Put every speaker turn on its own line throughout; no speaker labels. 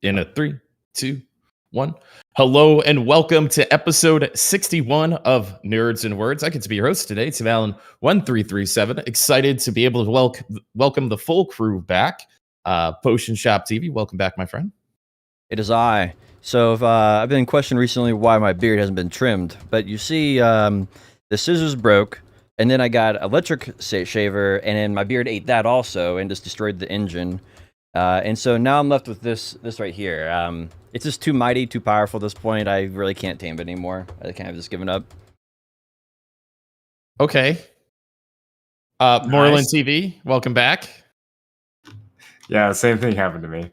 In a 3, 2, 1. Hello and welcome to episode 61 of Nerds and Words. I get to be your host today, Tim Allen 1337. Excited to be able to welcome the full crew back. Potion Shop TV, welcome back, my friend.
It is I. So I've been questioned recently why my beard hasn't been trimmed, but you see, the scissors broke, and then I got electric shaver, and then my beard ate that also, and just destroyed the engine. And so now I'm left with this right here. It's just too mighty, too powerful at this point. I really can't tame it anymore. I kind of just given up.
Okay. Moreland TV, welcome back.
Yeah, same thing happened to me.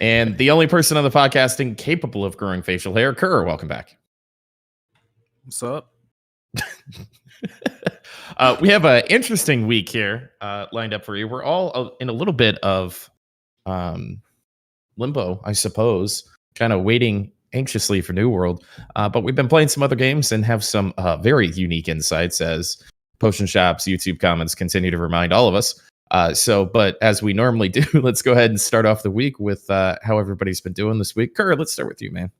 And the only person on the podcasting capable of growing facial hair, Kerr, welcome back.
What's up?
We have an interesting week here lined up for you. We're all in a little bit of limbo, I suppose, kind of waiting anxiously for New World. But we've been playing some other games and have some very unique insights, as Potion Shop's YouTube comments continue to remind all of us. But as we normally do, let's go ahead and start off the week with how everybody's been doing this week. Kerr, let's start with you, man.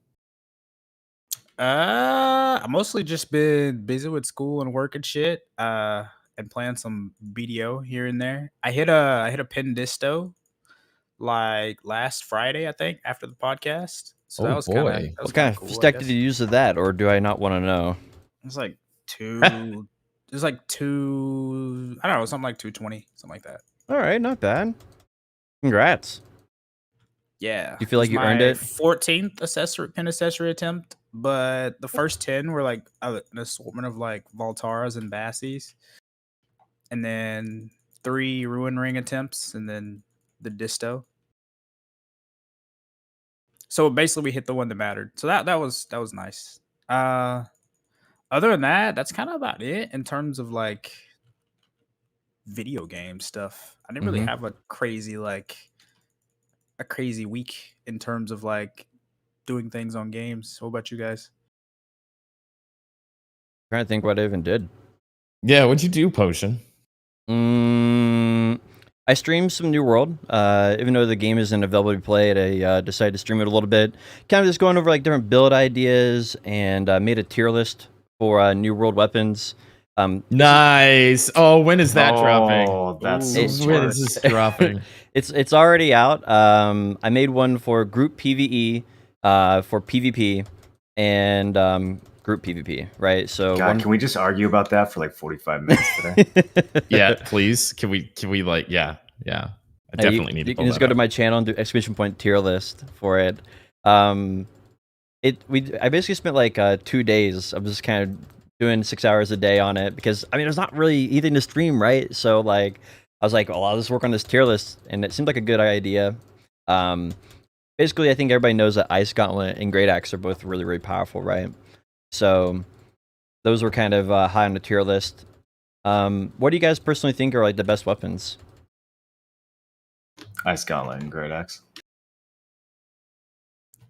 I mostly just been busy with school and work and shit. And playing some BDO here and there. I hit a pin disto like last Friday, I think, after the podcast. So that was
boy.
What kind of stack did you use of that, or do I not want to know?
It was like two. It was like two. I don't know, something like 220, something like that.
All right, not bad. Congrats.
Yeah.
Do you feel like you earned it?
14th pin accessory attempt, but the first 10 were like an assortment of like Voltaras and Bassies, and then 3 Ruin Ring attempts, and then the disto. So basically, we hit the one that mattered. So that was nice. Other than that, that's kind of about it in terms of like video game stuff. I didn't really have a crazy week in terms of like doing things on games. What about you guys?
I'm trying to think what I even did.
Yeah, what'd you do, Potion?
I streamed some New World. Even though the game isn't available to play it, I decided to stream it a little bit. Kind of just going over like different build ideas, and made a tier list for New World weapons.
Nice. Oh, when is that dropping?
Oh, that's
when is this dropping?
It's already out. I made one for group PvE, for PvP, and group PvP. Right. So
God, can we just argue about that for like 45 minutes today?
Yeah, please. Can we like I definitely need to.
You can just go to my channel and do exclamation point tier list for it. I basically spent like 2 days of just kind of doing 6 hours a day on it, because I mean there's not really anything to stream, right? So like I was like, well, I'll just work on this tier list, and it seemed like a good idea. Basically, I think everybody knows that Ice Gauntlet and Great Axe are both really, really powerful, right? So those were kind of high on the tier list. What do you guys personally think are like the best weapons?
Ice Gauntlet and Great Axe.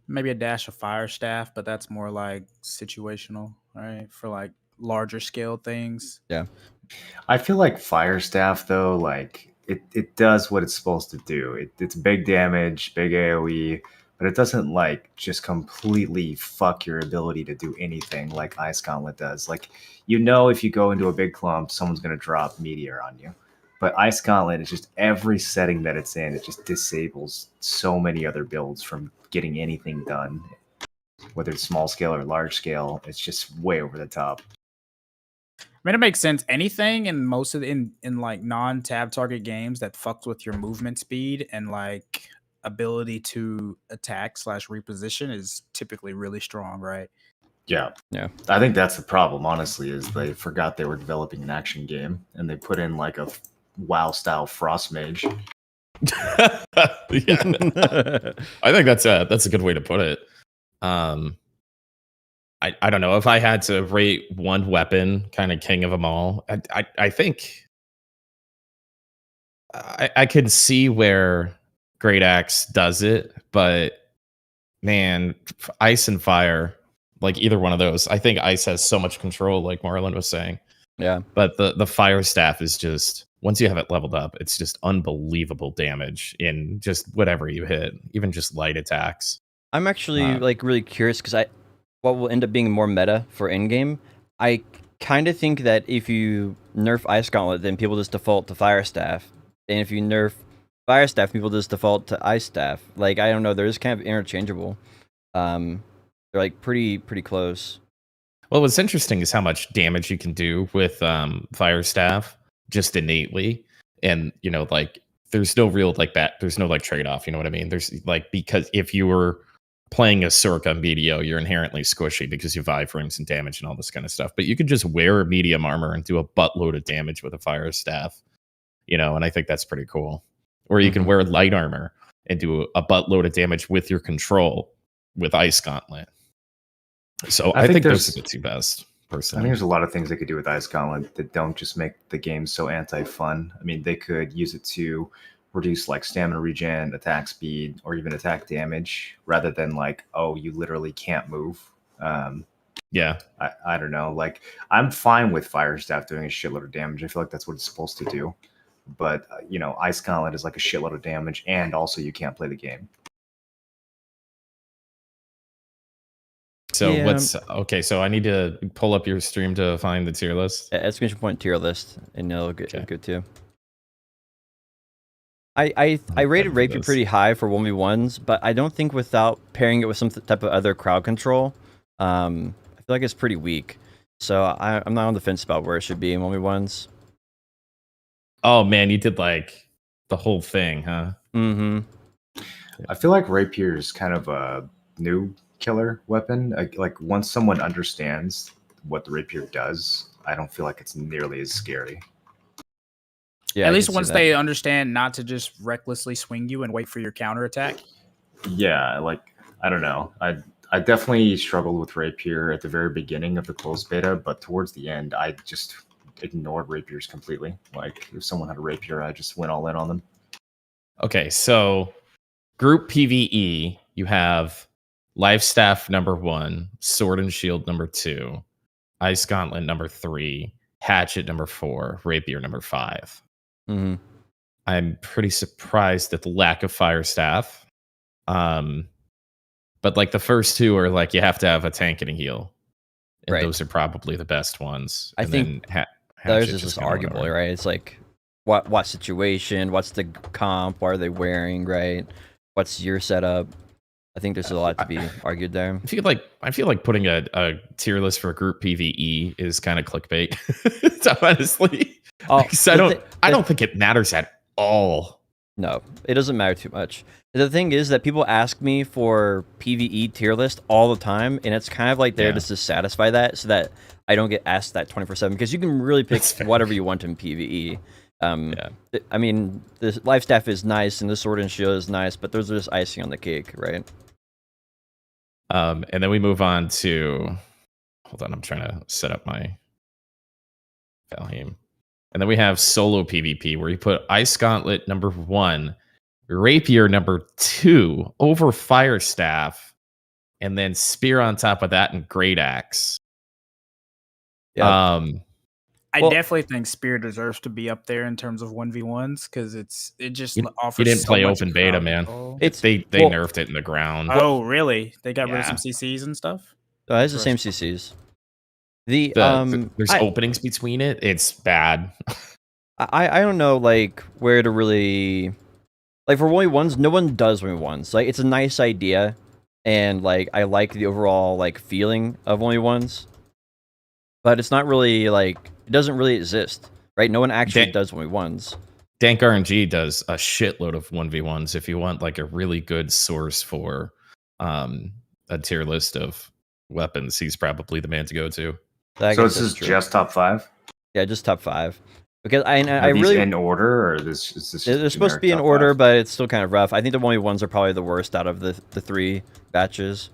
Maybe a dash of Fire Staff, but that's more like situational, right? For like larger scale things.
Yeah.
I feel like Fire Staff, though, like it does what it's supposed to do. It's big damage, big AoE, but it doesn't like just completely fuck your ability to do anything like Ice Gauntlet does. Like, if you go into a big clump, someone's going to drop Meteor on you. But Ice Gauntlet is just every setting that it's in, it just disables so many other builds from getting anything done. Whether it's small scale or large scale, it's just way over the top.
I mean, it makes sense. Anything in most of in like non-tab target games that fucks with your movement speed and like ability to attack / reposition is typically really strong, right?
Yeah. I think that's the problem, honestly, is they forgot they were developing an action game, and they put in like a WoW style Frost Mage.
Yeah. I think that's a good way to put it. I don't know if I had to rate one weapon kind of king of them all. I think I can see where Great Axe does it, but man, Ice and Fire, like either one of those, I think Ice has so much control, like Marlon was saying.
Yeah.
But the fire staff is just, once you have it leveled up, it's just unbelievable damage in just whatever you hit, even just light attacks.
I'm actually like really curious because what will end up being more meta for endgame. I kind of think that if you nerf Ice Gauntlet, then people just default to Fire Staff, and if you nerf Fire Staff, people just default to Ice Staff. Like I don't know, they're just kind of interchangeable. They're like pretty close.
Well, what's interesting is how much damage you can do with fire staff just innately, and like there's no real there's no like trade off. You know what I mean? There's like, because if you were playing a Sorka Meteor, you're inherently squishy because you have rings and damage and all this kind of stuff. But you could just wear medium armor and do a buttload of damage with a fire staff, and I think that's pretty cool. Or you can wear light armor and do a buttload of damage with your control with Ice Gauntlet. So I think those are the two best, personally.
I think there's a lot of things they could do with Ice Gauntlet that don't just make the game so anti-fun. I mean, they could use it to reduce like stamina regen, attack speed, or even attack damage, rather than like, oh, you literally can't move.
Yeah.
I don't know. Like, I'm fine with Fire Staff doing a shitload of damage. I feel like that's what it's supposed to do. But, Ice Gauntlet is like a shitload of damage, and also you can't play the game.
So okay? So I need to pull up your stream to find the tier list.
Exclamation point tier list, and it'll get good too. I rated Rapier pretty high for 1v1s, but I don't think without pairing it with some type of other crowd control, I feel like it's pretty weak. So I'm not on the fence about where it should be in 1v1s.
Oh man, you did like the whole thing, huh?
Mm-hmm.
I feel like Rapier is kind of a new killer weapon. Like once someone understands what the Rapier does, I don't feel like it's nearly as scary.
Yeah,
at least once they understand not to just recklessly swing you and wait for your counterattack.
Yeah, like I don't know. I definitely struggled with Rapier at the very beginning of the closed beta, but towards the end, I just ignored Rapiers completely. Like if someone had a Rapier, I just went all in on them.
Okay, so group PvE, you have Life Staff number 1, Sword and Shield number 2, Ice Gauntlet number 3, Hatchet number 4, Rapier number 5.
Mm-hmm.
I'm pretty surprised at the lack of Fire Staff. But like the first two are like you have to have a tank and a heal. And those are probably the best ones.
I think those is just arguable, right? It's like what situation, what's the comp, what are they wearing, right? What's your setup? I think there's a lot to be argued there.
I feel like putting a tier list for group PvE is kind of clickbait. Honestly, I don't think it matters at all.
No, it doesn't matter too much. The thing is that people ask me for PvE tier list all the time, and it's kind of like there just to satisfy that, so that I don't get asked that 24/7. Because you can really pick whatever you want in PvE. I mean, the life staff is nice, and the sword and shield is nice, but those are just icing on the cake, right?
And then we move on to, hold on, I'm trying to set up my Valheim. And then we have solo PvP, where you put Ice Gauntlet number 1, Rapier number 2 over Fire Staff, and then Spear on top of that and Great Axe.
Yeah.
I definitely think Spear deserves to be up there in terms of 1v1s because it just offers.
You didn't play
much
open beta, man. They nerfed it in the ground.
Oh, really? They got rid of some CCs and stuff.
Oh, it's the same CCs.
There's openings between it. It's bad.
I don't know like where to really like for 1v1s. No one does 1v1s. Like it's a nice idea, and like I like the overall like feeling of 1v1s, but it's not really like it doesn't really exist, right? No one actually does 1v1s.
Dank RNG does a shitload of 1v1s. If you want like a really good source for a tier list of weapons, he's probably the man to go to.
So this is just top 5?
Yeah, just top 5. Because I
these
really
in order, or is this
they're supposed to be in order, but it's still kind of rough. I think the 1v1s are probably the worst out of the 3 batches.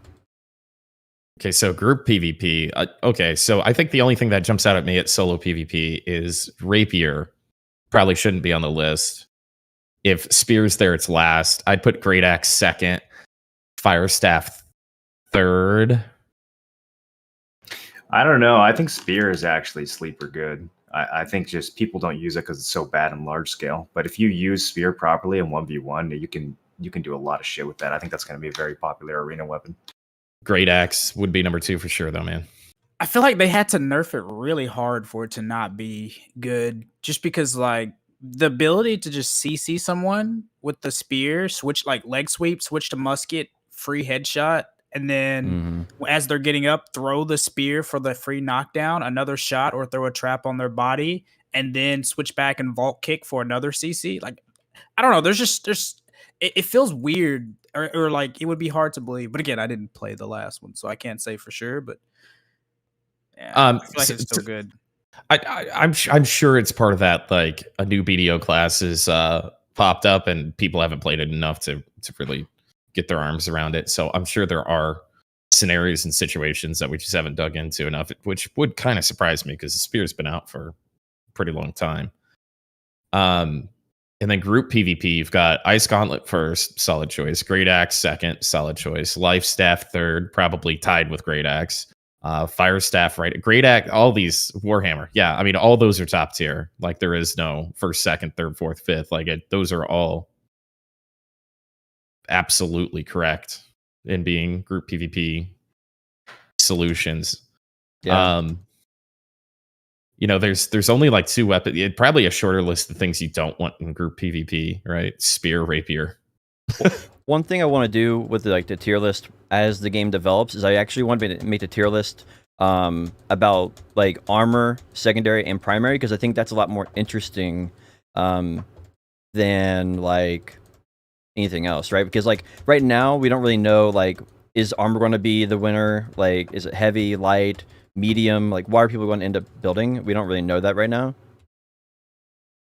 Okay, so group PvP. Okay, so I think the only thing that jumps out at me at solo PvP is Rapier. Probably shouldn't be on the list. If Spear's there, it's last. I'd put Great Axe second, Fire Staff third.
I don't know. I think Spear is actually sleeper good. I think just people don't use it because it's so bad in large scale. But if you use spear properly in 1v1, you can do a lot of shit with that. I think that's going to be a very popular arena weapon.
Great Axe would be number 2 for sure, though, man.
I feel like they had to nerf it really hard for it to not be good, just because like the ability to just CC someone with the spear, switch like leg sweep, switch to musket, free headshot, and then as they're getting up, throw the spear for the free knockdown, another shot, or throw a trap on their body, and then switch back and vault kick for another CC. Like, I don't know. It feels weird, or like it would be hard to believe. But again, I didn't play the last one, so I can't say for sure. But yeah, I feel like it's still good.
I'm sure it's part of that. Like a new BDO class is popped up, and people haven't played it enough to really get their arms around it. So I'm sure there are scenarios and situations that we just haven't dug into enough, which would kind of surprise me because the spear's been out for a pretty long time. And then group PvP, you've got Ice Gauntlet first, solid choice. Great Axe second, solid choice. Life Staff third, probably tied with Great Axe. Fire Staff right. Great Axe, all these Warhammer. Yeah, I mean, all those are top tier. Like there is no first, second, third, fourth, fifth. Like those are all absolutely correct in being group PvP solutions.
Yeah.
There's only like 2 weapons. Probably a shorter list of things you don't want in group PvP, right? Spear, rapier.
One thing I want to do with the tier list as the game develops is I actually want to make the tier list about like armor, secondary, and primary, because I think that's a lot more interesting than like anything else, right? Because like right now we don't really know, like, is armor going to be the winner? Like, is it heavy, light, medium? Like, why are people going to end up building? We don't really know that right now.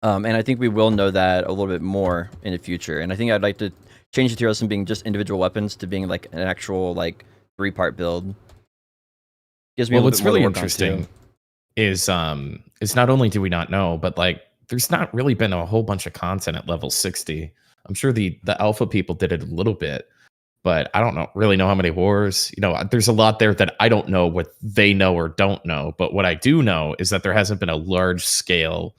And I think we will know that a little bit more in the future. And I think I'd like to change the tier list from being just individual weapons to being like an actual like 3-part build. Gives me
what's really interesting is not only do we not know, but like there's not really been a whole bunch of content at level 60. I'm sure the alpha people did it a little bit, but I don't really know how many wars. There's a lot there that I don't know what they know or don't know. But what I do know is that there hasn't been a large scale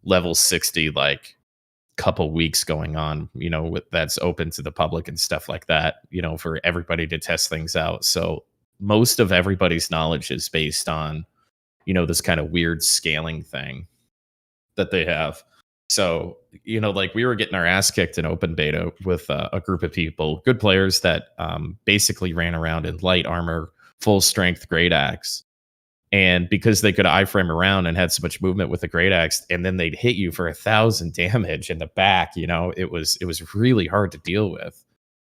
level 60 like couple weeks going on, that's open to the public and stuff like that, for everybody to test things out. So most of everybody's knowledge is based on, this kind of weird scaling thing that they have. So, like we were getting our ass kicked in open beta with a group of people, good players that basically ran around in light armor, full strength Great Axe. And because they could iframe around and had so much movement with the Great Axe, and then they'd hit you for 1,000 damage in the back, it was really hard to deal with.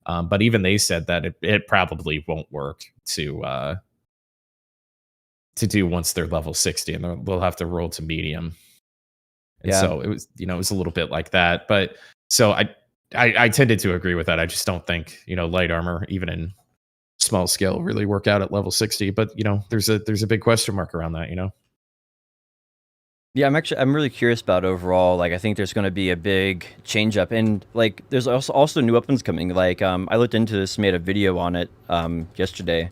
But even they said that it probably won't work to do once they're level 60, and they'll have to roll to medium. And so it was, it was a little bit like that. But so I tended to agree with that. I just don't think, light armor, even in small scale, really work out at level 60. But, there's a big question mark around that,
Yeah, I'm really curious about overall. Like, I think there's going to be a big change up, and like, there's also new weapons coming. Like, I looked into this, made a video on it yesterday,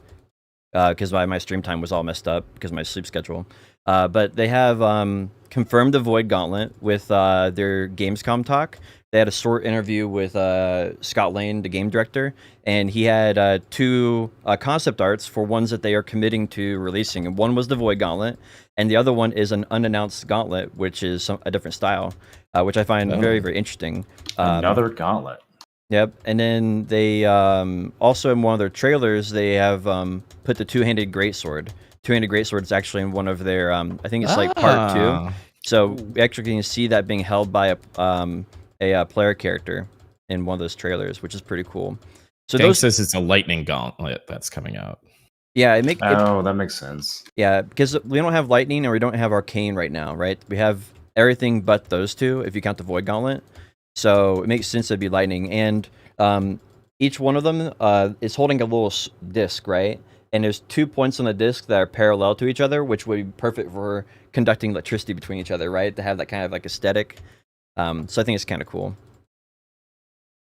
because my stream time was all messed up because of my sleep schedule. But they have confirmed the Void Gauntlet with their Gamescom talk. They had a short interview with Scott Lane, the game director, and he had 2 concept arts for ones that they are committing to releasing. And one was the Void Gauntlet, and the other one is an unannounced gauntlet, which is a different style, which I find very, very interesting.
Another gauntlet.
Yep. And then they also, in one of their trailers, they have put the two-handed greatsword. Two-handed greatsword is actually in one of their, I think it's like part 2. So we actually can see that being held by a player character in one of those trailers, which is pretty cool. So
Gang says it's a lightning gauntlet that's coming out.
Yeah,
that makes sense.
Yeah, because we don't have lightning and we don't have arcane right now, right? We have everything but those 2, if you count the Void Gauntlet. So it makes sense to be lightning, and each one of them is holding a little disc, right? And there's 2 points on the disc that are parallel to each other, which would be perfect for conducting electricity between each other, right? To have that kind of like aesthetic. So I think it's kind of cool.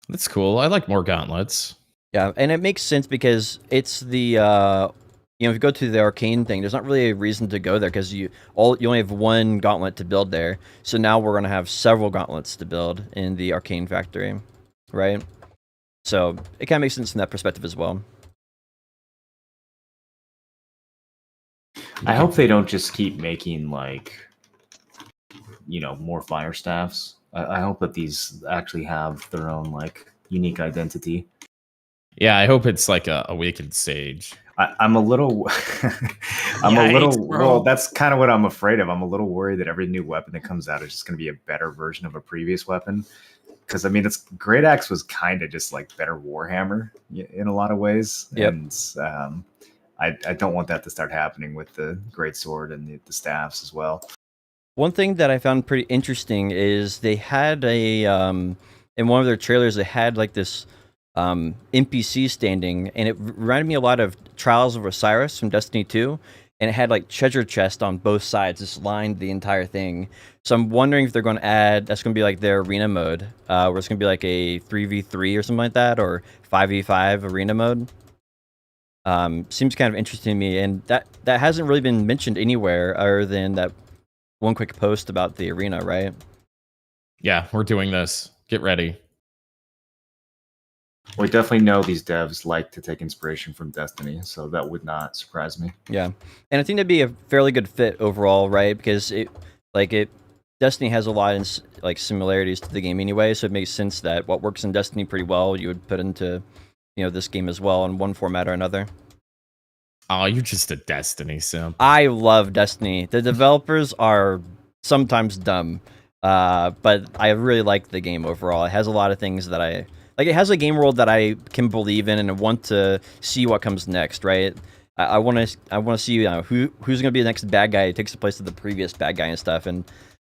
That's cool. I like more gauntlets.
Yeah, and it makes sense because it's the if you go to the arcane thing, there's not really a reason to go there because you only have one gauntlet to build there. So now we're gonna have several gauntlets to build in the arcane factory, right? So it kind of makes sense from that perspective as well.
I hope they don't just keep making like, more fire staffs. I hope that these actually have their own like unique identity.
Yeah, I hope it's like a awakened sage.
I'm a little,
Yikes, bro.
well, that's kind of what I'm afraid of. I'm a little worried that every new weapon that comes out is just going to be a better version of a previous weapon. Because I mean, Great Axe was kind of just like better Warhammer in a lot of ways,
Yep.
and I don't want that to start happening with the Great Sword and the staffs as well.
One thing that I found pretty interesting is they had a in one of their trailers they had like this NPC standing, and it reminded me a lot of Trials of Osiris from Destiny 2, and it had like treasure chest on both sides, just lined the entire thing. So I'm wondering if they're going to add, that's going to be like their arena mode, where it's going to be like a 3v3 or something like that, or 5v5 arena mode. Seems kind of interesting to me, and that hasn't really been mentioned anywhere other than that one quick post about the arena, right?
Yeah, we're doing this. Get ready.
We definitely know these devs like to take inspiration from Destiny, so that would not surprise me.
Yeah, and I think that'd be a fairly good fit overall, right? Because Destiny has a lot of like similarities to the game anyway, so it makes sense that what works in Destiny pretty well you would put into this game as well in one format or another.
Oh, you're just a Destiny simp.
I love Destiny. The developers are sometimes dumb, but I really like the game overall. It has a lot of things that I like. It has a game world that I can believe in and I want to see what comes next, right? I want to see who's going to be the next bad guy who takes the place of the previous bad guy and stuff. And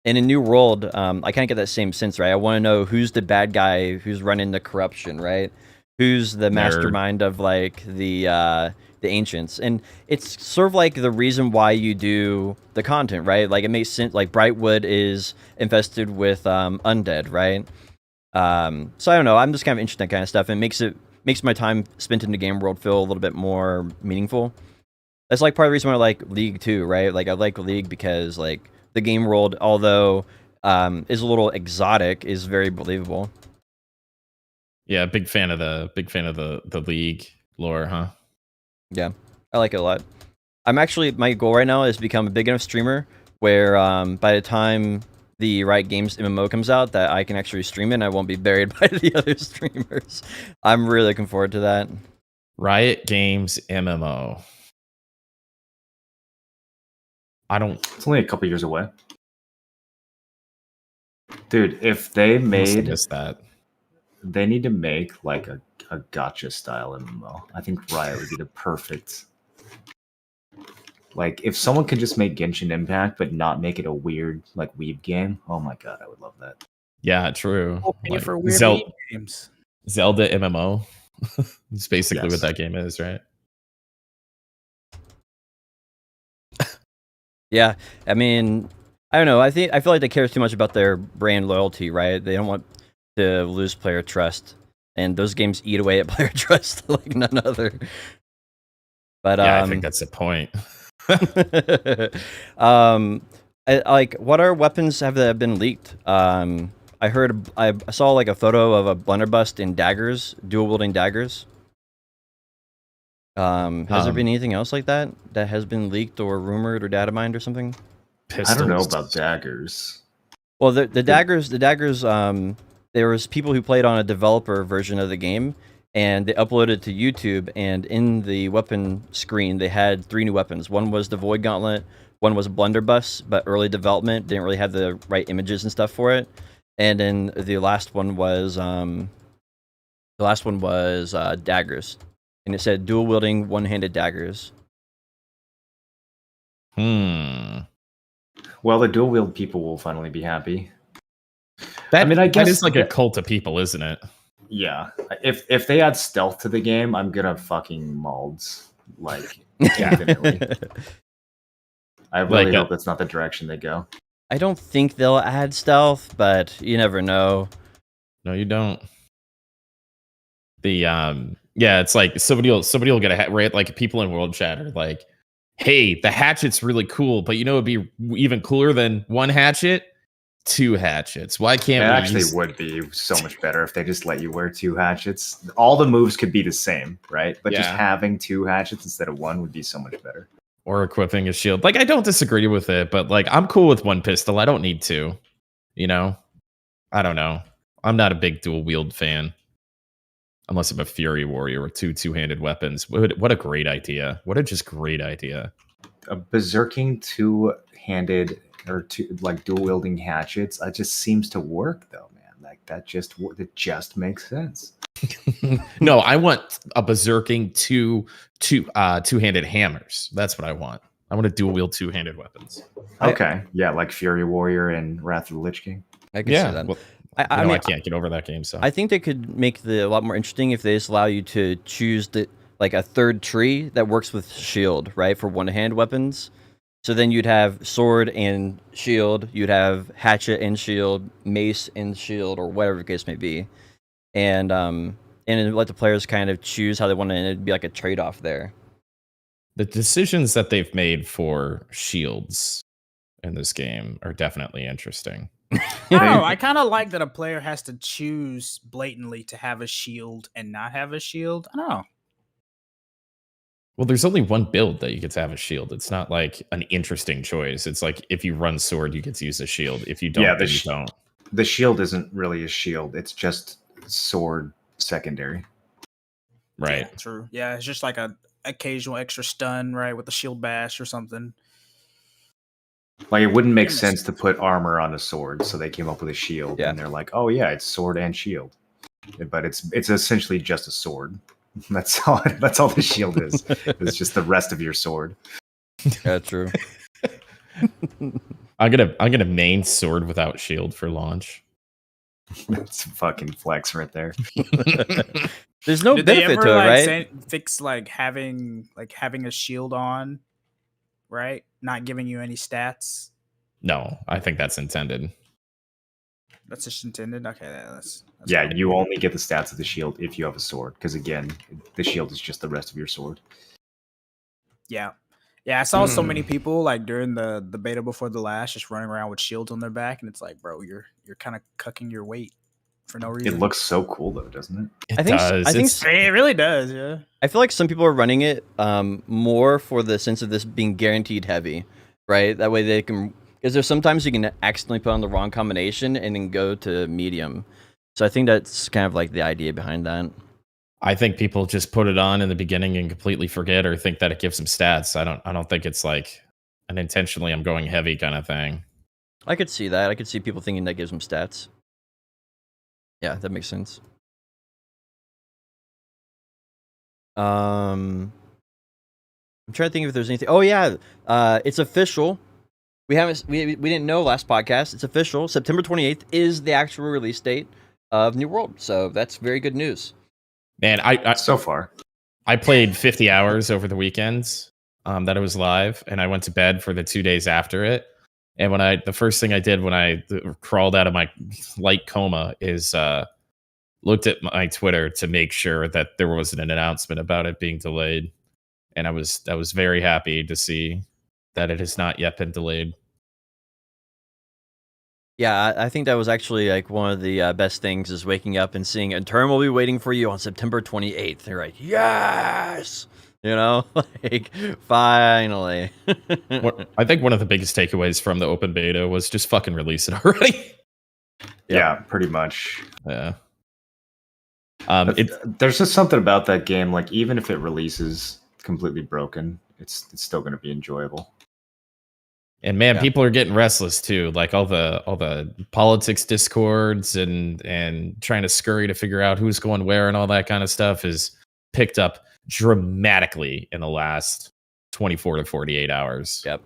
in a new world, I kind of get that same sense, right? I want to know who's the bad guy who's running the corruption, right? Who's the mastermind of like the ancients, and it's sort of like the reason why you do the content, right? Like it makes sense. Like Brightwood is infested with undead, right? So I don't know. I'm just kind of interested in that kind of stuff. And makes my time spent in the game world feel a little bit more meaningful. That's like part of the reason why I like League too, right? Like I like League because like the game world, although is a little exotic, is very believable.
Yeah, big fan of the League lore, huh?
Yeah, I like it a lot. My goal right now is to become a big enough streamer where by the time the Riot Games MMO comes out that I can actually stream it and I won't be buried by the other streamers. I'm really looking forward to that.
Riot Games MMO.
It's only a couple years away. Dude, if they
missed that.
They need to make like a gacha style MMO. I think Riot would be the perfect. Like, if someone could just make Genshin Impact, but not make it a weird like weeb game. Oh my god, I would love that.
Yeah, true.
Like, for weird games.
Zelda MMO. It's basically
Yes.
what that game is, right?
Yeah, I mean, I don't know. I feel like they care too much about their brand loyalty, right? They don't want to lose player trust, and those games eat away at player trust like none other. But
yeah, I think that's the point.
Like, what are weapons that have been leaked? I saw like a photo of a blunderbuss and daggers, dual wielding daggers. Has there been anything else like that has been leaked or rumored or data mined or something?
I don't know about daggers.
Well, the daggers. There was people who played on a developer version of the game, and they uploaded to YouTube. And in the weapon screen, they had 3 new weapons. One was the Void Gauntlet. One was a blunderbuss, but early development didn't really have the right images and stuff for it. And then the last one was daggers, and it said dual wielding one-handed daggers.
Well, the dual wield people will finally be happy.
I guess
that
is like a cult of people, isn't it?
Yeah. If they add stealth to the game, I'm gonna fucking malds like infinitely. I really hope that's not the direction they go.
I don't think they'll add stealth, but you never know.
No, you don't. Yeah, it's like somebody will get a right, like people in world chat are like, "Hey, the hatchet's really cool, but you know it'd be even cooler than one hatchet, two hatchets. Why
It
can't we
actually
use?"
would be so much better if they just let you wear two hatchets. All the moves could be the same, right? But just
Yeah.
having two hatchets instead of one would be so much better.
Or equipping a shield. Like I don't disagree with it, but like I'm cool with one pistol. I don't need two. You know, I don't know. I'm not a big dual wield fan. Unless I'm a Fury Warrior with two-handed weapons. What a great idea. What a just great idea.
A berserking two-handed or two like dual wielding hatchets, it just seems to work though, man. Like it just makes sense.
No, I want a berserking two-handed hammers. That's what I want. I want to dual wield two-handed weapons.
Okay, yeah, like Fury Warrior and Wrath of the Lich King.
I can see that.
Well,
I
mean,
mean,
I can't get over that game. So
I think they could make a lot more interesting if they just allow you to choose a third tree that works with shield, right, for one-hand weapons. So then you'd have sword and shield, you'd have hatchet and shield, mace and shield, or whatever the case may be, and then let the players kind of choose how they want to, and it'd be like a trade-off there.
the decisions that they've made for shields in this game are definitely interesting.
I don't know. I kind of like that a player has to choose blatantly to have a shield and not have a shield. I don't know.
Well, there's only one build that you get to have a shield. It's not like an interesting choice. It's like if you run sword, you get to use a shield. If you don't, then you don't.
The shield isn't really a shield. It's just sword secondary.
Right.
Yeah, true. Yeah, it's just like a occasional extra stun, right, with a shield bash or something.
Like it wouldn't make sense to put armor on a sword, so they came up with a shield,
Yeah.
and they're like, "Oh yeah, it's sword and shield," but it's essentially just a sword. That's all. That's all the shield is. It's just the rest of your sword.
Yeah, true.
I'm gonna main sword without shield for launch.
That's fucking flex right there.
There's no
Did they
benefit
ever
to it,
like
right?
fix like having a shield on, right? Not giving you any stats.
No, I think that's intended.
That's just intended. Okay, that's
Yeah,
cool.
you only get the stats of the shield if you have a sword, because again, the shield is just the rest of your sword.
Yeah. Yeah, I saw so many people like during the beta before the last just running around with shields on their back, and it's like, bro, you're kind of cucking your weight for no reason.
It looks so cool though, doesn't it?
I think
It really does, yeah.
I feel like some people are running it more for the sense of this being guaranteed heavy, right? That way they can, because there's sometimes you can accidentally put on the wrong combination and then go to medium. So I think that's kind of like the idea behind that.
I think people just put it on in the beginning and completely forget or think that it gives them stats. I don't think it's like an intentionally I'm going heavy kind of thing.
I could see that. I could see people thinking that gives them stats. Yeah, that makes sense. I'm trying to think if there's anything. Oh yeah, it's official. We didn't know last podcast. It's official. September 28th is the actual release date of New World. So that's very good news.
Man, I
So far,
I played 50 hours over the weekends that it was live, and I went to bed for the 2 days after it. And the first thing I did when I crawled out of my light coma is looked at my Twitter to make sure that there wasn't an announcement about it being delayed. And I was very happy to see that it has not yet been delayed.
Yeah, I think that was actually like one of the best things is waking up and seeing a term will be waiting for you on September 28th. You're like, yes, you know, like finally.
I think one of the biggest takeaways from the open beta was just fucking release it already.
yeah, pretty much.
Yeah.
There's just something about that game. Like even if it releases completely broken, it's still going to be enjoyable.
And man, people are getting restless too. Like all the politics discords and trying to scurry to figure out who's going where and all that kind of stuff is picked up dramatically in the last 24 to 48 hours.
Yep.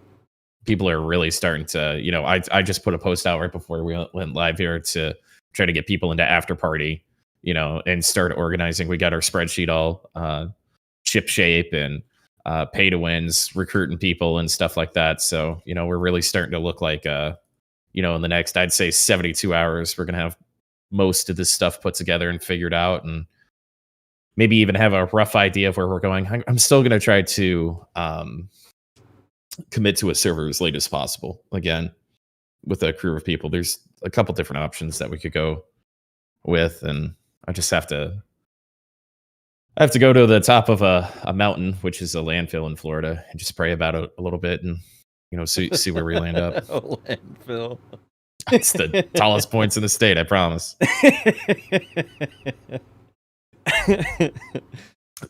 People are really starting to, you know, I just put a post out right before we went live here to try to get people into after party, you know, and start organizing. We got our spreadsheet all ship shape and pay to wins, recruiting people and stuff like that. So, you know, we're really starting to look like, you know, in the next, I'd say 72 hours, we're going to have most of this stuff put together and figured out. And maybe even have a rough idea of where we're going. I'm still going to try to commit to a server as late as possible. Again, with a crew of people, there's a couple different options that we could go with, and I just have to go to the top of a mountain, which is a landfill in Florida, and just pray about it a little bit, and see where we land up.
Landfill.
It's the tallest points in the state, I promise.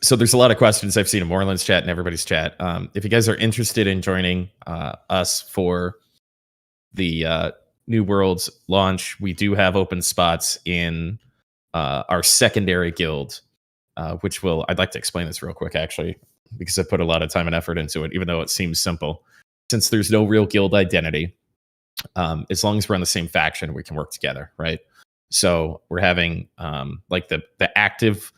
So there's a lot of questions I've seen in Moreland's chat and everybody's chat. If you guys are interested in joining us for the New Worlds launch, we do have open spots in our secondary guild, which I'd like to explain this real quick, actually, because I put a lot of time and effort into it, even though it seems simple. Since there's no real guild identity, as long as we're on the same faction, we can work together, right? So we're having like the active,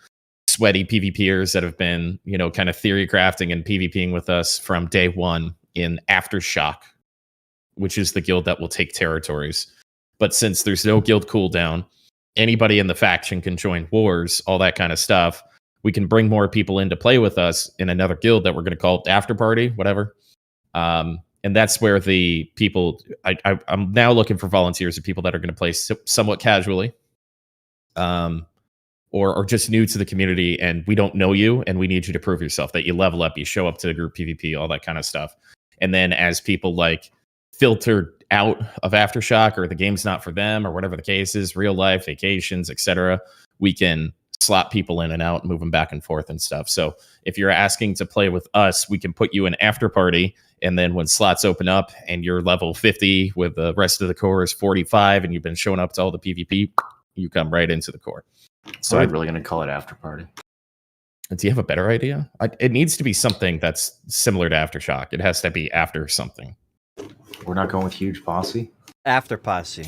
sweaty PvPers that have been, kind of theory crafting and PvPing with us from day one in Aftershock, which is the guild that will take territories. But since there's no guild cooldown, anybody in the faction can join wars, all that kind of stuff. We can bring more people in to play with us in another guild that we're going to call After Party, whatever. And that's where the people, I'm now looking for volunteers of people that are going to play somewhat casually, or just new to the community, and we don't know you, and we need you to prove yourself, that you level up, you show up to the group PvP, all that kind of stuff. And then as people like filter out of Aftershock, or the game's not for them, or whatever the case is, real life, vacations, etc., we can slot people in and out, move them back and forth and stuff. So if you're asking to play with us, we can put you in After Party, and then when slots open up and you're level 50 with the rest of the core is 45 and you've been showing up to all the PvP, you come right into the core.
So I'm really going to call it After Party.
Do you have a better idea? It needs to be something that's similar to Aftershock. It has to be after something.
We're not going with Huge Posse?
After Posse.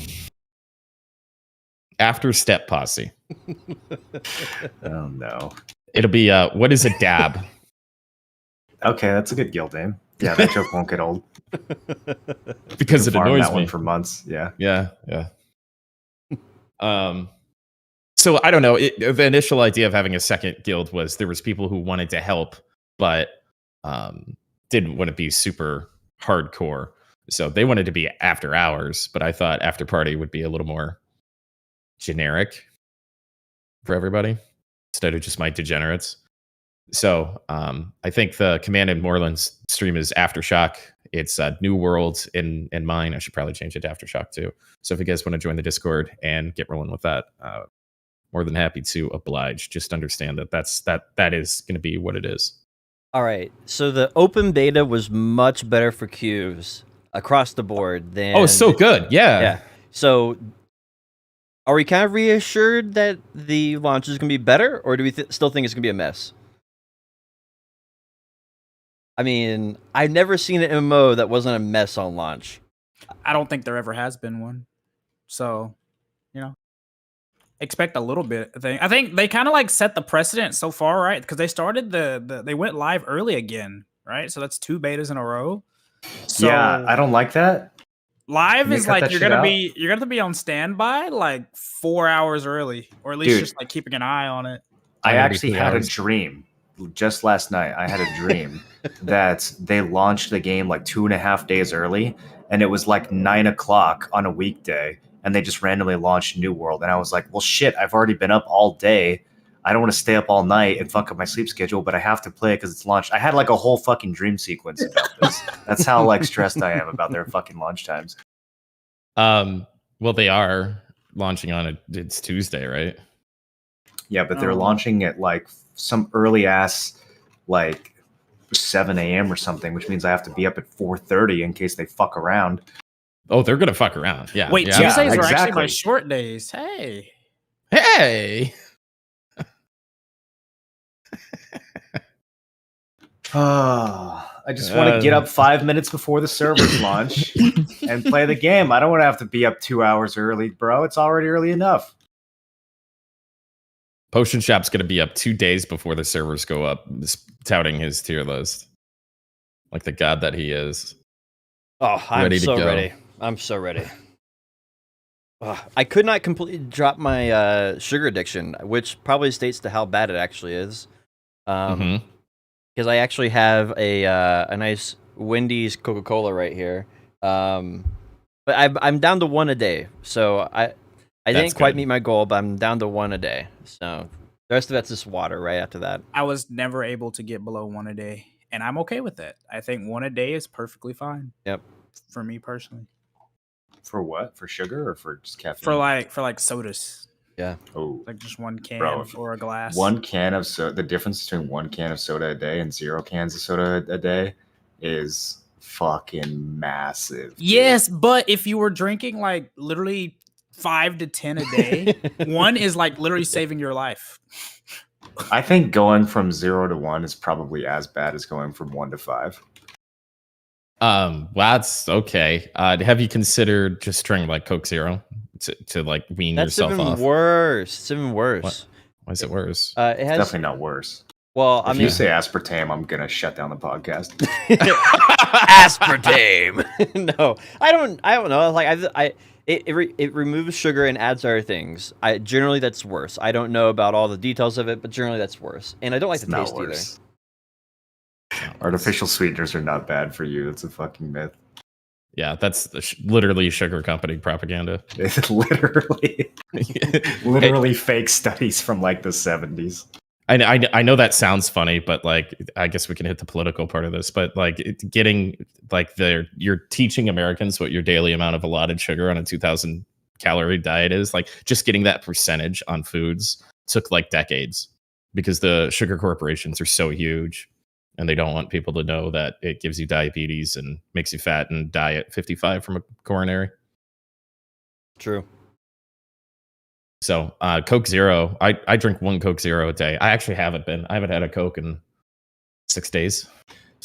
After Step Posse.
Oh, no.
It'll be, what is a dab?
Okay, that's a good guild name. Yeah, that joke won't get old.
Because it annoys
that
me.
one for months. Yeah.
Yeah. So I don't know. The initial idea of having a second guild was there was people who wanted to help, but didn't want to be super hardcore. So they wanted to be after hours, but I thought After Party would be a little more generic for everybody instead of just my degenerates. So I think the Command and Moreland's stream is Aftershock. It's New World in mine. I should probably change it to Aftershock too. So if you guys want to join the Discord and get rolling with that, more than happy to oblige. Just understand that that is going to be what it is.
All right. So the open beta was much better for queues across the board than.
Oh, so good. Yeah.
So are we kind of reassured that the launch is going to be better, or do we still think it's going to be a mess? I mean, I've never seen an MMO that wasn't a mess on launch.
I don't think there ever has been one. So, expect a little bit. I think they kind of like set the precedent so far, right? Because they started they went live early again, right? So that's 2 betas in a row. So
yeah, I don't like that.
Live is like you're gonna be on standby like 4 hours early, or at least just like keeping an eye on it.
I actually had a dream just last night. I had a dream that they launched the game like 2.5 days early, and it was like 9 o'clock on a weekday, and they just randomly launched New World. And I was like, well, shit, I've already been up all day. I don't want to stay up all night and fuck up my sleep schedule, but I have to play it because it's launched. I had like a whole fucking dream sequence about this. That's how like stressed I am about their fucking launch times.
Well, they are launching on it's Tuesday, right?
Yeah, but they're launching at like some early ass like 7 a.m. or something, which means I have to be up at 4:30 in case they fuck around.
Oh, they're gonna fuck around. Yeah.
Wait,
yeah.
Tuesdays are actually my short days. Hey.
I just want to get up 5 minutes before the servers launch and play the game. I don't want to have to be up 2 hours early, bro. It's already early enough.
Potion Shop's going to be up 2 days before the servers go up, touting his tier list. Like the god that he is.
Oh, I'm so ready. I'm so ready. I could not completely drop my sugar addiction, which probably states to how bad it actually is. Because I actually have a nice Wendy's Coca-Cola right here. But I'm down to one a day, so I didn't quite meet my goal, but I'm down to one a day. So the rest of that's just water right after that.
I was never able to get below one a day, and I'm okay with it. I think one a day is perfectly fine.
Yep.
For me personally.
For what? For sugar or for just caffeine?
For like sodas.
Yeah.
Oh,
Like just one can
Bro,
or a glass.
one can of soda. The difference between one can of soda a day and 0 cans of soda a day is fucking massive. Dude.
Yes, but if you were drinking like literally 5 to 10 a day, one is like literally saving your life.
I think going from 0 to 1 is probably as bad as going from 1 to 5.
That's okay. Have you considered just trying like Coke Zero to like wean yourself off?
That's even worse. It's even worse.
What? Why is it worse?
It has
Definitely not worse.
Well,
If you say aspartame, I'm gonna shut down the podcast.
aspartame. No, I don't know. Like it removes sugar and adds other things. Generally that's worse. I don't know about all the details of it, but generally that's worse. And I don't like the taste either.
Artificial sweeteners are not bad for you. It's a fucking myth.
Yeah, that's literally sugar company propaganda.
It's literally fake studies from like the 70s.
I know that sounds funny, but like I guess we can hit the political part of this. But like getting like you're teaching Americans what your daily amount of allotted sugar on a 2,000 calorie diet is. Like just getting that percentage on foods took like decades because the sugar corporations are so huge. And they don't want people to know that it gives you diabetes and makes you fat and die at 55 from a coronary.
True.
So Coke Zero, I drink one Coke Zero a day. I actually I haven't had a Coke in 6 days.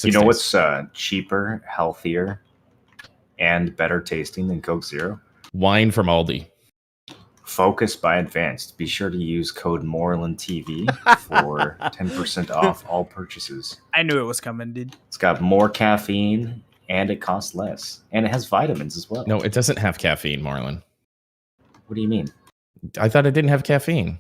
You know what's cheaper, healthier, and better tasting than Coke Zero?
Wine from Aldi.
Focus by Advanced. Be sure to use code MorelandTV for 10% off all purchases.
I knew it was coming, dude.
It's got more caffeine and it costs less. And it has vitamins as well.
No, it doesn't have caffeine, Marlon.
What do you mean?
I thought it didn't have caffeine.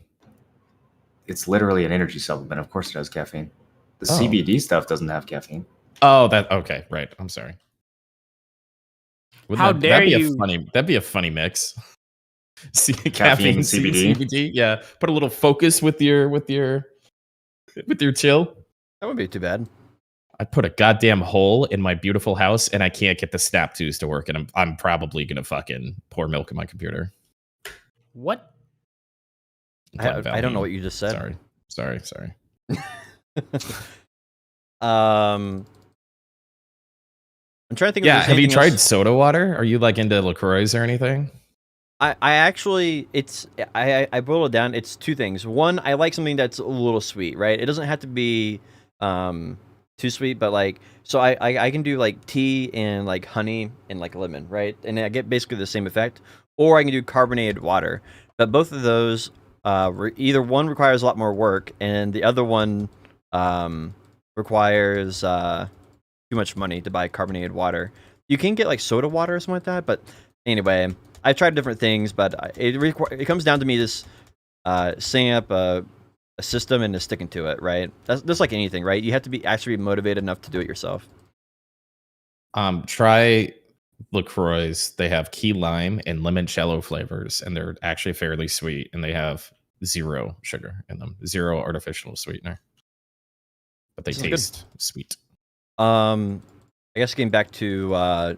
It's literally an energy supplement. Of course it has caffeine. The CBD stuff doesn't have caffeine.
Oh, okay, right. I'm sorry.
How dare you?
That'd be a funny mix.
Caffeine,
CBD. Yeah, put a little focus with your chill.
That wouldn't be too bad.
I put a goddamn hole in my beautiful house, and I can't get the snap twos to work, and I'm probably gonna fucking pour milk in my computer.
What?
I don't know what you just said.
Sorry.
I'm trying to think.
Yeah, have you tried soda water? Are you like into LaCroix or anything?
I actually, I boil it down. It's two things. One, I like something that's a little sweet, right? It doesn't have to be too sweet, but like, so I can do like tea and like honey and like lemon, right? And I get basically the same effect. Or I can do carbonated water. But both of those, either one requires a lot more work, and the other one requires too much money to buy carbonated water. You can get like soda water or something like that, but anyway. I tried different things, but it comes down to me just setting up a system and just sticking to it, right? That's like anything, right? You have to actually be motivated enough to do it yourself.
Try LaCroix. They have key lime and limoncello flavors, and they're actually fairly sweet, and they have 0 sugar in them, 0 artificial sweetener, but they taste sweet.
I guess getting back to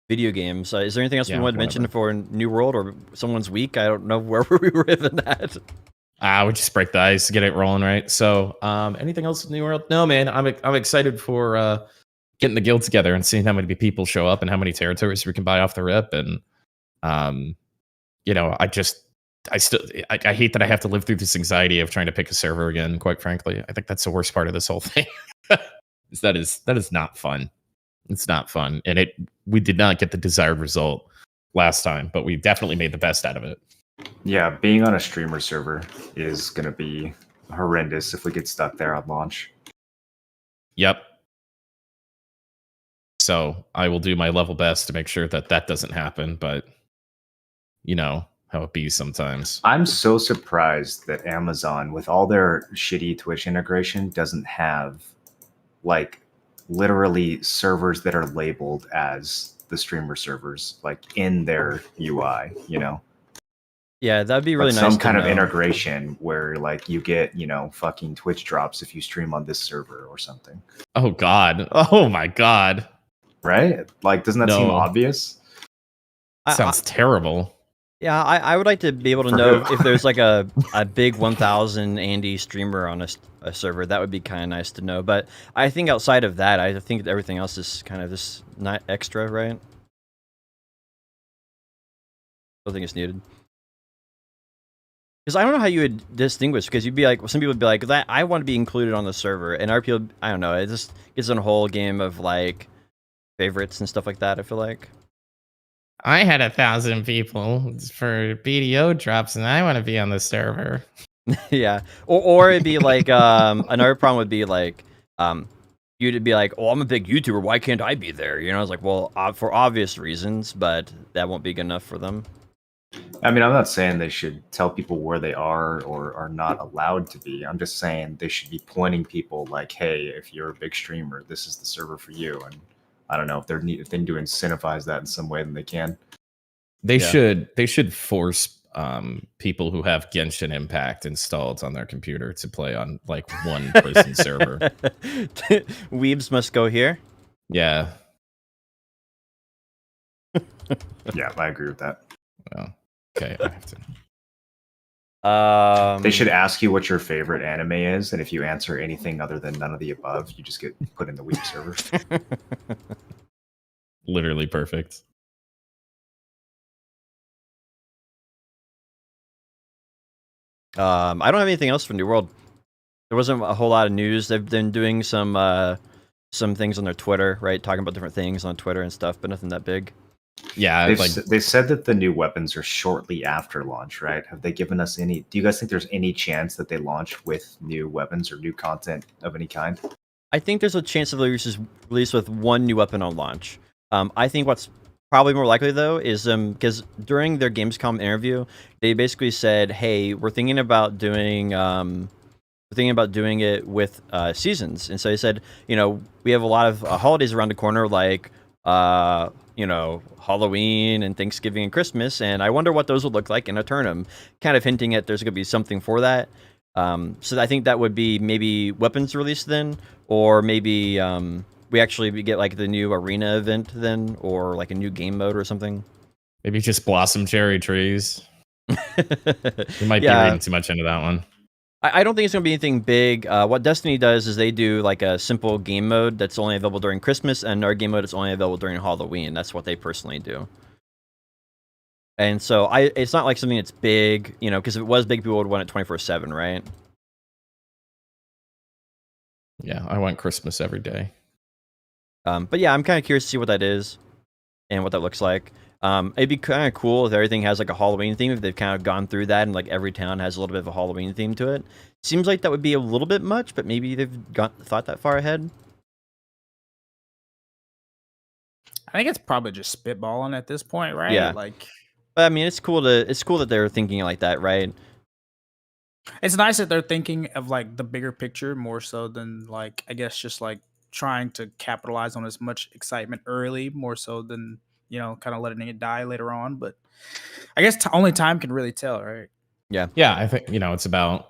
video games. Is there anything else we wanted to mention for New World or someone's week? I don't know where we were even at.
We just break the ice, get it rolling, right? So, anything else with New World? No, man. I'm excited for getting the guild together and seeing how many people show up and how many territories we can buy off the rip. And I hate that I have to live through this anxiety of trying to pick a server again. Quite frankly, I think that's the worst part of this whole thing. That is not fun. It's not fun, and we did not get the desired result last time, but we definitely made the best out of it.
Yeah, being on a streamer server is going to be horrendous if we get stuck there on launch.
Yep. So I will do my level best to make sure that doesn't happen, but it be sometimes.
I'm so surprised that Amazon, with all their shitty Twitch integration, doesn't have like literally servers that are labeled as the streamer servers, like in their UI, you know?
Yeah, that'd be really
Like
nice
some kind
to
of
know.
integration where like you get, fucking Twitch drops if you stream on this server or something.
Oh God. Oh my God.
Right? Like, doesn't that seem
No.
obvious?
Sounds terrible.
Yeah, I would like to be able to
For
know
who?
if there's like a big 1,000 Andy streamer on a server. That would be kind of nice to know. But I think outside of that, I think everything else is kind of just not extra, right? I don't think it's needed. Because I don't know how you would distinguish. Because you'd be like, some people would be like, that I want to be included on the server, and other people, I don't know. It just gets in a whole game of like favorites and stuff like that. I feel like.
I had 1,000 people for BDO drops, and I want to be on the server.
Yeah, or it'd be like another problem would be like you'd be like, oh, I'm a big YouTuber, why can't I be there? You know, it's like, well, for obvious reasons, but that won't be good enough for them.
I mean, I'm not saying they should tell people where they are or are not allowed to be. I'm just saying they should be pointing people like, hey, if you're a big streamer, this is the server for you. And I don't know if they need to incentivize that in some way, then they can.
They
Yeah.
should force people who have Genshin Impact installed on their computer to play on like one person server.
Weebs must go here.
Yeah.
Yeah, I agree with that.
Well, okay, I have to.
They should ask you what your favorite anime is, and if you answer anything other than none of the above, you just get put in the weak server.
Literally perfect.
I don't have anything else for New World. There wasn't a whole lot of news. They've been doing some things on their Twitter, right? Talking about different things on Twitter and stuff, but nothing that big.
Yeah,
they said that the new weapons are shortly after launch, right? Have they given us any? Do you guys think there's any chance that they launch with new weapons or new content of any kind?
I think there's a chance of the release with one new weapon on launch. I think what's probably more likely though is because during their Gamescom interview, they basically said, "Hey, we're thinking about doing it with seasons." And so they said, we have a lot of holidays around the corner, like Halloween and Thanksgiving and Christmas, and I wonder what those would look like in a Turnum, kind of hinting at there's going to be something for that. So I think that would be maybe weapons release then, or maybe we actually get like the new arena event then, or like a new game mode or something.
Maybe just blossom cherry trees. You might be reading too much into that one.
I don't think it's going to be anything big. What Destiny does is they do like a simple game mode that's only available during Christmas, and our game mode is only available during Halloween. That's what they personally do. And so it's not like something that's big, because if it was big, people would want it 24/7, right?
Yeah, I want Christmas every day.
But yeah, I'm kind of curious to see what that is and what that looks like. It'd be kind of cool if everything has like a Halloween theme, if they've kind of gone through that and like every town has a little bit of a Halloween theme to it. Seems like that would be a little bit much, but maybe they've thought that far ahead.
I think it's probably just spitballing at this point, right?
Yeah. But I mean, it's cool that they're thinking like that, right?
It's nice that they're thinking of like the bigger picture more so than like, I guess, just like trying to capitalize on as much excitement early, more so than kind of letting it die later on. But I guess only time can really tell, right?
Yeah.
I think it's about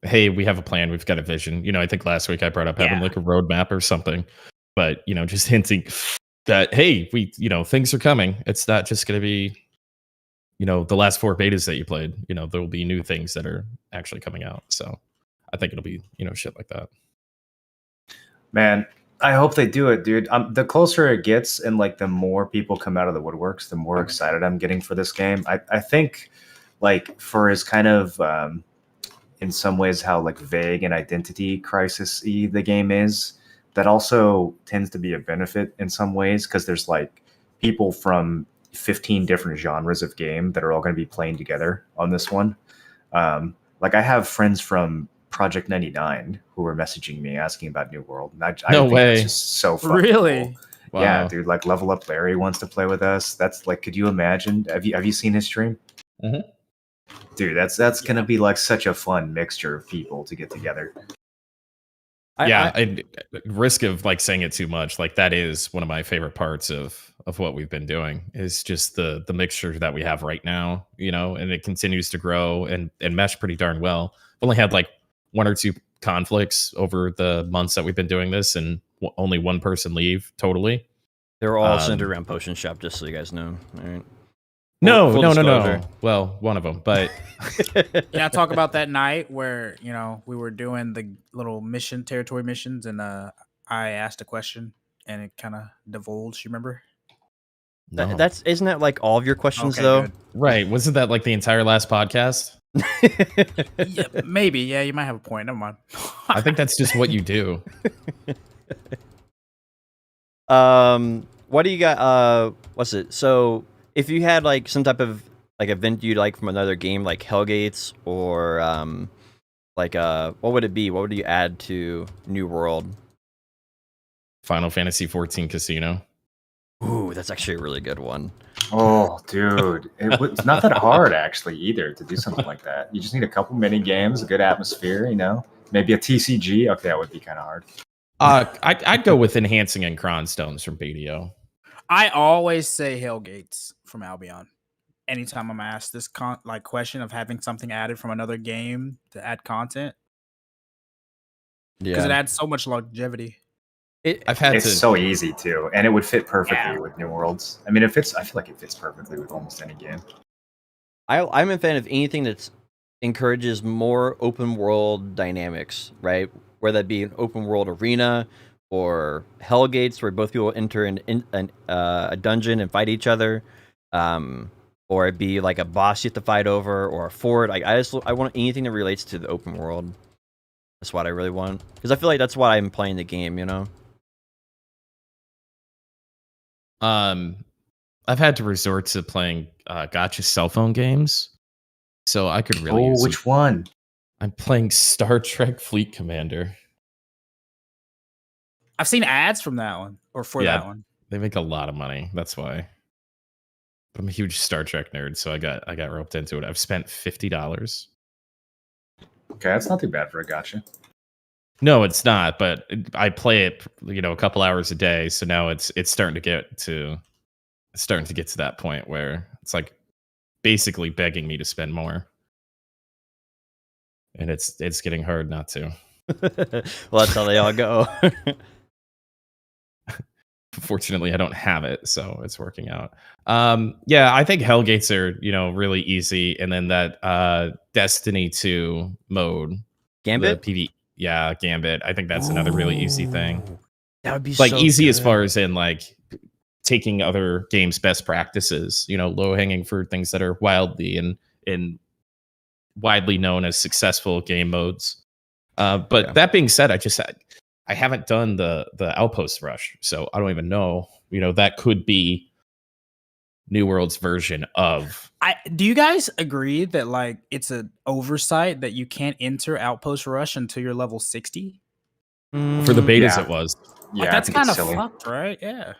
hey, we have a plan, we've got a vision. I think last week I brought up having like a roadmap or something, but just hinting that hey, we things are coming. It's not just going to be the last 4 betas that you played. There will be new things that are actually coming out. So I think it'll be shit like that.
Man, I hope they do it, dude. The closer it gets and like the more people come out of the woodworks, the more excited I'm getting for this game. I think like for as kind of in some ways how like vague and identity crisis-y the game is, that also tends to be a benefit in some ways because there's like people from 15 different genres of game that are all going to be playing together on this one. Like I have friends from Project 99 who were messaging me asking about New World. And I think that's just so fucking
really
cool.
Wow.
Yeah, dude, like Level Up Larry wants to play with us. That's like, could you imagine? Have you seen his stream? Dude, that's gonna be like such a fun mixture of people to get together.
Risk of like saying it too much, like that is one of my favorite parts of what we've been doing is just the mixture that we have right now, and it continues to grow and mesh pretty darn well. We've only had like one or two conflicts over the months that we've been doing this, and only one person leave totally.
They're all centered around Potion Shop, just so you guys know. All right.
No.
disclosure.
Well, one of them, but
I talk about that night where we were doing the little territory missions, and I asked a question and it kind of divulged. You remember?
no.
Isn't that like all of your questions
Okay,
though?
good.
Right? Wasn't that like the entire last podcast?
Yeah, maybe. Yeah, you might have a point. Never mind.
I think that's just what you do.
What do you got? What's it? So, if you had like some type of like event you'd like from another game, like Hellgates, or what would it be? What would you add to New World?
Final Fantasy 14 Casino.
Ooh, that's actually a really good one.
Oh, dude, it's not that hard actually either to do something like that. You just need a couple mini games, a good atmosphere, maybe a TCG. Okay, that would be kind of hard.
I'd go with enhancing and cron stones from BDO.
I always say Hellgates from Albion. Anytime I'm asked this question of having something added from another game to add content, because it adds so much longevity.
It's so easy too, and it would fit perfectly with New Worlds. I mean, I feel like it fits perfectly with almost any game.
I'm a fan of anything that encourages more open world dynamics, right? Whether that be an open world arena or Hellgates, where both people enter a dungeon and fight each other, or it be like a boss you have to fight over, or a fort. I want anything that relates to the open world. That's what I really want, because I feel like that's why I'm playing the game.
I've had to resort to playing gotcha cell phone games, so I could really.
Oh, which one?
I'm playing Star Trek Fleet Commander.
I've seen ads from that one, or for that one.
They make a lot of money. That's why. But I'm a huge Star Trek nerd, so I got roped into it. I've spent $50.
Okay, that's not too bad for a gotcha.
No, it's not. But I play it, a couple hours a day. So now it's starting to get to that point where it's like basically begging me to spend more, and it's getting hard not to.
Well, that's how they all go.
Fortunately, I don't have it, so it's working out. I think Hellgates are really easy, and then that Destiny 2 mode,
Gambit.
Gambit. I think that's another really easy thing.
That would be
like
so
easy
good.
As far as in like taking other games' best practices. Low hanging fruit, things that are wildly widely known as successful game modes. But that being said, I haven't done the Outpost rush, so I don't even know. That could be New World's version of.
Do you guys agree that like it's an oversight that you can't enter Outpost Rush until you're level 60?
For the betas, it was.
Yeah,
like, that's kind of fucked, right? Yeah.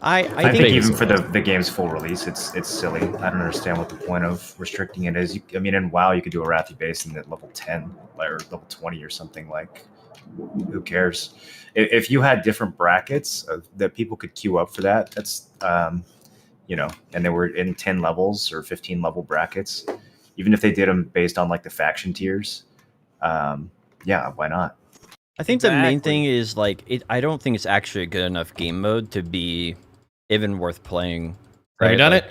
I
think even for the game's full release, it's silly. I don't understand what the point of restricting it is. In WoW, you could do a Wrathy Basin at level 10 or level 20 or something. Like, who cares? If you had different brackets that people could queue up for that's and they were in 10 levels or 15 level brackets, even if they did them based on like the faction tiers, why not?
I think the main thing is like I don't think it's actually a good enough game mode to be even worth playing. Right?
Have you done it?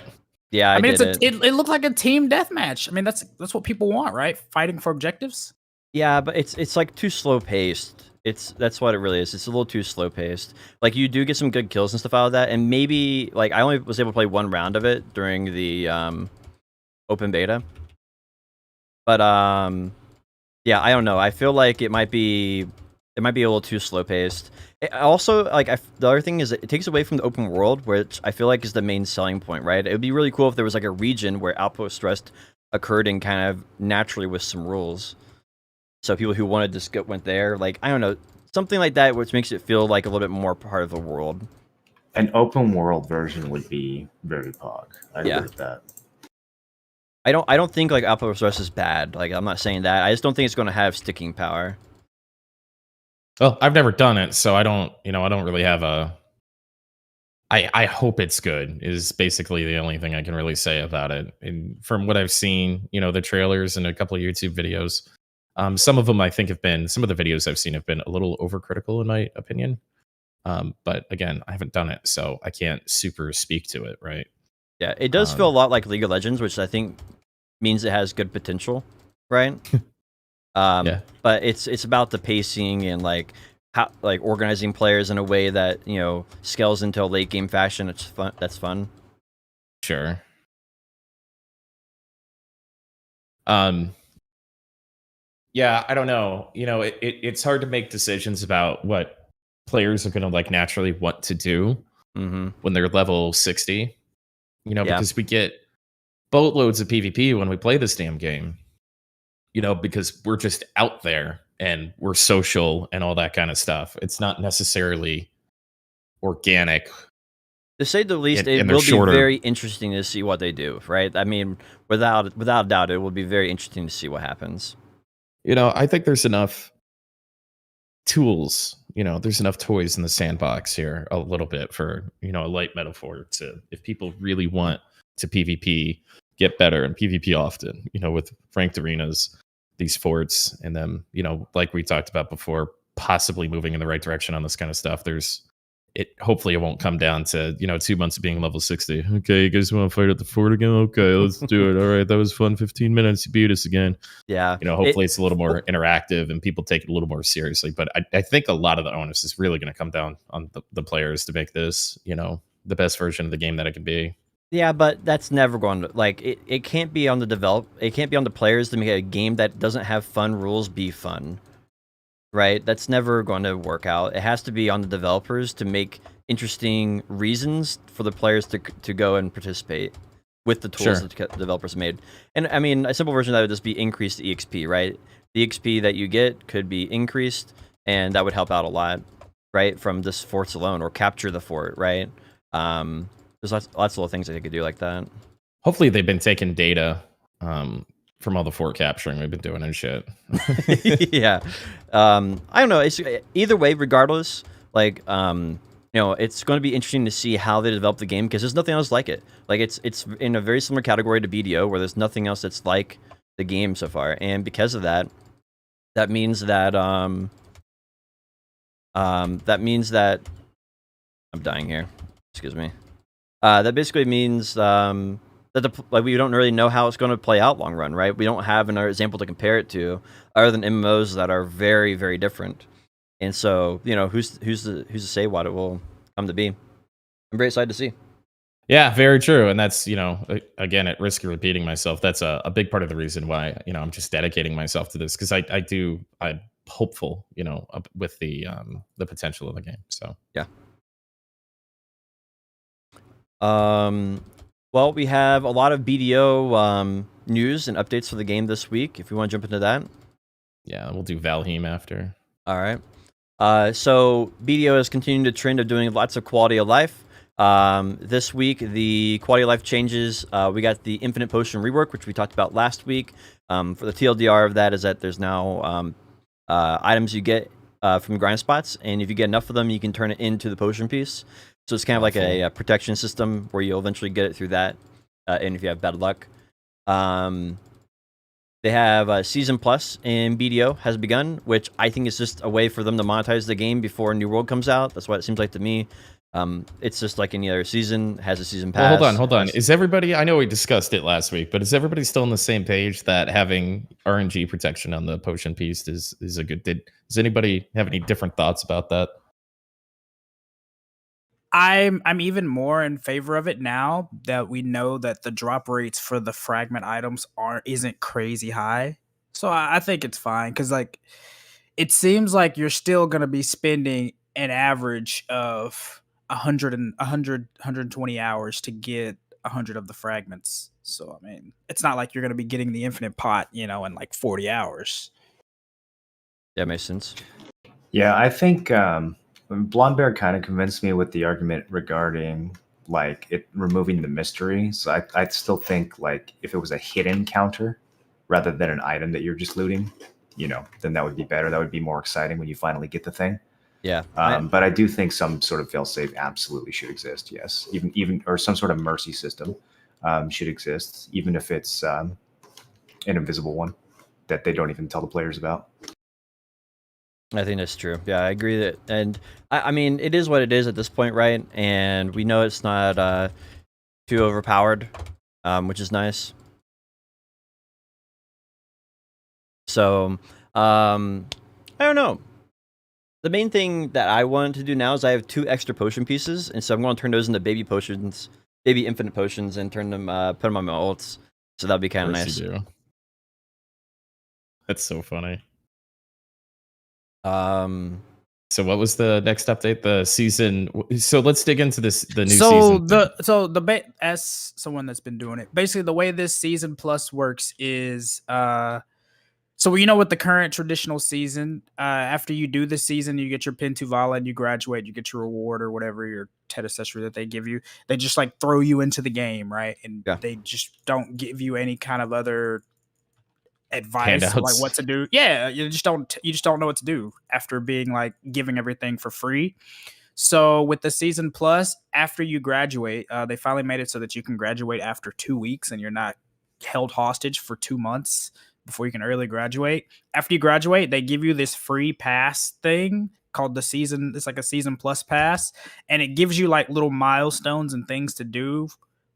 Yeah,
it looked like a team deathmatch. I mean, that's what people want, right? Fighting for objectives.
Yeah, but it's like too slow paced. That's what it really is. It's a little too slow paced. Like you do get some good kills and stuff out of that, and maybe like I only was able to play one round of it during the open beta. But I don't know. I feel like it might be a little too slow paced. Also, like the other thing is it takes away from the open world, which I feel like is the main selling point, right? It would be really cool if there was like a region where Outpost Rest occurred and kind of naturally with some rules. So people who wanted to went there, like, I don't know, something like that, which makes it feel like a little bit more part of the world.
An open world version would be very pog. I agree with that.
I don't think like Outpost West is bad. Like I'm not saying that. I just don't think it's going to have sticking power.
Well, I've never done it, so I don't really have a. I hope it's good. Is basically the only thing I can really say about it. And from what I've seen, the trailers and a couple of YouTube videos, some of them I think some of the videos I've seen have been a little overcritical in my opinion. But again, I haven't done it, so I can't super speak to it, right?
Yeah, it does feel a lot like League of Legends, which I think means it has good potential, right?
Yeah.
But it's about the pacing and like how like organizing players in a way that scales into a late game fashion. It's fun. That's fun.
Sure. Yeah, I don't know. It's hard to make decisions about what players are going to like naturally want to do when they're level 60.
Yeah.
Because we get boatloads of PvP when we play this damn game. Because we're just out there and we're social and all that kind of stuff. It's not necessarily organic.
To say the least, it
and they're
will be
shorter.
very interesting to see what they do, right? I mean, without a doubt, it will be very interesting to see what happens.
I think there's enough tools. There's enough toys in the sandbox here a little bit for, a light metaphor to, if people really want to PvP, get better and PvP often, with ranked arenas, these forts, and then, like we talked about before, possibly moving in the right direction on this kind of stuff. Hopefully it won't come down to 2 months of being level 60. Okay, you guys want to fight at the fort again? Okay, let's do it. All right, that was fun. 15 minutes, you beat us again.
Yeah,
hopefully it's a little more interactive and people take it a little more seriously. But I think a lot of the onus is really going to come down on the players to make this the best version of the game that it can be.
Yeah, but that's never going to it can't be on the players to make a game that doesn't have fun rules be fun. Right? That's never going to work out. It has to be on the developers to make interesting reasons for the players to go and participate with the tools that the developers made. And I mean, a simple version of that would just be increased EXP, right? The XP that you get could be increased, and that would help out a lot, right? From this forts alone, or capture the fort, right? There's lots of little things that they could do like that.
Hopefully they've been taking data from all the fort capturing we've been doing and shit.
Yeah. I don't know. It's either way, regardless, like, it's going to be interesting to see how they develop the game, because there's nothing else like it. Like, it's in a very similar category to BDO, where there's nothing else that's like the game so far. And because of that, that means that I'm dying here. Excuse me. That basically means that we don't really know how it's going to play out long run, right? We don't have another example to compare it to, other than MMOs that are very, very different. And so, who's to say what it will come to be? I'm very excited to see.
Yeah, very true. And that's, again, at risk of repeating myself, that's a big part of the reason why, I'm just dedicating myself to this, because I'm hopeful, with the potential of the game. So
yeah. Well, we have a lot of BDO news and updates for the game this week. If you want to jump into that.
Yeah, we'll do Valheim after.
All right. So BDO is continuing the trend of doing lots of quality of life. This week, the quality of life changes. We got the Infinite Potion rework, which we talked about last week. For the TLDR of that is that there's now items you get from grind spots, and if you get enough of them, you can turn it into the potion piece. So it's kind of like a protection system where you'll eventually get it through that, and if you have bad luck. They have Season Plus in BDO has begun, which I think is just a way for them to monetize the game before New World comes out. That's what it seems like to me. It's just like any other season, has a season pass.
Well, hold on. Is everybody, I know we discussed it last week, but is everybody still on the same page that having RNG protection on the potion piece is a good, does anybody have any different thoughts about that?
I'm even more in favor of it now that we know that the drop rates for the fragment items isn't crazy high. So I think it's fine, because like it seems like you're still gonna be spending an average of 120 hours to get 100 of the fragments. So I mean, it's not like you're gonna be getting the infinite pot, in like 40 hours.
That makes sense.
Yeah, I think Blonde Bear kind of convinced me with the argument regarding like it removing the mystery. So I still think like if it was a hidden counter rather than an item that you're just looting, then that would be better. That would be more exciting when you finally get the thing.
Yeah.
But I do think some sort of failsafe absolutely should exist. Yes, even or some sort of mercy system should exist, even if it's an invisible one that they don't even tell the players about.
I think that's true. Yeah, I agree that, and I mean, it is what it is at this point, right? And we know it's not too overpowered, which is nice. So, I don't know. The main thing that I want to do now is I have 2 extra potion pieces, and so I'm going to turn those into baby potions, baby infinite potions, and turn them, put them on my ults. So that'd be kind of nice.
That's so funny.
So
what was the next update? The season. So let's dig into this. The new season.
As someone that's been doing it, basically the way this season plus works is so with the current traditional season, after you do the season, you get your pin to Vala and you graduate, you get your reward or whatever your TED accessory that they give you. They just like throw you into the game, right? And they just don't give you any kind of other advice like what to do. Yeah, you just don't know what to do after being like giving everything for free. So with the season plus, after you graduate, they finally made it so that you can graduate after 2 weeks and you're not held hostage for 2 months before you can early graduate. After you graduate, they give you this free pass thing called the season. It's like a season plus pass, and it gives you like little milestones and things to do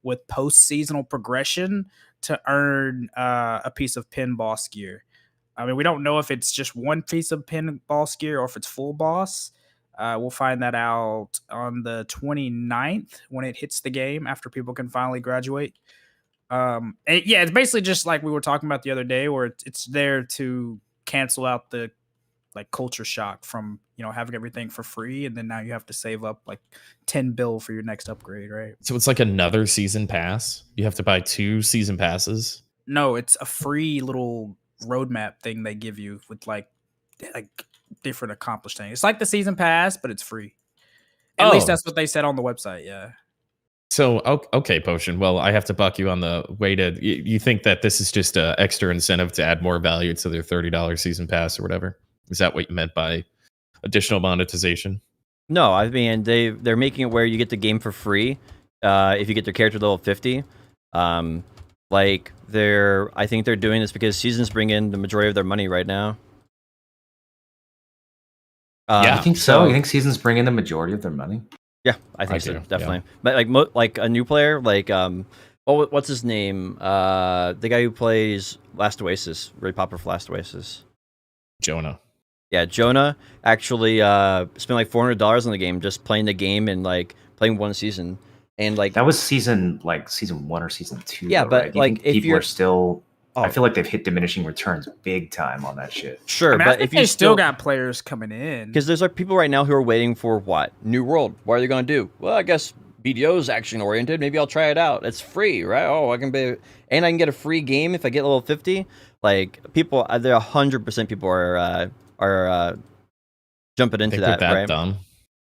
with post-seasonal progression to earn a piece of pin boss gear. I mean, we don't know if it's just one piece of pin boss gear or if it's full boss. We'll find that out on the 29th when it hits the game after people can finally graduate. It's basically just like we were talking about the other day, where it's there to cancel out the like culture shock from having everything for free, and then now you have to save up like 10 bill for your next upgrade, right?
So it's like another season pass. You have to buy 2 season passes.
No, it's a free little roadmap thing they give you with like different accomplished things. It's like the season pass, but it's free. At least that's what they said on the website. Yeah.
So, okay, Potion. Well, I have to buck you on the way to. You think that this is just an extra incentive to add more value to their $30 season pass or whatever? Is that what you meant by additional monetization?
No, I mean they're making it where you get the game for free if you get their character level 50. I think they're doing this because seasons bring in the majority of their money right now.
Yeah, I think so. You think seasons bring in the majority of their money?
Yeah, I think so, definitely. Yeah. But like a new player, like what's his name? The guy who plays Last Oasis, really popular for Last Oasis.
Jonah.
Yeah, Jonah actually spent like $400 on the game, just playing the game and like playing one season. And like
that was season 1 or season 2.
Yeah,
though,
but
right?
like if
people are still. I feel like they've hit diminishing returns big time on that shit.
Sure,
but if you still got players coming in,
because there's like people right now who are waiting for what New World. What are they going to do? Well, I guess BDO is action oriented. Maybe I'll try it out. It's free, right? Oh, I can get a free game if I get level 50. Like people, there 100% people are jumping into that, right?
Dumb.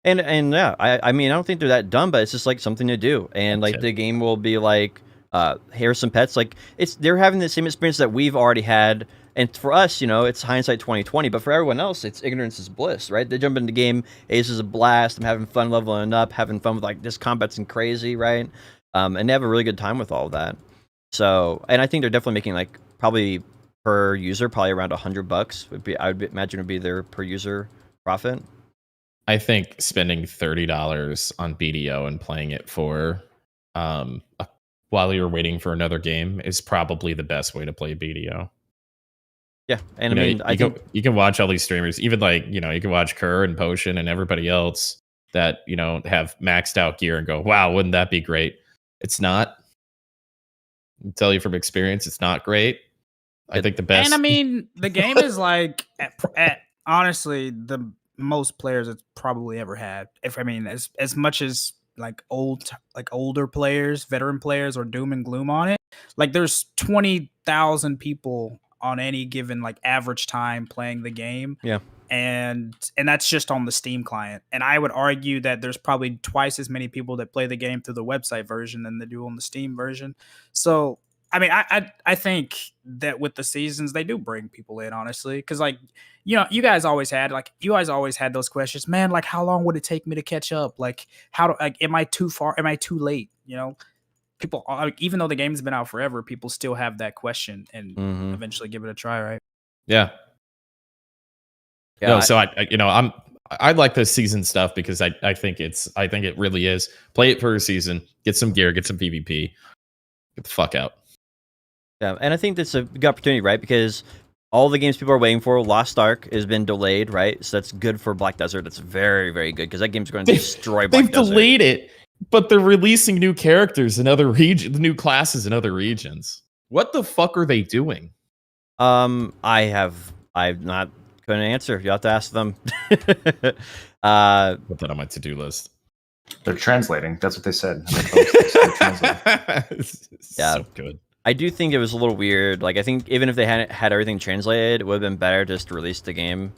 And yeah, I mean I don't think they're that dumb, but it's just like something to do, and like the game will be like. Here's some pets. Like they're having the same experience that we've already had, and for us, it's hindsight 2020. But for everyone else, it's ignorance is bliss, right? They jump into the game, Ace is a blast. I'm having fun leveling up, having fun with like this combat's and crazy, right? And they have a really good time with all of that. So, and I think they're definitely making like probably per user, probably around $100 I would imagine would be their per user profit.
I think spending $30 on BDO and playing it for while you're waiting for another game is probably the best way to play BDO.
Yeah, and I mean,
you can watch all these streamers, even like you can watch Kerr and Potion and everybody else that have maxed out gear and go, wow, wouldn't that be great? It's not. I'll tell you from experience, it's not great. I think the best.
And I mean, the game is like at honestly the most players it's probably ever had. As much as like older players, veteran players, or doom and gloom on it. Like there's 20,000 people on any given like average time playing the game.
Yeah.
and that's just on the Steam client. And I would argue that there's probably twice as many people that play the game through the website version than they do on the Steam version. So I mean, I think that with the seasons they do bring people in, honestly, because like you guys always had those questions, man. Like, how long would it take me to catch up? Like, am I too far? Am I too late? People like, even though the game's been out forever, people still have that question and eventually give it a try, right?
Yeah.
Yeah,
No, so I like the season stuff because I think it really is. Play it for a season, get some gear, get some PvP, get the fuck out.
Yeah, and I think that's a good opportunity, right? Because all the games people are waiting for, Lost Ark has been delayed, right? So that's good for Black Desert. That's very, very good because that game's going to destroy Black Desert.
They've delayed it, but they're releasing new characters in other regions, new classes in other regions. What the fuck are they doing?
I'm not going to answer. You have to ask them.
Put that on my to-do list.
They're translating. That's what they said. They're translating.
Yeah.
So good.
I do think it was a little weird. Like, I think even if they hadn't had everything translated, it would have been better just to release the game.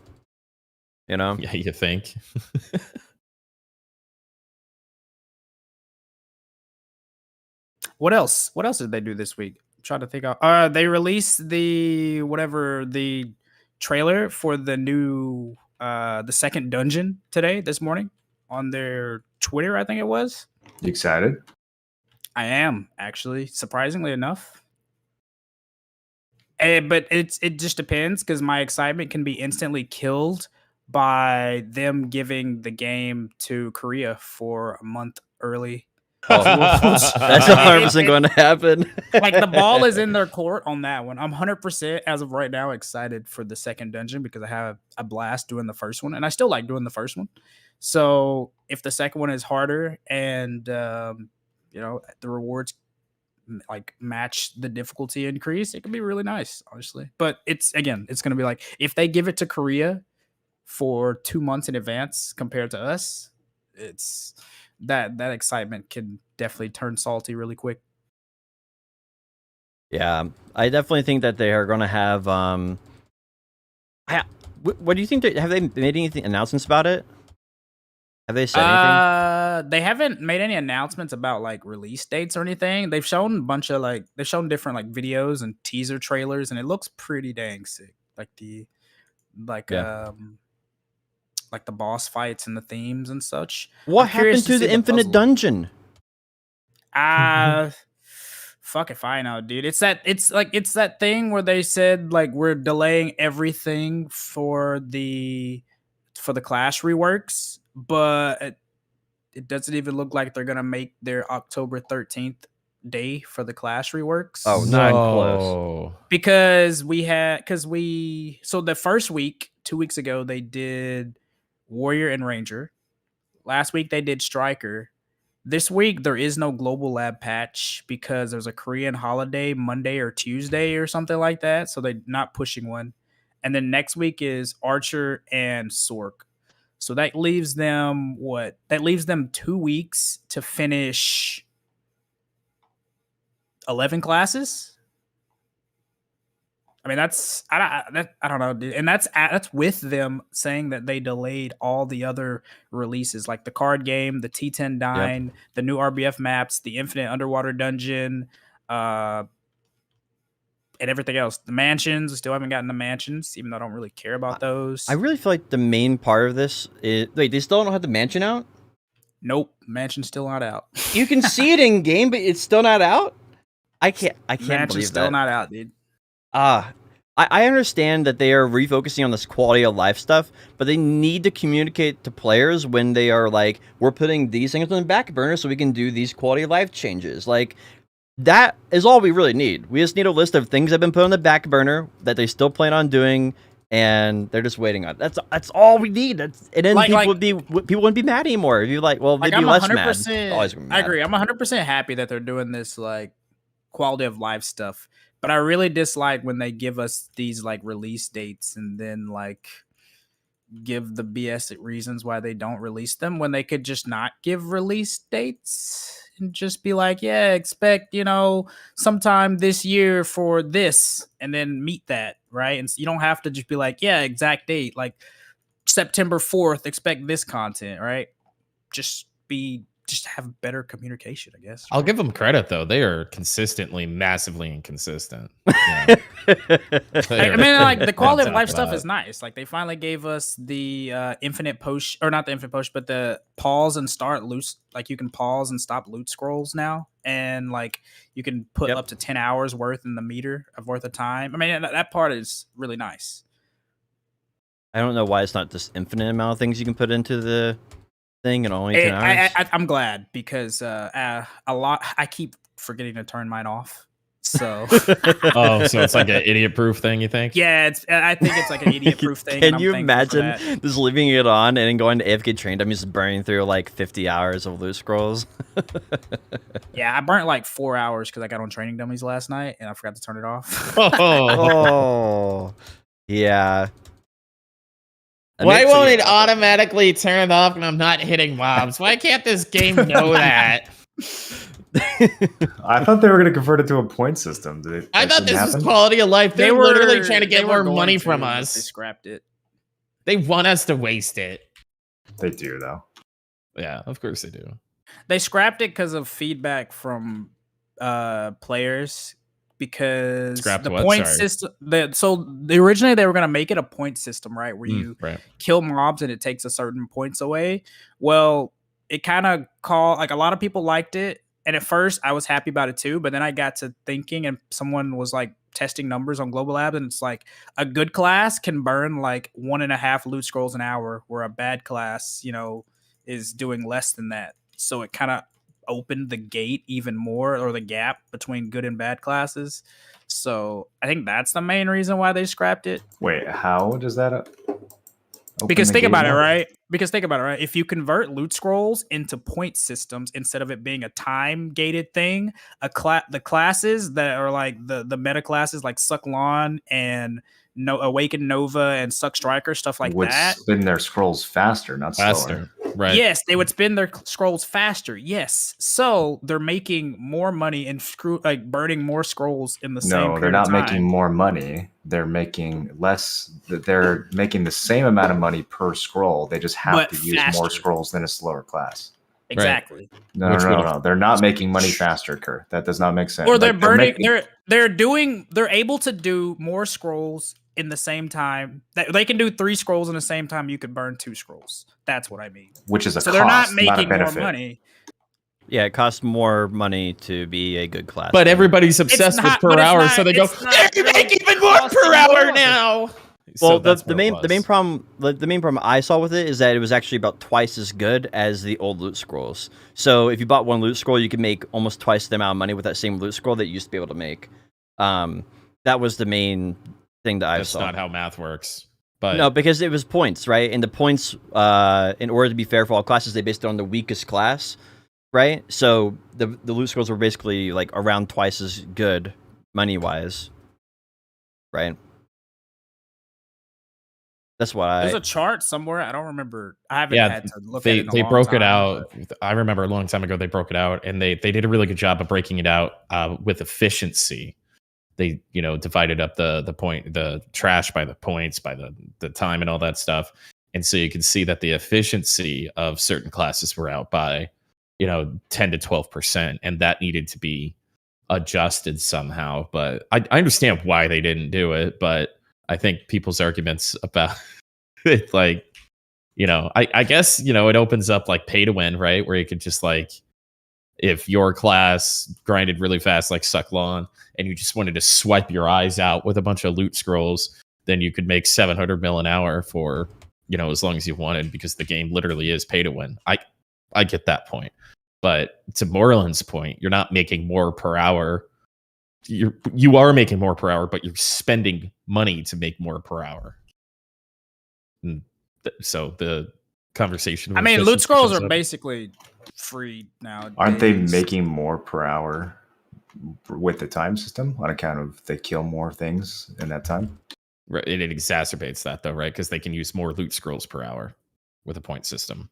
You know?
Yeah, you think?
What else? What else did they do this week? I'm trying to think of. They released the trailer for the new the second dungeon this morning on their Twitter, I think it was.
You excited?
I am, actually, surprisingly enough. But it just depends, because my excitement can be instantly killed by them giving the game to Korea for a month early.
Oh, that's 100% going to happen.
Like, the ball is in their court on that one. I'm 100% as of right now excited for the second dungeon because I have a blast doing the first one, and I still like doing the first one. So if the second one is harder and the rewards like match the difficulty increase, it can be really nice, honestly. But it's going to be like, if they give it to Korea for 2 months in advance compared to us, it's that excitement can definitely turn salty really quick.
Yeah, I definitely think that they are going to have what do you think? Have they made any announcements about it? Have they said anything?
They haven't made any announcements about like release dates or anything. They've shown different like videos and teaser trailers, and it looks pretty dang sick. Like the boss fights and the themes and such.
What happened to the infinite dungeon?
Fuck if I know, dude. It's that thing where they said like we're delaying everything for the Clash reworks, but it doesn't even look like they're gonna make their October 13th day for the Clash reworks.
Oh, not close.
Because so the first week, 2 weeks ago, they did Warrior and Ranger. Last week they did Striker. This week there is no Global Lab patch because there's a Korean holiday Monday or Tuesday or something like that, so they're not pushing one. And then next week is Archer and Sork. So that leaves them 2 weeks to finish 11 classes. I mean, I don't know, dude. And that's with them saying that they delayed all the other releases, like the card game, the T10 Dine, the new RBF maps, the Infinite Underwater Dungeon, and everything else. The mansions, we still haven't gotten the mansions, even though I don't really care about those.
I really feel like the main part of this is... Wait, they still don't have the mansion out?
Nope, mansion's still not out.
You can see it in game, but it's still not out? I can't
Mansion's
believe
still
that.
not out, dude.
I understand that they are refocusing on this quality of life stuff, but they need to communicate to players when they are like, we're putting these things on the back burner so we can do these quality of life changes. Like, that is all we really need. We just need a list of things that have been put on the back burner that they still plan on doing, and they're just waiting on it. That's all we need. And then people wouldn't be mad anymore. If you they'd be less mad.
I agree. I'm 100% happy that they're doing this like quality of life stuff. But I really dislike when they give us these like release dates and then like give the BS reasons why they don't release them, when they could just not give release dates and just be like, yeah, expect, sometime this year for this, and then meet that, right? And you don't have to just be like, yeah, exact date. Like, September 4th, expect this content, right? Just have better communication, I guess.
I'll give them credit though; they are consistently massively inconsistent. Yeah.
I mean, like the quality of
top
life
of
stuff
that.
is nice. Like they finally gave us the infinite post, or not the infinite post, but the pause and start loot. Like you can pause and stop loot scrolls now, and like you can put
Yep.
up to 10 hours worth in the meter of time. I mean, that part is really nice.
I don't know why it's not just infinite amount of things you can put into the thing and only 10 hours.
I'm glad because a lot. I keep forgetting to turn mine off. So
Oh, so it's like an idiot-proof thing, you think?
yeah, I think it's like an idiot-proof thing. and
Can
I'm
you
thankful for
imagine
that.
just leaving it on and then going to AFK train dummies burning through like 50 hours of loot scrolls?
Yeah, I burnt like 4 hours because I got on training dummies last night and I forgot to turn it off.
Oh,
Oh, yeah. I
why
mean, so
won't
yeah.
it automatically turn off when I'm not hitting mobs? Why can't this game know that?
I thought they were going to convert it to a point system.
I thought this was quality of life. They're literally trying to get more money from
They
us.
scrapped it.
They want us to waste it.
They do, though.
Yeah, of course they do.
They scrapped it because of feedback from players because
Scrapped
the
what?
point
Sorry.
system. Originally they were gonna make it a point system, right? Where you
Right.
kill mobs and it takes a certain points away. Well, it kind of like a lot of people liked it, and at first I was happy about it too. But then I got to thinking, and someone was like testing numbers on Global Labs, and it's like a good class can burn like 1.5 loot scrolls an hour, where a bad class, is doing less than that. So it kind of opened the gate even more, or the gap between good and bad classes. So I think that's the main reason why they scrapped it.
Wait, how does that? Open
Because
the
think
gate
about it,
more?
right? If you convert loot scrolls into point systems instead of it being a time gated thing, the classes that are like the meta classes like Suck Lawn and Awaken Nova and Suck Striker, stuff like
would
that.
spin their scrolls faster, not slower.
Faster. Right.
Yes, they would spin their scrolls faster. Yes, so they're making more money and burning more scrolls in the same.
No, they're
period
not
of time.
making more money. They're making less. They're making the same amount of money per scroll. They just have
But
to use more
faster.
scrolls than a slower class.
Exactly.
No,
Which
no,
would-
no. They're not making money faster, Kerr. That does not make sense.
Or they're
Like,
burning.
making-
They're able to do more scrolls in the same time. They can do 3 scrolls in the same time. You could burn 2 scrolls. That's what I mean.
which is a
So
cost,
they're not
a
making more
benefit.
money.
Yeah, it costs more money to be a good class.
But everybody's obsessed
not-
with
but
per
it's
hour,
not-
so they go,
it's not
"They
really
make even more
costing
per hour
more."
now."
Well,
So that's
the
what it
main
was.
problem I saw with it is that it was actually about twice as good as the old loot scrolls. So if you bought one loot scroll, you could make almost twice the amount of money with that same loot scroll that you used to be able to make. That was the main thing that I
That's
saw.
not how math works. But
No, because it was points, right? And the points, in order to be fair for all classes, they based it on the weakest class, right? So the loot scrolls were basically like around twice as good money wise, right? That's why
There's a chart somewhere. I don't remember. I haven't
Yeah,
had to look at
they
it in a
they
long
broke it
time,
out.
but-
I remember a long time ago they broke it out, and they did a really good job of breaking it out with efficiency. They divided up the trash by the points, by the time and all that stuff, and so you can see that the efficiency of certain classes were out by 10 to 12%, and that needed to be adjusted somehow. But I understand why they didn't do it, but I think people's arguments about it, like, I guess, it opens up like pay to win, right? Where you could just like, if your class grinded really fast, like Suck Lawn, and you just wanted to swipe your eyes out with a bunch of loot scrolls, then you could make 700 mil an hour for, as long as you wanted, because the game literally is pay to win. I get that point. But to Moreland's point, you're not making more per hour. You are making more per hour, but you're spending money to make more per hour. And so the conversation.
I
of
mean, loot
efficiency
scrolls
comes
are
up.
basically free now.
Aren't they making more per hour with the time system on account of they kill more things in that time?
Right, it exacerbates that though, right? Because they can use more loot scrolls per hour with a point system.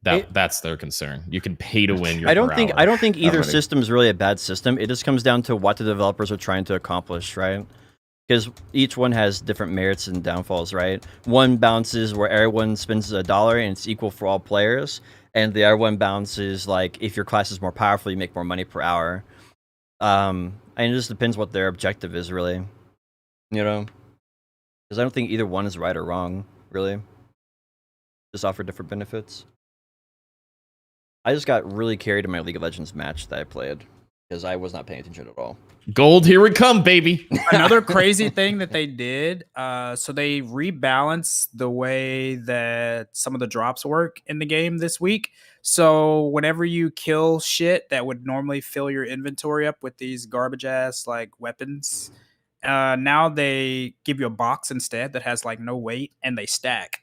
That's their concern. You can pay to win your
I don't
per
think
hour.
I don't think either
Already.
system is really a bad system. It just comes down to what the developers are trying to accomplish, right? because each one has different merits and downfalls, right? One bounces where everyone spends $1 and it's equal for all players, and the other one bounces like if your class is more powerful, you make more money per hour. And it just depends what their objective is, really. You know, because I don't think either one is right or wrong, really. Just offer different benefits. I just got really carried in my League of Legends match that I played because I was not paying attention at all.
Gold, here we come, baby.
Another crazy thing that they did, so they rebalanced the way that some of the drops work in the game this week. So whenever you kill shit that would normally fill your inventory up with these garbage ass like weapons, now they give you a box instead that has like no weight and they stack.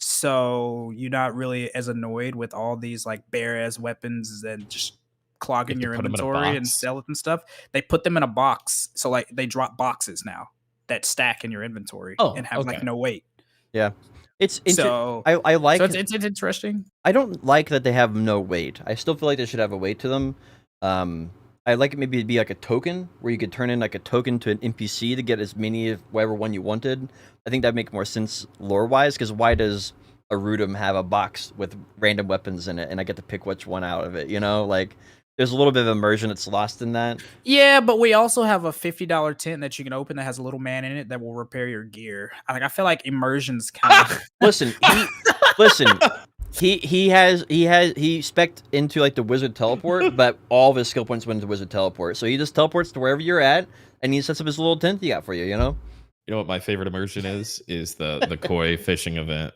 So you're not really as annoyed with all these like bare ass weapons and just clogging your
put 'em in a
inventory and
box?
sell it and stuff. They put them in a box. So like they drop boxes now that stack in your inventory and have like
okay.
no weight.
Yeah, it's
So
I like.
so it's interesting.
I don't like that they have no weight. I still feel like they should have a weight to them. I like it maybe to be like a token where you could turn in like a token to an NPC to get as many of whatever one you wanted. I think that'd make more sense lore wise, because why does a Rudum have a box with random weapons in it and I get to pick which one out of it, you know? Like there's a little bit of immersion that's lost in that.
Yeah, but we also have a $50 tent that you can open that has a little man in it that will repair your gear. Like I feel like immersion's kind of
Listen, he spec'd into like the wizard teleport, but all of his skill points went into wizard teleport. So he just teleports to wherever you're at, and he sets up his little tent he got for you. You know.
You know what my favorite immersion is? Is the koi fishing event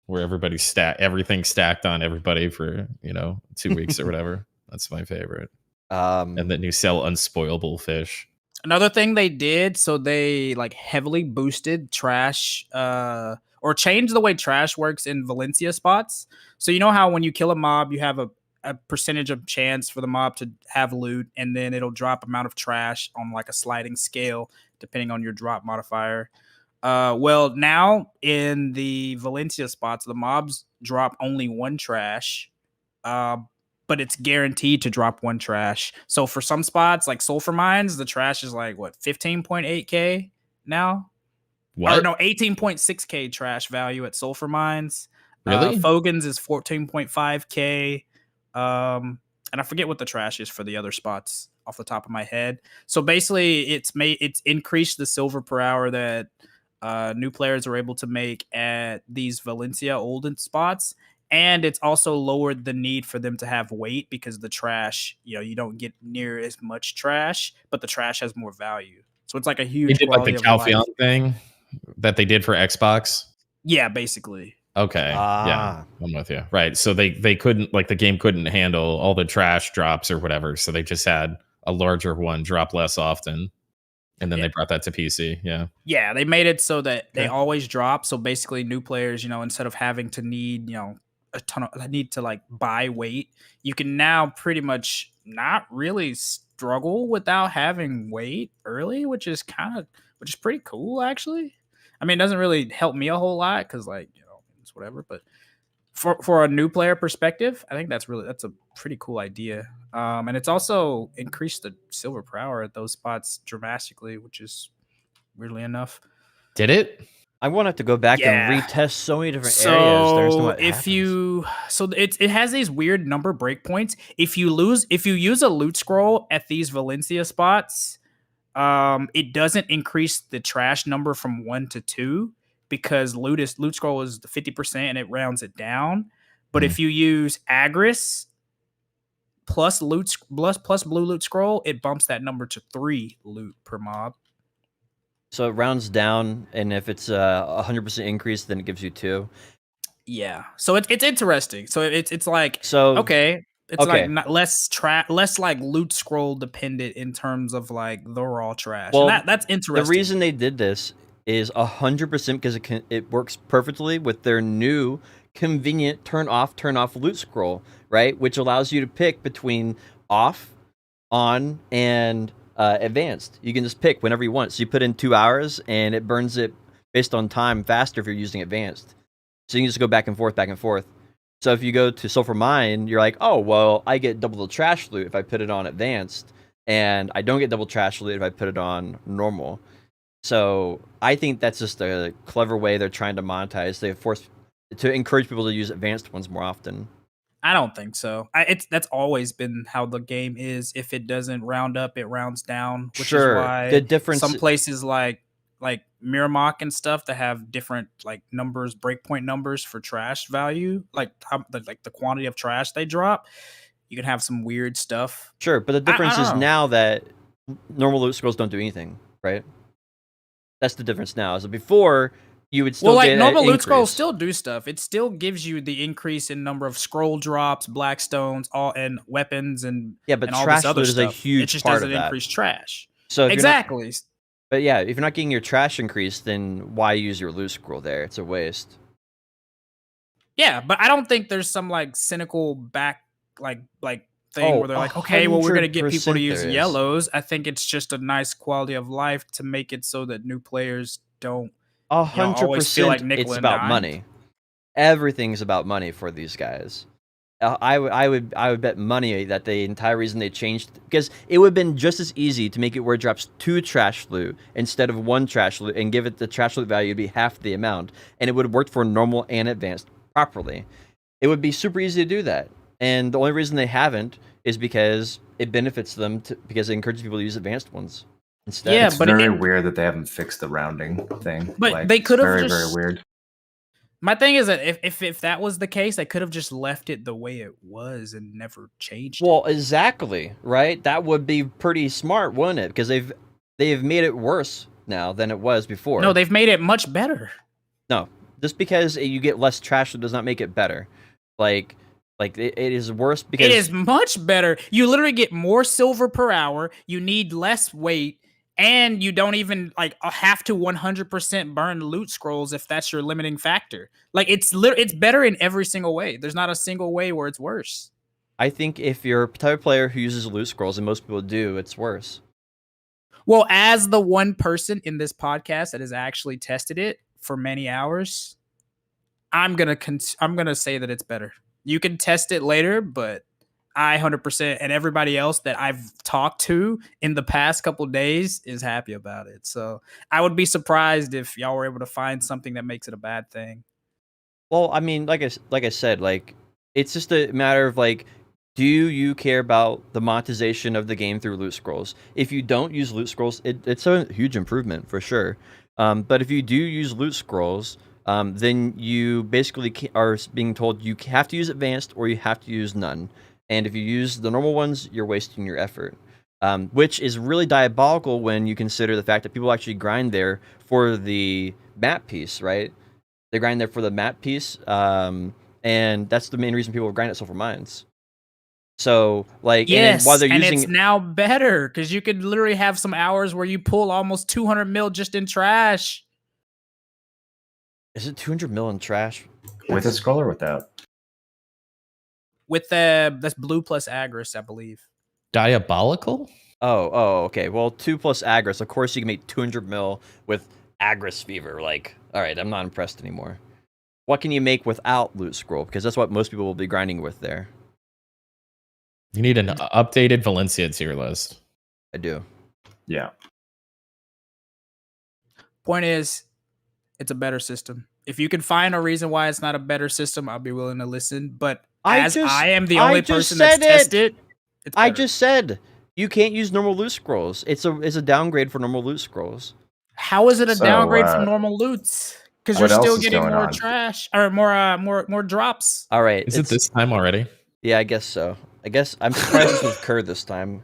where everybody's everything stacked on everybody for 2 weeks or whatever. That's my favorite. And then you sell unspoilable fish.
Another thing they did, so they like heavily boosted trash, or changed the way trash works in Valencia spots. So you know how when you kill a mob, you have a percentage of chance for the mob to have loot, and then it'll drop amount of trash on like a sliding scale depending on your drop modifier. Well, now in the Valencia spots, the mobs drop only one trash. But it's guaranteed to drop one trash. So for some spots, like sulfur mines, the trash is like what 15.8k now.
What?
Or no, 18.6k trash value at sulfur mines.
Really?
Fogan's is 14.5k. And I forget what the trash is for the other spots off the top of my head. So basically, it's increased the silver per hour that new players are able to make at these Valencia olden spots. And it's also lowered the need for them to have weight because the trash, you don't get near as much trash, but the trash has more value. So it's like a huge.
They did like the Calpheon thing that they did for Xbox.
Yeah, basically.
Okay. Yeah, I'm with you. Right. So they couldn't, like, the game couldn't handle all the trash drops or whatever. So they just had a larger one drop less often. And then they brought that to PC. Yeah.
Yeah, they made it so that they always drop. So basically, new players, instead of having to need, a ton of need to like buy weight, you can now pretty much not really struggle without having weight early, which is pretty cool actually. I mean, it doesn't really help me a whole lot because it's whatever, but for a new player perspective, I think that's a pretty cool idea. And it's also increased the silver per hour at those spots dramatically, which is weirdly enough.
Did it?
I want to have to go back and retest so many different areas. There's no
it has these weird number breakpoints. If you use a loot scroll at these Valencia spots, it doesn't increase the trash number from 1 to 2 because loot scroll is 50% and it rounds it down. But if you use Agris plus blue loot scroll, it bumps that number to 3 loot per mob.
So it rounds down, and if it's 100% increase, then it gives you 2.
Yeah, so it's interesting. So it's like
okay.
It's like not less like loot scroll dependent in terms of like the raw trash. Well, and that's interesting.
The reason they did this is 100% because it works perfectly with their new convenient turn off loot scroll, right? Which allows you to pick between off, on, and advanced. You can just pick whenever you want. So you put in 2 hours and it burns it based on time faster if you're using advanced. So you can just go back and forth. So if you go to Sulfur Mine, you're like, oh, well, I get double the trash loot if I put it on advanced, and I don't get double trash loot if I put it on normal. So I think that's just a clever way they're trying to monetize. They force to encourage people to use advanced ones more often.
I don't think so. That's always been how the game is. If it doesn't round up, it rounds down, which is why
the difference.
Some places like Miramach and stuff that have different like numbers, breakpoint numbers for trash value, like the quantity of trash they drop. You can have some weird stuff.
Sure, but the difference is now that normal loot scrolls don't do anything, right? That's the difference now. So before, you would still get
normal loot
increase.
scrolls still do stuff. It still gives you the increase in number of scroll drops, black stones, and weapons, and
but
and all
trash
this other
loot is
stuff.
a huge
It just
part
doesn't
of that.
increase trash.
So
exactly.
But yeah, if you're not getting your trash increased, then why use your loot scroll there? It's a waste.
Yeah, but I don't think there's some like cynical back thing where they're like, okay, well, we're gonna get people to use yellows. I think it's just a nice quality of life to make it so that new players don't
100%
feel like nickel
it's
and
about
dime.
money. Everything's about money for these guys. I would bet money that the entire reason they changed, because it would have been just as easy to make it where it drops 2 trash loot instead of 1 trash loot and give it the trash loot value to be half the amount, and it would have worked for normal and advanced properly. It would be super easy to do that, and the only reason they haven't is because it benefits them because it encourages people to use advanced ones instead.
Yeah, it's very weird that they haven't fixed the rounding thing.
But they could have
very weird.
My thing is that if that was the case, they could have just left it the way it was and never changed
it. Exactly, right? That would be pretty smart, wouldn't it? Because they've made it worse now than it was before.
No, they've made it much better.
No, just because you get less trash does not make it better. Like it is worse because
it is much better. You literally get more silver per hour. You need less weight. And you don't even have to 100% burn loot scrolls if that's your limiting factor. It's better in every single way. There's not a single way where it's worse.
I think if you're a type of player who uses loot scrolls, and most people do, it's worse.
Well, as the one person in this podcast that has actually tested it for many hours, I'm gonna say that it's better. You can test it later, but I 100% and everybody else that I've talked to in the past couple days is happy about it. So I would be surprised if y'all were able to find something that makes it a bad thing.
Well, I mean, like I said, it's just a matter of do you care about the monetization of the game through loot scrolls? If you don't use loot scrolls, it's a huge improvement for sure. But if you do use loot scrolls, then you basically are being told you have to use advanced or you have to use none. And if you use the normal ones, you're wasting your effort, which is really diabolical when you consider the fact that people actually grind there for the map piece, right? They grind there for the map piece, and that's the main reason people grind at Silver Mines. So,
yes,
while they're using
it's now better because you could literally have some hours where you pull almost 200 mil just in trash.
Is it 200 mil in trash?
With a scroll or without?
With that's blue plus Agris, I believe.
Diabolical?
Oh, okay. Well, 2 plus Agris. Of course, you can make 200 mil with Agris Fever. All right, I'm not impressed anymore. What can you make without Loot Scroll? Because that's what most people will be grinding with there.
You need an updated Valencia tier list.
I do.
Yeah.
Point is, it's a better system. If you can find a reason why it's not a better system, I'll be willing to listen. But I am the only person that's tested it.
I just said you can't use normal loot scrolls. It's a downgrade for normal loot scrolls.
How is it a downgrade from normal loots? Because you're still getting more trash or more drops.
All right.
Is it this time already?
Yeah, I guess so. I guess I'm surprised this was Kerr this time.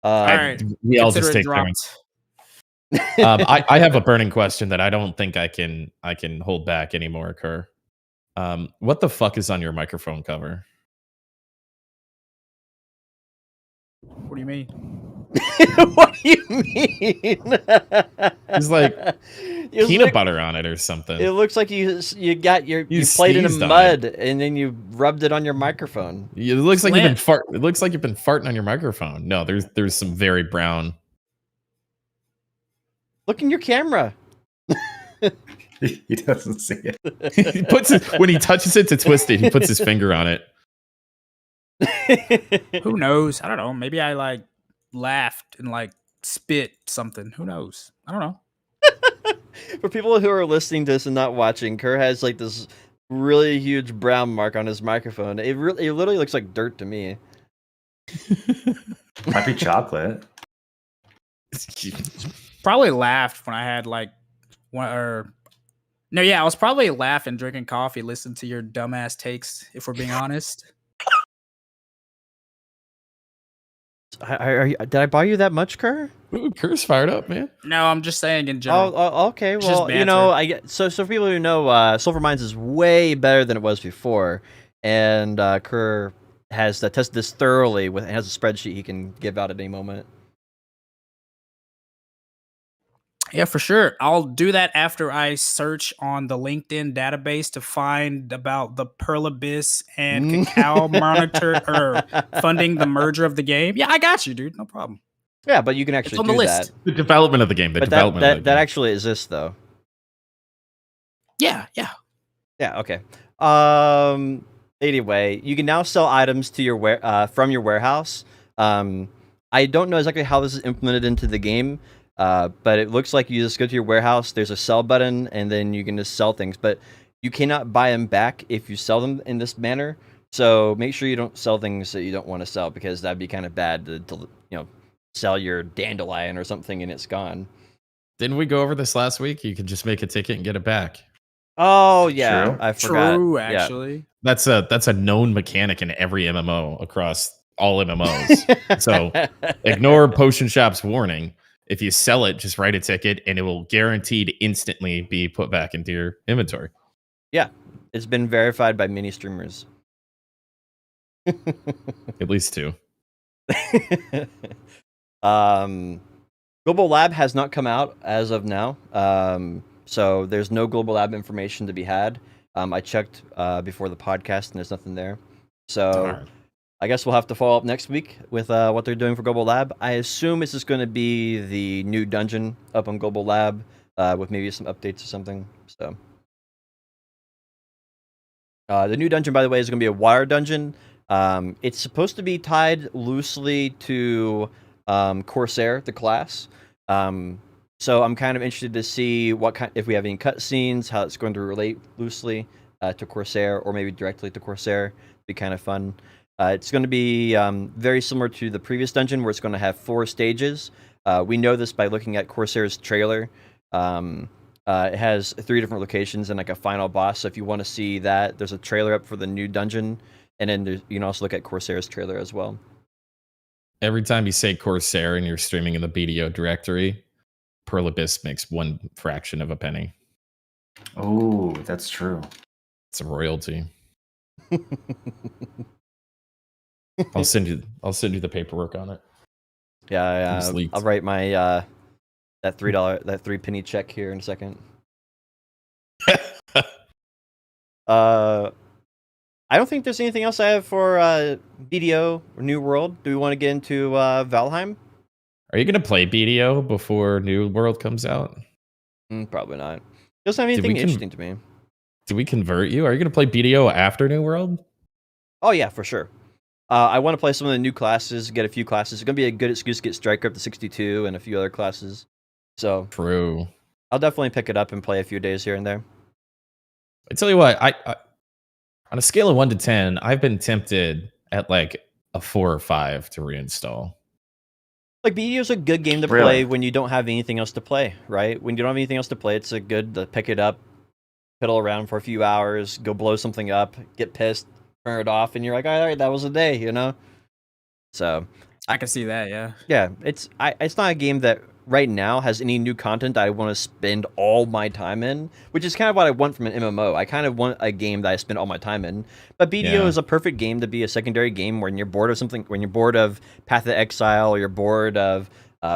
All right.
We all just take turns. I have a burning question that I don't think I can hold back anymore, Kerr. What the fuck is on your microphone cover?
What do you mean?
What do you mean?
It's like peanut butter on it or something.
It looks like you played in the mud and then you rubbed it on your microphone.
It looks like you've been farting on your microphone. No, there's some very brown.
Look in your camera.
He doesn't see it.
When he touches it to twist it, he puts his finger on it.
Who knows? I don't know. Maybe I laughed and spit something. Who knows? I don't know.
For people who are listening to this and not watching, Kerr has like this really huge brown mark on his microphone. It literally looks like dirt to me.
Might be chocolate.
Probably laughed when I had like one or no, yeah, I was probably laughing, drinking coffee, listening to your dumbass takes. If we're being honest,
Did I buy you that much, Kerr?
Ooh, Kerr's fired up, man.
no, I'm just saying in general.
Okay.
It's just
Well, you know,
banter.
I get so for people who know, Silver Mines is way better than it was before, and Kerr has tested this thoroughly with has a spreadsheet he can give out at any moment.
Yeah, for sure. I'll do that after I search on the LinkedIn database to find about the Pearl Abyss and Cacao monitor or funding the merger of the game. Yeah, I got you, dude. No problem.
Yeah, but you can
It's
actually
on the
do
list.
that.
The development of the game.
But that actually exists, though.
Yeah.
Yeah. Okay. Anyway, you can now sell items to your from your warehouse. I don't know exactly how this is implemented into the game. But it looks like you just go to your warehouse, there's a sell button, and then you can just sell things. But you cannot buy them back if you sell them in this manner. So make sure you don't sell things that you don't want to sell, because that'd be kind of bad to sell your dandelion or something and it's gone.
Didn't we go over this last week? You can just make a ticket and get it back.
Oh yeah,
True.
I forgot.
True,
Yeah.
actually.
That's a known mechanic in every MMO across all MMOs. So ignore Potion Shop's warning. If you sell it, just write a ticket and it will guaranteed instantly be put back into your inventory.
Yeah, it's been verified by many streamers.
At least 2.
Global Lab has not come out as of now. So there's no Global Lab information to be had. I checked before the podcast and there's nothing there. So
Darn.
I guess we'll have to follow up next week with what they're doing for Global Lab. I assume this is going to be the new dungeon up on Global Lab with maybe some updates or something. So the new dungeon, by the way, is going to be a water dungeon. It's supposed to be tied loosely to Corsair, the class. So I'm kind of interested to see if we have any cutscenes, how it's going to relate loosely to Corsair, or maybe directly to Corsair. Be kind of fun. It's going to be very similar to the previous dungeon, where it's going to have 4 stages. We know this by looking at Corsair's trailer. It has 3 different locations and like a final boss. So if you want to see that, there's a trailer up for the new dungeon, and then you can also look at Corsair's trailer as well.
Every time you say Corsair and you're streaming in the BDO directory, Pearl Abyss makes 1 fraction of a penny.
Oh, that's true.
It's a royalty. I'll send you the paperwork on it.
Yeah,
It's leaked.
I'll write my that $3 penny check here in a second. I don't think there's anything else I have for BDO or New World. Do we want to get into Valheim?
Are you going to play BDO before New World comes out?
Probably not. Doesn't have anything interesting to me.
Do we convert you? Are you going to play BDO after New World?
Oh yeah, for sure. I want to play some of the new classes, get a few classes. It's going to be a good excuse to get Striker up to 62 and a few other classes. So
True.
I'll definitely pick it up and play a few days here and there.
I tell you what, I on a scale of 1 to 10, I've been tempted at like a 4 or 5 to reinstall.
Like, BDO is a good game to play when you don't have anything else to play, right? When you don't have anything else to play, it's a good to pick it up, fiddle around for a few hours, go blow something up, get pissed, turn it off, and you're like, all right, that was a day, you know? So
I can see that, yeah.
yeah, it's not a game that right now has any new content that I want to spend all my time in, which is kind of what I want from an MMO. I kind of want a game that I spend all my time in. But BDO is a perfect game to be a secondary game when you're bored of something, when you're bored of Path of Exile, or you're bored of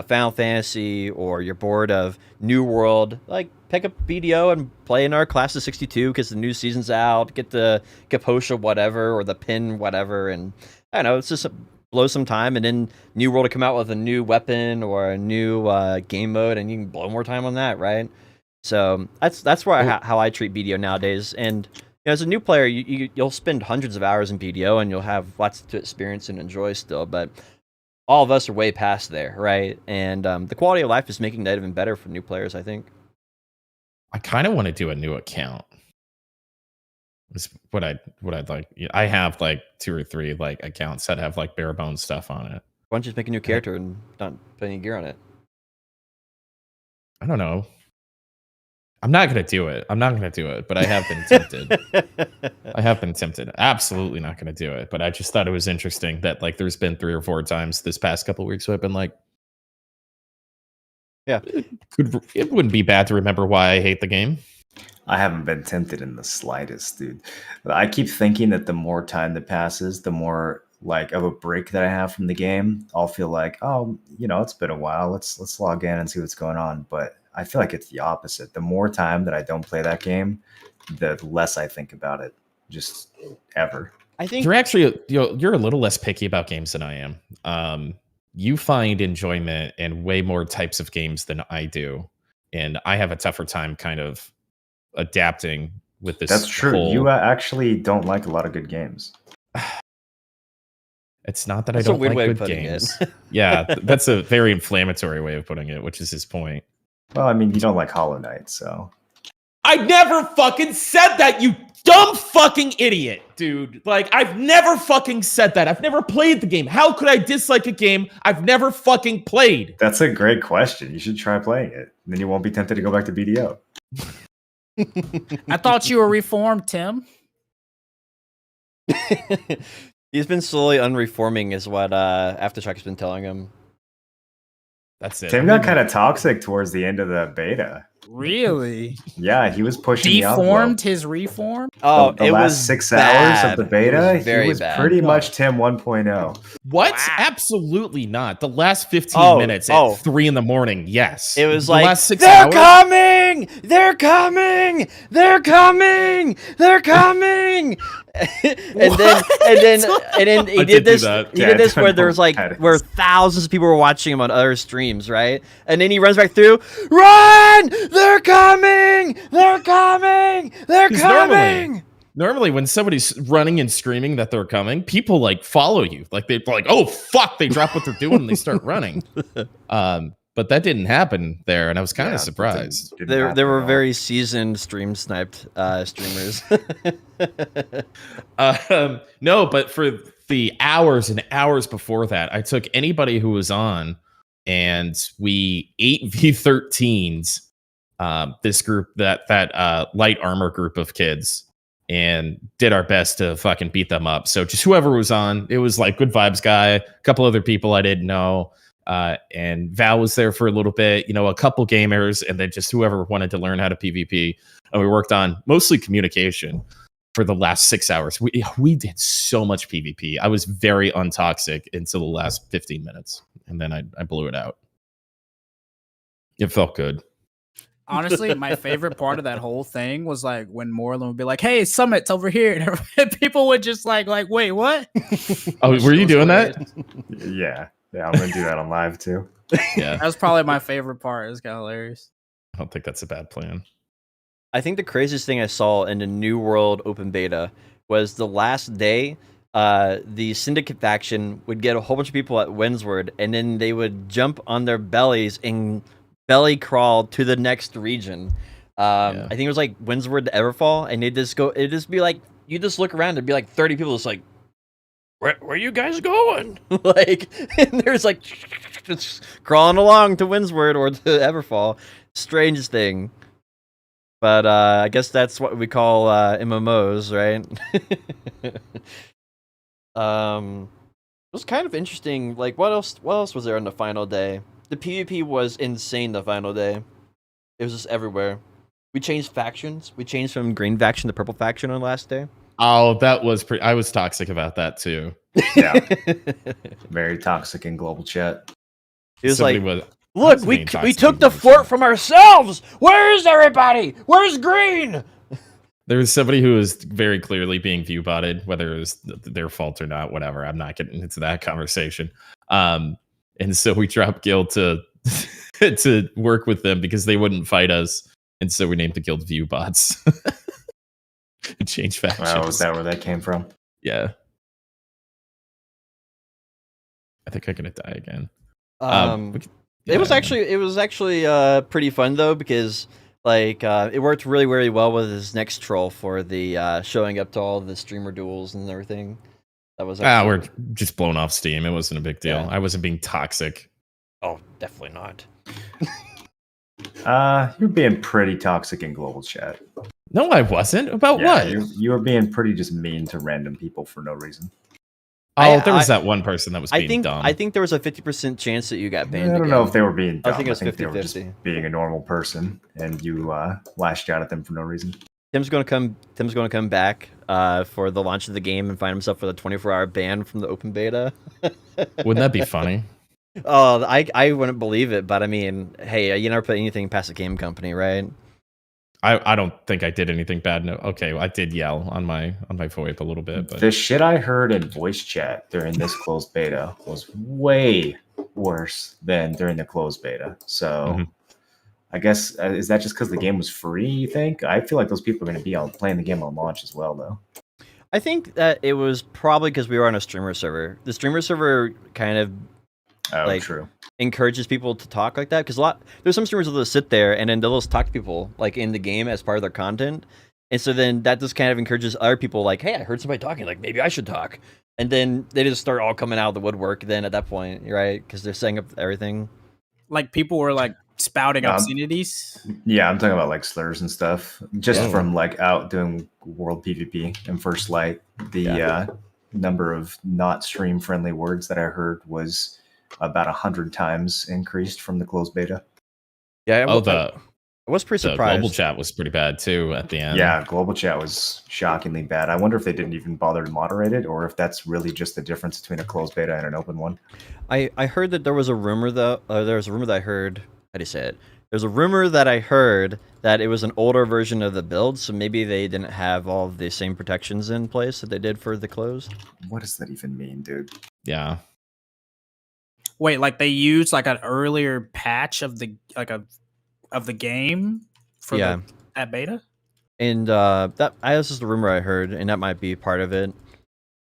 Final Fantasy, or you're bored of New World. Like, pick up BDO and play in our Class of 62 because the new season's out. Get the Kaposha whatever, or the Pin whatever, and I don't know, it's just blow some time, and then New World to come out with a new weapon or a new game mode, and you can blow more time on that, right? So that's where how I treat BDO nowadays. And as a new player, you'll spend hundreds of hours in BDO, and you'll have lots to experience and enjoy still. But all of us are way past there, right? And the quality of life is making that even better for new players, I think.
I kind of want to do a new account. Is what I'd like. I have like 2 or 3 like accounts that have like bare bones stuff on it.
Why don't you just make a new character and not put any gear on it?
I don't know. I'm not gonna do it. But I have been tempted. Absolutely not gonna do it. But I just thought it was interesting that like there's been 3 or 4 times this past couple of weeks where I've been like,
yeah,
it wouldn't be bad to remember why I hate the game.
I haven't been tempted in the slightest, dude. I keep thinking that the more time that passes, the more like of a break that I have from the game, I'll feel like, oh, it's been a while. Let's log in and see what's going on. But I feel like it's the opposite. The more time that I don't play that game, the less I think about it, just ever.
I think
you're actually you're a little less picky about games than I am. You find enjoyment in way more types of games than I do, and I have a tougher time kind of adapting with this.
That's true. You actually don't like a lot of good games.
It's not that I don't like good games. Yeah, that's a very inflammatory way of putting it, which is his point.
Well, I mean, you don't like Hollow Knight, so.
I never fucking said that, you dumb fucking idiot, dude. Like, I've never fucking said that. I've never played the game. How could I dislike a game I've never fucking played?
That's a great question. You should try playing it. Then you won't be tempted to go back to BDO.
I thought you were reformed, Tim.
He's been slowly unreforming, is what Aftershock's been telling him.
That's it.
Tim got kind of toxic towards the end of the beta.
Really?
Yeah, he was pushing
deformed his reform.
Oh,
the last 6 hours of the beta, he was pretty much Tim 1.0.
What? Wow. Absolutely not. The last 15 minutes at 3 a.m. Yes,
it was
the
like
last 6
they're
hours.
coming, they're coming, they're coming, they're coming. and then he did this. He did this where there was like where thousands of people were watching him on other streams, right? And then he runs back through. Run! They're coming! They're coming! They're coming!
Normally, when somebody's running and screaming that they're coming, people like follow you. Like they're like, "Oh fuck!" They drop what they're doing and they start running. But that didn't happen there, and I was kind of surprised.
There were very seasoned sniped streamers.
No, but for the hours and hours before that, I took anybody who was on, and we 8v13s this group, that light armor group of kids, and did our best to fucking beat them up. So just whoever was on, it was like good vibes guy, a couple other people I didn't know. And Val was there for a little bit, a couple gamers, and then just whoever wanted to learn how to PvP. And we worked on mostly communication for the last 6 hours. We did so much PvP. I was very untoxic until the last 15 minutes, and then I blew it out. It felt good.
Honestly, my favorite part of that whole thing was like when Moreland would be like, "Hey, Summit's over here," and people would just like, "Wait, what?"
Oh, were you doing that?
Yeah, I'm gonna do that on live too.
Yeah,
that was probably my favorite part. It was kind of hilarious.
I don't think that's a bad plan.
I think the craziest thing I saw in the New World open beta was the last day. The Syndicate faction would get a whole bunch of people at Windsward, and then they would jump on their bellies and belly crawl to the next region. I think it was like Windsward to Everfall, and it'd just be like, you just look around, there'd be like 30 people just like, where are you guys going? Like, and there's like just crawling along to Windsward or to Everfall. Strangest thing. But I guess that's what we call MMOs, right? It was kind of interesting. Like, what else was there on the final day? The PvP was insane the final day. It was just everywhere. We changed factions. We changed from green faction to purple faction on the last day.
Oh, that was pretty. I was toxic about that too.
Yeah. Very toxic in global chat.
It was look, we took the fort from ourselves. Where's everybody? Where's green?
There was somebody who was very clearly being view botted, whether it was their fault or not, whatever. I'm not getting into that conversation. And so we dropped guild to to work with them because they wouldn't fight us. And so we named the guild View Bots. Change factions.
Wow, is that where that came from?
Yeah. I think I'm gonna die again.
It was actually pretty fun though, because Like it worked really, really well with his next troll for the showing up to all the streamer duels and everything. That was
We're
actually
just blown off steam. It wasn't a big deal.
Yeah.
I wasn't being toxic.
oh, definitely not.
You're being pretty toxic in global chat.
No, I wasn't. About what?
You were being pretty just mean to random people for no reason.
Oh, there was that one person that was being
I think
dumb.
I think there was a 50% chance that you got banned.
I don't know if they were being dumb.
I think it was
they were just
50-50.
being a normal person, and you lashed out at them for no reason.
Tim's gonna come back for the launch of the game and find himself with a 24-hour ban from the open beta.
Wouldn't that be funny?
Oh, I wouldn't believe it, but I mean, hey, you never put anything past a game company, right?
I don't think I did anything bad. No, okay, I did yell on my VoIP a little bit, but
The shit I heard in voice chat during this closed beta was way worse than during the closed beta. So I guess is that just because the game was free? You think? I feel like those people are going to be playing the game on launch as well, though.
I think that it was probably because we were on a streamer server. The streamer server kind of
True.
encourages people to talk like that, because there's some streamers that'll sit there and then they'll just talk to people like in the game as part of their content, and so then that just kind of encourages other people like, hey, I heard somebody talking, like maybe I should talk, and then they just start all coming out of the woodwork then at that point, right? Because they're setting up everything.
Like people were like spouting obscenities.
Yeah, I'm talking about like slurs and stuff, just
Yeah.
from like out doing world PvP and First Light. The number of not stream friendly words that I heard was about 100 times increased from the closed beta.
Yeah,
I
was pretty
the
surprised.
global chat was pretty bad too at the end.
Yeah, global chat was shockingly bad. I wonder if they didn't even bother to moderate it, or if that's really just the difference between a closed beta and an open one.
I heard that there was a rumor though. There was a rumor that I heard. How do you say it? There's a rumor that I heard that it was an older version of the build, so maybe they didn't have all of the same protections in place that they did for the closed.
What does that even mean, dude?
Yeah.
Wait, like they used like an earlier patch of the game for that beta?
And this is the rumor I heard, and that might be part of it.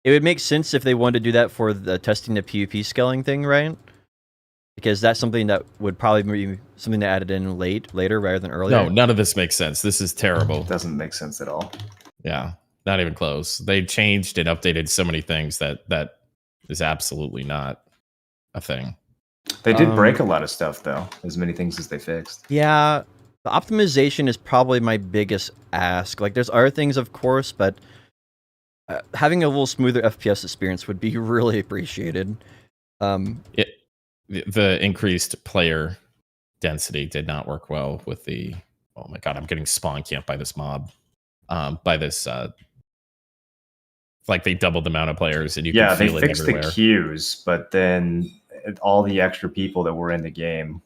It would make sense if they wanted to do that for the testing the PvP scaling thing, right? Because that's something that would probably be something they added in later rather than earlier.
No, none of this makes sense. This is terrible.
It doesn't make sense at all.
Yeah, not even close. They changed and updated so many things that is absolutely not a thing.
They did break a lot of stuff, though. As many things as they fixed.
Yeah, the optimization is probably my biggest ask. Like, there's other things, of course, but having a little smoother FPS experience would be really appreciated.
The increased player density did not work well with the. Oh my god, I'm getting spawn camped by this mob. By this, like they doubled the amount of players, and you can feel
they fixed
it everywhere.
the queues, but then all the extra people that were in the game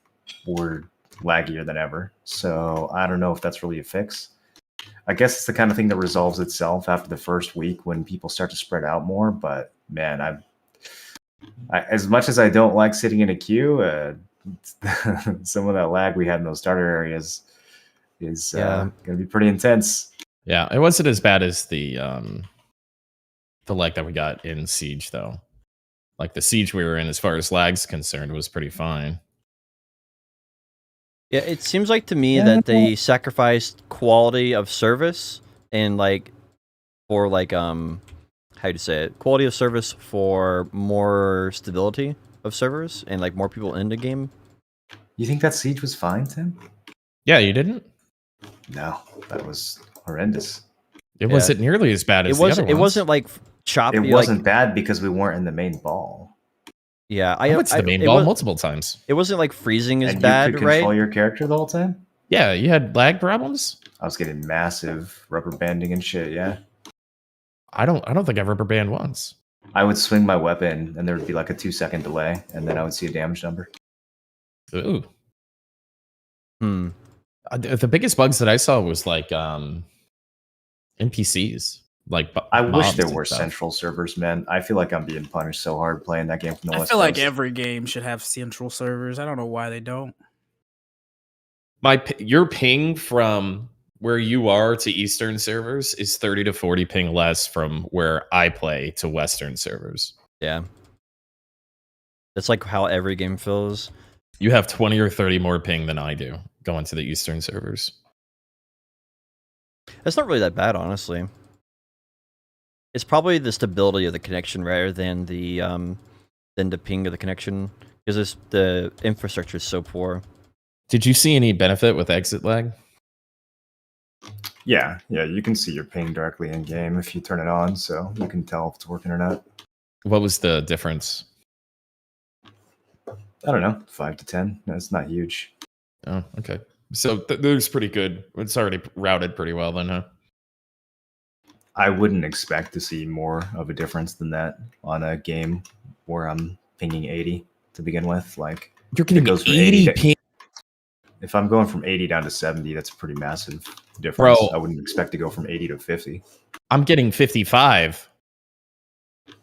were laggier than ever. So I don't know if that's really a fix. I guess it's the kind of thing that resolves itself after the first week when people start to spread out more. But man, I as much as I don't like sitting in a queue, some of that lag we had in those starter areas is going to be pretty intense.
Yeah, it wasn't as bad as the lag that we got in Siege, though. Like the Siege we were in, as far as lag's concerned, was pretty fine.
Yeah, it seems like to me that they sacrificed quality of service and for how do you say it? Quality of service for more stability of servers and like more people in the game.
You think that Siege was fine, Tim?
Yeah, you didn't?
No, that was horrendous.
It wasn't nearly as bad as the other ones.
It wasn't like choppy.
It wasn't bad because we weren't in the main ball.
Yeah,
I went to the main ball multiple times.
It wasn't like freezing as
and
bad,
you could
right?
Control your character the whole time.
Yeah, you had lag problems.
I was getting massive rubber banding and shit. Yeah,
I don't think I rubber band once.
I would swing my weapon and there would be like a 2-second delay, and then I would see a damage number.
Ooh. The biggest bugs that I saw was like NPCs. Like
I wish there were central servers, man. I feel like I'm being punished so hard playing that game from the West
feel like
Coast.
every game should have central servers. I don't know why they don't.
Your ping from where you are to Eastern servers is 30 to 40 ping less from where I play to Western servers.
Yeah. That's like how every game feels.
You have 20 or 30 more ping than I do going to the Eastern servers.
That's not really that bad, honestly. It's probably the stability of the connection rather than the ping of the connection, because the infrastructure is so poor.
Did you see any benefit with exit lag?
Yeah, you can see your ping directly in game if you turn it on, so you can tell if it's working or not.
What was the difference?
I don't know, 5 to 10. No, it's not huge.
Oh, okay. So there's pretty good. It's already routed pretty well then, huh?
I wouldn't expect to see more of a difference than that on a game where I'm pinging 80 to begin with. Like,
You're getting
goes from
80
80
ping.
if I'm going from 80 down to 70, that's a pretty massive difference.
Bro.
I wouldn't expect to go from 80 to 50.
I'm getting 55.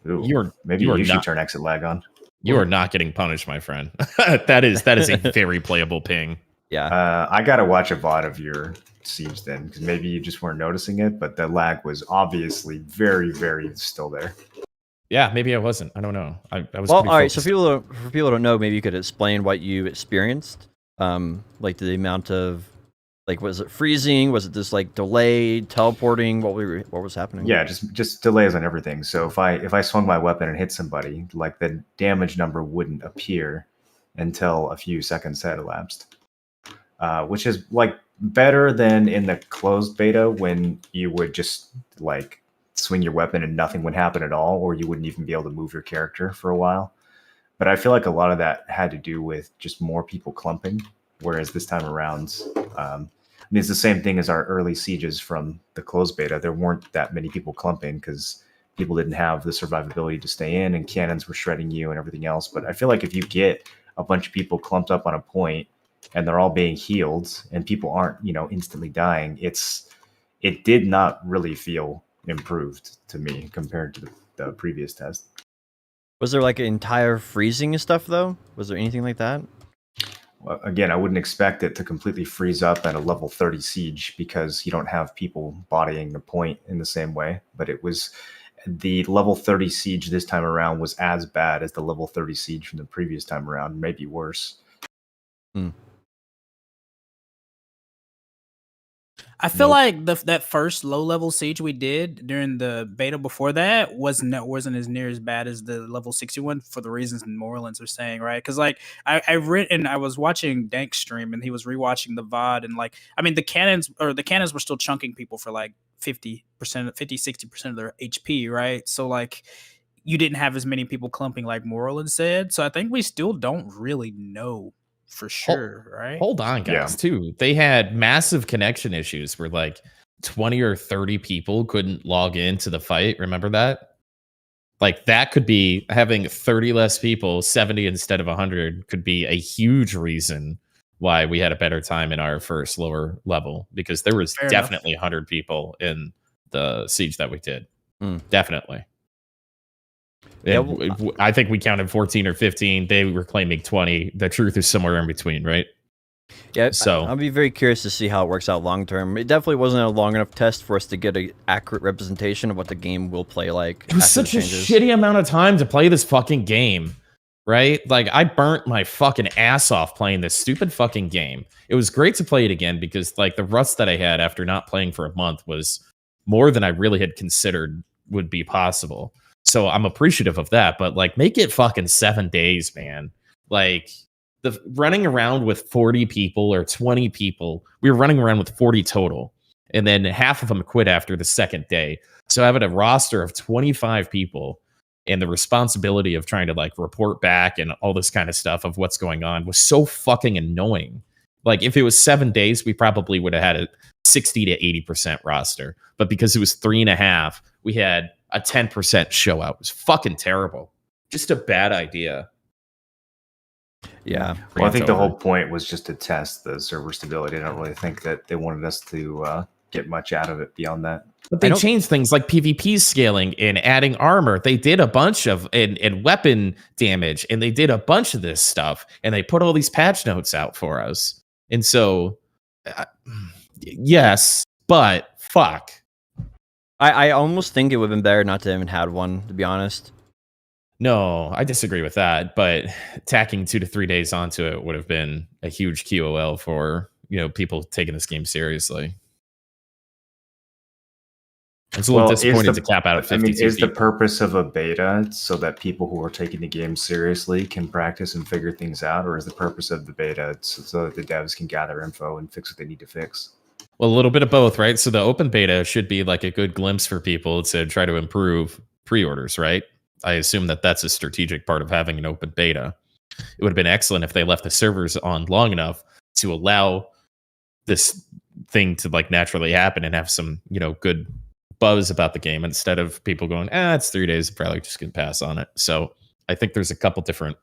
Ooh, maybe you should turn exit lag on.
You are not getting punished, my friend. that is a very playable ping.
Yeah.
I gotta watch a VOD of your siege then, because maybe you just weren't noticing it, but the lag was obviously very, very still there.
Yeah, maybe I wasn't. I don't know. I was.
Well, all right. So for people who don't know, maybe you could explain what you experienced. Like the amount of, like, was it freezing? Was it just like delayed, teleporting? What was happening?
Yeah, just delays on everything. So if I swung my weapon and hit somebody, like the damage number wouldn't appear until a few seconds had elapsed, which is like better than in the closed beta when you would just like swing your weapon and nothing would happen at all, or you wouldn't even be able to move your character for a while. But I feel like a lot of that had to do with just more people clumping, whereas this time around, I mean, it's the same thing as our early sieges from the closed beta. There weren't that many people clumping because people didn't have the survivability to stay in, and cannons were shredding you and everything else. But I feel like if you get a bunch of people clumped up on a point and they're all being healed and people aren't, instantly dying, it did not really feel improved to me compared to the previous test.
Was there like an entire freezing and stuff though? Was there anything like that?
Well, again, I wouldn't expect it to completely freeze up at a level 30 siege because you don't have people bodying the point in the same way. But it was the level 30 siege this time around was as bad as the level 30 siege from the previous time around, maybe worse.
I feel like that first low level siege we did during the beta before that wasn't as near as bad as the level 61 for the reasons Morlands are saying, right? Because like I was watching Dank's stream and he was rewatching the VOD, and like I mean the cannons were still chunking people for like 60% of their HP, right? So like you didn't have as many people clumping like Morland said. So I think we still don't really know for sure, right?
Hold on, guys. Too, they had massive connection issues where like 20 or 30 people couldn't log into the fight. Remember that? Like that could be having 30 less people, 70 instead of 100 could be a huge reason why we had a better time in our first lower level, because there was definitely 100 people in the siege that we did. Definitely. Yeah, I think we counted 14 or 15. They were claiming 20. The truth is somewhere in between, right?
Yeah,
so
I'll be very curious to see how it works out long term. It definitely wasn't a long enough test for us to get an accurate representation of what the game will play like.
It was such a shitty amount of time to play this fucking game, right? Like, I burnt my fucking ass off playing this stupid fucking game. It was great to play it again because, like, the rust that I had after not playing for a month was more than I really had considered would be possible. So I'm appreciative of that, but like make it fucking 7 days, man. Like the running around with 40 people or 20 people, we were running around with 40 total. And then half of them quit after the second day. So having a roster of 25 people and the responsibility of trying to like report back and all this kind of stuff of what's going on was so fucking annoying. Like if it was 7 days, we probably would have had a 60 to 80% roster. But because it was 3.5, we had a 10% show out. It was fucking terrible. Just a bad idea.
Yeah.
Well, I think the whole point was just to test the server stability. I don't really think that they wanted us to get much out of it beyond that.
But they changed things like PvP scaling and adding armor. They did a bunch of and weapon damage, and they did a bunch of this stuff, and they put all these patch notes out for us. And so, yes, but fuck.
I almost think it would have been better not to even had one, to be honest.
No, I disagree with that. But tacking 2 to 3 days onto it would have been a huge QOL for people taking this game seriously. It's a little disappointed to cap out at 52
is the
people.
purpose of a beta so that people who are taking the game seriously can practice and figure things out, or is the purpose of the beta so that the devs can gather info and fix what they need to fix?
Well, a little bit of both, right? So the open beta should be like a good glimpse for people to try to improve pre-orders, right? I assume that that's a strategic part of having an open beta. It would have been excellent if they left the servers on long enough to allow this thing to like naturally happen and have some, good buzz about the game instead of people going, it's 3 days, probably just gonna pass on it. So I think there's a couple different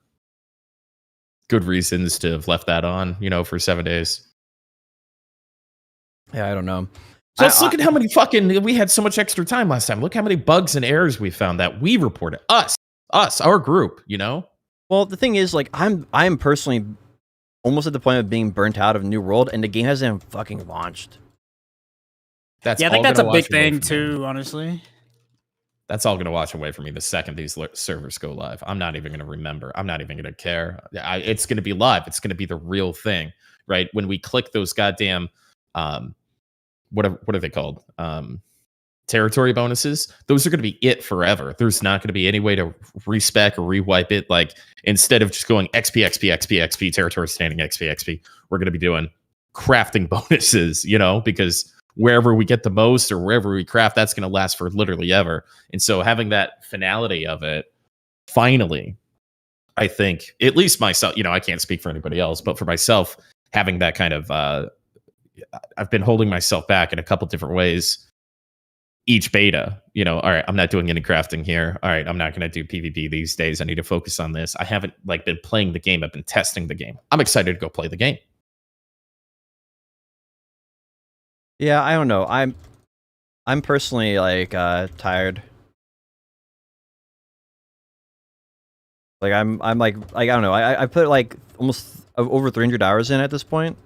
good reasons to have left that on, for 7 days.
Yeah, I don't know.
So let's look at how many we had so much extra time last time. Look how many bugs and errors we found that we reported. Our group,
Well, the thing is, like, I'm personally almost at the point of being burnt out of New World, and the game hasn't even fucking launched.
I think that's a big thing too, honestly.
That's all going to wash away from me the second these servers go live. I'm not even going to remember. I'm not even going to care. It's going to be live. It's going to be the real thing, right? When we click those goddamn, what are they called? Territory bonuses. Those are going to be it forever. There's not going to be any way to respec or rewipe it. Like instead of just going XP, XP, XP, XP, territory standing XP, XP, we're going to be doing crafting bonuses, because wherever we get the most or wherever we craft, that's going to last for literally ever. And so having that finality of it, finally, I think, at least myself, I can't speak for anybody else, but for myself, having that kind of, I've been holding myself back in a couple different ways. Each beta, all right, I'm not doing any crafting here. All right, I'm not going to do PvP these days. I need to focus on this. I haven't been playing the game. I've been testing the game. I'm excited to go play the game.
Yeah, I don't know. I'm personally tired. Like I'm like I don't know. I put like almost over 300 hours in at this point.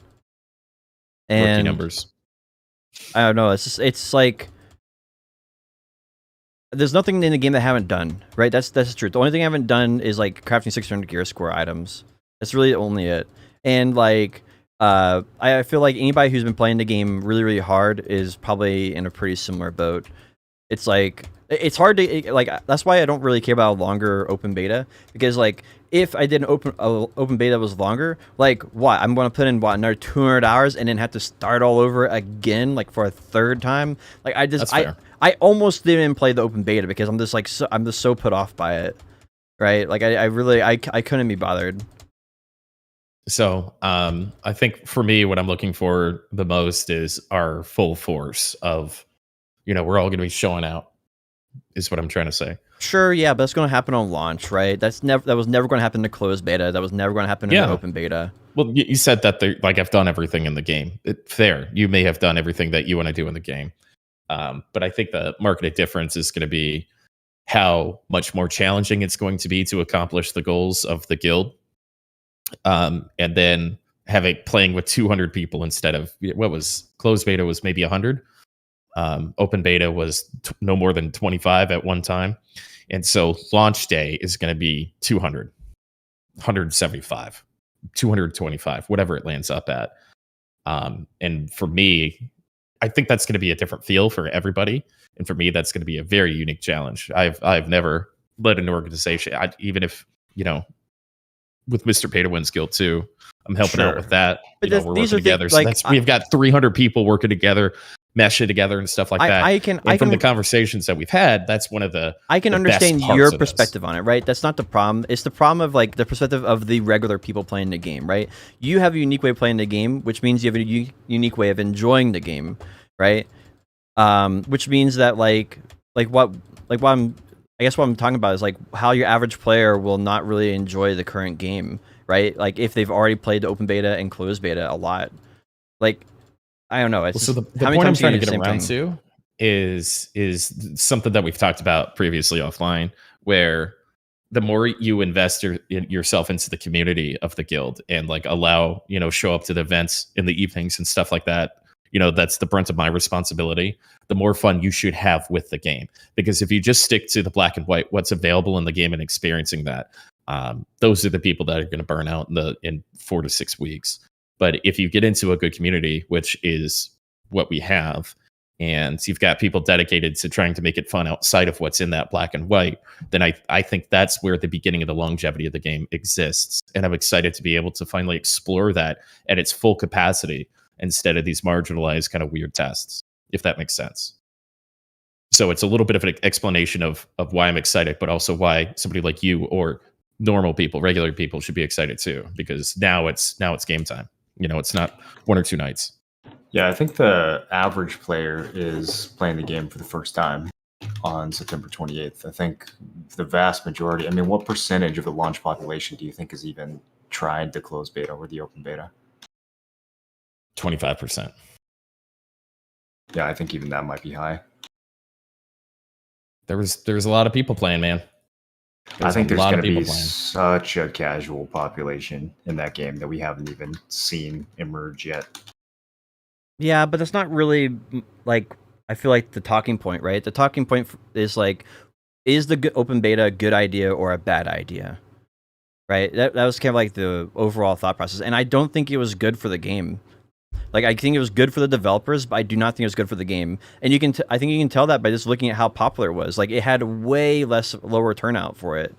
And
rookie numbers.
I don't know. It's like there's nothing in the game that I haven't done, right? That's the truth. The only thing I haven't done is like crafting 600 gear score items. That's really only it. And like I feel like anybody who's been playing the game really, really hard is probably in a pretty similar boat. It's like it's hard to like. That's why I don't really care about a longer open beta, because like if I did an open beta that was longer, like what I'm going to put in another 200 hours and then have to start all over again like for a third time. Like I almost didn't play the open beta because I'm just so put off by it, right? Like I couldn't be bothered.
So I think for me, what I'm looking for the most is our full force of, we're all going to be showing out, is what I'm trying to say.
Sure, yeah, but that's going to happen on launch, right? That was never going to happen in the closed beta. That was never going to happen in the open beta.
Well, you said that I've done everything in the game. Fair, you may have done everything that you want to do in the game, but I think the market difference is going to be how much more challenging it's going to be to accomplish the goals of the guild. And then playing with 200 people instead of what was closed beta was maybe 100. Open beta was no more than 25 at one time. And so launch day is going to be 200, 175, 225, whatever it lands up at. And for me, I think that's going to be a different feel for everybody. And for me, that's going to be a very unique challenge. I've never led an organization, even if, with Mr. Pay to Win's Guild too, I'm helping out with that.
But
we're working together. So we've got 300 people working together, meshing together and stuff like that. From the conversations that we've had, that's one of the
I can understand your perspective on it, right? That's not the problem. It's the problem of like the perspective of the regular people playing the game, right? You have a unique way of playing the game, which means you have a unique way of enjoying the game, right? Which means that what I'm talking about is like how your average player will not really enjoy the current game, right? Like if they've already played the open beta and closed beta a lot. Like I don't know.
So the point I'm trying to get around to is something that we've talked about previously offline, where the more you invest yourself into the community of the guild and like allow, show up to the events in the evenings and stuff like that, that's the brunt of my responsibility, the more fun you should have with the game. Because if you just stick to the black and white, what's available in the game and experiencing that, those are the people that are going to burn out in 4 to 6 weeks. But if you get into a good community, which is what we have, and you've got people dedicated to trying to make it fun outside of what's in that black and white, then I think that's where the beginning of the longevity of the game exists. And I'm excited to be able to finally explore that at its full capacity instead of these marginalized kind of weird tests, if that makes sense. So it's a little bit of an explanation of why I'm excited, but also why somebody like you or normal people, regular people should be excited too, because now it's game time. It's not 1 or 2 nights.
Yeah, I think the average player is playing the game for the first time on September 28th. I think the vast majority, what percentage of the launch population do you think has even tried the closed beta or the open beta?
25%.
Yeah, I think even that might be high.
There was a lot of people playing, man.
I think there's going to be such a casual population in that game that we haven't even seen emerge yet.
Yeah, but that's not really I feel like the talking point, right? The talking point is is the open beta a good idea or a bad idea? Right? That was kind of like the overall thought process, and I don't think it was good for the game. I think it was good for the developers, but I do not think it was good for the game. And I think you can tell that by just looking at how popular it was. It had way lower turnout for it.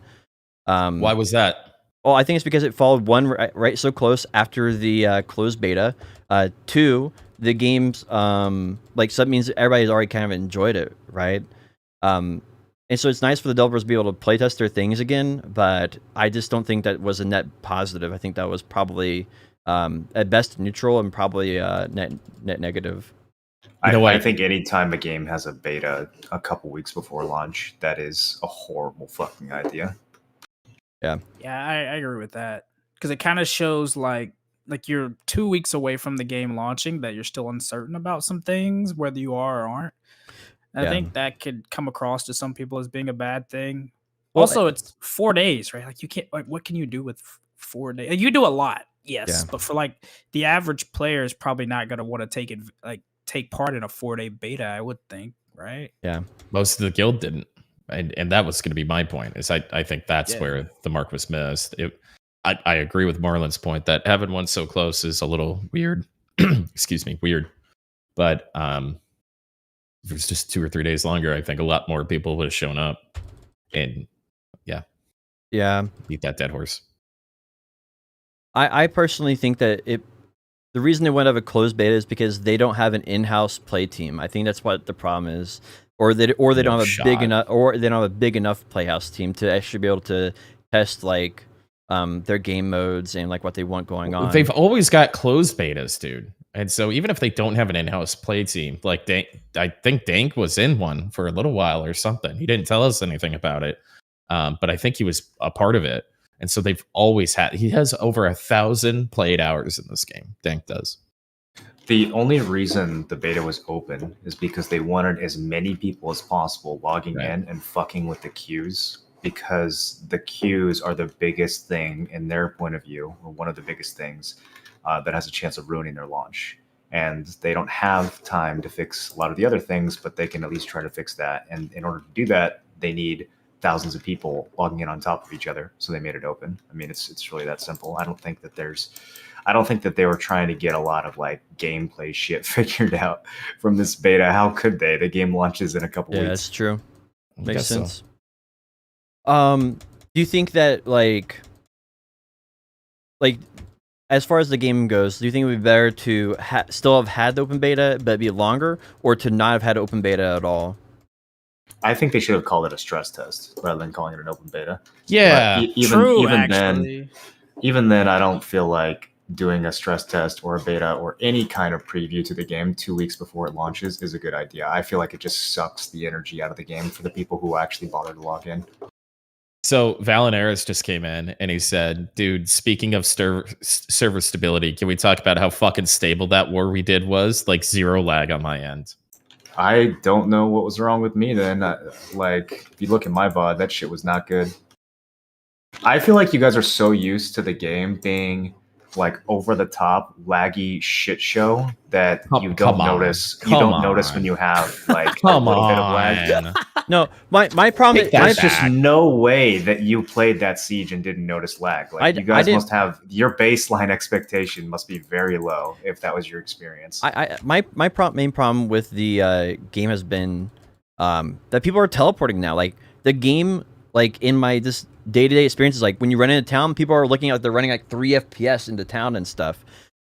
Why was that?
Well, I think it's because it followed one right so close after the closed beta. 2, the game's so that means everybody's already kind of enjoyed it, right? And so it's nice for the developers to be able to playtest their things again, but I just don't think that was a net positive. I think that was probably at best neutral and probably net negative.
I think anytime a game has a beta a couple weeks before launch, that is a horrible fucking idea.
Yeah,
I agree with that, because it kind of shows like you're 2 weeks away from the game launching, that you're still uncertain about some things, whether you are or aren't. And I think that could come across to some people as being a bad thing. Well, also, it's 4 days, right? You can't what can you do with 4 days? You do a lot, yes, but for the average player is probably not going to want to take part in a 4-day beta, I would think, right?
Yeah,
most of the guild didn't, and that was going to be my point. Is I think that's where the mark was missed. I agree with Marlon's point that having one so close is a little weird. Excuse me, weird. But if it was just 2 or 3 days longer, I think a lot more people would have shown up. And beat that dead horse.
I personally think that the reason they went have a closed beta is because they don't have an in-house play team. I think that's what the problem is, or they don't have a big enough playhouse team to actually be able to test their game modes and what they want going on.
They've always got closed betas, dude. And so even if they don't have an in-house play team, I think Dank was in one for a little while or something. He didn't tell us anything about it, but I think he was a part of it. And so they've always he has over 1,000 played hours in this game. Dank does.
The only reason the beta was open is because they wanted as many people as possible logging in and fucking with the queues, because the queues are the biggest thing in their point of view, or one of the biggest things that has a chance of ruining their launch. And they don't have time to fix a lot of the other things, but they can at least try to fix that. And in order to do that, they need thousands of people logging in on top of each other. So they made it open. It's really that simple. I don't think that they were trying to get a lot of gameplay shit figured out from this beta. How could they? The game launches in a couple weeks.
Yeah, that's true. Makes sense. Do you think that as far as the game goes, do you think it would be better to still have had the open beta but be longer, or to not have had open beta at all?
I think they should have called it a stress test rather than calling it an open beta.
Yeah,
even then, I don't feel like doing a stress test or a beta or any kind of preview to the game 2 weeks before it launches is a good idea. I feel like it just sucks the energy out of the game for the people who actually bother to log in.
So Valinaris just came in and he said, dude, speaking of server stability, can we talk about how fucking stable that war we did was? 0 lag on my end.
I don't know what was wrong with me then. If you look at my VOD, that shit was not good. I feel like you guys are so used to the game being over the top, laggy shit show that you don't notice. You don't notice when you have a little bit of lag.
No, my problem.
Take that
There's
back.
just no way that you played that siege and didn't notice lag. Like
I
you guys
didn't-
must have your baseline expectation must be very low if that was your experience.
my main problem with the game has been that people are teleporting now. Like the game, like in my this day-to-day experiences, like when you run into town, people are looking at they're running like 3 FPS into town and stuff.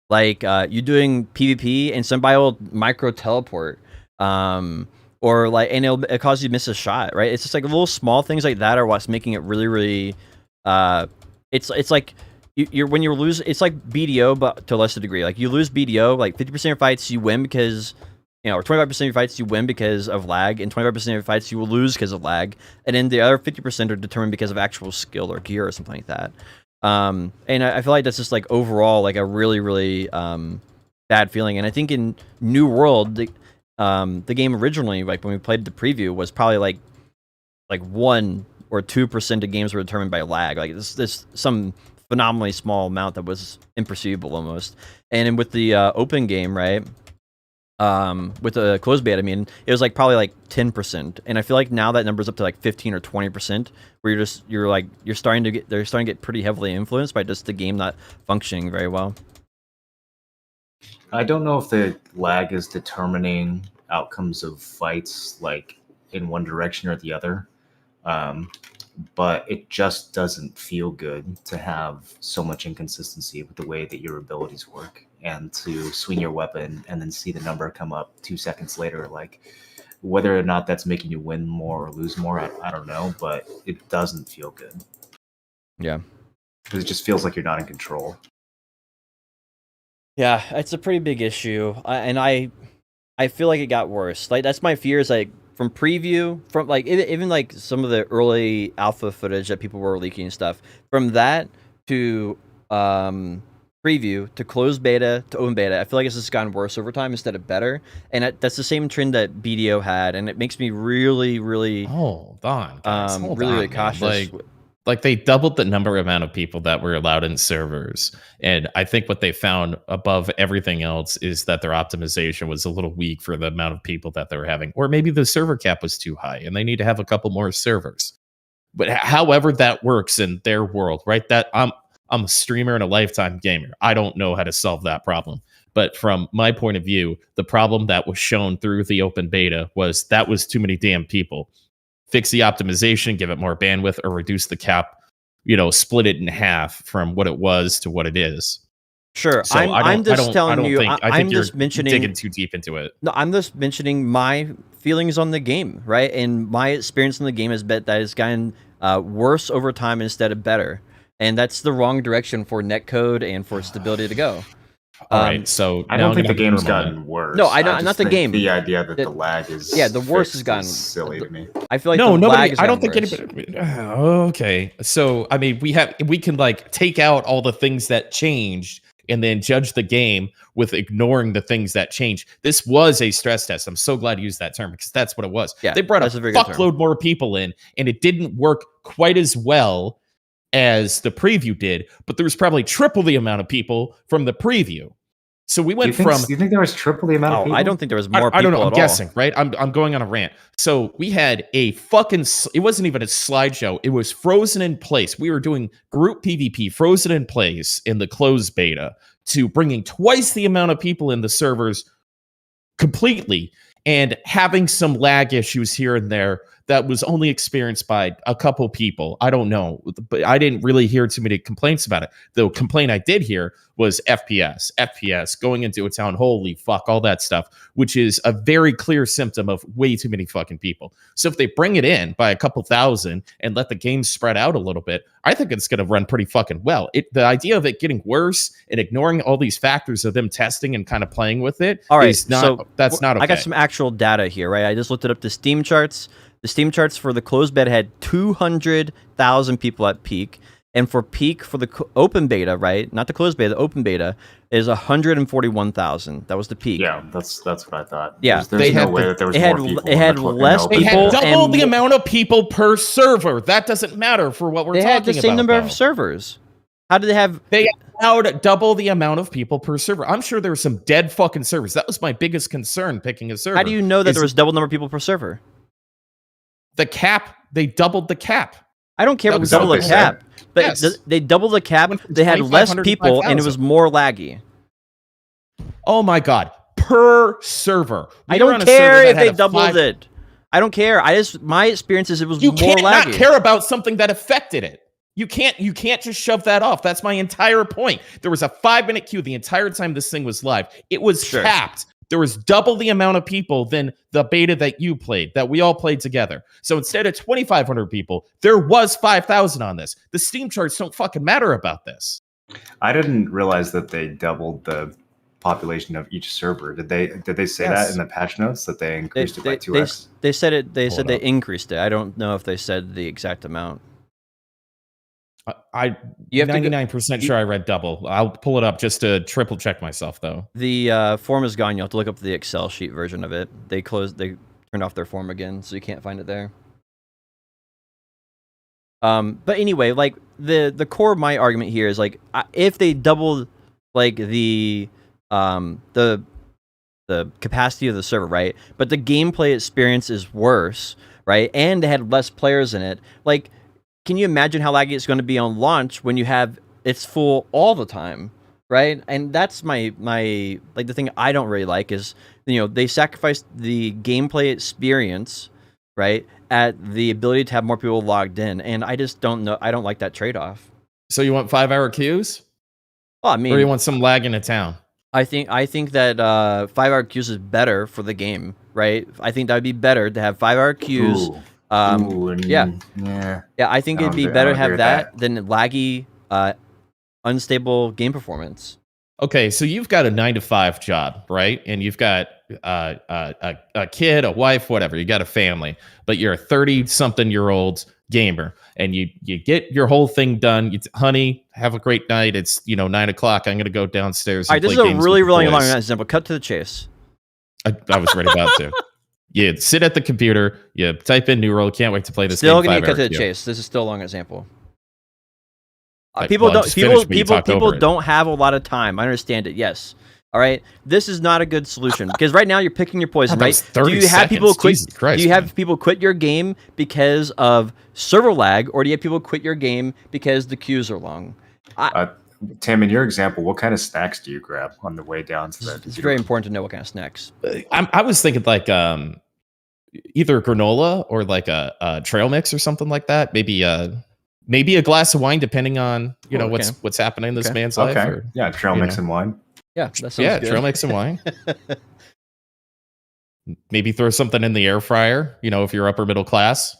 Like you're doing PvP and somebody will micro teleport, or like and it'll cause you to miss a shot, right? It's just like little small things like that are what's making it really, really. It's like you're when you lose, it's like BDO, but to a lesser degree. Like you lose BDO, like 50% of your fights you win because, or 25% of your fights you win because of lag, and 25% of your fights you will lose because of lag, and then the other 50% are determined because of actual skill or gear or something like that. And I feel like that's just like overall like a really, really bad feeling. And I think in New World, the game originally, like when we played the preview, was probably like 1 or 2% of games were determined by lag. Like this some phenomenally small amount that was imperceivable almost. And then with the open game, right? With the closed beta, I mean, it was like probably like 10%, and I feel like now that number's up to like 15 or 20%, where they're starting to get pretty heavily influenced by just the game not functioning very well.
I don't know if the lag is determining outcomes of fights like in one direction or the other, but it just doesn't feel good to have so much inconsistency with the way that your abilities work, and to swing your weapon and then see the number come up 2 seconds later. Like whether or not that's making you win more or lose more, I don't know, but it doesn't feel good.
Yeah,
because it just feels like you're not in control.
Yeah, it's a pretty big issue, and I feel like it got worse. Like that's my fear is like from preview, from like even like some of the early alpha footage that people were leaking and stuff. From that to preview to closed beta to open beta, I feel like it's just gotten worse over time instead of better. And that's the same trend that BDO had, and it makes me really, really
hold on, guys.
really cautious.
Like they doubled the amount of people that were allowed in servers. And I think what they found above everything else is that their optimization was a little weak for the amount of people that they were having. Or maybe the server cap was too high and they need to have a couple more servers. But however that works in their world, right? That I'm a streamer and a lifetime gamer. I don't know how to solve that problem. But from my point of view, the problem that was shown through the open beta was that was too many damn people. Fix the optimization, give it more bandwidth, or reduce the cap, split it in half from what it was to what it is.
Sure,
so
I'm just telling you.
I think you're
just mentioning
digging too deep into it.
No, I'm just mentioning my feelings on the game, right? And my experience in the game is that it's gotten worse over time instead of better, and that's the wrong direction for netcode and for stability to go.
All right, so
I don't think the game's gotten worse.
No, not the game.
The idea that the lag is
the worst has gotten
silly to me.
I feel like
nobody. I don't think
worse.
anybody. Okay, so I mean, we can like take out all the things that changed and then judge the game with ignoring the things that changed. This was a stress test. I'm so glad you used that term because that's what it was.
Yeah,
they brought a fuckload more people in, and it didn't work quite as well as the preview did, but there was probably triple the amount of people from the preview. So we went from.
Do you think there was triple the amount of people?
I don't think there was more people.
I don't know. I'm
at
guessing,
all.
right? I'm going on a rant. So we had a fucking. It wasn't even a slideshow. It was frozen in place. We were doing group PvP frozen in place in the closed beta to bringing twice the amount of people in the servers completely, and having some lag issues here and there that was only experienced by a couple people. I don't know, but I didn't really hear too many complaints about it. The complaint I did hear was FPS going into a town. Holy fuck, all that stuff, which is a very clear symptom of way too many fucking people. So if they bring it in by a couple thousand and let the game spread out a little bit, I think it's going to run pretty fucking well. The idea of it getting worse and ignoring all these factors of them testing and kind of playing with it,
all right,
is not, so that's not okay.
I got some actual data here, right? I just looked it up, the Steam charts. The Steam charts for the closed beta had 200,000 people at peak. And for peak for the open beta, right? Not the closed beta, the open beta is 141,000. That was the peak.
Yeah, that's what I thought.
Yeah,
there's no way that there was more people.
It had less people.
They had double the amount of people per server. That doesn't matter for what we're talking about.
They had the same number of servers. How did they have?
They allowed double the amount of people per server. I'm sure there were some dead fucking servers. That was my biggest concern picking a server.
How do you know that there was double number of people per server?
The cap, they doubled the cap.
I don't care
That
if we
was
double
what
the
they
cap, but
Yes.
they doubled the cap.
Went from
They had less
2,500 to
people, and it
5,000.
was more laggy.
Oh my god, per server.
I
We were
don't
on a
care
server that
if they
had a
doubled
5
it. I don't care. My experience is it was
You
more
can't
laggy.
not care about something that affected it. You can't just shove that off. That's my entire point. There was a 5-minute queue the entire time this thing was live. It was capped. There was double the amount of people than the beta that you played, that we all played together. So instead of 2,500 people, there was 5,000 on this. The Steam charts don't fucking matter about this.
I didn't realize that they doubled the population of each server. Did they say that
Yes.
in the patch notes that they increased it by 2x?
They said it. They
Hold
said they
up.
increased it. I don't know if they said the exact amount.
I'm
You have to go-
99% sure I read double. I'll pull it up just to triple check myself, though.
The form is gone. You'll have to look up the Excel sheet version of it. They turned off their form again, so you can't find it there. But anyway, like the core of my argument here is like if they doubled like the capacity of the server, right? But the gameplay experience is worse, right? And they had less players in it. Like, can you imagine how laggy it's going to be on launch when you have it's full all the time, right? And that's my like the thing I don't really like is, you know, they sacrificed the gameplay experience, right, at the ability to have more people logged in, and I just don't know. I don't like that trade-off.
So you want 5-hour queues?
Well, I mean,
Or you want some lag in a town?
I think that 5-hour queues is better for the game, right? I think that would be better to have 5-hour queues. Yeah. I think it'd be better to have that than laggy, unstable game performance.
Okay, so you've got a 9-to-5 job, right? And you've got a kid, a wife, whatever. You got a family, but you're a 30-something-year-old gamer, and you get your whole thing done. Honey, have a great night. It's 9 o'clock. I'm gonna go downstairs.
All right, this is a really long example. Cut to the chase.
I was ready about to. You sit at the computer, you type in New World, can't wait to play this
Still
game.
gonna cut to the
queue.
chase. This is still a long example.
People
People don't have a lot of time. I understand it. Yes. All right. This is not a good solution because right now you're picking your poison,
God, that
right?
was 30
Do you have people
seconds.
quit?
Jesus Christ,
do you have
man.
people quit your game because of server lag, or do you have people quit your game because the queues are long?
Tim, in your example, what kind of snacks do you grab on the way down to that?
It's very important to know what kind of snacks.
I was thinking like either granola or like a trail mix or something like that. Maybe a glass of wine, depending on what's happening in this man's life. Or,
yeah, trail mix and wine.
Yeah, that sounds good.
Trail mix and wine. Maybe throw something in the air fryer. If you're upper middle class.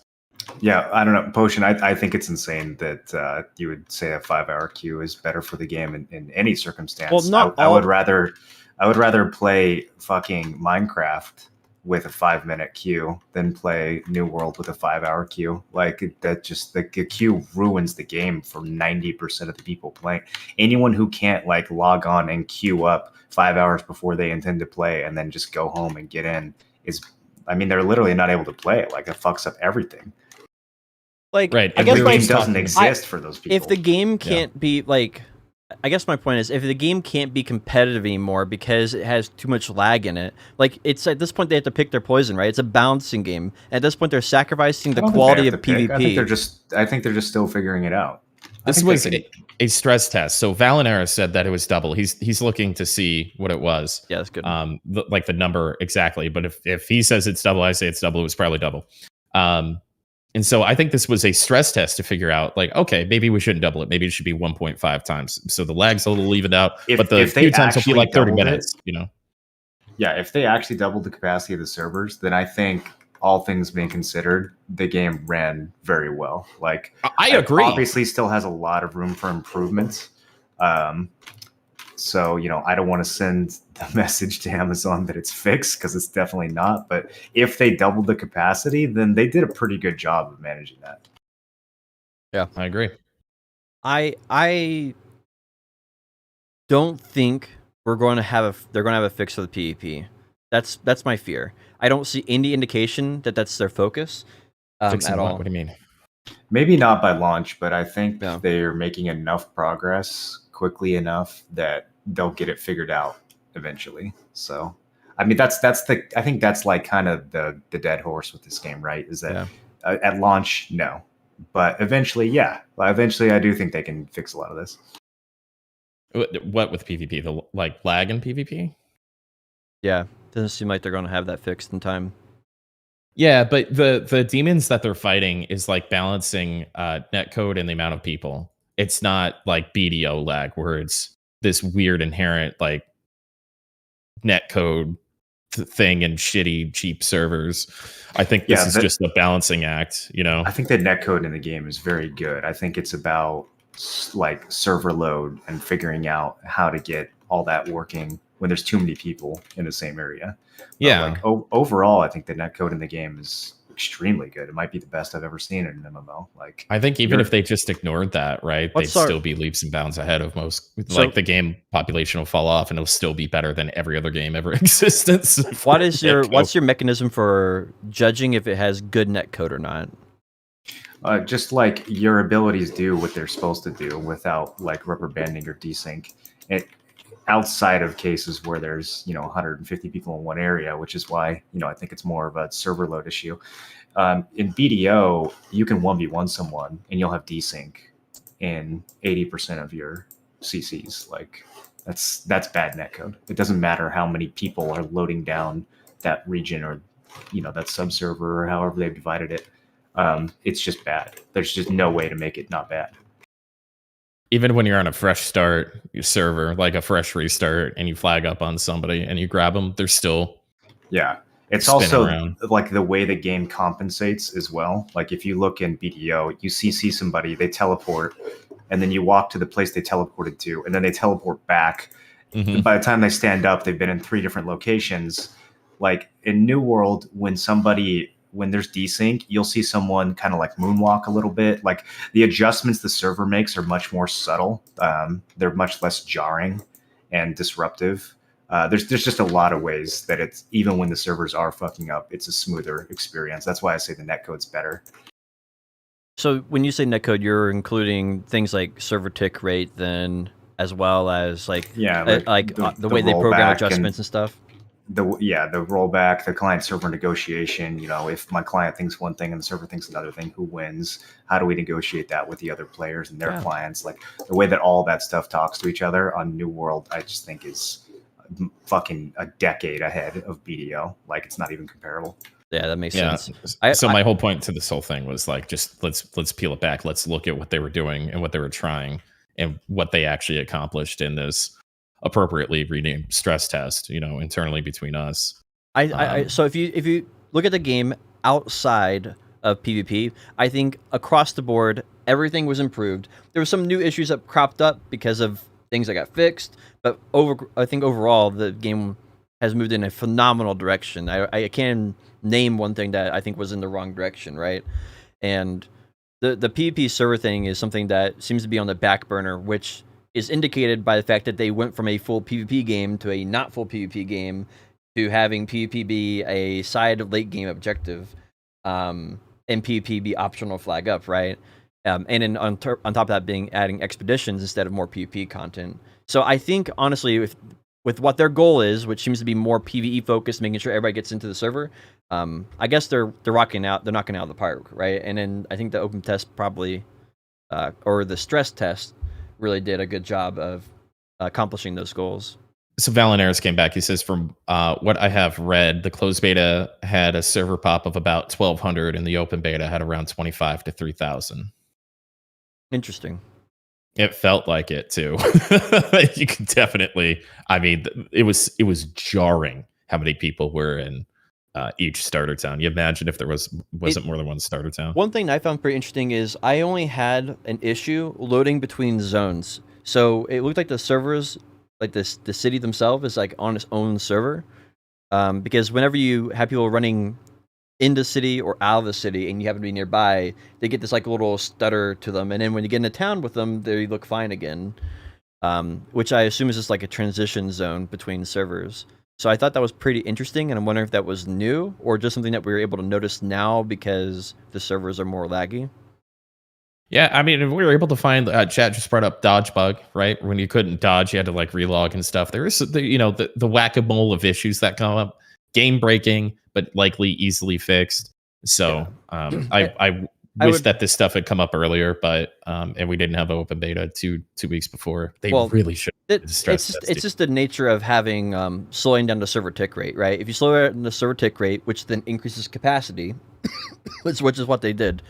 Yeah, I don't know, Potion. I think it's insane that you would say a 5-hour queue is better for the game in any circumstance.
Well,
I would rather play fucking Minecraft with a 5-minute queue than play New World with a 5-hour queue. Like that, just the queue ruins the game for 90% of the people playing. Anyone who can't like log on and queue up 5 hours before they intend to play and then just go home and get in they're literally not able to play it. Like it fucks up everything.
Like,
right.
I guess
the game doesn't exist for those people.
If the game can't be like, I guess my point is, if the game can't be competitive anymore because it has too much lag in it, like it's at this point they have to pick their poison, right? It's a balancing game. At this point, they're sacrificing the quality of PvP.
I think they're just still figuring it out.
This was a stress test. So Valinara said that it was double. He's looking to see what it was.
Yeah, that's good.
Like the number exactly. But if he says it's double, I say it's double. It was probably double. And so I think this was a stress test to figure out, like, okay, maybe we shouldn't double it. Maybe it should be 1.5 times. So the lag's a little evened out, but the queue times will be like 30 minutes,
Yeah, if they actually doubled the capacity of the servers, then I think, all things being considered, the game ran very well. Like,
I agree.
Obviously, still has a lot of room for improvements. So, I don't want to send the message to Amazon that it's fixed because it's definitely not. But if they doubled the capacity, then they did a pretty good job of managing that.
Yeah, I agree.
I don't think they're going to have a fix for the PvP. That's my fear. I don't see any indication that that's their focus at all.
What do you mean?
Maybe not by launch, but I think they're making enough progress quickly enough that they'll get it figured out eventually. So, I mean, I think that's like kind of the dead horse with this game, right? Is that At launch, no. But eventually, yeah. Eventually, I do think they can fix a lot of this.
What with PvP? The like lag in PvP?
Yeah, doesn't seem like they're going to have that fixed in time.
Yeah, but the demons that they're fighting is like balancing netcode and the amount of people. It's not like BDO lag where it's this weird inherent like netcode thing and shitty cheap servers. I think this is just a balancing act, you know.
I think the netcode in the game is very good. I think it's about like server load and figuring out how to get all that working when there's too many people in the same area.
Yeah.
Like overall, I think the netcode in the game is extremely good. It might be the best I've ever seen in an MMO. Like,
I think even if they just ignored that, right, they'd still be leaps and bounds ahead of most. Like the game population will fall off, and it'll still be better than every other game ever existence.
What's your mechanism for judging if it has good netcode or not?
Just like your abilities do what they're supposed to do without like rubber banding or desync. Outside of cases where there's 150 people in one area, which is why I think it's more of a server load issue. In BDO, you can 1v1 someone and you'll have desync in 80% of your CCs. Like that's bad netcode. It doesn't matter how many people are loading down that region or that subserver or however they've divided it. It's just bad. There's just no way to make it not bad.
Even when you're on a fresh start server, like a fresh restart, and you flag up on somebody and you grab them, they're still
It's also around. Like the way the game compensates as well. Like if you look in BDO, you CC somebody, they teleport, and then you walk to the place they teleported to, and then they teleport back. Mm-hmm. By the time they stand up, they've been in 3 different locations. Like in New World, when there's desync, you'll see someone kind of like moonwalk a little bit. Like the adjustments the server makes are much more subtle. They're much less jarring and disruptive. There's just a lot of ways that it's, even when the servers are fucking up, it's a smoother experience. That's why I say the netcode's better.
So when you say netcode, you're including things like server tick rate then, as well as the way they program adjustments and stuff?
The rollback, the client server negotiation. If my client thinks one thing and the server thinks another thing, who wins? How do we negotiate that with the other players and their clients? Like the way that all that stuff talks to each other on New World, I just think is fucking a decade ahead of BDO. Like it's not even comparable.
Yeah, that makes sense.
So my whole point to this whole thing was like, just let's peel it back. Let's look at what they were doing and what they were trying and what they actually accomplished in this appropriately renamed stress test, internally between us.
So if you look at the game outside of PvP, I think across the board everything was improved. There were some new issues that cropped up because of things that got fixed, but I think overall the game has moved in a phenomenal direction. I can name one thing that I think was in the wrong direction, right? And the PvP server thing is something that seems to be on the back burner, which is indicated by the fact that they went from a full PvP game to a not full PvP game to having PvP be a side late game objective, and PvP be optional flag up, right? And then on top of that, adding expeditions instead of more PvP content. So I think honestly, with what their goal is, which seems to be more PvE focused, making sure everybody gets into the server, I guess they're knocking out of the park, right? And then I think the open test probably, or the stress test, really did a good job of accomplishing those goals.
So Valinaris came back. He says, from what I have read, the closed beta had a server pop of about 1,200, and the open beta had around 25 to 3,000.
Interesting.
It felt like it too. You could definitely. I mean, it was jarring how many people were in each starter town. You imagine if there wasn't more than one starter town.
One thing I found pretty interesting is I only had an issue loading between zones. So it looked like the servers, like the city themselves, is like on its own server. Because whenever you have people running in the city or out of the city and you happen to be nearby, they get this like little stutter to them. And then when you get into town with them, they look fine again. Which I assume is just like a transition zone between servers. So I thought that was pretty interesting, and I'm wondering if that was new or just something that we were able to notice now because the servers are more laggy.
Yeah, I mean, we were able to find, chat just brought up dodge bug, right? When you couldn't dodge, you had to like relog and stuff. There is, the whack-a-mole of issues that come up. Game breaking, but likely easily fixed. So
I
I wish
would-
that this stuff had come up earlier, but and we didn't have an open beta two weeks before. They
Well,
really should.
It's just the nature of having slowing down the server tick rate, right? If you slow down the server tick rate, which then increases capacity, which is what they did,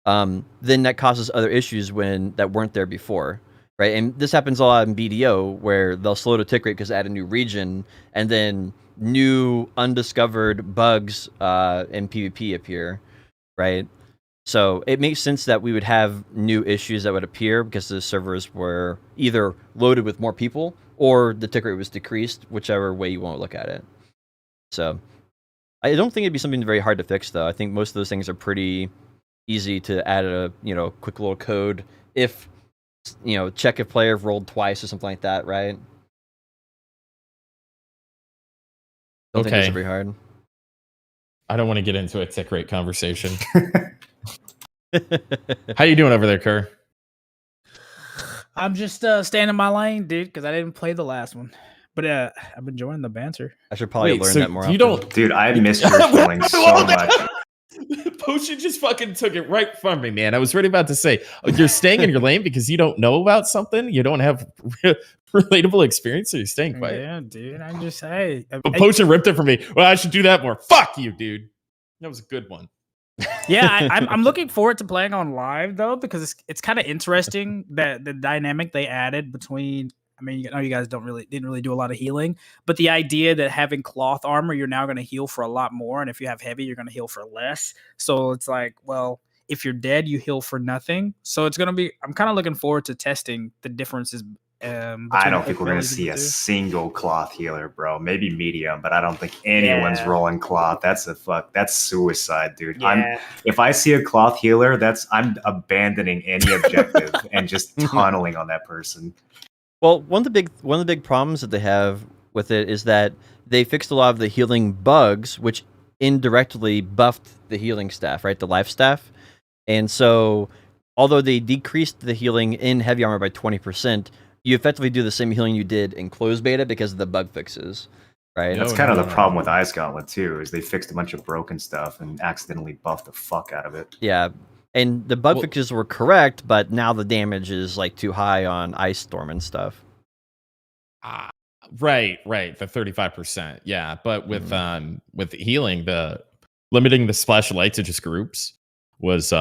then that causes other issues that weren't there before, right? And this happens a lot in BDO, where they'll slow the tick rate because they add a new region, and then new undiscovered bugs in PvP appear, right? So it makes sense that we would have new issues that would appear because the servers were either loaded with more people or the tick rate was decreased, whichever way you want to look at it. So I don't think it'd be something very hard to fix, though. I think most of those things are pretty easy to add a quick little code if check if player rolled twice or something like that, right? Don't think it's very hard.
I don't want to get into a tick rate conversation. How you doing over there, Kerr?
I'm just staying in my lane, dude, because I didn't play the last one. But I'm enjoying the banter.
I should probably learn that more often.
You don't,
Dude, I missed your feelings so much.
Potion just fucking took it right from me, man. I was really about to say, you're staying in your lane because you don't know about something? You don't have relatable experience, so you're staying quiet?
Yeah, dude. I'm just saying.
But Potion ripped it from me. Well, I should do that more. Fuck you, dude. That was a good one.
Yeah, I'm looking forward to playing on live though, because it's kind of interesting that the dynamic they added between. I mean, I know you guys didn't really do a lot of healing, but the idea that having cloth armor, you're now going to heal for a lot more, and if you have heavy, you're going to heal for less. So it's like, well, if you're dead, you heal for nothing. So it's going to be. I'm kind of looking forward to testing the differences.
I don't think we're going to see a single cloth healer, bro. Maybe medium, but I don't think anyone's rolling cloth. That's suicide, dude.
Yeah.
If I see a cloth healer, I'm abandoning any objective and just tunneling on that person.
Well, one of the big problems that they have with it is that they fixed a lot of the healing bugs, which indirectly buffed the healing staff, right? The life staff. And so, although they decreased the healing in heavy armor by 20%, you effectively do the same healing you did in closed beta because of the bug fixes, right?
That's kind of the problem with Ice Gauntlet too, is they fixed a bunch of broken stuff and accidentally buffed the fuck out of it.
Yeah, and the bug fixes were correct, but now the damage is like too high on Ice Storm and stuff.
Right, the 35%. Yeah, but with healing, the limiting the splash of light to just groups was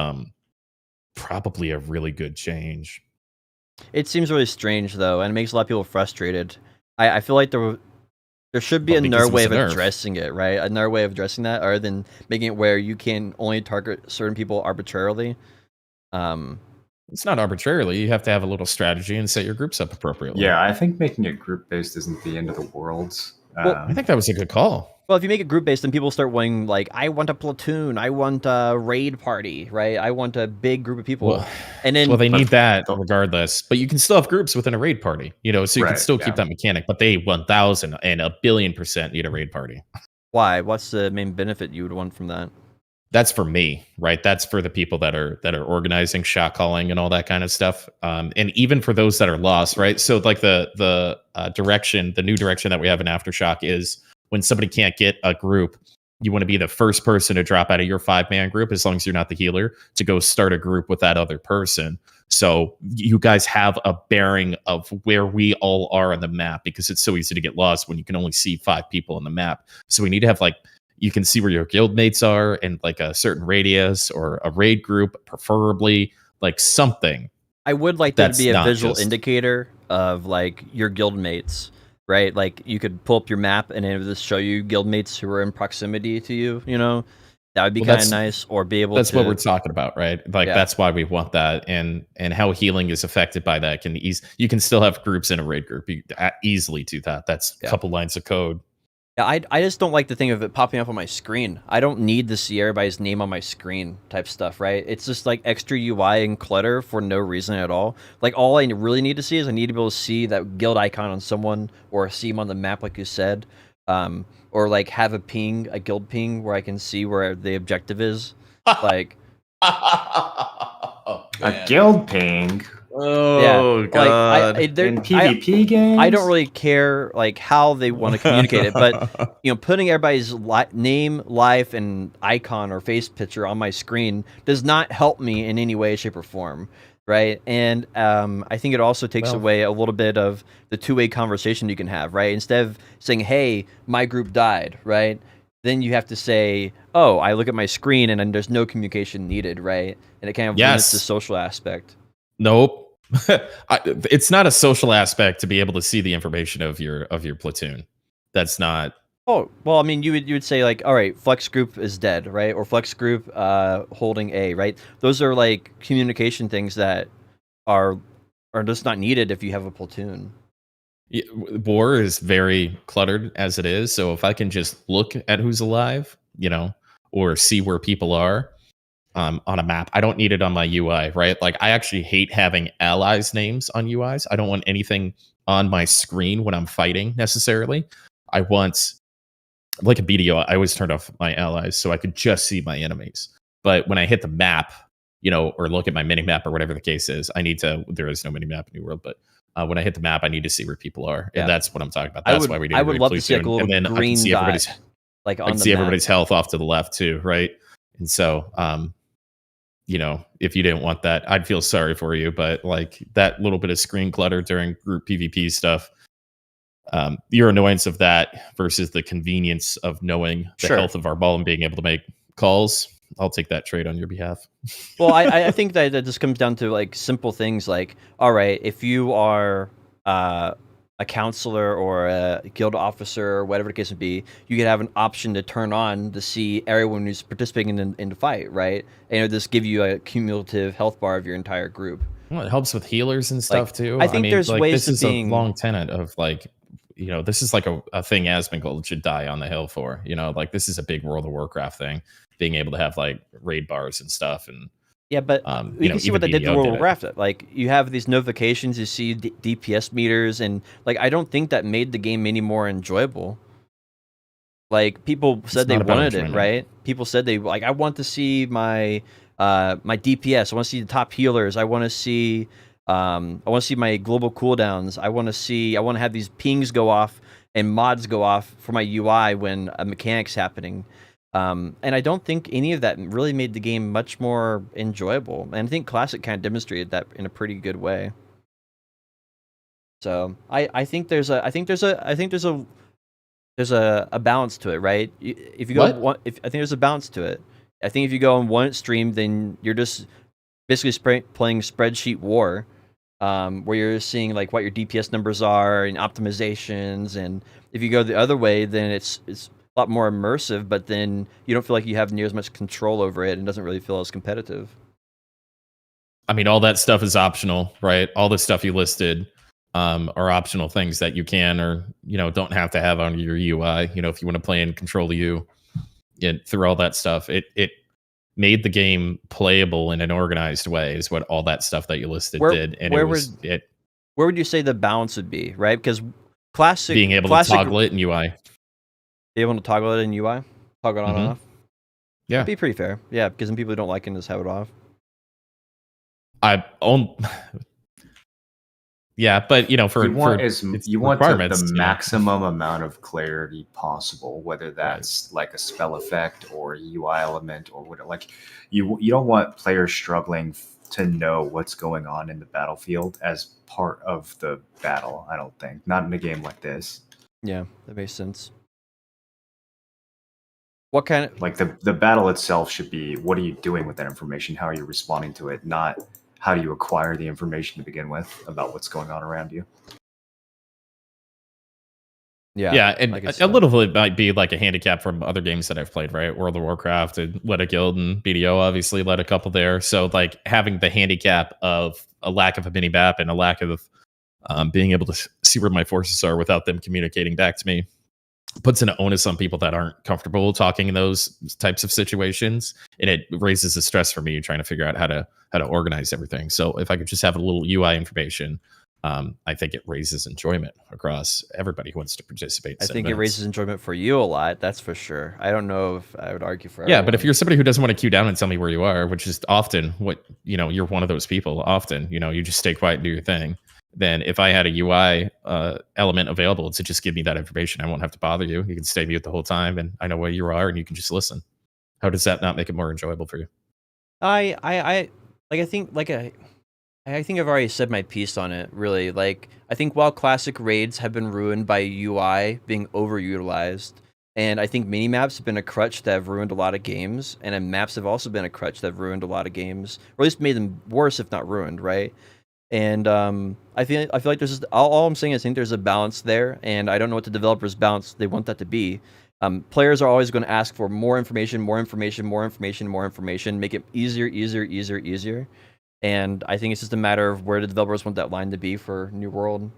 probably a really good change.
It seems really strange though, and it makes a lot of people frustrated. I feel like there should be another way of addressing it, right? Another way of addressing that, other than making it where you can only target certain people arbitrarily.
It's not arbitrarily. You have to have a little strategy and set your groups up appropriately.
Yeah, I think making it group based isn't the end of the world.
I think that was a good call.
Well, if you make it group based, then people start wanting, like, I want a platoon, I want a raid party, right? I want a big group of people.
Well,
and then
they need that regardless. But you can still have groups within a raid party, so you can still keep that mechanic. But they 1,000 and a billion% need a raid party. Why?
What's the main benefit you would want from that?
That's for me, right? That's for the people that are organizing, shot calling, and all that kind of stuff. And even for those that are lost, right? So like the new direction that we have in Aftershock is when somebody can't get a group, you want to be the first person to drop out of your 5-man group, as long as you're not the healer, to go start a group with that other person. So you guys have a bearing of where we all are on the map, because it's so easy to get lost when you can only see 5 people on the map. So we need to have you can see where your guild mates are in like a certain radius, or a raid group, preferably like something.
I would like that to be a visual indicator of like your guild mates, right? Like you could pull up your map and it would just show you guild mates who are in proximity to you, That would be kind of nice, or be able to...
That's what we're talking about, right? That's why we want that, and how healing is affected by that. You can still have groups in a raid group. You easily do that. That's a couple lines of code.
Yeah, I just don't like the thing of it popping up on my screen. I don't need to see everybody's name on my screen type stuff, right? It's just like extra UI and clutter for no reason at all. Like all I really need to see is I need to be able to see that guild icon on someone, or see them on the map like you said. Or like have a guild ping where I can see where the objective is. Like
a guild ping.
Oh
Like
god.
In PvP games,
I don't really care like how they want to communicate it, but putting everybody's name, life, and icon or face picture on my screen does not help me in any way, shape, or form, right? And I think it also takes away a little bit of the two-way conversation you can have, right? Instead of saying, "Hey, my group died," right? Then you have to say, "Oh, I look at my screen and then there's no communication needed," right? And it kind of limits the social aspect.
Nope. It's not a social aspect to be able to see the information of your platoon. That's not.
Oh, well, I mean, you would say like, all right, flex group is dead, right? Or flex group holding A, right? Those are like communication things that are just not needed if you have a platoon.
War is very cluttered as it is, so if I can just look at who's alive, or see where people are on a map, I don't need it on my UI, right? Like, I actually hate having allies' names on UIs. I don't want anything on my screen when I'm fighting necessarily. I want, like a BDO, I always turned off my allies so I could just see my enemies. But when I hit the map, or look at my mini map or whatever the case is, there is no mini map in New World, but when I hit the map, I need to see where people are, and that's what I'm talking about. That's why we need.
I would love to see like a little green
I can see
dot,
everybody's,
like on
I can
the
see
map.
everybody's health off to the left too, right? And so, if you didn't want that, I'd feel sorry for you. But like that little bit of screen clutter during group PvP stuff, your annoyance of that versus the convenience of knowing the health of our ball and being able to make calls. I'll take that trade on your behalf.
Well, I think that just comes down to like simple things like, all right, if you are a counselor or a guild officer or whatever the case would be, you could have an option to turn on to see everyone who's participating in the fight, right? And it'll just give you a cumulative health bar of your entire group.
Well, it helps with healers and stuff too.
I think there's ways
this
to
is a long tenet of like, this is like a thing Asmongold should die on the hill for. Like this is a big World of Warcraft thing, being able to have like raid bars and stuff. And
yeah, but you can see what they did to World of Warcraft. Like you have these notifications, you see DPS meters, and like I don't think that made the game any more enjoyable. Like people said they wanted it, right? People said they like, I want to see my my DPS. I want to see the top healers. I want to see my global cooldowns. I want to have these pings go off and mods go off for my UI when a mechanic's happening. And I don't think any of that really made the game much more enjoyable. And I think Classic kind of demonstrated that in a pretty good way. So I think there's a balance to it, right? If you go I think there's a balance to it. I think if you go on one extreme, then you're just basically playing spreadsheet war, where you're seeing like what your DPS numbers are and optimizations. And if you go the other way, then it's a lot more immersive, but then you don't feel like you have near as much control over it and doesn't really feel as competitive.
I mean, all that stuff is optional, right? All the stuff you listed are optional things that you can or don't have to have on your UI. If you want to play and control you through all that stuff, it made the game playable in an organized way is what all that stuff that you listed did. And where
would you say the balance would be, right? Because Classic
being able to toggle it in UI.
Be able to toggle it in UI? Toggle it on and off?
Yeah.
That'd be pretty fair. Yeah, because some people who don't like it just have it off.
Yeah, but
you want the maximum amount of clarity possible, whether that's like a spell effect or a UI element or whatever. Like you don't want players struggling to know what's going on in the battlefield as part of the battle. I don't think, not in a game like this.
Yeah, that makes sense. What kind of
like the battle itself should be, what are you doing with that information? How are you responding to it? Not how do you acquire the information to begin with about what's going on around you.
Yeah, and a little bit might be like a handicap from other games that I've played, right? World of Warcraft and led a guild, and BDO obviously led a couple there. So like having the handicap of a lack of a mini map and a lack of being able to see where my forces are without them communicating back to me puts an onus on people that aren't comfortable talking in those types of situations, and it raises the stress for me trying to figure out how to organize everything. So if I could just have a little UI information, I think it raises enjoyment across everybody who wants to participate.
I think it raises enjoyment for you a lot. That's for sure. I don't know if I would argue for
Yeah,
everyone.
but if you're somebody who doesn't want to queue down and tell me where you are, which is often what, you're one of those people. Often, you just stay quiet and do your thing. Then if I had a UI element available to just give me that information, I won't have to bother you. You can stay mute the whole time, and I know where you are, and you can just listen. How does that not make it more enjoyable for you?
I think I've already said my piece on it, really. Like, I think while classic raids have been ruined by UI being overutilized, and I think mini-maps have been a crutch that have ruined a lot of games, and then maps have also been a crutch that have ruined a lot of games, or at least made them worse, if not ruined, right? And I feel like there's just, all I'm saying is I think there's a balance there, and I don't know what the developers' balance they want that to be. Players are always going to ask for more information, more information, more information, more information, make it easier, easier, easier, easier. And I think it's just a matter of where the developers want that line to be for New World.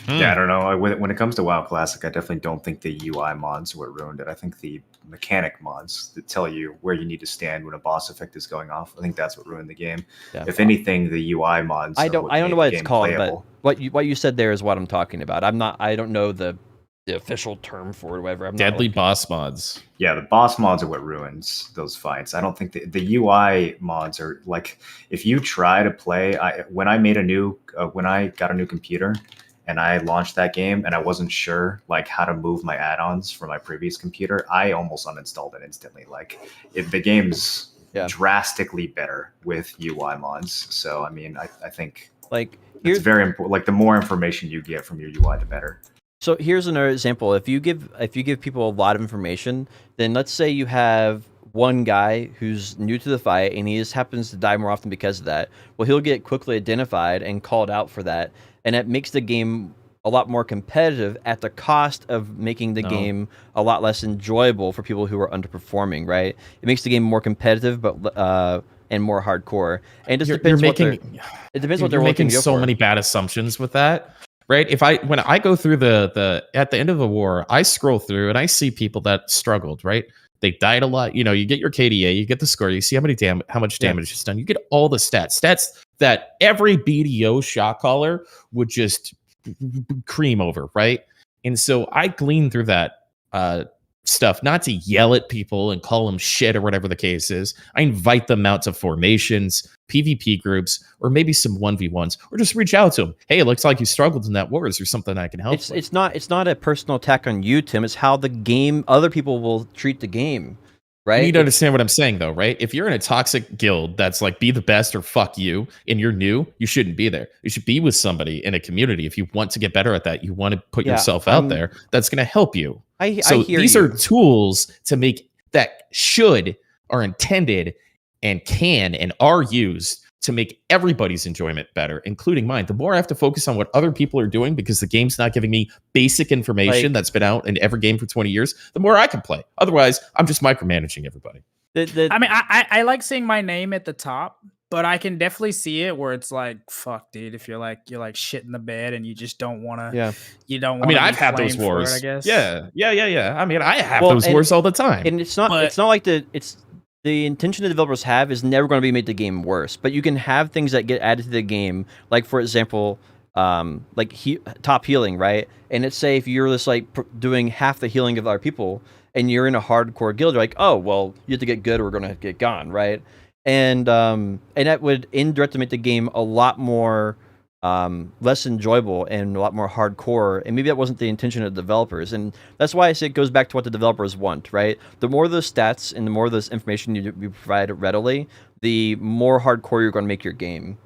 Yeah, I don't know. When it comes to WoW Classic, I definitely don't think the UI mods were ruined it. I think the mechanic mods that tell you where you need to stand when a boss effect is going off, I think that's what ruined the game.
Yeah.
If anything, the UI mods.
I don't know what it's called, playable. But what you said there is what I'm talking about. I don't know the official term for it, or whatever.
Deadly boss mods.
Yeah, the boss mods are what ruins those fights. I don't think the UI mods are like, if you try to play. When I got a new computer and I launched that game and I wasn't sure like how to move my add-ons from my previous computer, I almost uninstalled it instantly. Like the game's drastically better with UI mods. So I mean, I think like it's very important. Like the more information you get from your UI, the better.
So here's another example. If you give people a lot of information, then let's say you have one guy who's new to the fight and he just happens to die more often because of that. Well, he'll get quickly identified and called out for that, and it makes the game a lot more competitive at the cost of making the game a lot less enjoyable for people who are underperforming. Right? It makes the game more competitive, but and more hardcore. And it just depends what they're making
so many bad assumptions with that. Right. When I go through at the end of the war, I scroll through and I see people that struggled. Right. They died a lot. You get your KDA, you get the score, you see how much damage is done. You get all the stats that every BDO shot caller would just cream over. Right. And so I glean through that stuff, not to yell at people and call them shit or whatever the case is. I invite them out to formations, PvP groups, or maybe some 1v1s, or just reach out to them. Hey, it looks like you struggled in that war. Is there something I can help with?
It's not a personal attack on you, Tim. It's how the game, other people will treat the game, right?
You need to understand what I'm saying, though, right? If you're in a toxic guild that's like be the best or fuck you, and you're new, you shouldn't be there. You should be with somebody in a community. If you want to get better at that, you want to put yourself out there, that's going to help you. So these are tools to make that are intended and can and are used to make everybody's enjoyment better, including mine. The more I have to focus on what other people are doing because the game's not giving me basic information that's been out in every game for 20 years, the more I can play. Otherwise, I'm just micromanaging everybody.
I mean, I like seeing my name at the top, but I can definitely see it where it's like, fuck, dude, if you're like shit in the bed and you just don't want to, you don't want to.
I mean, I've had those wars.
I guess.
Yeah. I mean, I have those wars all the time.
And it's not like the intention the developers have is never going to be make the game worse, but you can have things that get added to the game, like for example, top healing, right? And let's say if you're just like doing half the healing of other people, and you're in a hardcore guild, you're like, oh well, you have to get good, or we're going to get gone, right? And that would indirectly make the game a lot more less enjoyable and a lot more hardcore. And maybe that wasn't the intention of the developers. And that's why I say it goes back to what the developers want, right? The more those stats and the more this information you provide readily, the more hardcore you're going to make your game.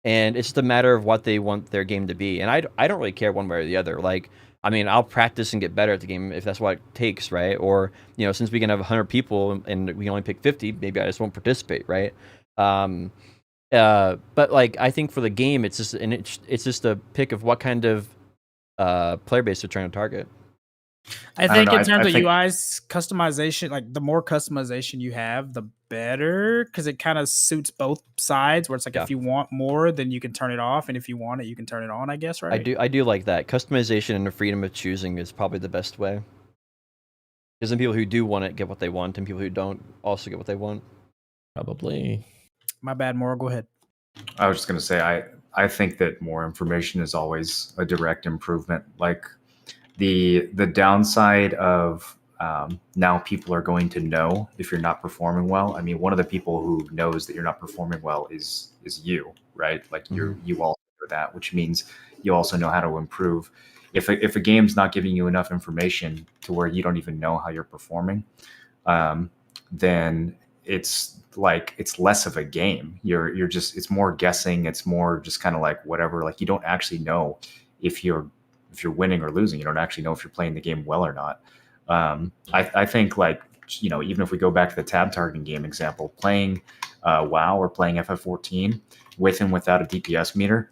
And it's just a matter of what they want their game to be. And I don't really care one way or the other. Like, I mean, I'll practice and get better at the game if that's what it takes, right? Or, since we can have 100 people and we can only pick 50, maybe I just won't participate, right? But like, I think for the game, it's just a pick of what kind of player base they're trying to target.
I think in terms of UI's customization, like the more customization you have, the better, because it kind of suits both sides. Where it's like if you want more, then you can turn it off, and if you want it, you can turn it on. I guess, right?
I do like that customization and the freedom of choosing is probably the best way. Because then people who do want it get what they want, and people who don't also get what they want.
Probably.
My bad, Maura. Go ahead.
I was just gonna say I think that more information is always a direct improvement. Like the downside of now people are going to know if you're not performing well. I mean, one of the people who knows that you're not performing well is you, right? Like you all know that, which means you also know how to improve. If a game's not giving you enough information to where you don't even know how you're performing, then it's like it's less of a game. You're just it's more guessing. It's more just kind of like whatever. Like you don't actually know if you're winning or losing. You don't actually know if you're playing the game well or not. I think like even if we go back to the tab targeting game example, playing WoW or playing FF14 with and without a DPS meter,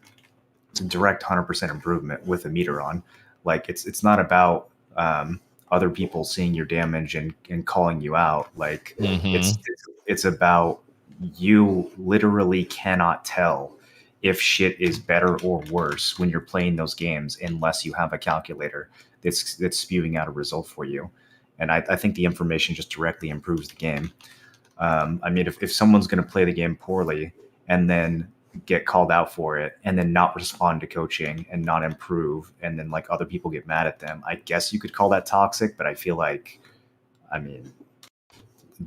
it's a direct 100% improvement with a meter on. Like it's not about other people seeing your damage and calling you out. Like it's about you literally cannot tell if shit is better or worse when you're playing those games unless you have a calculator that's spewing out a result for you. And I think the information just directly improves the game. I mean, if someone's going to play the game poorly and then get called out for it and then not respond to coaching and not improve and then like other people get mad at them, I guess you could call that toxic, but I feel like, I mean,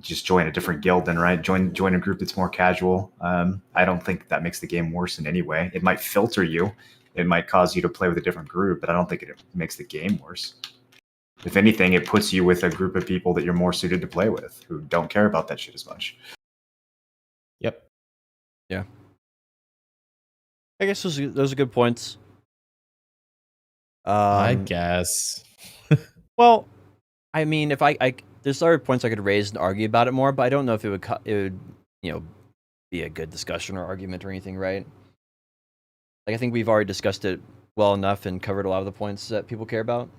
just join a different guild then, right? Join a group that's more casual. I don't think that makes the game worse in any way. It might filter you. It might cause you to play with a different group, but I don't think it makes the game worse. If anything, it puts you with a group of people that you're more suited to play with who don't care about that shit as much.
Yep.
Yeah. I guess those are good points.
I guess.
Well, I mean, if I there's other points I could raise and argue about it more, but I don't know if it would be a good discussion or argument or anything, right? Like I think we've already discussed it well enough and covered a lot of the points that people care about.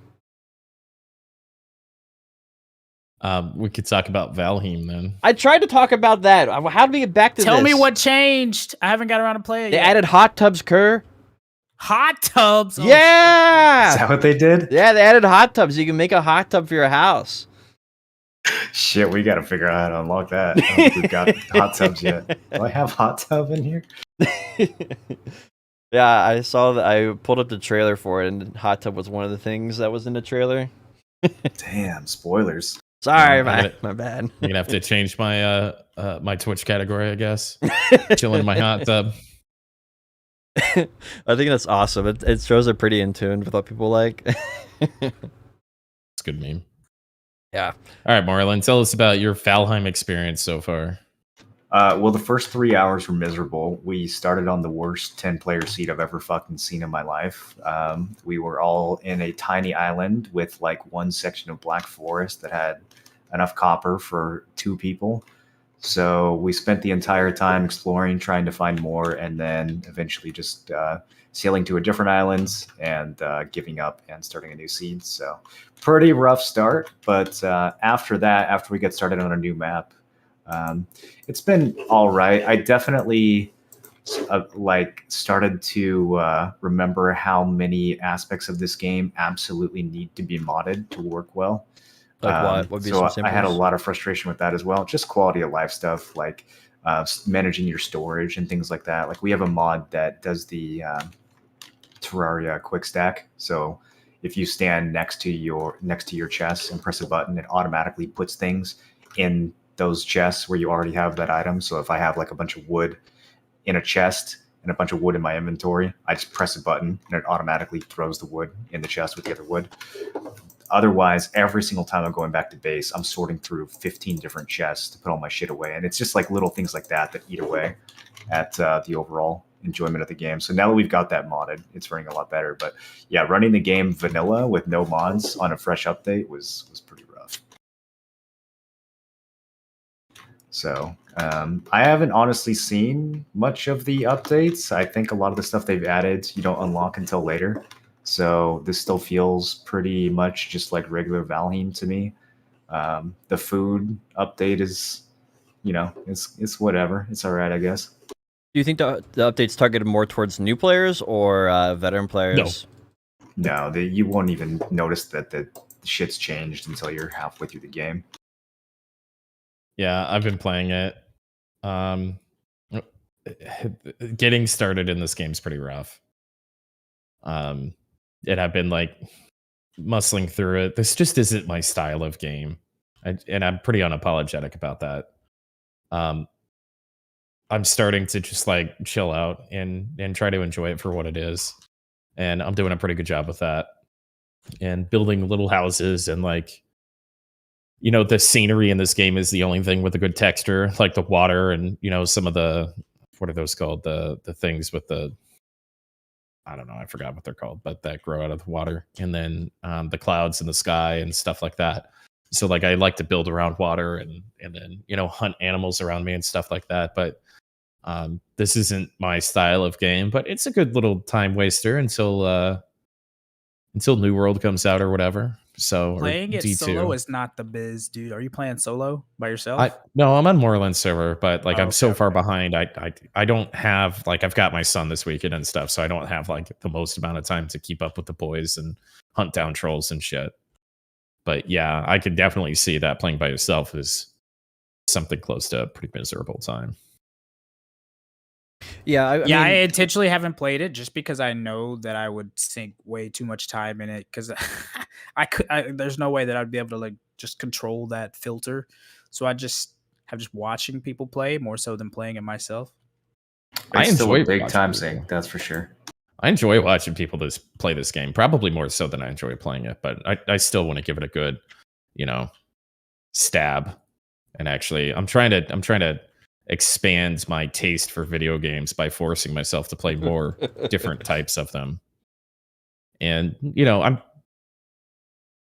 We could talk about Valheim then.
I tried to talk about that. How did we get back to
Tell
this?
me what changed. I haven't got around to play it
They
yet.
added hot tubs, Kerr.
Hot tubs. Oh,
Yeah.
Is that what they did?
Yeah, they added hot tubs. You can make a hot tub for your house.
Shit, we got to figure out how to unlock that. I don't think we've got hot tubs yet. Do I have hot tub in here?
Yeah, I saw that. I pulled up the trailer for it, and hot tub was one of the things that was in the trailer.
Damn, spoilers.
Sorry,
Yeah,
my bad.
I'm gonna have to change my my Twitch category, I guess. Chilling in my hot tub.
I think that's awesome. It shows are pretty in tune with what people like.
It's a good meme.
Yeah.
All right, Marlon, tell us about your Valheim experience so far.
Well, the first 3 hours were miserable. We started on the worst 10-player seat I've ever fucking seen in my life. We were all in a tiny island with like one section of Black Forest that had enough copper for 2 people. So we spent the entire time exploring, trying to find more, and then eventually just sailing to a different island and giving up and starting a new seed. So pretty rough start. But after that, after we get started on a new map, it's been all right. I definitely started to remember how many aspects of this game absolutely need to be modded to work well.
Like what? Would be
so
some
I had a
samples?
lot of frustration with that as well. Just quality of life stuff, like managing your storage and things like that. Like we have a mod that does the Terraria quick stack. So if you stand next to your chest and press a button, it automatically puts things in those chests where you already have that item. So if I have like a bunch of wood in a chest and a bunch of wood in my inventory, I just press a button and it automatically throws the wood in the chest with the other wood. Otherwise, every single time I'm going back to base, I'm sorting through 15 different chests to put all my shit away. And it's just like little things like that eat away at the overall enjoyment of the game. So now that we've got that modded, it's running a lot better. But yeah, running the game vanilla with no mods on a fresh update was pretty rough. So I haven't honestly seen much of the updates. I think a lot of the stuff they've added you don't unlock until later. So this still feels pretty much just like regular Valheim to me. The food update is, it's whatever. It's all right, I guess.
Do you think the update's targeted more towards new players or veteran players?
No, you won't even notice that the shit's changed until you're halfway through the game.
Yeah, I've been playing it. getting started in this game's pretty rough. And I've been like muscling through it. This just isn't my style of game, and I'm pretty unapologetic about that. Um, I'm starting to just like chill out and try to enjoy it for what it is, and I'm doing a pretty good job with that. And building little houses and like, the scenery in this game is the only thing with a good texture, like the water and some of the, what are those called, the things with the, I don't know, I forgot what they're called, but that grow out of the water, and then the clouds in the sky and stuff like that. So like I like to build around water and then hunt animals around me and stuff like that. But this isn't my style of game, but it's a good little time waster until New World comes out or whatever. So
Playing it
D2.
solo is not the biz, dude. Are you playing solo by yourself?
No, I'm on Moreland server, but like I'm so
okay,
far
okay.
behind. I don't have like, I've got my son this weekend and stuff, so I don't have like the most amount of time to keep up with the boys and hunt down trolls and shit. But yeah, I could definitely see that playing by yourself is something close to a pretty miserable time.
Yeah, I
I
mean,
intentionally haven't played it just because I know that I would sink way too much time in it because there's no way that I'd be able to like just control that filter. So I just have just watching people play more so than playing it myself.
I
It's still
enjoy
a big
watching
time
people.
sink, that's for sure.
I enjoy watching people play this game, probably more so than I enjoy playing it, but I still want to give it a good, stab. And actually, I'm trying to expand my taste for video games by forcing myself to play more different types of them. And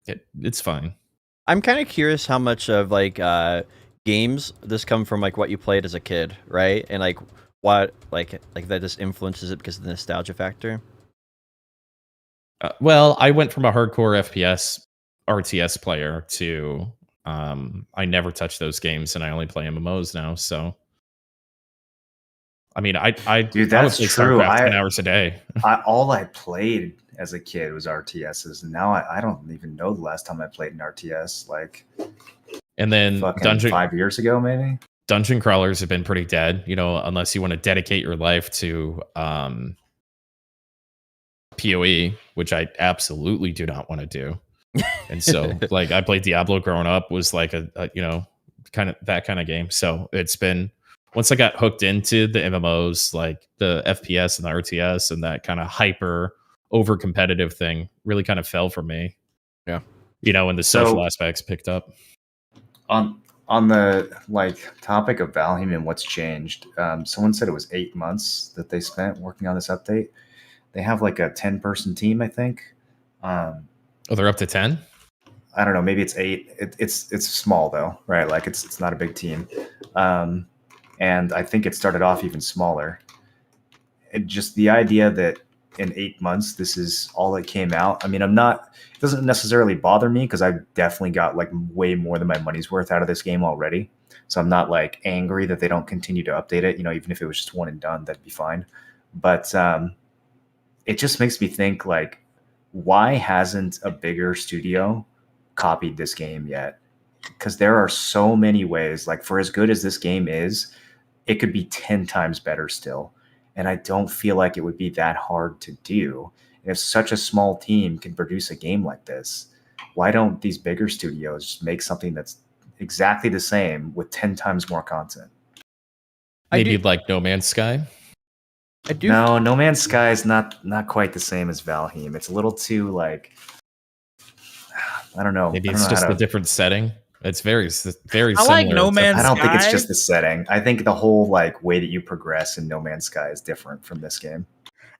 it's fine.
I'm kind of curious how much of like games this come from like what you played as a kid, right? And like what like that just influences it because of the nostalgia factor.
Well, I went from a hardcore FPS RTS player to I never touch those games and I only play MMOs now. So I mean,
Dude,
I would
that's
play
true.
StarCraft 10 hours a day.
All I played as a kid was RTSs, and now I don't even know the last time I played an RTS. Like,
And then
fucking 5 years ago, maybe.
dungeon crawlers have been pretty dead, unless you want to dedicate your life to PoE, which I absolutely do not want to do. And so like I played Diablo growing up, was like a kind of that kind of game. So it's been, once I got hooked into the MMOs, like the FPS and the RTS and that kind of hyper over competitive thing really kind of fell for me.
Yeah.
And the social aspects picked up.
On the like topic of Valheim and what's changed, someone said it was 8 months that they spent working on this update. They have like a 10-person team, I think.
Oh, they're up to 10?
I don't know, maybe it's 8. It's small though, right? Like it's not a big team. And I think it started off even smaller. Just the idea that in 8 months this is all that came out. I mean, it doesn't necessarily bother me because I've definitely got like way more than my money's worth out of this game already. So I'm not like angry that they don't continue to update it. Even if it was just one and done, that'd be fine. But it just makes me think like, why hasn't a bigger studio copied this game yet? Because there are so many ways, like for as good as this game is, it could be 10 times better still. And I don't feel like it would be that hard to do. And if such a small team can produce a game like this, why don't these bigger studios just make something that's exactly the same with 10 times more content?
Maybe like No Man's Sky?
I do.
No Man's Sky is not quite the same as Valheim. It's a little too like, I don't know.
Maybe
I don't
it's
know
just
how
a different setting. It's very
I
similar.
like No Man's
I don't think it's
Sky.
just the setting. I think the whole like way that you progress in No Man's Sky is different from this game.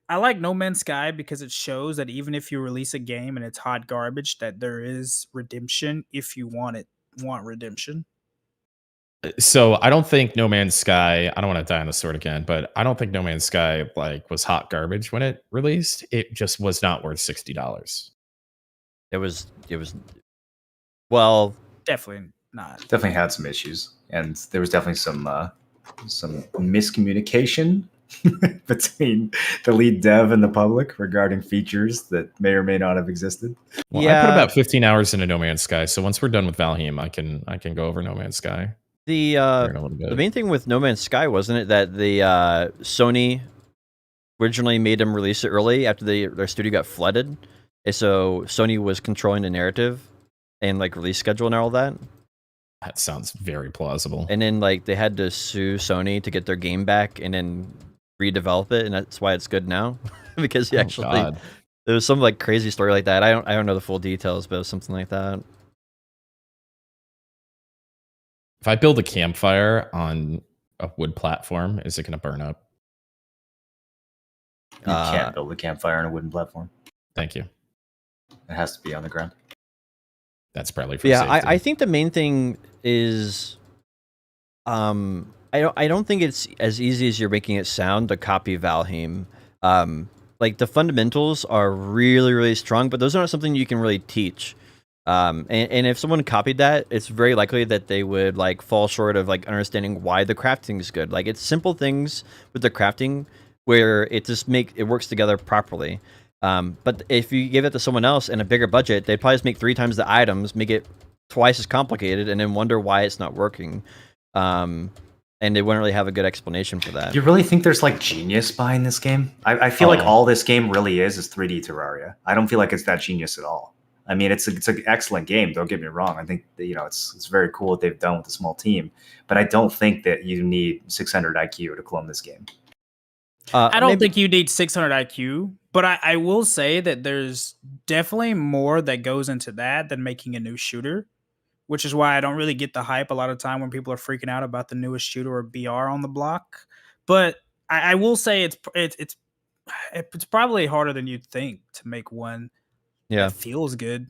I like No Man's Sky because it shows that even if you release a game and it's hot garbage, that there is redemption if you want redemption.
So I don't think No Man's Sky, I don't want to die on the sword again, but I don't think No Man's Sky like was hot garbage when it released. It just was not worth $60.
It was well,
Definitely not.
Definitely had some issues, and there was definitely some miscommunication between the lead dev and the public regarding features that may or may not have existed.
Well, I put about 15 hours into No Man's Sky, so once we're done with Valheim, I can go over No Man's Sky.
The
Faring a little bit.
the main thing with No Man's Sky wasn't it that the Sony originally made them release it early after their studio got flooded, and so Sony was controlling the narrative and like release schedule and all that.
That sounds very plausible.
And then like they had to sue Sony to get their game back and then redevelop it, and that's why it's good now because he actually
God.
there was some like crazy story like that. I don't know the full details, but it was something like that.
If I build a campfire on a wood platform, is it going to burn up?
You can't build a campfire on a wooden platform.
Thank you.
It has to be on the ground.
That's probably for
Yeah,
safety.
I think the main thing is, I don't think it's as easy as you're making it sound to copy Valheim. Like the fundamentals are really, really strong, but those are not something you can really teach. And if someone copied that, it's very likely that they would like fall short of like understanding why the crafting is good. Like it's simple things with the crafting where it works together properly. But if you give it to someone else and a bigger budget, they'd probably just make 3 times the items, make it twice as complicated, and then wonder why it's not working. And they wouldn't really have a good explanation for that.
You really think there's like genius behind this game? I feel like all this game really is 3D Terraria. I don't feel like it's that genius at all. I mean, it's an excellent game. Don't get me wrong. I think that, it's very cool what they've done with a small team, but I don't think that you need 600 IQ to clone this game.
I don't think you need 600 IQ, but I will say that there's definitely more that goes into that than making a new shooter, which is why I don't really get the hype a lot of time when people are freaking out about the newest shooter or BR on the block. But I will say it's probably harder than you'd think to make one that feels good.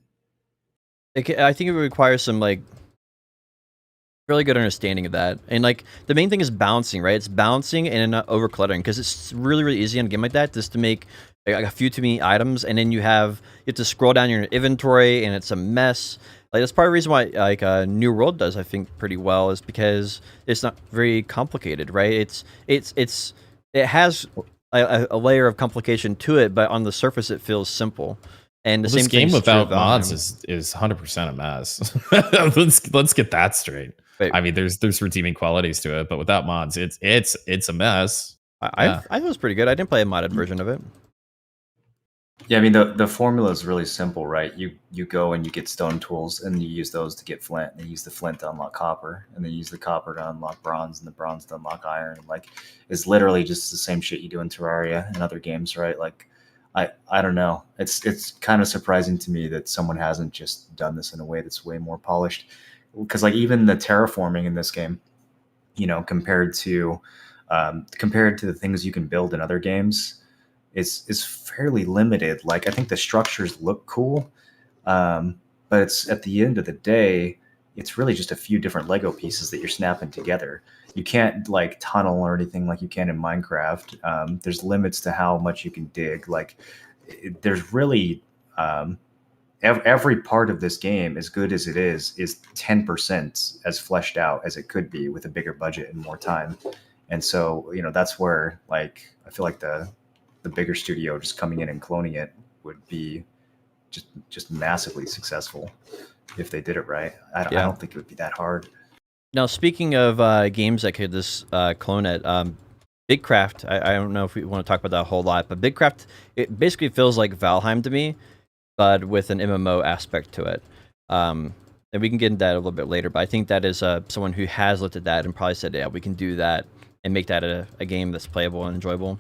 I think it requires some like really good understanding of that, and like the main thing is balancing, right? It's balancing and not over cluttering, because it's really, really easy on a game like that just to make like a few too many items, and then you have to scroll down your inventory and it's a mess. Like that's part of the reason why like New World does, I think, pretty well, is because it's not very complicated, right? It has a layer of complication to it, but on the surface it feels simple. And
this game without mods is 100% a mess. let's get that straight.
Wait.
I mean, there's redeeming qualities to it, but without mods, it's a mess.
I thought it was pretty good. I didn't play a modded version of it.
Yeah, I mean the formula is really simple, right? You go and you get stone tools, and you use those to get flint, and you use the flint to unlock copper, and then you use the copper to unlock bronze, and the bronze to unlock iron. Like, it's literally just the same shit you do in Terraria and other games, right? Like, I don't know. It's kind of surprising to me that someone hasn't just done this in a way that's way more polished. Because like even the terraforming in this game, compared to the things you can build in other games, is fairly limited. Like I think the structures look cool, but it's at the end of the day, it's really just a few different Lego pieces that you're snapping together. You can't like tunnel or anything like you can in Minecraft. There's limits to how much you can dig. Like there's really every part of this game, as good as it is 10% as fleshed out as it could be with a bigger budget and more time. And so, that's where like I feel like the bigger studio just coming in and cloning it would be just massively successful if they did it right. I don't think it would be that hard.
Now, speaking of games that could just clone it, Bigcraft, I don't know if we want to talk about that a whole lot, but Bigcraft, it basically feels like Valheim to me, but with an MMO aspect to it. And we can get into that a little bit later, but I think that is someone who has looked at that and probably said, yeah, we can do that and make that a game that's playable and enjoyable.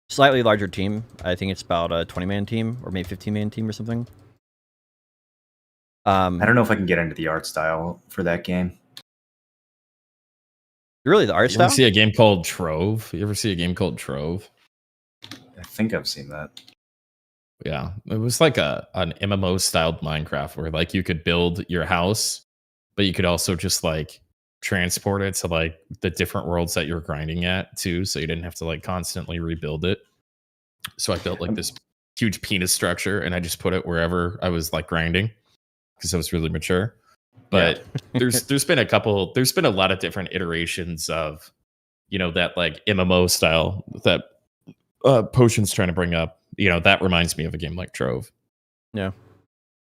Slightly larger team. I think it's about a 20-man team or maybe 15-man team or something.
I don't know if I can get into the art style for that game.
Really, the art style?
You ever see a game called Trove?
I think I've seen that.
Yeah, it was like an MMO styled Minecraft where like you could build your house, but you could also just like transport it to like the different worlds that you're grinding at too, so you didn't have to like constantly rebuild it. So I built like this huge penis structure, and I just put it wherever I was like grinding because I was really mature. But there's been a lot of different iterations of that like MMO style that Potion's trying to bring up. That reminds me of a game like Trove.
Yeah.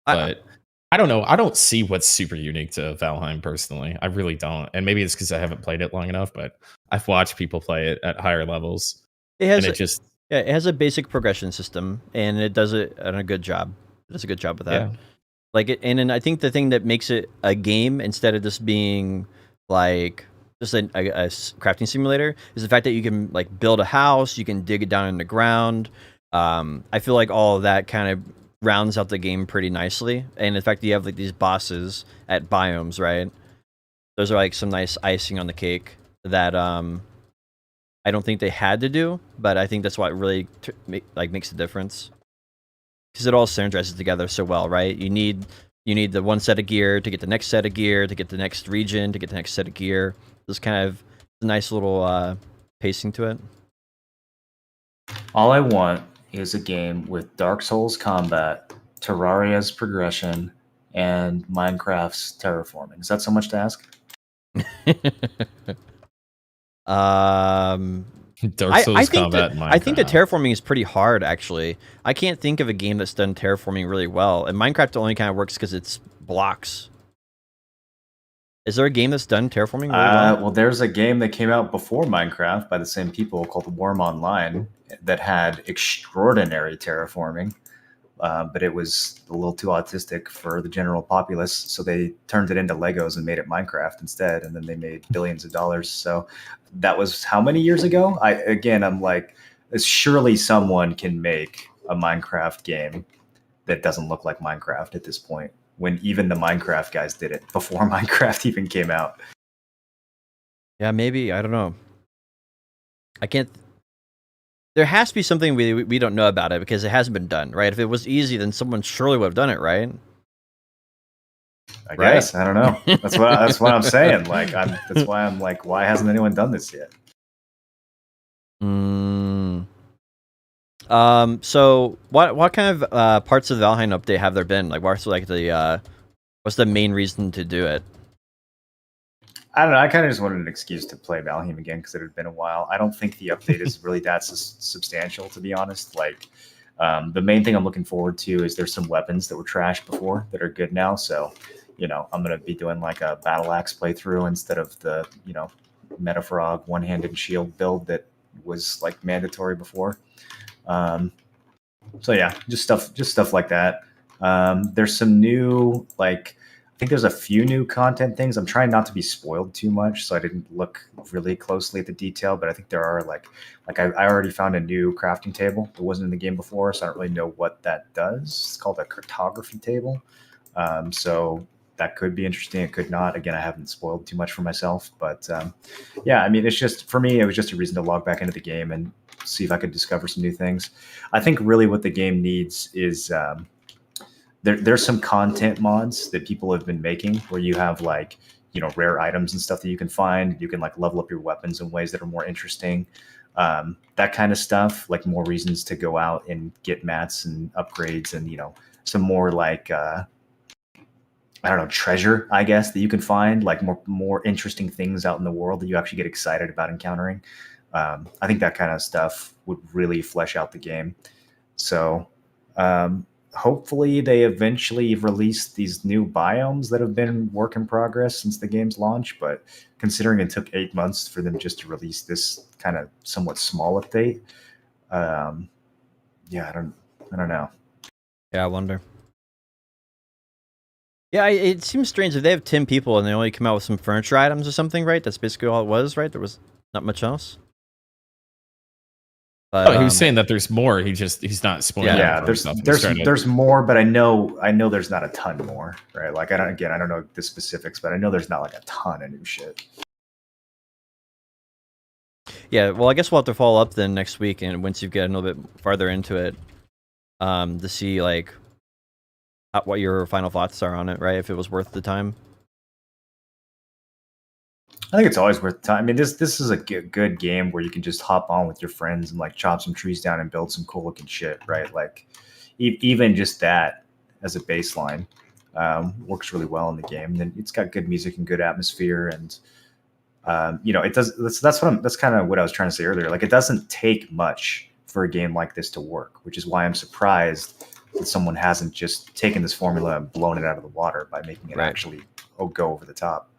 But I don't know. I don't see what's super unique to Valheim personally. I really don't. And maybe it's because I haven't played it long enough, but I've watched people play it at higher levels.
It has
And it just
yeah, it has a basic progression system, and it does it on a good job. It does a good job with that.
yeah.
Like it, and then I think the thing that makes it a game instead of just being like just a crafting simulator is the fact that you can like build a house, you can dig it down in the ground. I feel like all of that kind of rounds out the game pretty nicely, and in fact, you have like these bosses at biomes, right? Those are like some nice icing on the cake that I don't think they had to do, but I think that's what really makes the difference. Because it all synergizes together so well, right? You need the one set of gear to get the next set of gear to get the next region to get the next set of gear. There's kind of a nice little pacing to it.
All I want is a game with Dark Souls combat, Terraria's progression, and Minecraft's terraforming. Is that so much to ask?
Dark Souls
think
combat in Minecraft.
I think the terraforming is pretty hard, actually. I can't think of a game that's done terraforming really well. And Minecraft only kind of works because it's blocks. Is there a game that's done terraforming really well?
Well, there's a game that came out before Minecraft by the same people called Worm Online that had extraordinary terraforming. But it was a little too autistic for the general populace, so they turned it into Legos and made it Minecraft instead, and then they made billions of dollars. So that was how many years ago? I'm like, surely someone can make a Minecraft game that doesn't look like Minecraft at this point, when even the Minecraft guys did it before Minecraft even came out.
Yeah, maybe. I don't know. I can't... There has to be something we don't know about it because it hasn't been done, right? If it was easy, then someone surely would have done it, right?
I guess. I don't know. That's what I'm saying. Like, that's why I'm like, why hasn't anyone done this yet?
So what kind of parts of the Valheim update have there been? Like, what's like what's the main reason to do it?
I don't know. I kind of just wanted an excuse to play Valheim again because it had been a while. I don't think the update is really that substantial, to be honest. Like, the main thing I'm looking forward to is there's some weapons that were trashed before that are good now. So, I'm going to be doing like a battle axe playthrough instead of the, Metafrog one-handed shield build that was like mandatory before. So yeah, just stuff like that. There's some new, like, I think there's a few new content things. I'm trying not to be spoiled too much, so I didn't look really closely at the detail, but I think there are like I already found a new crafting table that wasn't in the game before, so I don't really know what that does. It's called a cartography table. So that could be interesting. It could not. Again, I haven't spoiled too much for myself, but yeah, I mean, it's just, for me, it was just a reason to log back into the game and see if I could discover some new things. I think really what the game needs is there's some content mods that people have been making where you have like, rare items and stuff that you can find. You can like level up your weapons in ways that are more interesting. That kind of stuff, like more reasons to go out and get mats and upgrades and, some more like, I don't know, treasure, I guess, that you can find, like more interesting things out in the world that you actually get excited about encountering. I think that kind of stuff would really flesh out the game. So hopefully they eventually release these new biomes that have been work in progress since the game's launch. But considering it took 8 months for them just to release this kind of somewhat small update, yeah, I don't know.
Yeah, I wonder. Yeah, it seems strange if they have 10 people and they only come out with some furniture items or something, right? That's basically all it was, right? There was not much else. But,
he was saying that there's more. He's not spoiling.
Yeah, there's more, but I know there's not a ton more, right? Like I don't know the specifics, but I know there's not like a ton of new shit.
Yeah, well, I guess we'll have to follow up then next week, and once you get a little bit farther into it, to see like what your final thoughts are on it, right? If it was worth the time.
I think it's always worth the time. I mean, this is a good game where you can just hop on with your friends and like chop some trees down and build some cool looking shit, right? Like even just that as a baseline works really well in the game. And then it's got good music and good atmosphere, and it does. That's kind of what I was trying to say earlier. Like, it doesn't take much for a game like this to work, which is why I'm surprised that someone hasn't just taken this formula and blown it out of the water by making it
Right.
actually go over the top.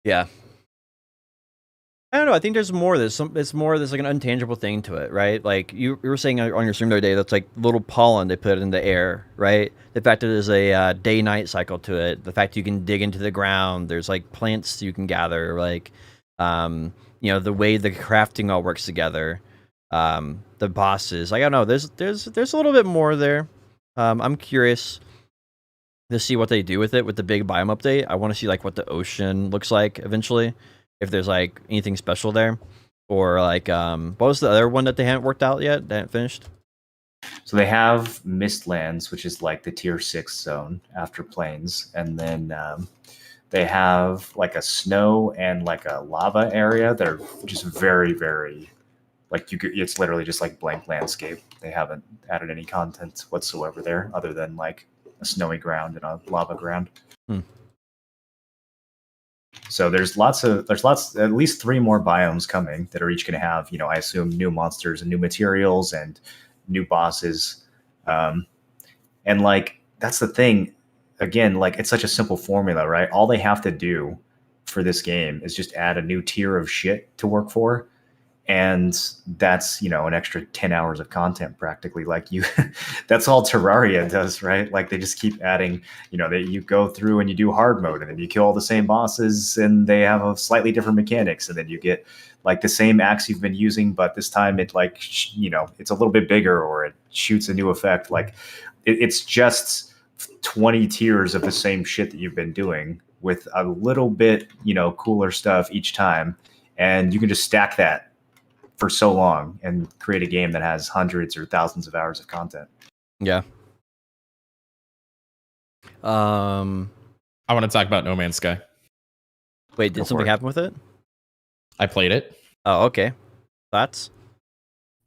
Yeah. I don't know. I think there's more. There's like an intangible thing to it, right? Like you were saying on your stream the other day, that's like little pollen they put in the air, right? The fact that there's a day-night cycle to it, the fact you can dig into the ground, there's like plants you can gather, like, the way the crafting all works together, the bosses. I don't know. There's a little bit more there. I'm curious to see what they do with it with the big biome update. I want to see like what the ocean looks like eventually. If there's like anything special there, or like what was the other one that they hadn't worked out yet? They hadn't finished.
So they have Mistlands, which is like the tier 6 zone after Plains, and then they have like a snow and like a lava area that are just very, very like it's literally just like blank landscape. They haven't added any content whatsoever there, other than like a snowy ground and a lava ground. So there's at least 3 more biomes coming that are each going to have, I assume, new monsters and new materials and new bosses. And like, that's the thing. Again, like, it's such a simple formula, right? All they have to do for this game is just add a new tier of shit to work for. And that's, an extra 10 hours of content practically. Like that's all Terraria does, right? Like they just keep adding, you go through and you do hard mode and then you kill all the same bosses and they have a slightly different mechanics. And then you get like the same axe you've been using, but this time it like, it's a little bit bigger or it shoots a new effect. Like it's just 20 tiers of the same shit that you've been doing with a little bit, cooler stuff each time. And you can just stack that for so long and create a game that has hundreds or thousands of hours of content.
Yeah.
I want to talk about No Man's Sky.
Wait, did something happen with it?
I played it.
Oh, okay. Thoughts?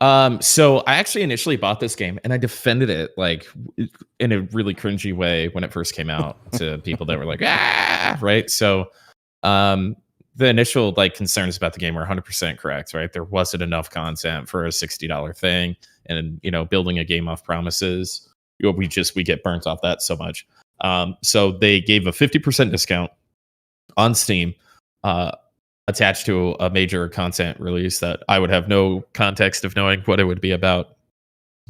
So I actually initially bought this game and I defended it like in a really cringy way when it first came out to people that were like, right? So, the initial like concerns about the game were 100% correct, right? There wasn't enough content for a $60 thing, and building a game off promises, we get burnt off that so much. So they gave a 50% discount on Steam, attached to a major content release that I would have no context of knowing what it would be about.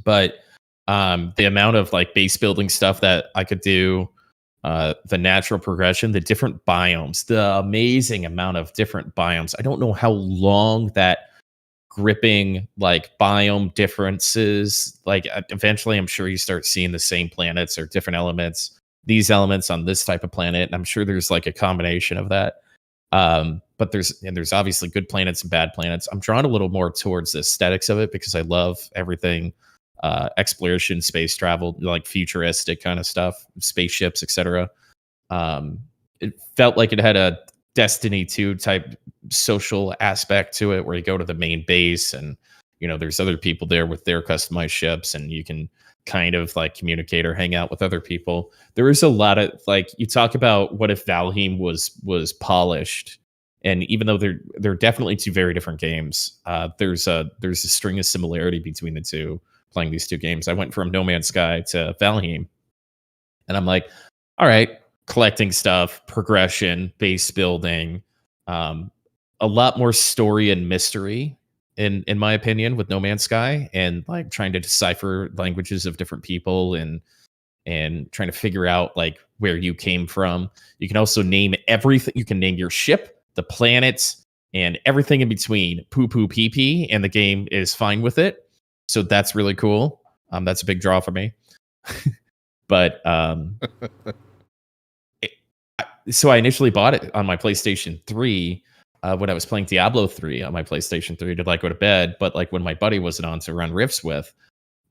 But the amount of like base building stuff that I could do, the natural progression, the different biomes, the amazing amount of different biomes. I don't know how long that gripping like biome differences, like eventually I'm sure you start seeing the same planets or different elements, these elements on this type of planet. And I'm sure there's like a combination of that. But there's obviously good planets and bad planets. I'm drawn a little more towards the aesthetics of it because I love everything exploration, space travel, like futuristic kind of stuff, spaceships, etc. It felt like it had a Destiny 2 type social aspect to it, where you go to the main base and there's other people there with their customized ships, and you can kind of like communicate or hang out with other people. There is a lot of like, you talk about what if Valheim was polished, and even though they're definitely 2 very different games, there's a string of similarity between the two. Playing these 2 games, I went from No Man's Sky to Valheim, and I'm like, all right, collecting stuff, progression, base building, a lot more story and mystery in my opinion with No Man's Sky, and like trying to decipher languages of different people and trying to figure out like where you came from. You can also name everything. You can name your ship, the planets, and everything in between. Poo poo pee pee, and the game is fine with it. So that's really cool. That's a big draw for me. But so I initially bought it on my PlayStation 3 when I was playing Diablo 3 on my PlayStation 3 to like go to bed. But like when my buddy wasn't on to run rifts with,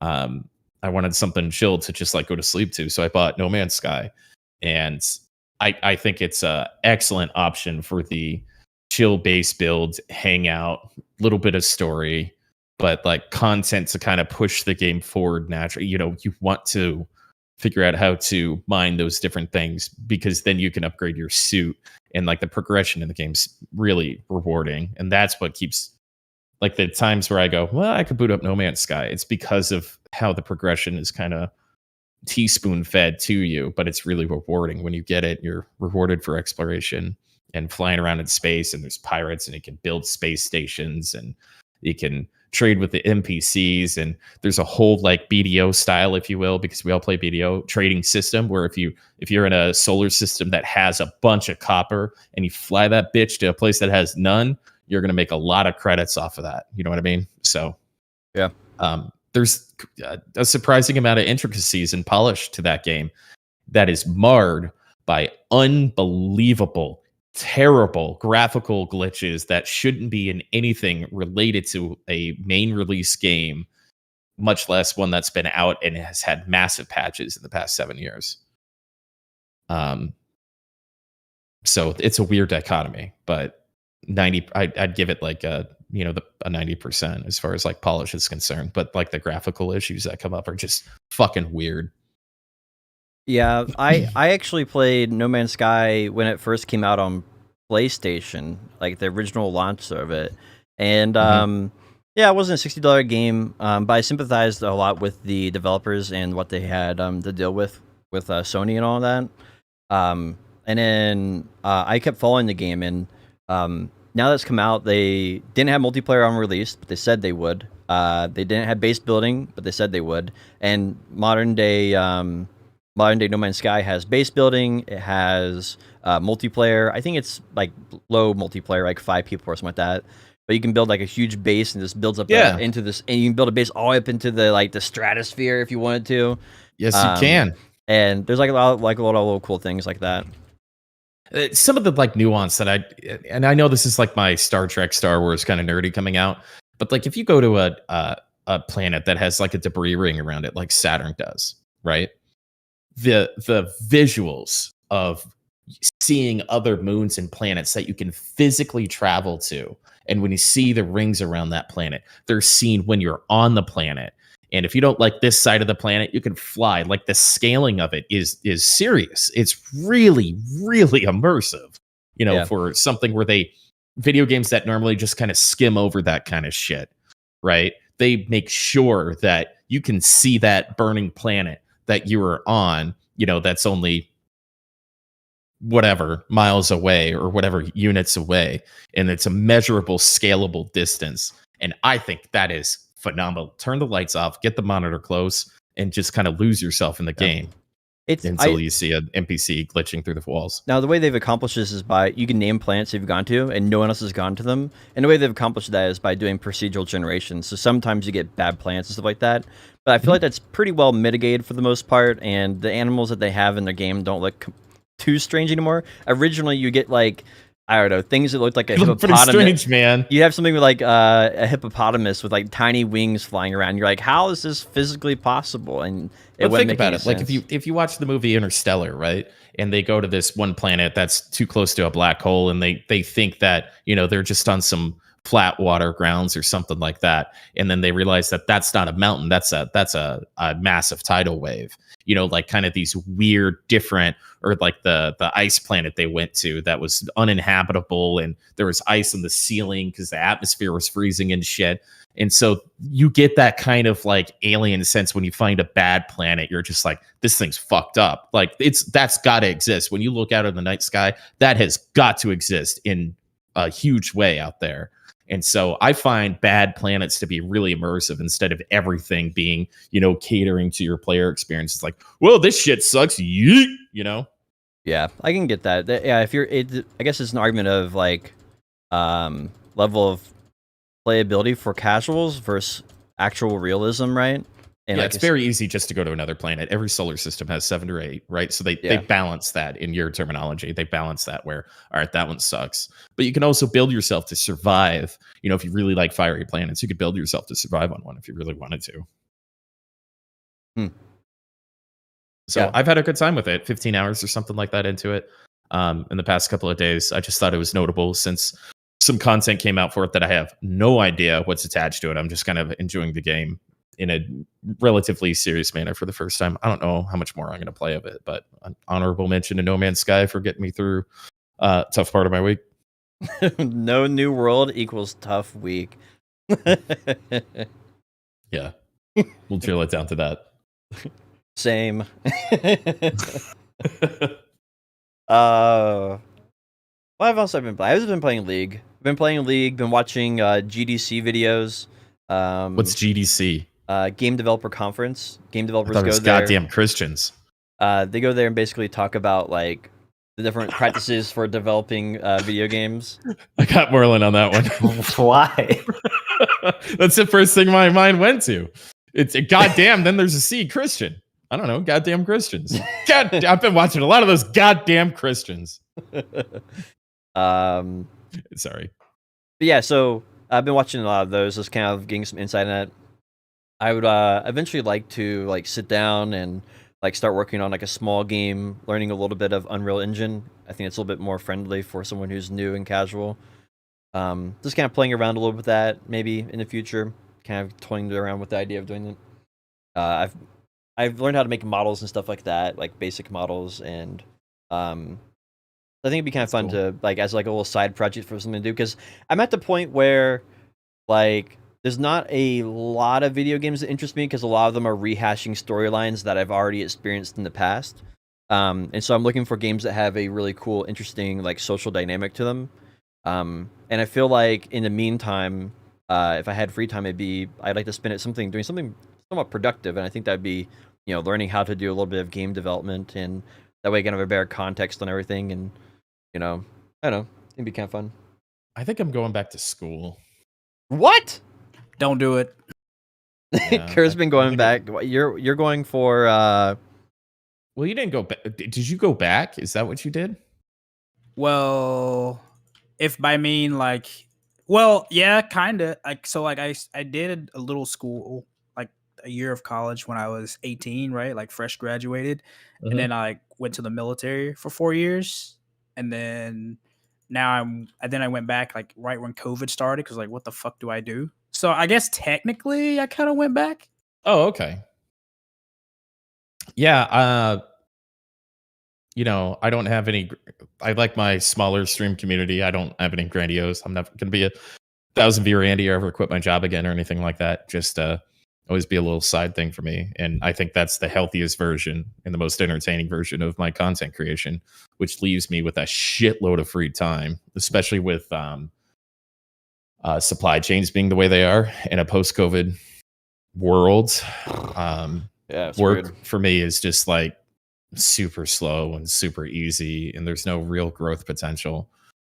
I wanted something chill to just like go to sleep to. So I bought No Man's Sky, and I think it's a excellent option for the chill base build, hangout, little bit of story, but like content to kind of push the game forward naturally. You want to figure out how to mine those different things, because then you can upgrade your suit, and like the progression in the game's really rewarding. And that's what keeps like the times where I go, well, I could boot up No Man's Sky. It's because of how the progression is kind of teaspoon fed to you, but it's really rewarding when you get it. You're rewarded for exploration and flying around in space, and there's pirates, and you can build space stations, and you can trade with the NPCs, and there's a whole like BDO style, if you will, because we all play BDO trading system, where if you're in a solar system that has a bunch of copper and you fly that bitch to a place that has none, you're going to make a lot of credits off of that. You know what I mean? So
Yeah.
There's a surprising amount of intricacies and polish to that game that is marred by unbelievable, terrible graphical glitches that shouldn't be in anything related to a main release game, much less one that's been out and has had massive patches in the past 7 years. So it's a weird dichotomy, but 90, I'd give it like a 90% as far as like polish is concerned, but like the graphical issues that come up are just fucking weird.
Yeah, I actually played No Man's Sky when it first came out on PlayStation, like the original launch of it, and yeah, it wasn't a $60 game, but I sympathized a lot with the developers and what they had to deal with Sony and all that. And then I kept following the game, and now that's come out, they didn't have multiplayer on release, but they said they would. They didn't have base building, but they said they would. And modern day No Man's Sky has base building. It has multiplayer. I think it's like low multiplayer, like 5 people or something like that. But you can build like a huge base, and this builds up into this, and you can build a base all the way up into the stratosphere if you wanted to.
Yes, you can.
And there's like a lot of little cool things like that.
Some of the like nuance that I know this is like my Star Trek, Star Wars kind of nerdy coming out, but like if you go to a planet that has like a debris ring around it, like Saturn does, right? The visuals of seeing other moons and planets that you can physically travel to, and when you see the rings around that planet, they're seen when you're on the planet. And if you don't like this side of the planet, you can fly. Like the scaling of it is serious. It's really, really immersive, for something where video games that normally just kind of skim over that kind of shit, right? They make sure that you can see that burning planet that you are on, that's only whatever miles away or whatever units away. And it's a measurable, scalable distance. And I think that is phenomenal. Turn the lights off, get the monitor close, and just kind of lose yourself in the game until you see an NPC glitching through the walls.
Now, the way they've accomplished this is by you can name planets you've gone to, and no one else has gone to them. And the way they've accomplished that is by doing procedural generation. So sometimes you get bad planets and stuff like that. But I feel like that's pretty well mitigated for the most part, and the animals that they have in their game don't look too strange anymore. Originally, you get like, I don't know, things that looked like a hippopotamus.
Pretty strange, man.
You have something with like a hippopotamus with like tiny wings flying around. You're like, how is this physically possible? And
think about it. Sense. Like if you watch the movie Interstellar, right, and they go to this one planet that's too close to a black hole, and they think that they're just on some flat water grounds or something like that, and then they realize that that's not a mountain. That's a massive tidal wave. Like kind of these weird, different, or like the ice planet they went to that was uninhabitable, and there was ice in the ceiling because the atmosphere was freezing and shit. And so you get that kind of like alien sense when you find a bad planet. You're just like, this thing's fucked up. Like that's got to exist. When you look out in the night sky, that has got to exist in a huge way out there. And so I find bad planets to be really immersive instead of everything being, catering to your player experience. It's like, well, this shit sucks. Yeet,
Yeah, I can get that. Yeah, I guess it's an argument of like level of playability for casuals versus actual realism, right? And
yeah, it's very easy just to go to another planet. Every solar system has 7 or 8, right? So they balance that in your terminology. They balance that where, all right, that one sucks. But you can also build yourself to survive. If you really like fiery planets, you could build yourself to survive on one if you really wanted to. So I've had a good time with it. 15 hours or something like that into it in the past couple of days. I just thought it was notable since some content came out for it that I have no idea what's attached to it. I'm just kind of enjoying the game in a relatively serious manner for the first time. I don't know how much more I'm going to play of it, but an honorable mention to No Man's Sky for getting me through a tough part of my week.
No new world equals tough week.
Yeah, we'll drill it down to that.
Same. What else have I been playing? I've just been playing League. Been playing League. Been watching GDC videos.
What's GDC?
Game Developer Conference. Game
I
developers
thought it
go
was
there.
goddamn Christians.
They go there and basically talk about like the different practices for developing video games.
I got Merlin on that one.
Why?
That's the first thing my mind went to. It's goddamn. Then there's a C, Christian. I don't know, goddamn Christians. God, I've been watching a lot of those goddamn Christians. Sorry.
But yeah, so I've been watching a lot of those, just kind of getting some insight on it. I would eventually like to like sit down and like start working on like a small game, learning a little bit of Unreal Engine. I think it's a little bit more friendly for someone who's new and casual. Just kind of playing around a little with that, maybe in the future. Kind of toying around with the idea of doing that. I've learned how to make models and stuff like that, like basic models, and I think it'd be kind of fun to like as like a little side project for something to do, because I'm at the point where like there's not a lot of video games that interest me, because a lot of them are rehashing storylines that I've already experienced in the past. And so I'm looking for games that have a really cool, interesting like social dynamic to them. And I feel like in the meantime, if I had free time, I'd like to spend it doing something somewhat productive, and I think that'd be, you know, learning how to do a little bit of game development, and that way I can have a better context on everything, and you know, I don't know, it'd be kind of fun.
I think I'm going back to school.
What?
Don't do it.
Yeah,
Kerr's been going back. You're going for
Well, you didn't go back. Did you go back? Is that what you did?
Well, if by mean like, well, yeah, kind of. Like, so like I did a little school, like a year of college when I was 18, right? Like fresh graduated. And then I went to the military for 4 years. And then I went back like right when COVID started, because like, what the fuck do I do? So I guess technically I kind of went back.
Oh, okay. Yeah, you know, I don't have any. I like my smaller stream community. I don't have any grandiose. I'm not going to be a 1,000 viewer Andy or ever quit my job again or anything like that. Just always be a little side thing for me. And I think that's the healthiest version and the most entertaining version of my content creation, which leaves me with a shitload of free time, especially with supply chains being the way they are in a post-COVID world.
yeah,
Work
screwed.
for me is just like super slow and super easy, and there's no real growth potential.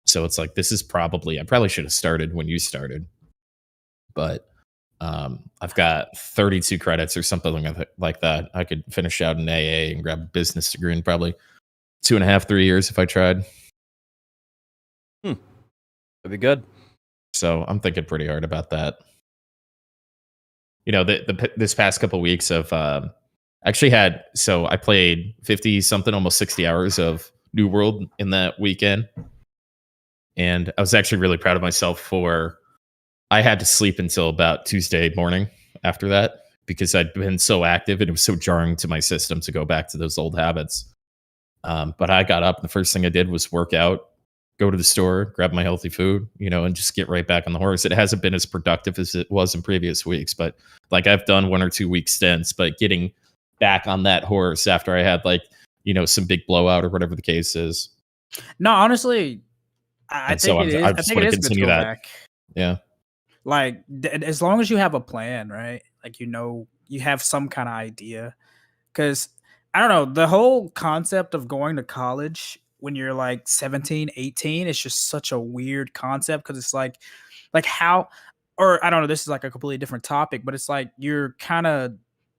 So it's like, this is I probably should have started when you started, but I've got 32 credits or something like that. I could finish out an AA and grab a business degree in probably 2.5, 3 years if I tried.
That'd be good.
So I'm thinking pretty hard about that. You know, this past couple weeks of actually I played 50 something, almost 60 hours of New World in that weekend. And I was actually really proud of myself I had to sleep until about Tuesday morning after that, because I'd been so active and it was so jarring to my system to go back to those old habits. But I got up and the first thing I did was work out, go to the store, grab my healthy food, you know, and just get right back on the horse. It hasn't been as productive as it was in previous weeks, but like I've done 1 or 2 week stints, but getting back on that horse after I had like, you know, some big blowout or whatever the case is.
No, honestly, I think it is. I think it is good to go back.
Yeah.
Like as long as you have a plan, right? Like, you know, you have some kind of idea. Because I don't know, the whole concept of going to college when you're like 17, 18 is just such a weird concept, because it's like how, or I don't know, this is like a completely different topic, but it's like you're kind of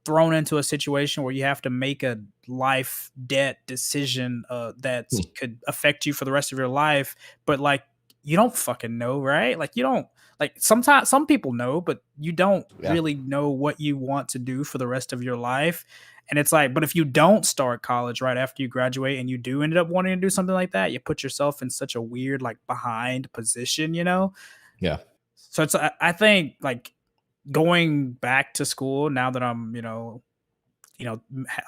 thrown into a situation where you have to make a life debt decision that could affect you for the rest of your life, but like you don't fucking know, right? Like you don't, like sometimes some people know, but you don't really know what you want to do for the rest of your life. And it's like, but if you don't start college right after you graduate and you do end up wanting to do something like that, you put yourself in such a weird, like behind position, you know?
Yeah.
So it's, I think like going back to school now that I'm,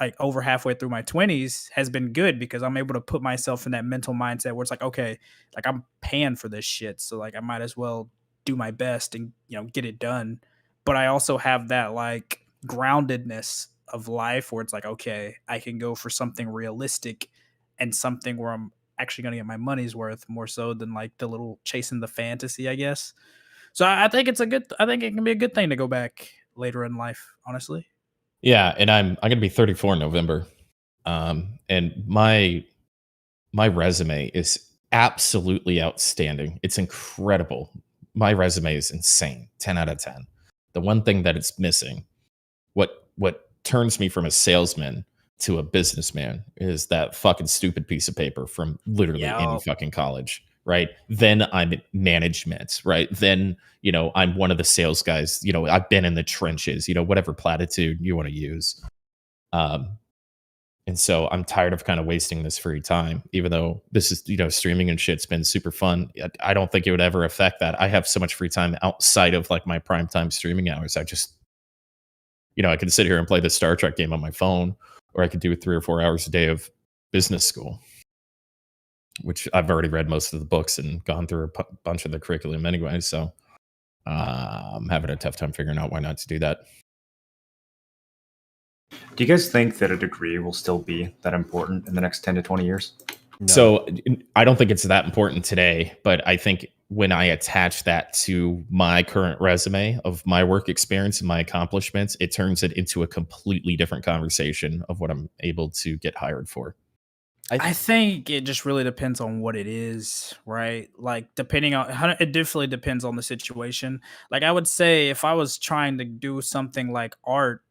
like over halfway through my 20s has been good, because I'm able to put myself in that mental mindset where it's like, okay, like I'm paying for this shit. So like I might as well do my best and get it done. But I also have that like groundedness of life where it's like, okay, I can go for something realistic and something where I'm actually going to get my money's worth more so than like the little chasing the fantasy, I guess. So I think I think it can be a good thing to go back later in life, honestly.
Yeah, and I'm going to be 34 in November. And my resume is absolutely outstanding. It's incredible. My resume is insane. 10 out of 10. The one thing that it's missing, what turns me from a salesman to a businessman, is that fucking stupid piece of paper from literally any
Yeah.
fucking college, right? Then I'm in management, right? Then, I'm one of the sales guys, I've been in the trenches, whatever platitude you want to use. Um, and so I'm tired of kind of wasting this free time, even though this is, streaming and shit's been super fun. I don't think it would ever affect that. I have so much free time outside of like my primetime streaming hours. I just, I could sit here and play the Star Trek game on my phone, or I could do 3 or 4 hours a day of business school, which I've already read most of the books and gone through a bunch of the curriculum anyway. So I'm having a tough time figuring out why not to do that.
Do you guys think that a degree will still be that important in the next 10 to 20 years?
No.
So I don't think it's that important today, but I think when I attach that to my current resume of my work experience and my accomplishments, it turns it into a completely different conversation of what I'm able to get hired for.
I think it just really depends on what it is, right? Like depending on it definitely depends on the situation. Like I would say if I was trying to do something like art,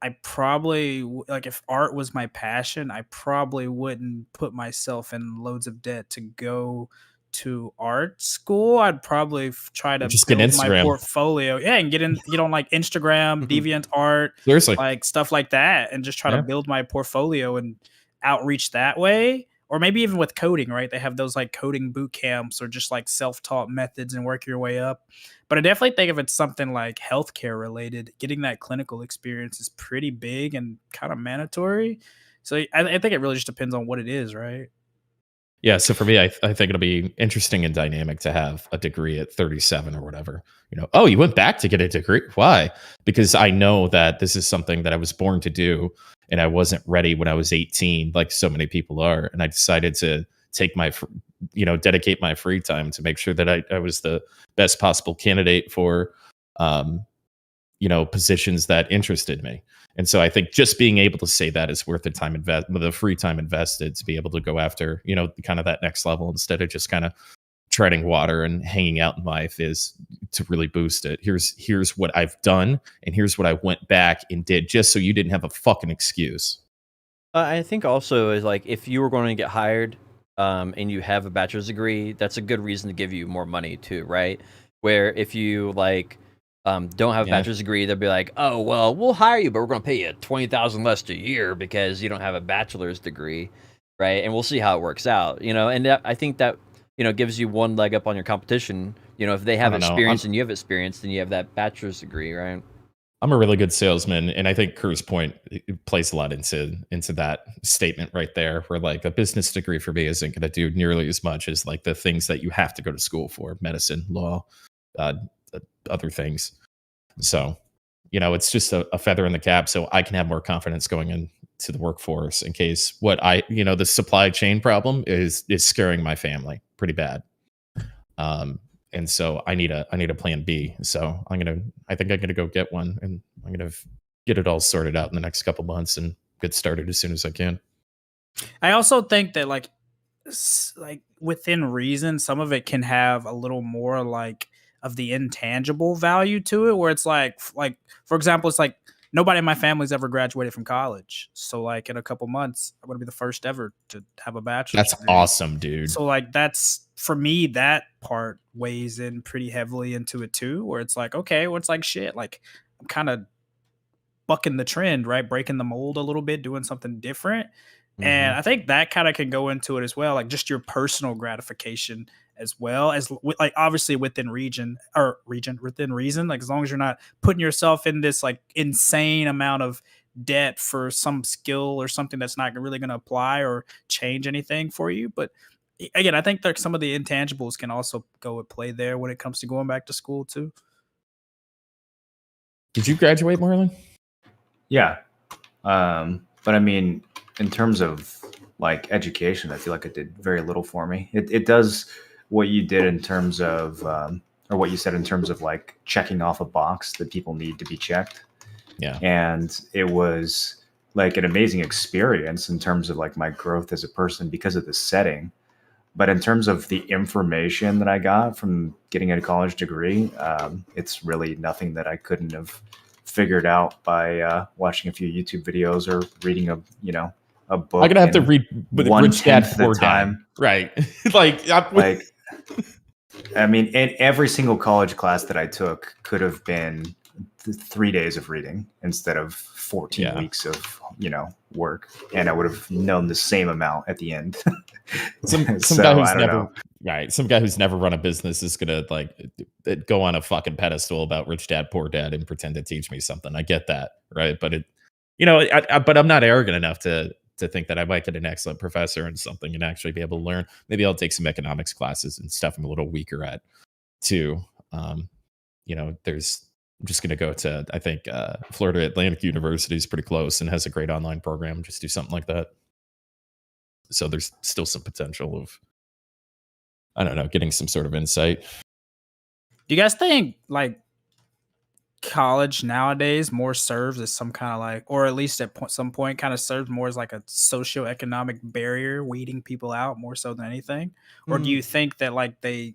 I probably like if art was my passion, I probably wouldn't put myself in loads of debt to go to art school. I'd probably try to
Just get
build my
Instagram.
portfolio. Yeah, and get on like Instagram, Deviant Art,
Seriously.
like stuff like that, and just try
Yeah.
to build my portfolio and outreach that way. Or maybe even with coding, right? They have those like coding boot camps or just like self-taught methods and work your way up. But I definitely think if it's something like healthcare related, getting that clinical experience is pretty big and kind of mandatory. So I think it really just depends on what it is, right?
Yeah, so for me, I think it'll be interesting and dynamic to have a degree at 37 or whatever. Oh, you went back to get a degree? Why? Because I know that this is something that I was born to do, and I wasn't ready when I was 18, like so many people are. And I decided to take dedicate my free time to make sure that I was the best possible candidate for, positions that interested me. And so I think just being able to say that is worth the free time invested to be able to go after, kind of that next level instead of just kind of treading water and hanging out in life, is to really boost it. Here's what I've done, and here's what I went back and did, just so you didn't have a fucking excuse.
I think also is like if you were going to get hired, and you have a bachelor's degree, that's a good reason to give you more money too, right? Where if you like don't have a bachelor's degree, they'll be like, oh well, we'll hire you, but we're going to pay you $20,000 less a year because you don't have a bachelor's degree, right? And we'll see how it works out, And I think that gives you one leg up on your competition. If they have experience and you have experience, then you have that bachelor's degree, right?
I'm a really good salesman, and I think Kerr's point plays a lot into that statement right there, where like a business degree for me isn't going to do nearly as much as like the things that you have to go to school for: medicine, law, other things. So, it's just a feather in the cap, so I can have more confidence going into the workforce in case the supply chain problem is scaring my family pretty bad. And so I need a plan B. So I think I'm gonna go get one, and I'm gonna get it all sorted out in the next couple months and get started as soon as I can.
I also think that like within reason, some of it can have a little more like of the intangible value to it, where it's like for example, it's like nobody in my family's ever graduated from college, so like in a couple months I'm gonna be the first ever to have a bachelor's
That's
degree.
awesome, dude.
So like that's for me, that part weighs in pretty heavily into it too, where it's like, okay, well, it's like shit, like I'm kind of bucking the trend, right? Breaking the mold a little bit, doing something different. And I think that kind of can go into it as well, like just your personal gratification as well as like obviously within within reason, like as long as you're not putting yourself in this like insane amount of debt for some skill or something that's not really going to apply or change anything for you. But again, I think that some of the intangibles can also go at play there when it comes to going back to school too.
Did you graduate, Marlon?
Yeah. But I mean, in terms of like education, I feel like it did very little for me. It does what you did in terms of, or what you said in terms of like checking off a box that people need to be checked.
Yeah.
And it was like an amazing experience in terms of like my growth as a person because of the setting. But in terms of the information that I got from getting a college degree, it's really nothing that I couldn't have figured out by watching a few YouTube videos or reading a book.
I'm gonna have to read Rich Dad Poor Dad.
Time.
Right. like
I mean, in every single college class that I took could have been 3 days of reading instead of 14 weeks of work, and I would have known the same amount at the end.
some guy who's never some guy who's never run a business is gonna like go on a fucking pedestal about Rich Dad Poor Dad and pretend to teach me something. I get that, right? But but I'm not arrogant enough to think that I might get an excellent professor in something and actually be able to learn. Maybe I'll take some economics classes and stuff I'm a little weaker at too. I'm just going to go to, I think, Florida Atlantic University is pretty close and has a great online program. Just do something like that. So there's still some potential of, I don't know, getting some sort of insight.
Do you guys think like college nowadays more serves as some kind of like, or at least at some point kind of serves more as like a socioeconomic barrier, weeding people out more so than anything? Or do you think that like they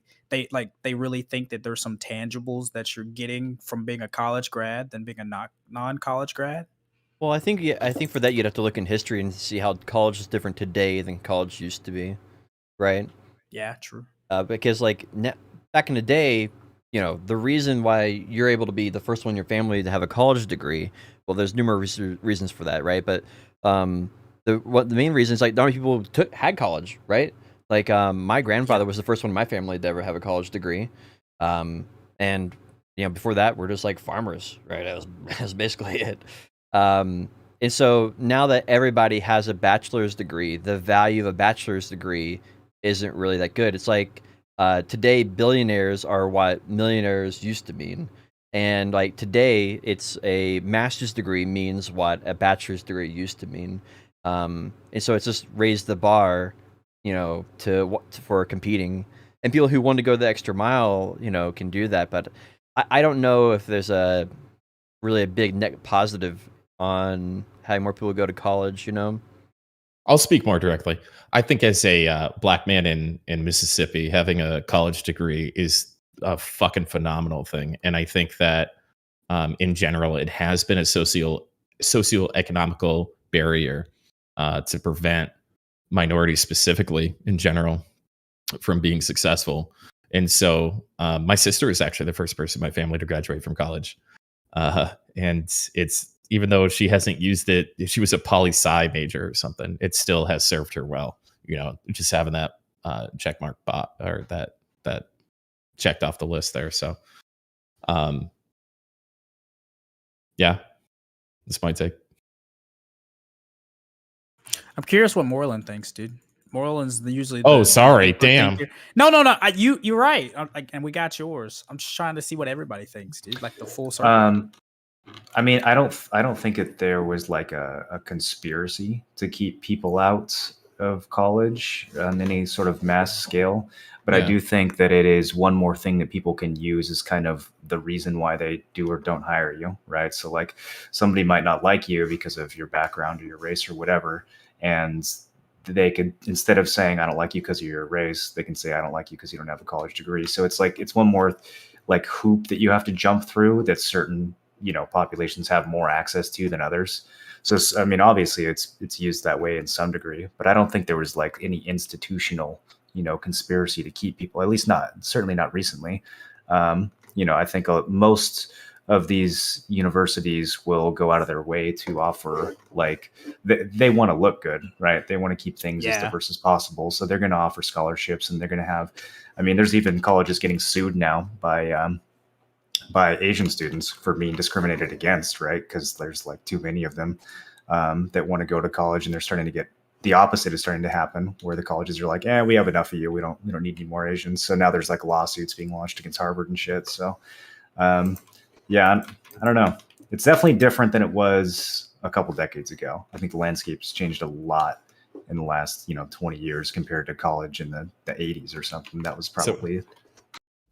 really think that there's some tangibles that you're getting from being a college grad than being a non-college grad?
Well, I think for that you'd have to look in history and see how college is different today than college used to be, right?
Yeah, true.
Because like back in the day, the reason why you're able to be the first one in your family to have a college degree, well, there's numerous reasons for that, right? But the main reason is like not many people had college, right? Like my grandfather was the first one in my family to ever have a college degree, and before that we're just like farmers, right? That was basically it. And so now that everybody has a bachelor's degree, the value of a bachelor's degree isn't really that good. It's like today billionaires are what millionaires used to mean, and like today it's a master's degree means what a bachelor's degree used to mean, and so it's just raised the bar for competing, and people who want to go the extra mile can do that. But I don't know if there's really a big net positive on having more people go to college.
I'll speak more directly. I think as a black man in Mississippi, having a college degree is a fucking phenomenal thing. And I think that in general, it has been a socioeconomical barrier to prevent minorities specifically in general from being successful. And so my sister is actually the first person in my family to graduate from college. And it's, even though she hasn't used it, if she was a poli-sci major or something, it still has served her well. Just having that check mark or that checked off the list there. So, yeah, that's my take.
I'm curious what Moreland thinks, dude. Moreland's usually.
Sorry, damn.
No. You're right. And we got yours. I'm just trying to see what everybody thinks, dude. Like the full circle.
I mean, I don't think that there was like a conspiracy to keep people out of college on any sort of mass scale. But I do think that it is one more thing that people can use as kind of the reason why they do or don't hire you, right? So like somebody might not like you because of your background or your race or whatever. And they could, instead of saying, I don't like you because of your race, they can say, I don't like you because you don't have a college degree. So it's like, it's one more like hoop that you have to jump through that certain, populations have more access to than others. So, I mean, obviously it's used that way in some degree, but I don't think there was like any institutional, conspiracy to keep people, at least certainly not recently. I think most of these universities will go out of their way to offer, like, they want to look good, right? They want to keep things as diverse as possible. So they're going to offer scholarships, and they're going to have, I mean, there's even colleges getting sued now by Asian students for being discriminated against, right? Because there's like too many of them that want to go to college, and they're starting to get the opposite is starting to happen, where the colleges are like, we have enough of you. We don't need any more Asians. So now there's like lawsuits being launched against Harvard and shit. So, yeah, I don't know. It's definitely different than it was a couple decades ago. I think the landscape's changed a lot in the last 20 years compared to college in the 80s or something. That was probably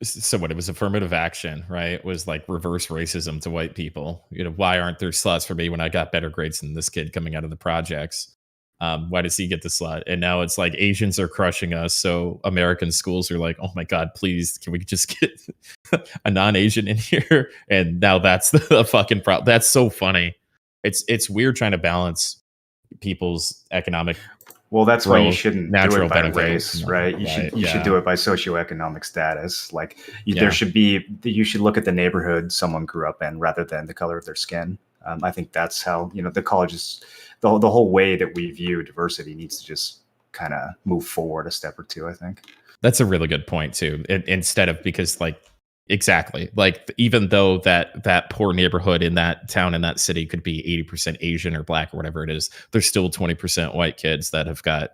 so what it was affirmative action, right? It was like reverse racism to white people. Why aren't there slots for me when I got better grades than this kid coming out of the projects? Why does he get the slot? And now it's like Asians are crushing us, so American schools are like, oh my god, please, can we just get a non-Asian in here? And now that's the fucking problem. That's so funny. It's weird trying to balance people's economic.
Well, that's why you shouldn't do it by
benefit.
race, right? You should do it by socioeconomic status. Like you should look at the neighborhood someone grew up in rather than the color of their skin. I think that's how the colleges, the whole way that we view diversity needs to just kind of move forward a step or two. I think
that's a really good point too. Instead of because exactly, like even though that poor neighborhood in that town in that city could be 80% Asian or black or whatever it is, there's still 20% white kids that have got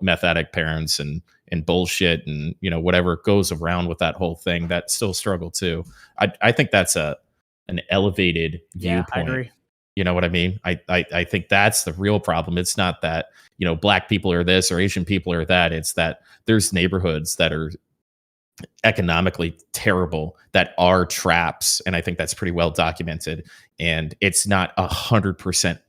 meth addict parents and bullshit and whatever goes around with that whole thing that still struggle too. I think that's an elevated viewpoint.
I agree.
You know what I mean? I think that's the real problem. It's not that black people are this or Asian people are that. It's that there's neighborhoods that are economically terrible that are traps, and I think that's pretty well documented. And it's not 100%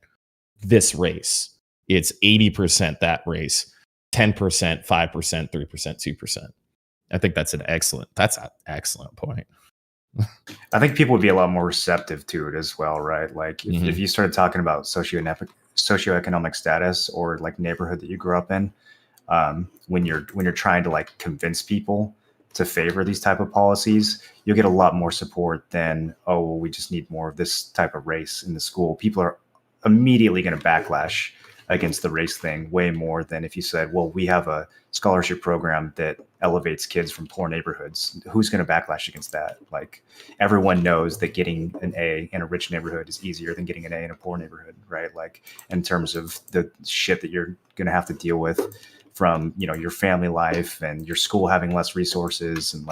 this race, it's 80% that race, 10%, 5%, 3%, 2%. I think that's an excellent point.
I think people would be a lot more receptive to it as well, right? Like if you started talking about socioeconomic status or like neighborhood that you grew up in, when you're trying to like convince people to favor these type of policies, you'll get a lot more support than, we just need more of this type of race in the school. People are immediately going to backlash against the race thing way more than if you said, well, we have a scholarship program that elevates kids from poor neighborhoods. Who's going to backlash against that? Like everyone knows that getting an A in a rich neighborhood is easier than getting an A in a poor neighborhood, right? Like in terms of the shit that you're going to have to deal with from your family life and your school having less resources and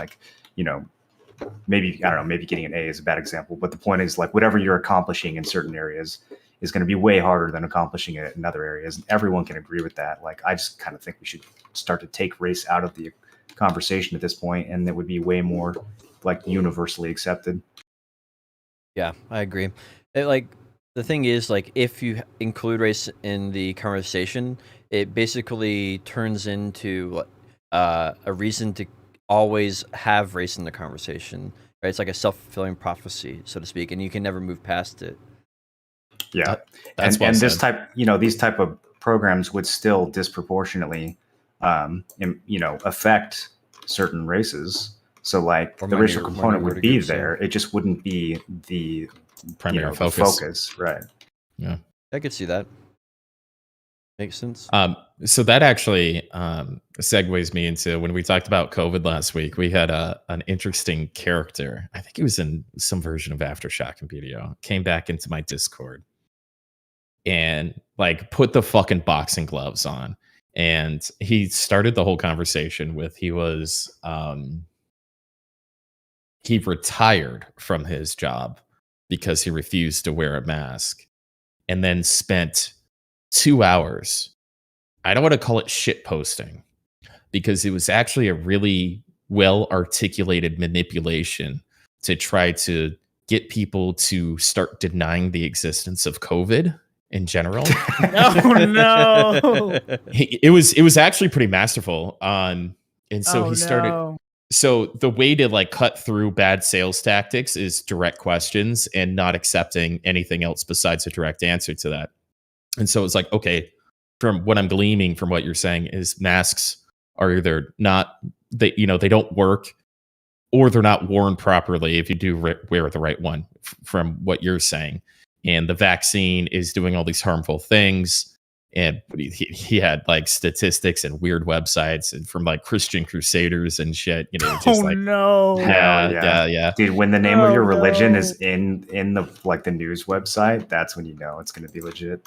maybe getting an A is a bad example, but the point is like whatever you're accomplishing in certain areas is going to be way harder than accomplishing it in other areas, and everyone can agree with that. Like I just kind of think we should start to take race out of the conversation at this point, and it would be way more like universally accepted.
Yeah, I agree. The thing is, like, if you include race in the conversation, it basically turns into a reason to always have race in the conversation, right? It's like a self-fulfilling prophecy, so to speak, and you can never move past it.
Yeah, and this type, these type of programs would still disproportionately, affect certain races. So, like, the racial component would be there. It just wouldn't be the
primary
focus, right?
Yeah,
I could see that. Makes sense.
So that actually segues me into when we talked about COVID last week. We had an interesting character. I think he was in some version of Aftershock and video. Came back into my Discord and like put the fucking boxing gloves on. And he started the whole conversation with he retired from his job because he refused to wear a mask, and then spent 2 hours. I don't want to call it shit posting because it was actually a really well articulated manipulation to try to get people to start denying the existence of COVID in general.
Oh no!
It was actually pretty masterful. And so he started.
No.
So the way to like cut through bad sales tactics is direct questions and not accepting anything else besides a direct answer to that. And so it's like, okay, from what I'm gleaming from what you're saying is masks are either not, they don't work, or they're not worn properly if you do wear the right one, from what you're saying. And the vaccine is doing all these harmful things. and he had like statistics and weird websites and from like Christian Crusaders and shit, just like
no!
yeah.
Dude, when the name of your religion
no.
is in the like the news website, that's when you know it's going to be legit.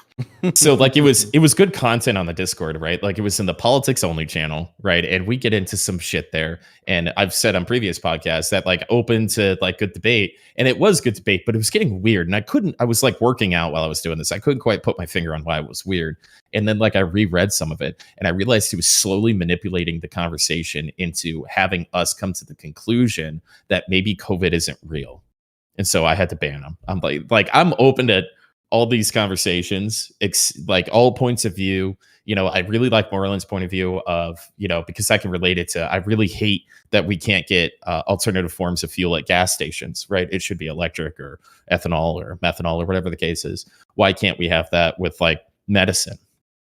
So like it was good content on the Discord, right? Like it was in the politics only channel, right? And we get into some shit there. And I've said on previous podcasts that like open to like good debate, and it was good debate, but it was getting weird. And I was like working out while I was doing this. I couldn't quite put my finger on why it was weird. And then like I reread some of it and I realized he was slowly manipulating the conversation into having us come to the conclusion that maybe COVID isn't real. And so I had to ban him. I'm like I'm open to all these conversations, like all points of view. I really like Moreland's point of view of, because I can relate it to, I really hate that we can't get alternative forms of fuel at gas stations, right? It should be electric or ethanol or methanol or whatever the case is. Why can't we have that with like medicine?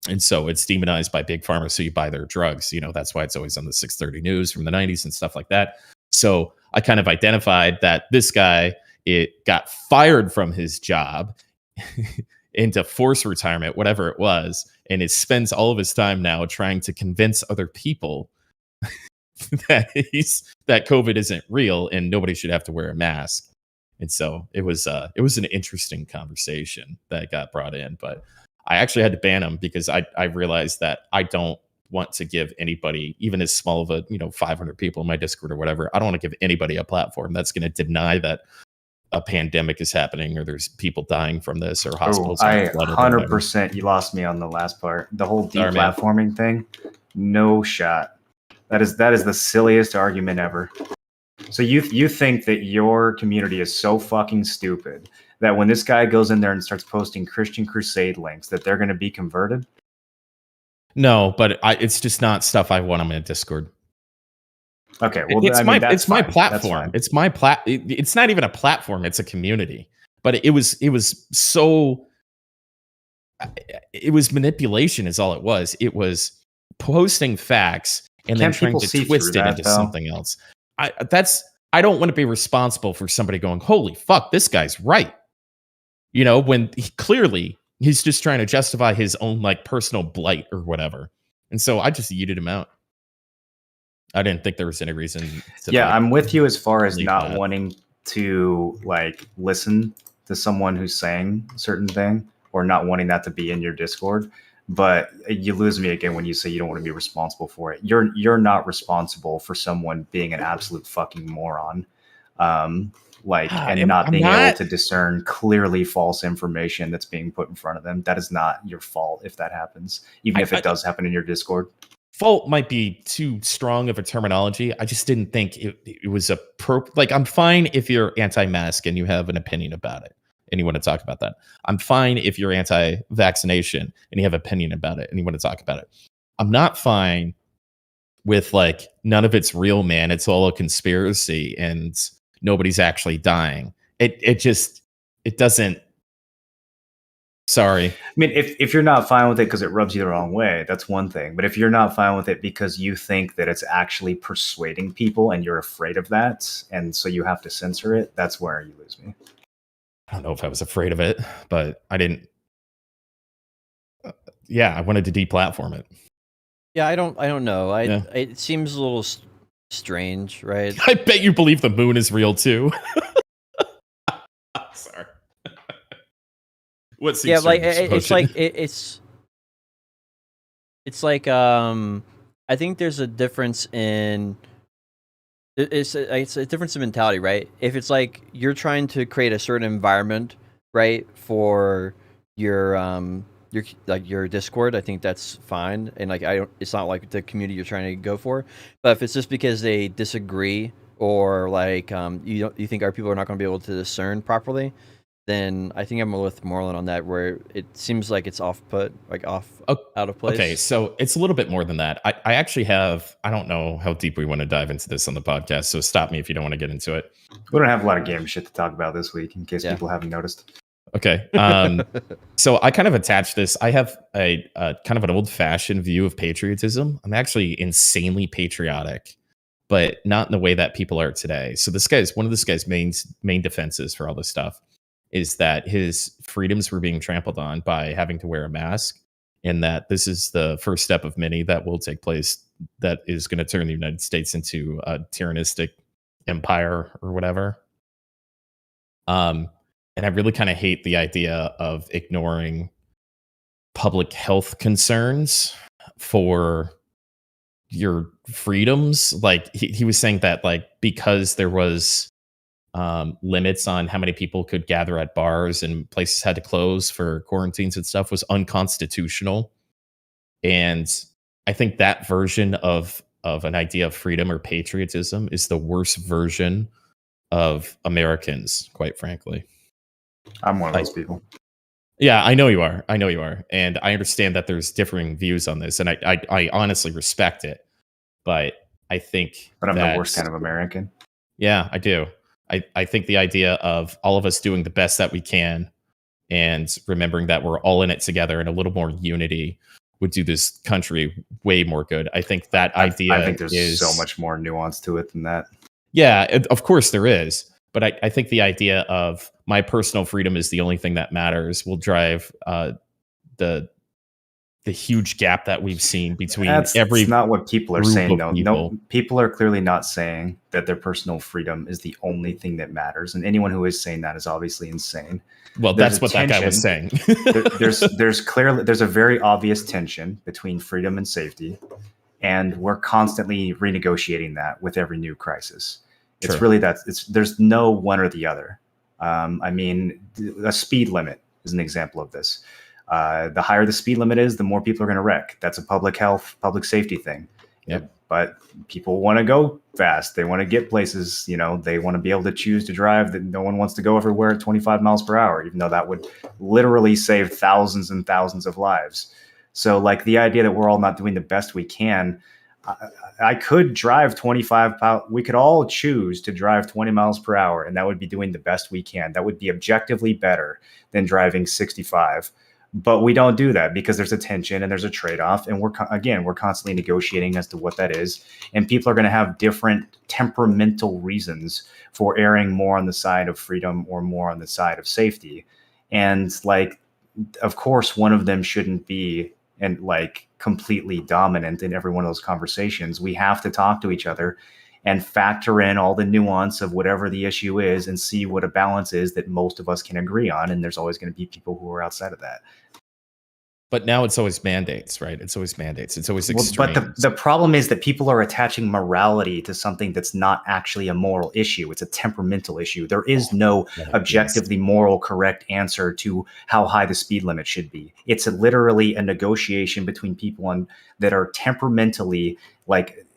And so it's demonized by big pharma. So you buy their drugs, that's why it's always on the 630 news from the 90s and stuff like that. So I kind of identified that this guy, it got fired from his job into forced retirement, whatever it was, and it spends all of his time now trying to convince other people that COVID isn't real and nobody should have to wear a mask. And so it was an interesting conversation that got brought in, but I actually had to ban him because I realized that I don't want to give anybody, even as small of a 500 people in my Discord or whatever, I don't want to give anybody a platform that's going to deny that a pandemic is happening or there's people dying from this or hospitals.
I 100%, you lost me on the last part. The whole deplatforming thing, no shot. That is the silliest argument ever. So you think that your community is so fucking stupid that when this guy goes in there and starts posting Christian Crusade links that they're going to be converted?
No, but it's just not stuff I want on my Discord.
Okay, well,
it's my platform. It's my It's not even a platform. It's a community. But it was manipulation is all it was. It was posting facts and then trying to twist it into something else. I don't want to be responsible for somebody going, holy fuck, this guy's right. When he's just trying to justify his own like personal blight or whatever. And so I just yeeted him out. I didn't think there was any reason to.
Yeah, I'm with you as far as not wanting to like listen to someone who's saying a certain thing or not wanting that to be in your Discord. But you lose me again when you say you don't want to be responsible for it. You're not responsible for someone being an absolute fucking moron. And not being able to discern clearly false information that's being put in front of them. That is not your fault if that happens, even if it does happen in your Discord.
Fault might be too strong of a terminology. I just didn't think it was like, I'm fine if you're anti-mask and you have an opinion about it and you want to talk about that. I'm fine if you're anti-vaccination and you have an opinion about it and you want to talk about it. I'm not fine with like, none of it's real, man. It's all a conspiracy and nobody's actually dying. It doesn't. Sorry.
I mean, if you're not fine with it because it rubs you the wrong way, that's one thing. But if you're not fine with it because you think that it's actually persuading people and you're afraid of that, and so you have to censor it, that's where you lose me.
I don't know if I was afraid of it, but I didn't. I wanted to deplatform it.
Yeah, I don't know. It seems a little strange, right?
I bet you believe the moon is real too. Sorry. What?
Yeah, like it's like I think there's a difference in it's a difference in mentality, right? If it's like you're trying to create a certain environment, right, for your Discord, I think that's fine, and like it's not like the community you're trying to go for. But if it's just because they disagree or like you think our people are not going to be able to discern properly, then I think I'm with Moreland on that, where it seems like it's out of place.
Okay, so it's a little bit more than that. I actually have, I don't know how deep we want to dive into this on the podcast, so stop me if you don't want to get into it.
We don't have a lot of game shit to talk about this week, in case people haven't noticed.
Okay, so I kind of attached this. I have a kind of an old-fashioned view of patriotism. I'm actually insanely patriotic, but not in the way that people are today. So one of this guy's main defenses for all this stuff is that his freedoms were being trampled on by having to wear a mask. and that this is the first step of many that will take place that is going to turn the United States into a tyrannistic empire or whatever. And I really kind of hate the idea of ignoring public health concerns for your freedoms. Like he was saying that like because there was limits on how many people could gather at bars and places had to close for quarantines and stuff was unconstitutional. And I think that version of an idea of freedom or patriotism is the worst version of Americans, quite frankly.
I'm one of those people.
Yeah, I know you are. I know you are. And I understand that there's differing views on this. And I honestly respect it. But I think
But I'm the worst kind of American.
Yeah, I do. I think the idea of all of us doing the best that we can and remembering that we're all in it together and a little more unity would do this country way more good. I think that idea
I think there's so much more nuance to it than that.
Yeah, of course there is. But I think the idea of my personal freedom is the only thing that matters will drive the huge gap that we've seen between
That's not what people are saying, though.
People.
No, people are clearly not saying that their personal freedom is the only thing that matters, and anyone who is saying that is obviously insane.
Well, that's what that guy was saying.
there's a very obvious tension between freedom and safety, and we're constantly renegotiating that with every new crisis. It's really there's no one or the other. I mean, a speed limit is an example of this. The higher the speed limit is, the more people are going to wreck. That's a public health, public safety thing.
Yep.
But people want to go fast. They want to get places. They want to be able to choose to drive. That no one wants to go everywhere at 25 miles per hour, even though that would literally save thousands and thousands of lives. So, like the idea that we're all not doing the best we can. I could drive 25. We could all choose to drive 20 miles per hour, and that would be doing the best we can. That would be objectively better than driving 65. But we don't do that because there's a tension and there's a trade-off. And we're constantly negotiating as to what that is. And people are going to have different temperamental reasons for erring more on the side of freedom or more on the side of safety. And of course, one of them shouldn't be completely dominant in every one of those conversations. We have to talk to each other and factor in all the nuance of whatever the issue is and see what a balance is that most of us can agree on. And there's always going to be people who are outside of that.
But now it's always mandates, right? It's always mandates. It's always extreme.
But the problem is that people are attaching morality to something that's not actually a moral issue. It's a temperamental issue. There is no objectively moral correct answer to how high the speed limit should be. It's literally a negotiation between people that are temperamentally,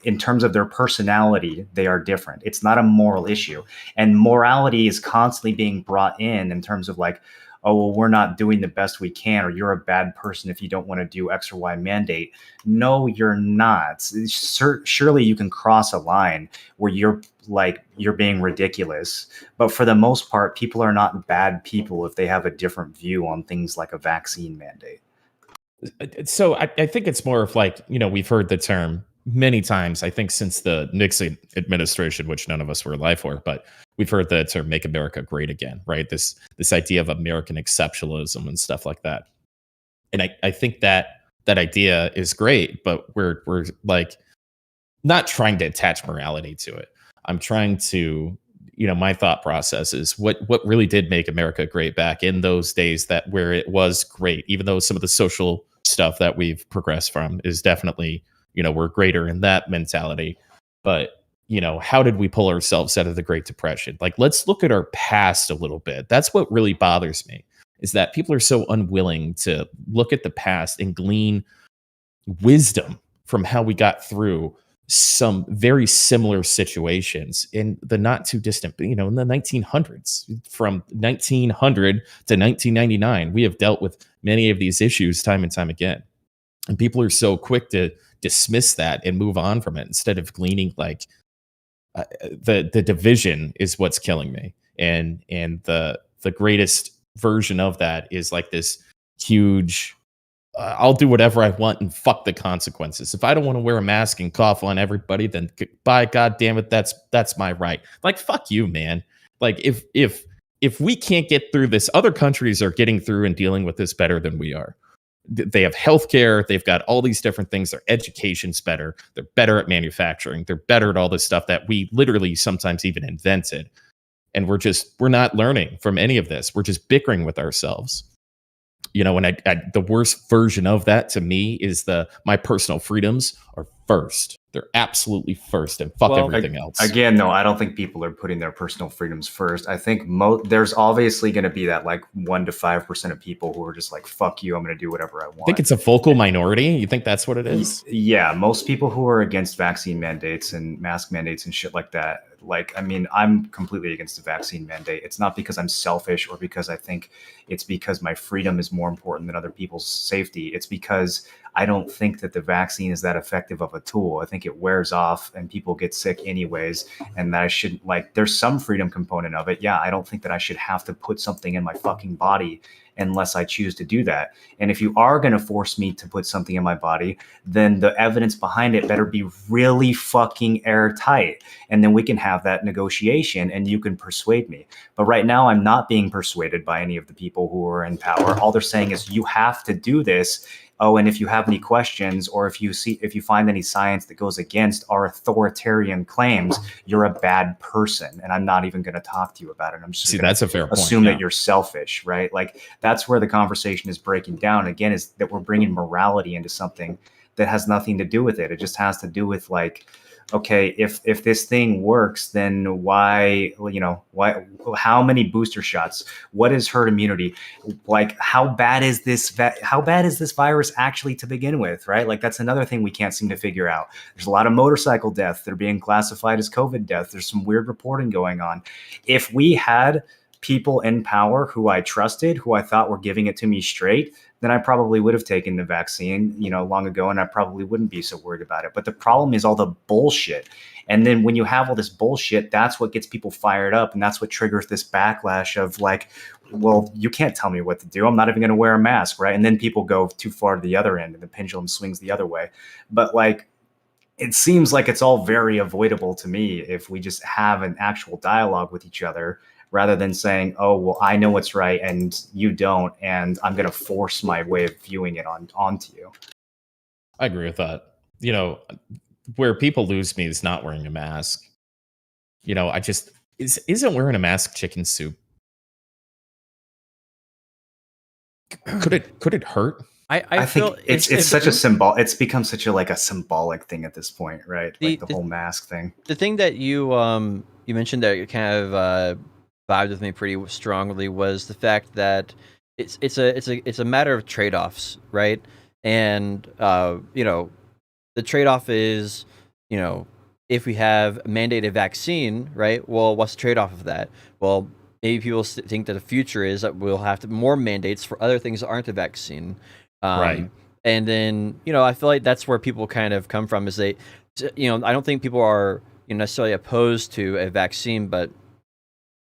in terms of their personality, they are different. It's not a moral issue. And morality is constantly being brought in terms of oh, well, we're not doing the best we can, or you're a bad person if you don't want to do X or Y mandate. No, you're not. Surely you can cross a line where you're being ridiculous. But for the most part, people are not bad people if they have a different view on things like a vaccine mandate.
So I think it's more of we've heard the term many times, I think since the Nixon administration, which none of us were alive for, but we've heard the term "Make America Great Again," right? This idea of American exceptionalism and stuff like that. And I think that idea is great, but we're not trying to attach morality to it. I'm trying to, my thought process is what really did make America great back in those days where it was great, even though some of the social stuff that we've progressed from is definitely, we're greater in that mentality. But how did we pull ourselves out of the Great Depression? Let's look at our past a little bit. That's what really bothers me, is that people are so unwilling to look at the past and glean wisdom from how we got through some very similar situations in the not too distant, in the 1900s. From 1900 to 1999, we have dealt with many of these issues time and time again. And people are so quick to dismiss that and move on from it instead of gleaning the division is what's killing me. And the greatest version of that is this huge I'll do whatever I want and fuck the consequences. If I don't want to wear a mask and cough on everybody, then by God damn it, that's my right. Fuck you, man. If we can't get through this, other countries are getting through and dealing with this better than we are. They have healthcare. They've got all these different things. Their education's better. They're better at manufacturing. They're better at all this stuff that we literally sometimes even invented. And we're not learning from any of this. We're just bickering with ourselves. And the worst version of that to me is my personal freedoms are first. They're absolutely first, and fuck everything else.
Again, no, I don't think people are putting their personal freedoms first. I think there's obviously going to be that like 1 to 5% of people who are just like, fuck you, I'm going to do whatever I want.
I think it's a vocal minority. You think that's what it is?
Yeah, most people who are against vaccine mandates and mask mandates and shit like that. Like, I mean, I'm completely against the vaccine mandate. It's not because I'm selfish or because I think it's because my freedom is more important than other people's safety. It's because I don't think that the vaccine is that effective of a tool. I think it wears off and people get sick anyways. And that I shouldn't, like, there's some freedom component of it. Yeah, I don't think that I should have to put something in my fucking body unless I choose to do that. And if you are going to force me to put something in my body, then the evidence behind it better be really fucking airtight. And then we can have that negotiation and you can persuade me. But right now, I'm not being persuaded by any of the people who are in power. All they're saying is you have to do this. Oh, and if you have any questions or if you find any science that goes against our authoritarian claims, you're a bad person. And I'm not even going to talk to you about it. I'm just
that's a fair point.
Assume that you're selfish, right? Like that's where the conversation is breaking down. Again, is that we're bringing morality into something that has nothing to do with it. It just has to do with like, okay, if this thing works, then why, how many booster shots? What is herd immunity? Like, how bad is this virus actually to begin with, right? Like, that's another thing we can't seem to figure out. There's a lot of motorcycle deaths that are being classified as COVID deaths. There's some weird reporting going on. If we had people in power who I trusted, who I thought were giving it to me straight, then I probably would have taken the vaccine, long ago, and I probably wouldn't be so worried about it. But the problem is all the bullshit. And then when you have all this bullshit, that's what gets people fired up. And that's what triggers this backlash of like, well, you can't tell me what to do. I'm not even going to wear a mask, right? And then people go too far to the other end and the pendulum swings the other way. But like, it seems like it's all very avoidable to me if we just have an actual dialogue with each other, rather than saying, oh, well, I know what's right and you don't, and I'm going to force my way of viewing it onto you.
I agree with that. Where people lose me is not wearing a mask. Isn't wearing a mask chicken soup? Could it hurt?
I
think it's such a symbol. It's become such a symbolic thing at this point, right? Like the whole mask thing.
The thing that you mentioned that kind of vibed with me pretty strongly was the fact that it's a matter of trade-offs, right? And the trade-off is, if we have a mandated vaccine, right? Well, what's the trade-off of that? Well, maybe people think that the future is that we'll have more mandates for other things that aren't a vaccine.
Right.
And then, I feel like that's where people kind of come from is I don't think people are necessarily opposed to a vaccine, but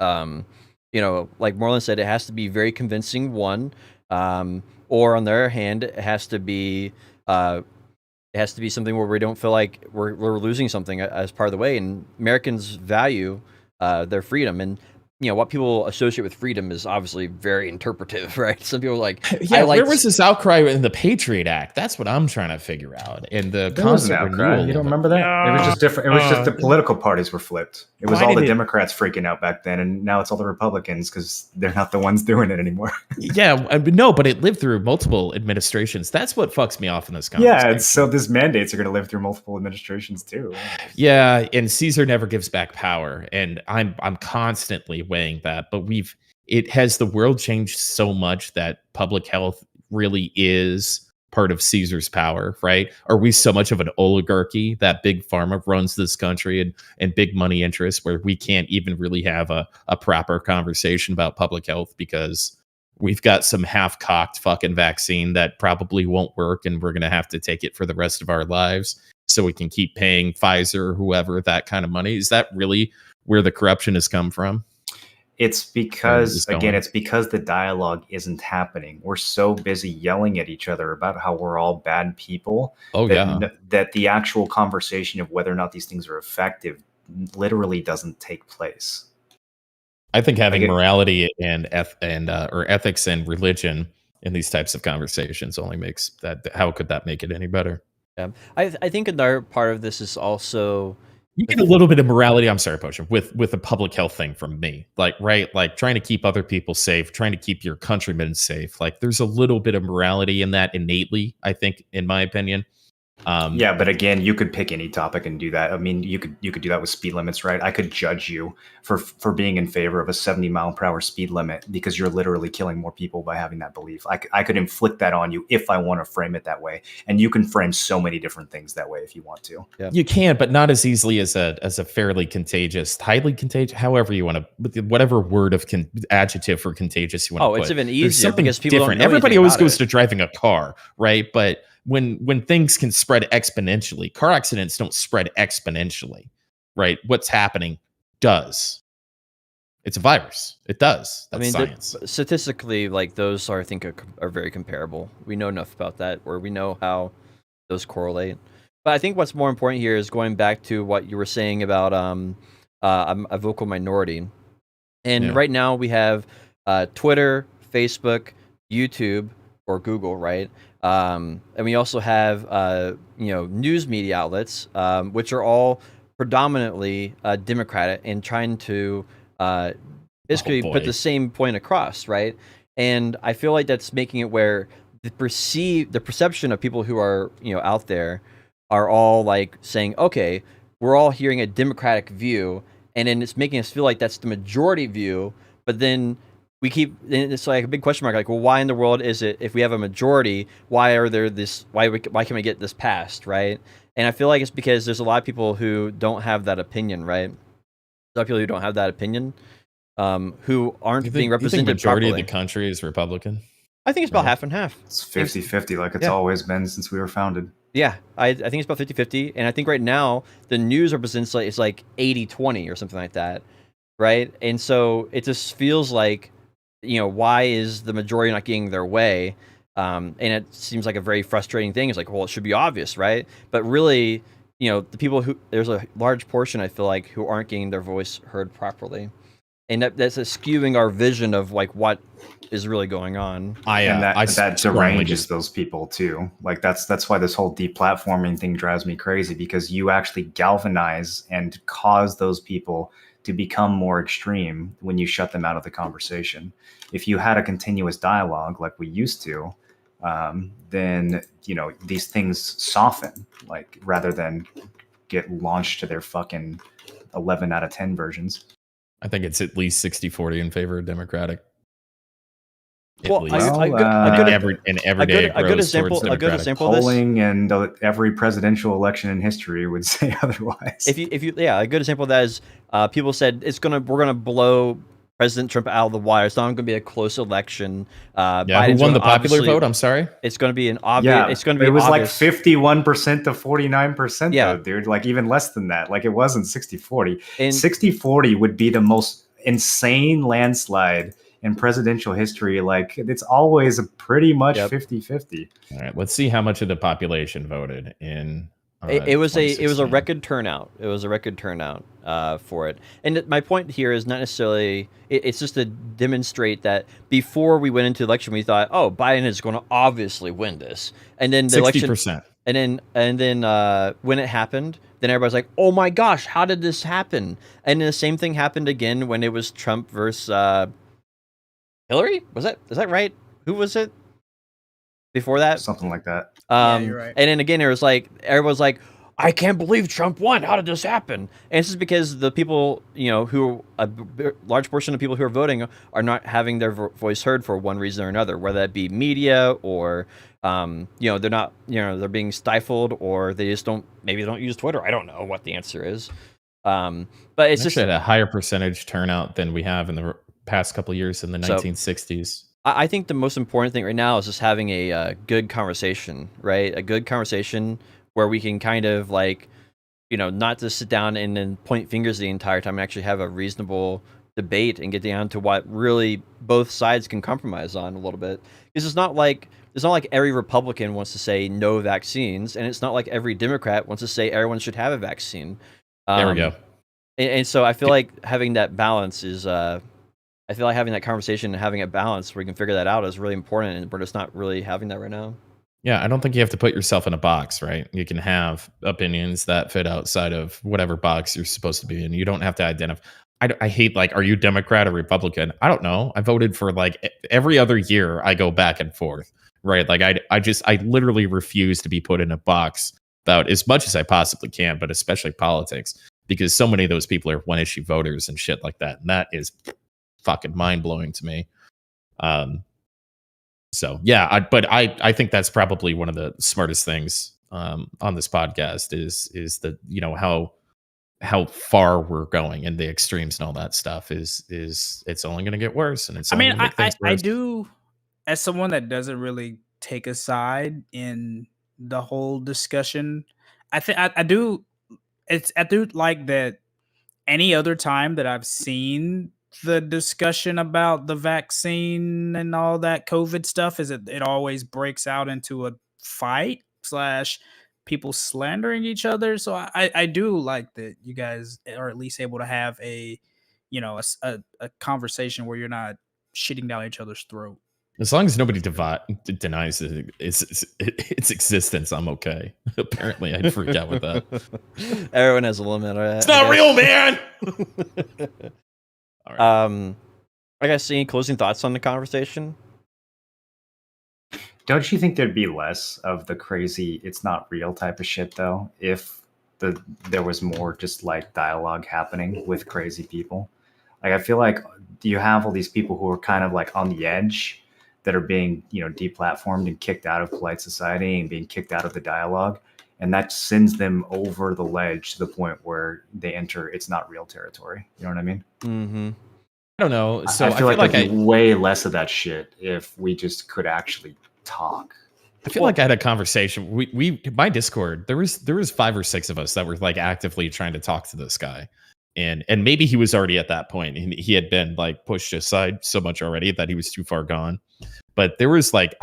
like Moreland said, it has to be very convincing, one, or on the other hand, it has to be something where we don't feel like we're losing something as part of the way. And Americans value their freedom, and what people associate with freedom is obviously very interpretive, right? Some people are like,
where was this outcry in the Patriot Act? That's what I'm trying to figure out. And the constant renewal.
You don't remember that? No. It was just different. It was just the political parties were flipped. It was all the Democrats freaking out back then, and now it's all the Republicans because they're not the ones doing it anymore.
But it lived through multiple administrations. That's what fucks me off in this conversation.
Yeah, and so these mandates are going to live through multiple administrations too.
Yeah, and Caesar never gives back power, and I'm constantly weighing that. But it has the world changed so much that public health really is part of Caesar's power, right? Are we so much of an oligarchy that big pharma runs this country and big money interests where we can't even really have a proper conversation about public health because we've got some half-cocked fucking vaccine that probably won't work and we're going to have to take it for the rest of our lives so we can keep paying Pfizer or whoever that kind of money? Is that really where the corruption has come from?
It's because, again, it's because the dialogue isn't happening. We're so busy yelling at each other about how we're all bad people that the actual conversation of whether or not these things are effective literally doesn't take place.
I think having morality and ethics and religion in these types of conversations only makes that. How could that make it any better?
Yeah, I think another part of this is also
You get a little bit of morality. I'm sorry, Poacher, with a public health thing from me, like like trying to keep other people safe, trying to keep your countrymen safe. Like there's a little bit of morality in that innately, I think, in my opinion.
Yeah, but again, you could pick any topic and do that. I mean, you could do that with speed limits, right? I could judge you for being in favor of a 70-mile-per-hour speed limit because you're literally killing more people by having that belief. I could inflict that on you if I want to frame it that way, and you can frame so many different things that way if you want to.
Yeah.
You can, but not as easily as a fairly contagious, highly contagious, however you want to, whatever word of adjective for contagious you want to put.
Oh, it's even
There's
easier
something
because people
different.
don't know
Everybody
anything
always
about
goes
it.
to driving a car, right? But when things can spread exponentially, car accidents don't spread exponentially, right? What's happening does. It's a virus. It does. That's science.
Statistically, like those I think are very comparable. We know enough about that, or we know how those correlate. But I think what's more important here is going back to what you were saying about a vocal minority. And right now we have Twitter, Facebook, YouTube, or Google, right? And we also have news media outlets, which are all predominantly Democratic and trying to basically put the same point across, right? And I feel like that's making it where the perception of people who are out there are all like saying, okay, we're all hearing a Democratic view, and then it's making us feel like that's the majority view, but then it's like a big question mark, like, well, why in the world is it, if we have a majority, why can we get this passed, right? And I feel like it's because there's a lot of people who don't have that opinion, right? A lot of people who don't have that opinion, who aren't being represented
you think majority
properly.
of the country is Republican?
I think it's about half and half.
It's 50-50 like it's always been since we were founded.
Yeah, I think it's about 50-50. And I think right now the news represents it's like 80-20 or something like that, right? And so it just feels like, why is the majority not getting their way? And it seems like a very frustrating thing. It's like, well, it should be obvious, right? But really, the people there's a large portion, I feel like, who aren't getting their voice heard properly. And that's skewing our vision of like what is really going on.
That deranges those people too. Like that's why this whole deplatforming thing drives me crazy, because you actually galvanize and cause those people to become more extreme when you shut them out of the conversation. If you had a continuous dialogue like we used to, then these things soften, like rather than get launched to their fucking 11 out of 10 versions.
I think it's at least 60-40 in favor of Democratic.
A good example of this,
polling and every presidential election in history would say otherwise.
A good example of that is people said we're gonna blow President Trump out of the water. It's not going to be a close election.
Who won the popular vote? I'm sorry.
It's going to be an obvious.
Yeah,
it's going to be.
It was
obvious.
like 51% to 49%.
Yeah,
though, dude. Like even less than that. Like it wasn't 60-40. 60-40 would be the most insane landslide in presidential history. Like it's always a pretty much 50-50.
All right, let's see how much of the population voted in.
It was a record turnout. It was a record turnout for it. And my point here is not necessarily. It's just to demonstrate that before we went into the election, we thought, oh, Biden is going to obviously win this, and then the
60%.
election, and then when it happened, then everybody's like, oh my gosh, how did this happen? And then the same thing happened again when it was Trump versus Hillary. Is that right? Who was it? Before that,
something like that.
Yeah, you're right.
And then again, it was like everyone's like, "I can't believe Trump won. How did this happen?" And it's just because the people, who a large portion of people who are voting are not having their voice heard for one reason or another, whether that be media or, they're not, they're being stifled, or they just don't use Twitter. I don't know what the answer is. But it's just
at a higher percentage turnout than we have in the past couple of years in the 1960s.
I think the most important thing right now is just having a good conversation, right? A good conversation where we can kind of like, not just sit down and then point fingers the entire time, and actually have a reasonable debate and get down to what really both sides can compromise on a little bit. Because it's not like every Republican wants to say no vaccines, and it's not like every Democrat wants to say everyone should have a vaccine.
There we go.
And so I feel like having that balance is I feel like having that conversation and having it balanced where we can figure that out is really important, and we're just not really having that right now.
Yeah, I don't think you have to put yourself in a box, right? You can have opinions that fit outside of whatever box you're supposed to be in. You don't have to identify. I hate, like, are you Democrat or Republican? I don't know. I voted for, like, every other year I go back and forth, right? Like, I literally refuse to be put in a box about as much as I possibly can, but especially politics, because so many of those people are one issue voters and shit like that. And that is fucking mind blowing to me. So yeah, I think that's probably one of the smartest things on this podcast is that, you know, how far we're going and the extremes and all that stuff is it's only going to get worse, and it's
I
only
mean,
going to make things
I
worse.
do, as someone that doesn't really take a side in the whole discussion, I think I do. I do like that. Any other time that I've seen the discussion about the vaccine and all that COVID stuff, is it always breaks out into a fight slash people slandering each other. So I do like that you guys are at least able to have a, you know, a conversation where you're not shitting down each other's throat.
As long as nobody denies its existence, I'm okay. Apparently, I'd freak out with that.
Everyone has a limit.
It's not real, man. All right.
I guess any closing thoughts on the conversation?
Don't you think there'd be less of the crazy "it's not real" type of shit though, if there was more just like dialogue happening with crazy people? Like, I feel like you have all these people who are kind of like on the edge that are being, you know, deplatformed and kicked out of polite society and being kicked out of the dialogue, and that sends them over the ledge to the point where they enter "it's not real" territory. You know what I mean?
Mm-hmm.
I don't know. So
I feel like there'd be way less of that shit if we just could actually talk.
I feel like I had a conversation. We my Discord, there was 5 or 6 of us that were like actively trying to talk to this guy. And maybe he was already at that point, and he had been like pushed aside so much already that he was too far gone. But there was like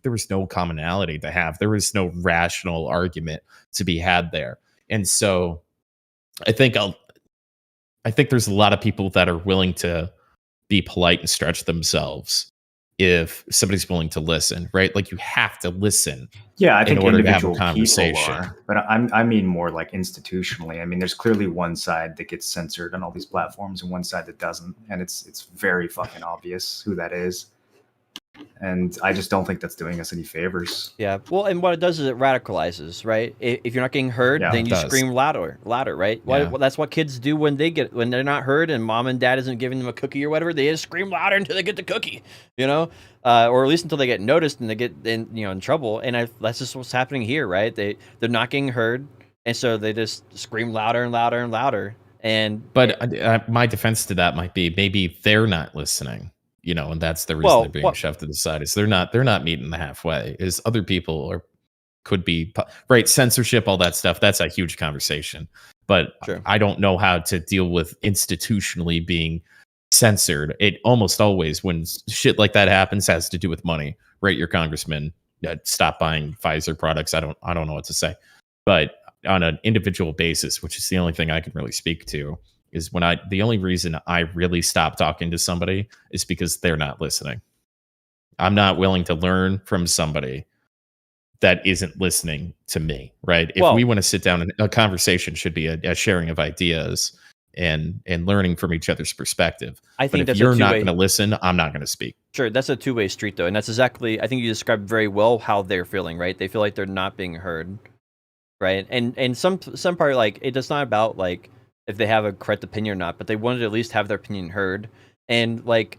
there was no commonality to have. There was no rational argument to be had there. And so I think there's a lot of people that are willing to be polite and stretch themselves if somebody's willing to listen, right? Like, you have to listen.
Yeah, I think
in order to have a
individual
conversation.
people are, but I mean more like institutionally. I mean, there's clearly one side that gets censored on all these platforms and one side that doesn't, and it's very fucking obvious who that is. And I just don't think that's doing us any favors.
Yeah. Well, and what it does is it radicalizes, right? If you're not getting heard,
Yeah,
then
it
you
does.
scream louder, right?
Yeah.
Well, that's what kids do when they're not heard and mom and dad isn't giving them a cookie or whatever. They just scream louder until they get the cookie, you know, or at least until they get noticed and they get in trouble. And that's just what's happening here, right? They're not getting heard, and so they just scream louder and louder and louder.
But my defense to that might be maybe they're not listening, you know, and that's the reason they're being shoved to the side. Is they're not meeting the halfway. Is other people could be right. Censorship, all that stuff. That's a huge conversation. But
Sure.
I don't know how to deal with institutionally being censored. It almost always, when shit like that happens, has to do with money, right? Your congressman stop buying Pfizer products. I don't know what to say, but on an individual basis, which is the only thing I can really speak to, is when the only reason I really stop talking to somebody is because they're not listening. I'm not willing to learn from somebody that isn't listening to me, right? If we want to sit down, and a conversation should be a sharing of ideas and learning from each other's perspective.
I think
but if you're not going to listen, I'm not going to speak. Sure,
that's a two-way street, though, and that's exactly, I think you described very well how they're feeling, right? They feel like they're not being heard, right? And some part, like, it's not about like if they have a correct opinion or not, but they wanted to at least have their opinion heard. And like,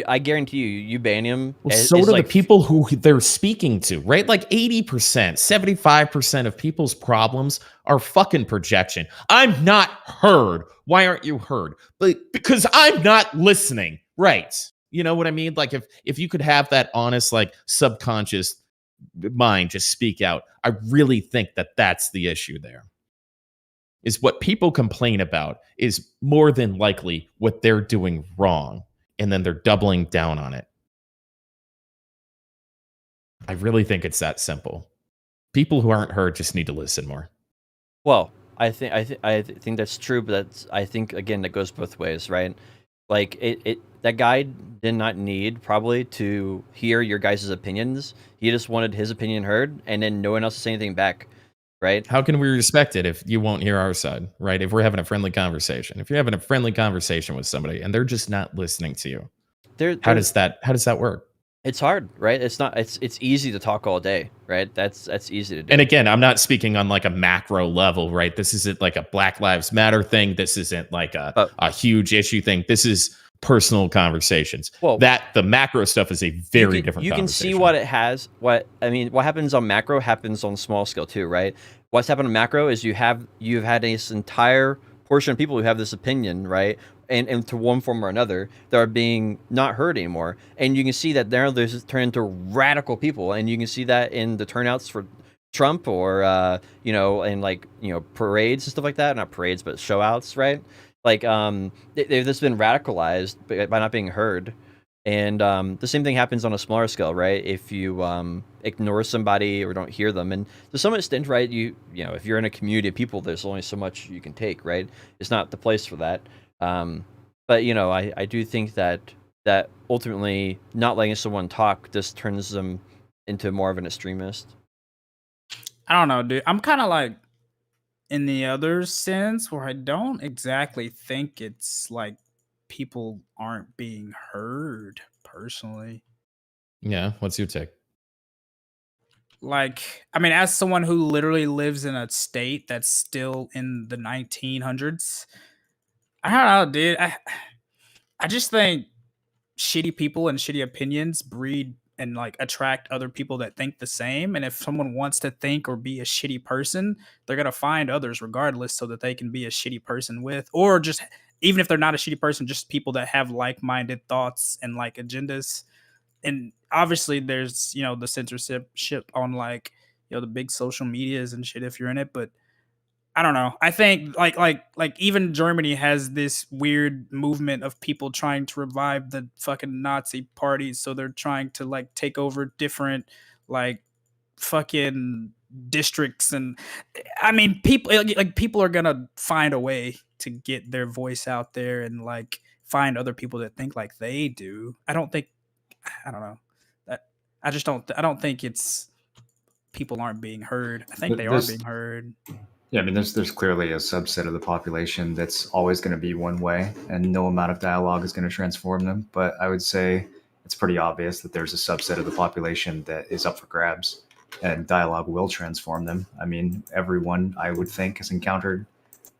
I guarantee you ban him.
Well, so do the people who they're speaking to, right? Like 80%, 75% of people's problems are fucking projection. I'm not heard. Why aren't you heard? But because I'm not listening, right? You know what I mean? Like, if you could have that honest, like, subconscious mind just speak out, I really think that that's the issue there. Is what people complain about is more than likely what they're doing wrong, and then they're doubling down on it. I really think it's that simple. People who aren't heard just need to listen more.
Well, I think that's true, but I think again that goes both ways, right? Like that guy did not need probably to hear your guys' opinions. He just wanted his opinion heard, and then no one else to say anything back, right?
How can we respect it if you won't hear our side, right? If we're having a friendly conversation, if you're having a friendly conversation with somebody and they're just not listening to you, how does that work?
It's hard, right? It's easy to talk all day, right? That's easy to do.
And again, I'm not speaking on like a macro level, right? This isn't like a Black Lives Matter thing. This isn't like a huge issue thing. This is personal conversations.
Well,
the macro stuff is a very different.
You can see what it has. What happens on macro happens on small scale too, right? What's happened on macro is you've had this entire portion of people who have this opinion, right? And to one form or another, that are being not heard anymore. And you can see that there's turned into radical people, and you can see that in the turnouts for Trump, or and parades and stuff like that. Not parades, but show outs, right? Like they've just been radicalized by not being heard. And the same thing happens on a smaller scale, right? If you ignore somebody or don't hear them, and to some extent, right, if you're in a community of people, there's only so much you can take, right? It's not the place for that. But I do think that ultimately not letting someone talk just turns them into more of an extremist.
I don't know, dude. I'm kind of like in the other sense where I don't exactly think it's like people aren't being heard personally.
Yeah. What's your take?
Like, I mean, as someone who literally lives in a state that's still in the 1900s, I don't know, dude. I just think shitty people and shitty opinions breed and like attract other people that think the same. And if someone wants to think or be a shitty person, they're gonna find others regardless, so that they can be a shitty person with, or just even if they're not a shitty person, just people that have like-minded thoughts and like agendas. And obviously, there's the censorship on like the big social medias and shit if you're in it, but I don't know. I think like even Germany has this weird movement of people trying to revive the fucking Nazi parties. So they're trying to like take over different like fucking districts, and I mean people are gonna find a way to get their voice out there and like find other people that think like they do. I don't know. I don't think it's people aren't being heard. I think they are being heard.
Yeah, I mean, there's clearly a subset of the population that's always going to be one way, and no amount of dialogue is going to transform them. But I would say it's pretty obvious that there's a subset of the population that is up for grabs, and dialogue will transform them. I mean, everyone, I would think, has encountered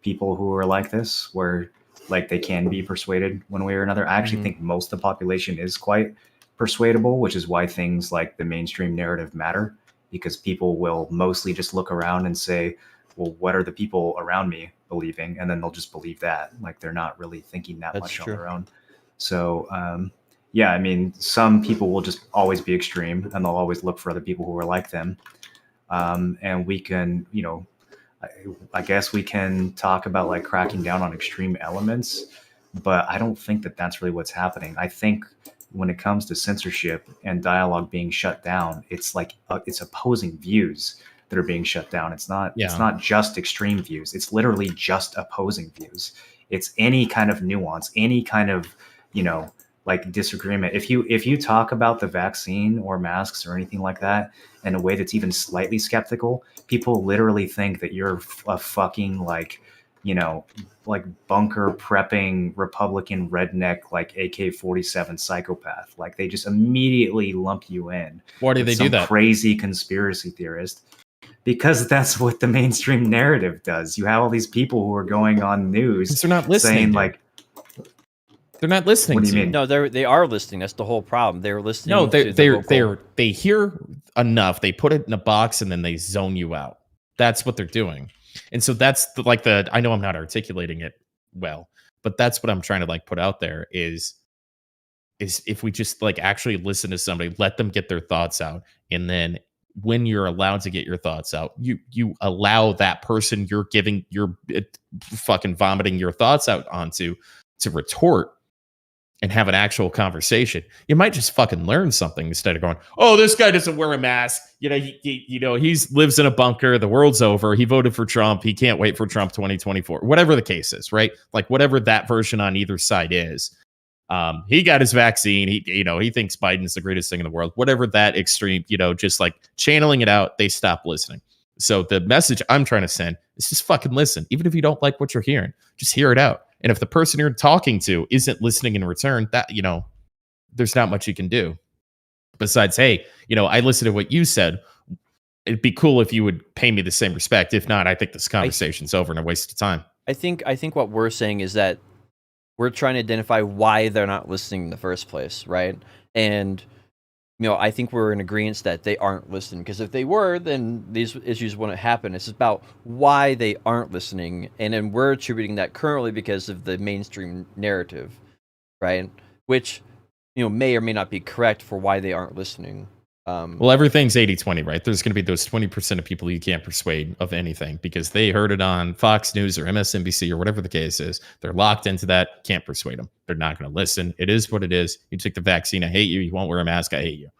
people who are like this, where like they can be persuaded one way or another. I actually think most of the population is quite persuadable, which is why things like the mainstream narrative matter, because people will mostly just look around and say, well, what are the people around me believing? And then they'll just believe that. Like they're not really thinking that much on their own. So, yeah, I mean, some people will just always be extreme, and they'll always look for other people who are like them. And we can, I guess we can talk about like cracking down on extreme elements, but I don't think that that's really what's happening. I think when it comes to censorship and dialogue being shut down, it's like it's opposing views that are being shut down. It's not just extreme views. It's literally just opposing views. It's any kind of nuance, any kind of, like disagreement. If you talk about the vaccine or masks or anything like that in a way that's even slightly skeptical, people literally think that you're a fucking like bunker prepping Republican redneck, like AK-47 psychopath. Like they just immediately lump you in.
Why do they do that?
Crazy conspiracy theorist. Because that's what the mainstream narrative does. You have all these people who are going on news
they're not listening,
saying like,
they're not listening.
What do you mean?
No, they are listening. That's the whole problem. They're listening.
No, they hear enough. They put it in a box and then they zone you out. That's what they're doing. And so that's I know I'm not articulating it well, but that's what I'm trying to like put out there is if we just like actually listen to somebody, let them get their thoughts out, and then when you're allowed to get your thoughts out, you allow that person you're fucking vomiting your thoughts out onto to retort and have an actual conversation. You might just fucking learn something instead of going, oh, this guy doesn't wear a mask. He lives in a bunker. The world's over. He voted for Trump. He can't wait for Trump 2024. Whatever the case is, right? Like whatever that version on either side is. He got his vaccine. He thinks Biden's the greatest thing in the world. Whatever that extreme, just like channeling it out, they stop listening. So the message I'm trying to send is just fucking listen. Even if you don't like what you're hearing, just hear it out. And if the person you're talking to isn't listening in return, that, there's not much you can do. Besides, hey, I listened to what you said. It'd be cool if you would pay me the same respect. If not, I think this conversation's over and a waste of time.
I think what we're saying is that we're trying to identify why they're not listening in the first place, right? And I think we're in agreement that they aren't listening, because if they were, then these issues wouldn't happen. It's about why they aren't listening, and then we're attributing that currently because of the mainstream narrative, right? Which may or may not be correct for why they aren't listening.
Well, everything's 80-20, right? There's going to be those 20% of people you can't persuade of anything because they heard it on Fox News or MSNBC or whatever the case is. They're locked into that. Can't persuade them. They're not going to listen. It is what it is. You took the vaccine. I hate you. You won't wear a mask. I hate you.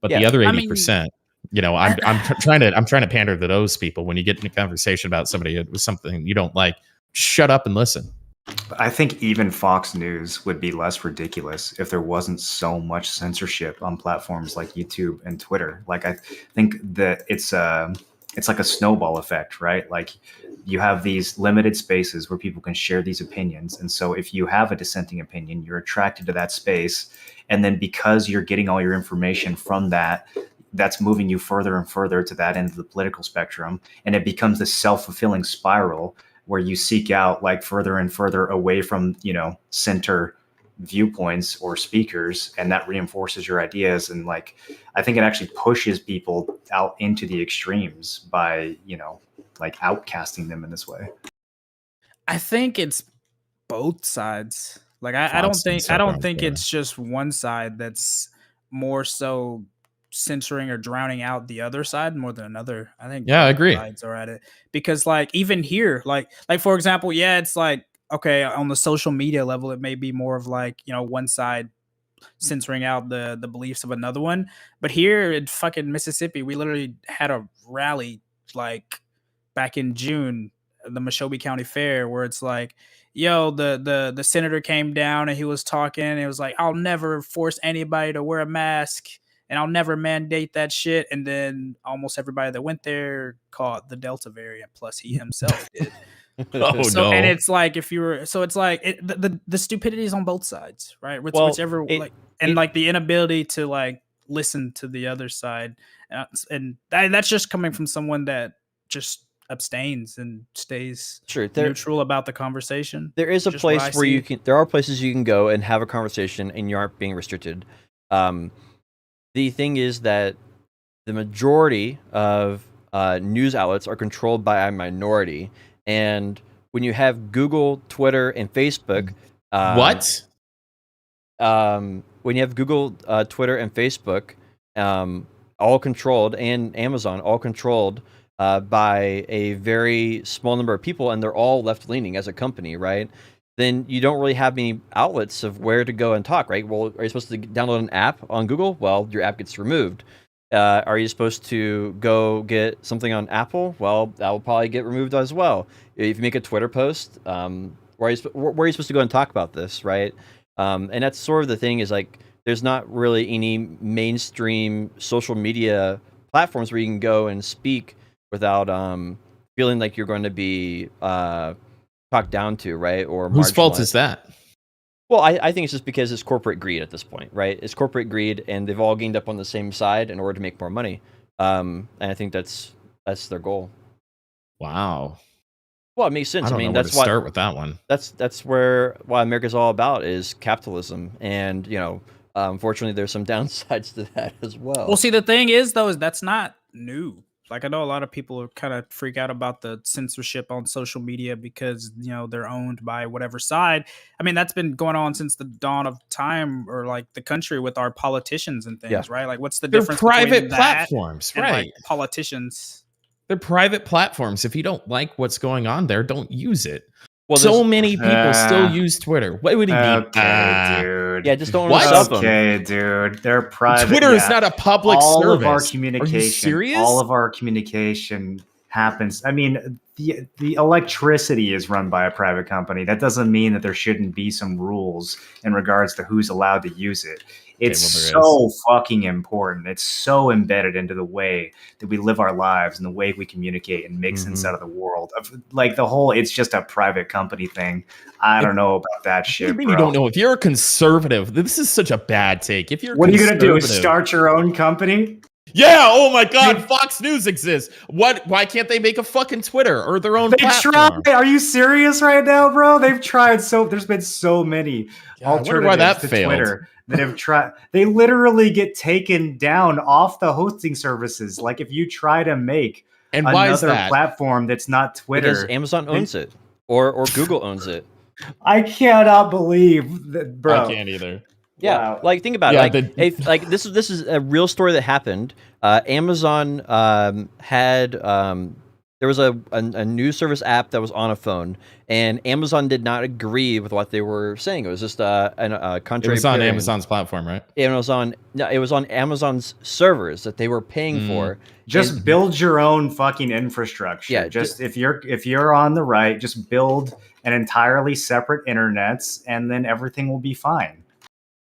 But the other 80%, I'm trying to pander to those people. When you get in a conversation about somebody with something you don't like, shut up and listen.
I think even Fox News would be less ridiculous if there wasn't so much censorship on platforms like YouTube and Twitter. Like, I think that it's like a snowball effect, right? Like, you have these limited spaces where people can share these opinions. And so if you have a dissenting opinion, you're attracted to that space. And then because you're getting all your information from that, that's moving you further and further to that end of the political spectrum. And it becomes this self-fulfilling spiral where you seek out like further and further away from, center viewpoints or speakers, and that reinforces your ideas. And like, I think it actually pushes people out into the extremes by, like outcasting them in this way.
I think it's both sides. Like, I don't think it's just one side that's more so censoring or drowning out the other side more than another. I think
I agree.
Sides are at it, because like even here, like for example, it's like, okay, on the social media level, it may be more of like, one side censoring out the beliefs of another one. But here in fucking Mississippi, we literally had a rally like back in June, the Moshobe County Fair, where it's like, the senator came down and he was talking, and it was like, I'll never force anybody to wear a mask, and I'll never mandate that shit. And then almost everybody that went there caught the Delta variant, plus he himself did.
No.
And it's like, it's like the stupidity is on both sides, right? The inability to like listen to the other side, and that's just coming from someone that just abstains and stays neutral about the conversation.
There is a place where there are places you can go and have a conversation and you aren't being restricted. The thing is that the majority of news outlets are controlled by a minority. And when you have Google, Twitter, and Facebook... when you have Google, Twitter, and Facebook all controlled, and Amazon all controlled by a very small number of people, and they're all left-leaning as a company, right? Then you don't really have any outlets of where to go and talk, right? Well, are you supposed to download an app on Google? Well, your app gets removed. Are you supposed to go get something on Apple? Well, that will probably get removed as well. If you make a Twitter post, where are you supposed to go and talk about this, right? And that's sort of the thing, is like, there's not really any mainstream social media platforms where you can go and speak without feeling like you're going to be talked down to, right? Or
whose fault is that?
Well, I think it's just because it's corporate greed at this point, right? It's corporate greed, and they've all gained up on the same side in order to make more money. And I think that's their goal.
Wow.
Well, it makes sense.
I don't know
that's
where to start with that one.
That's where what America's all about, is capitalism, and unfortunately, there's some downsides to that as well.
Well, see, the thing is, though, is that's not new. Like, I know a lot of people kind of freak out about the censorship on social media because, they're owned by whatever side. I mean, that's been going on since the dawn of time, or like the country, with our politicians and things, right? Like, what's the difference
They're private
between
platforms,
that
right?
and, like, politicians?
They're private platforms. If you don't like what's going on there, don't use it.
Well,
so many people still use Twitter. What would he mean?
Okay, dude.
Yeah, just don't
What?
them.
Okay, dude. They're private.
Twitter is not a public
all
service.
Of our communication,
Are you serious?
All of our communication happens. I mean, the electricity is run by a private company. That doesn't mean that there shouldn't be some rules in regards to who's allowed to use it. It's so fucking important. It's so embedded into the way that we live our lives and the way we communicate and make sense out of the world. Like the whole, it's just a private company thing. I don't know about that shit, bro.
You don't know. If you're a conservative, this is such a bad take. If you're
what are you gonna do? Start your own company?
Yeah. Oh my God. Fox News exists. Why can't they make a fucking Twitter or their own platform?
Are you serious right now, bro? They've tried. There's been so many alternatives to Twitter that have tried. They literally get taken down off the hosting services. Like if you try to make another platform that's not Twitter,
because Amazon owns it or Google owns it.
I cannot believe that, bro.
I can't either.
Yeah,
wow.
like think about it. Like this is a real story that happened. Amazon had there was a news service app that was on a phone, and Amazon did not agree with what they were saying. It was just a contrary.
It was on Amazon's platform, right?
It was on Amazon's servers that they were paying for.
Just build your own fucking infrastructure. Yeah, just if you're on the right, just build an entirely separate internets, and then everything will be fine.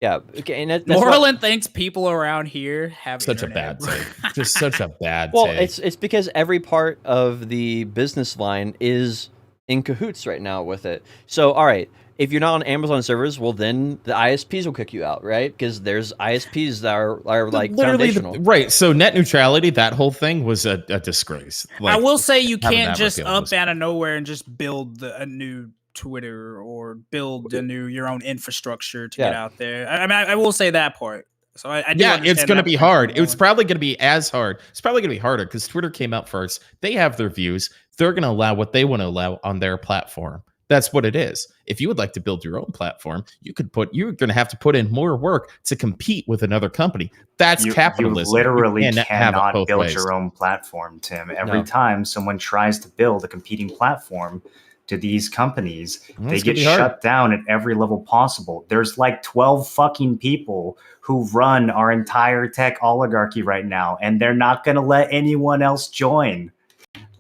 Yeah. Okay. And
Moreland thinks people around here have
such
internet.
A bad take. Just such a bad
well,
take.
It's because every part of the business line is in cahoots right now with it. So, all right, if you're not on Amazon servers, well, then the ISPs will kick you out, right? Because there's ISPs that are like literally foundational.
Right. So net neutrality, that whole thing was a disgrace.
Like, I will say you can't just up out of nowhere and just build a new Twitter or build your own infrastructure to get out there. I mean, I will say that part. So I
it's going to be hard. It's probably going to be as hard. It's probably going to be harder because Twitter came out first. They have their views. They're going to allow what they want to allow on their platform. That's what it is. If you would like to build your own platform, you're going to have to put in more work to compete with another company. That's capitalism.
You literally cannot build your own platform, Tim. Every time someone tries to build a competing platform to these companies, they get shut down at every level possible. There's like 12 fucking people who run our entire tech oligarchy right now, and they're not going to let anyone else join.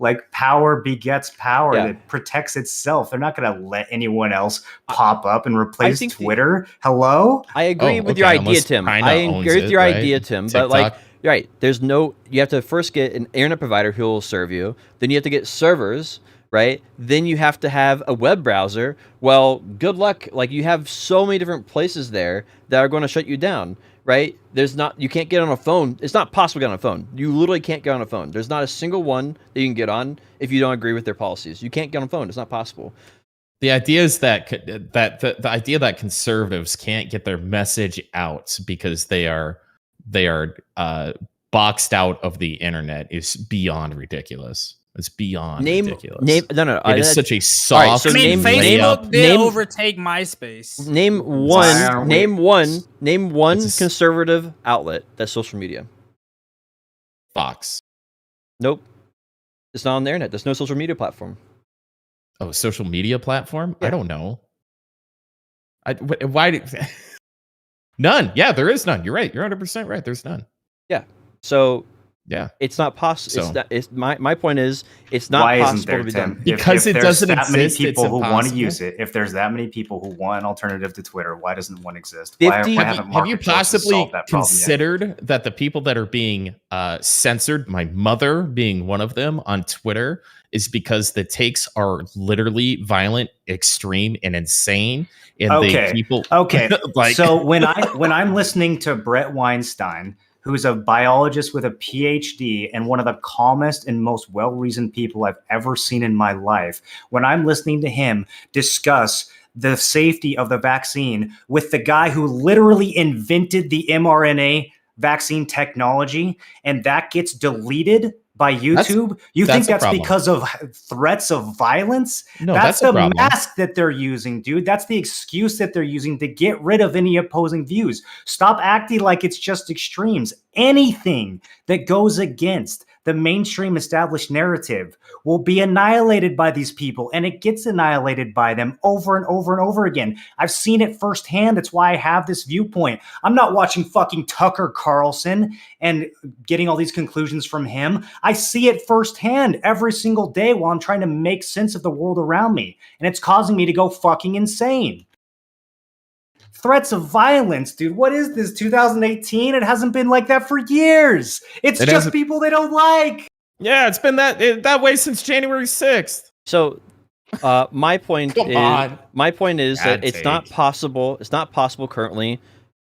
Like power begets power that protects itself. They're not going to let anyone else pop up and replace Twitter. Hello?
I agree with your idea, Tim. I agree with your idea, Tim. TikTok. But like, right, you have to first get an internet provider who will serve you. Then you have to get servers. Right? Then you have to have a web browser. Well, good luck. Like you have so many different places there that are going to shut you down, right? You can't get on a phone. It's not possible to get on a phone. You literally can't get on a phone. There's not a single one that you can get on if you don't agree with their policies. You can't get on a phone. It's not possible.
The idea is that the idea that conservatives can't get their message out because they are boxed out of the internet is beyond ridiculous. It's beyond ridiculous.
It
is such a soft.
Right, so Facebook did overtake MySpace.
Name one conservative outlet that's social media.
Fox.
Nope. It's not on the internet. There's no social media platform.
Oh, social media platform? Yeah. I don't know. Why? None. Yeah, there is none. You're right. You're 100% right. There's none.
Yeah. So.
Yeah,
it's not possible. My point is, it's not possible to be done
because it doesn't exist.
Many people who want to use it. If there's that many people who want an alternative to Twitter, why doesn't one exist? Have
you possibly considered that the people that are being censored, my mother being one of them on Twitter, is because the takes are literally violent, extreme, and insane? And
so when I'm listening to Brett Weinstein, who's a biologist with a PhD and one of the calmest and most well-reasoned people I've ever seen in my life. When I'm listening to him discuss the safety of the vaccine with the guy who literally invented the mRNA vaccine technology, and that gets deleted by YouTube, you think that's because of threats of violence?
No,
that's the mask that they're using, dude. That's the excuse that they're using to get rid of any opposing views. Stop acting like it's just extremes. Anything that goes against
The mainstream established narrative will be annihilated by these people, and it gets annihilated by them over and over and over again. I've seen it firsthand. That's why I have this viewpoint. I'm not watching fucking Tucker Carlson and getting all these conclusions from him. I see it firsthand every single day while I'm trying to make sense of the world around me, and it's causing me to go fucking insane. Threats of violence, dude. What is this, 2018? It hasn't been like that for years. It's just people they don't like.
Yeah, it's been that way since January 6th.
So, my point is that it's not possible. It's not possible currently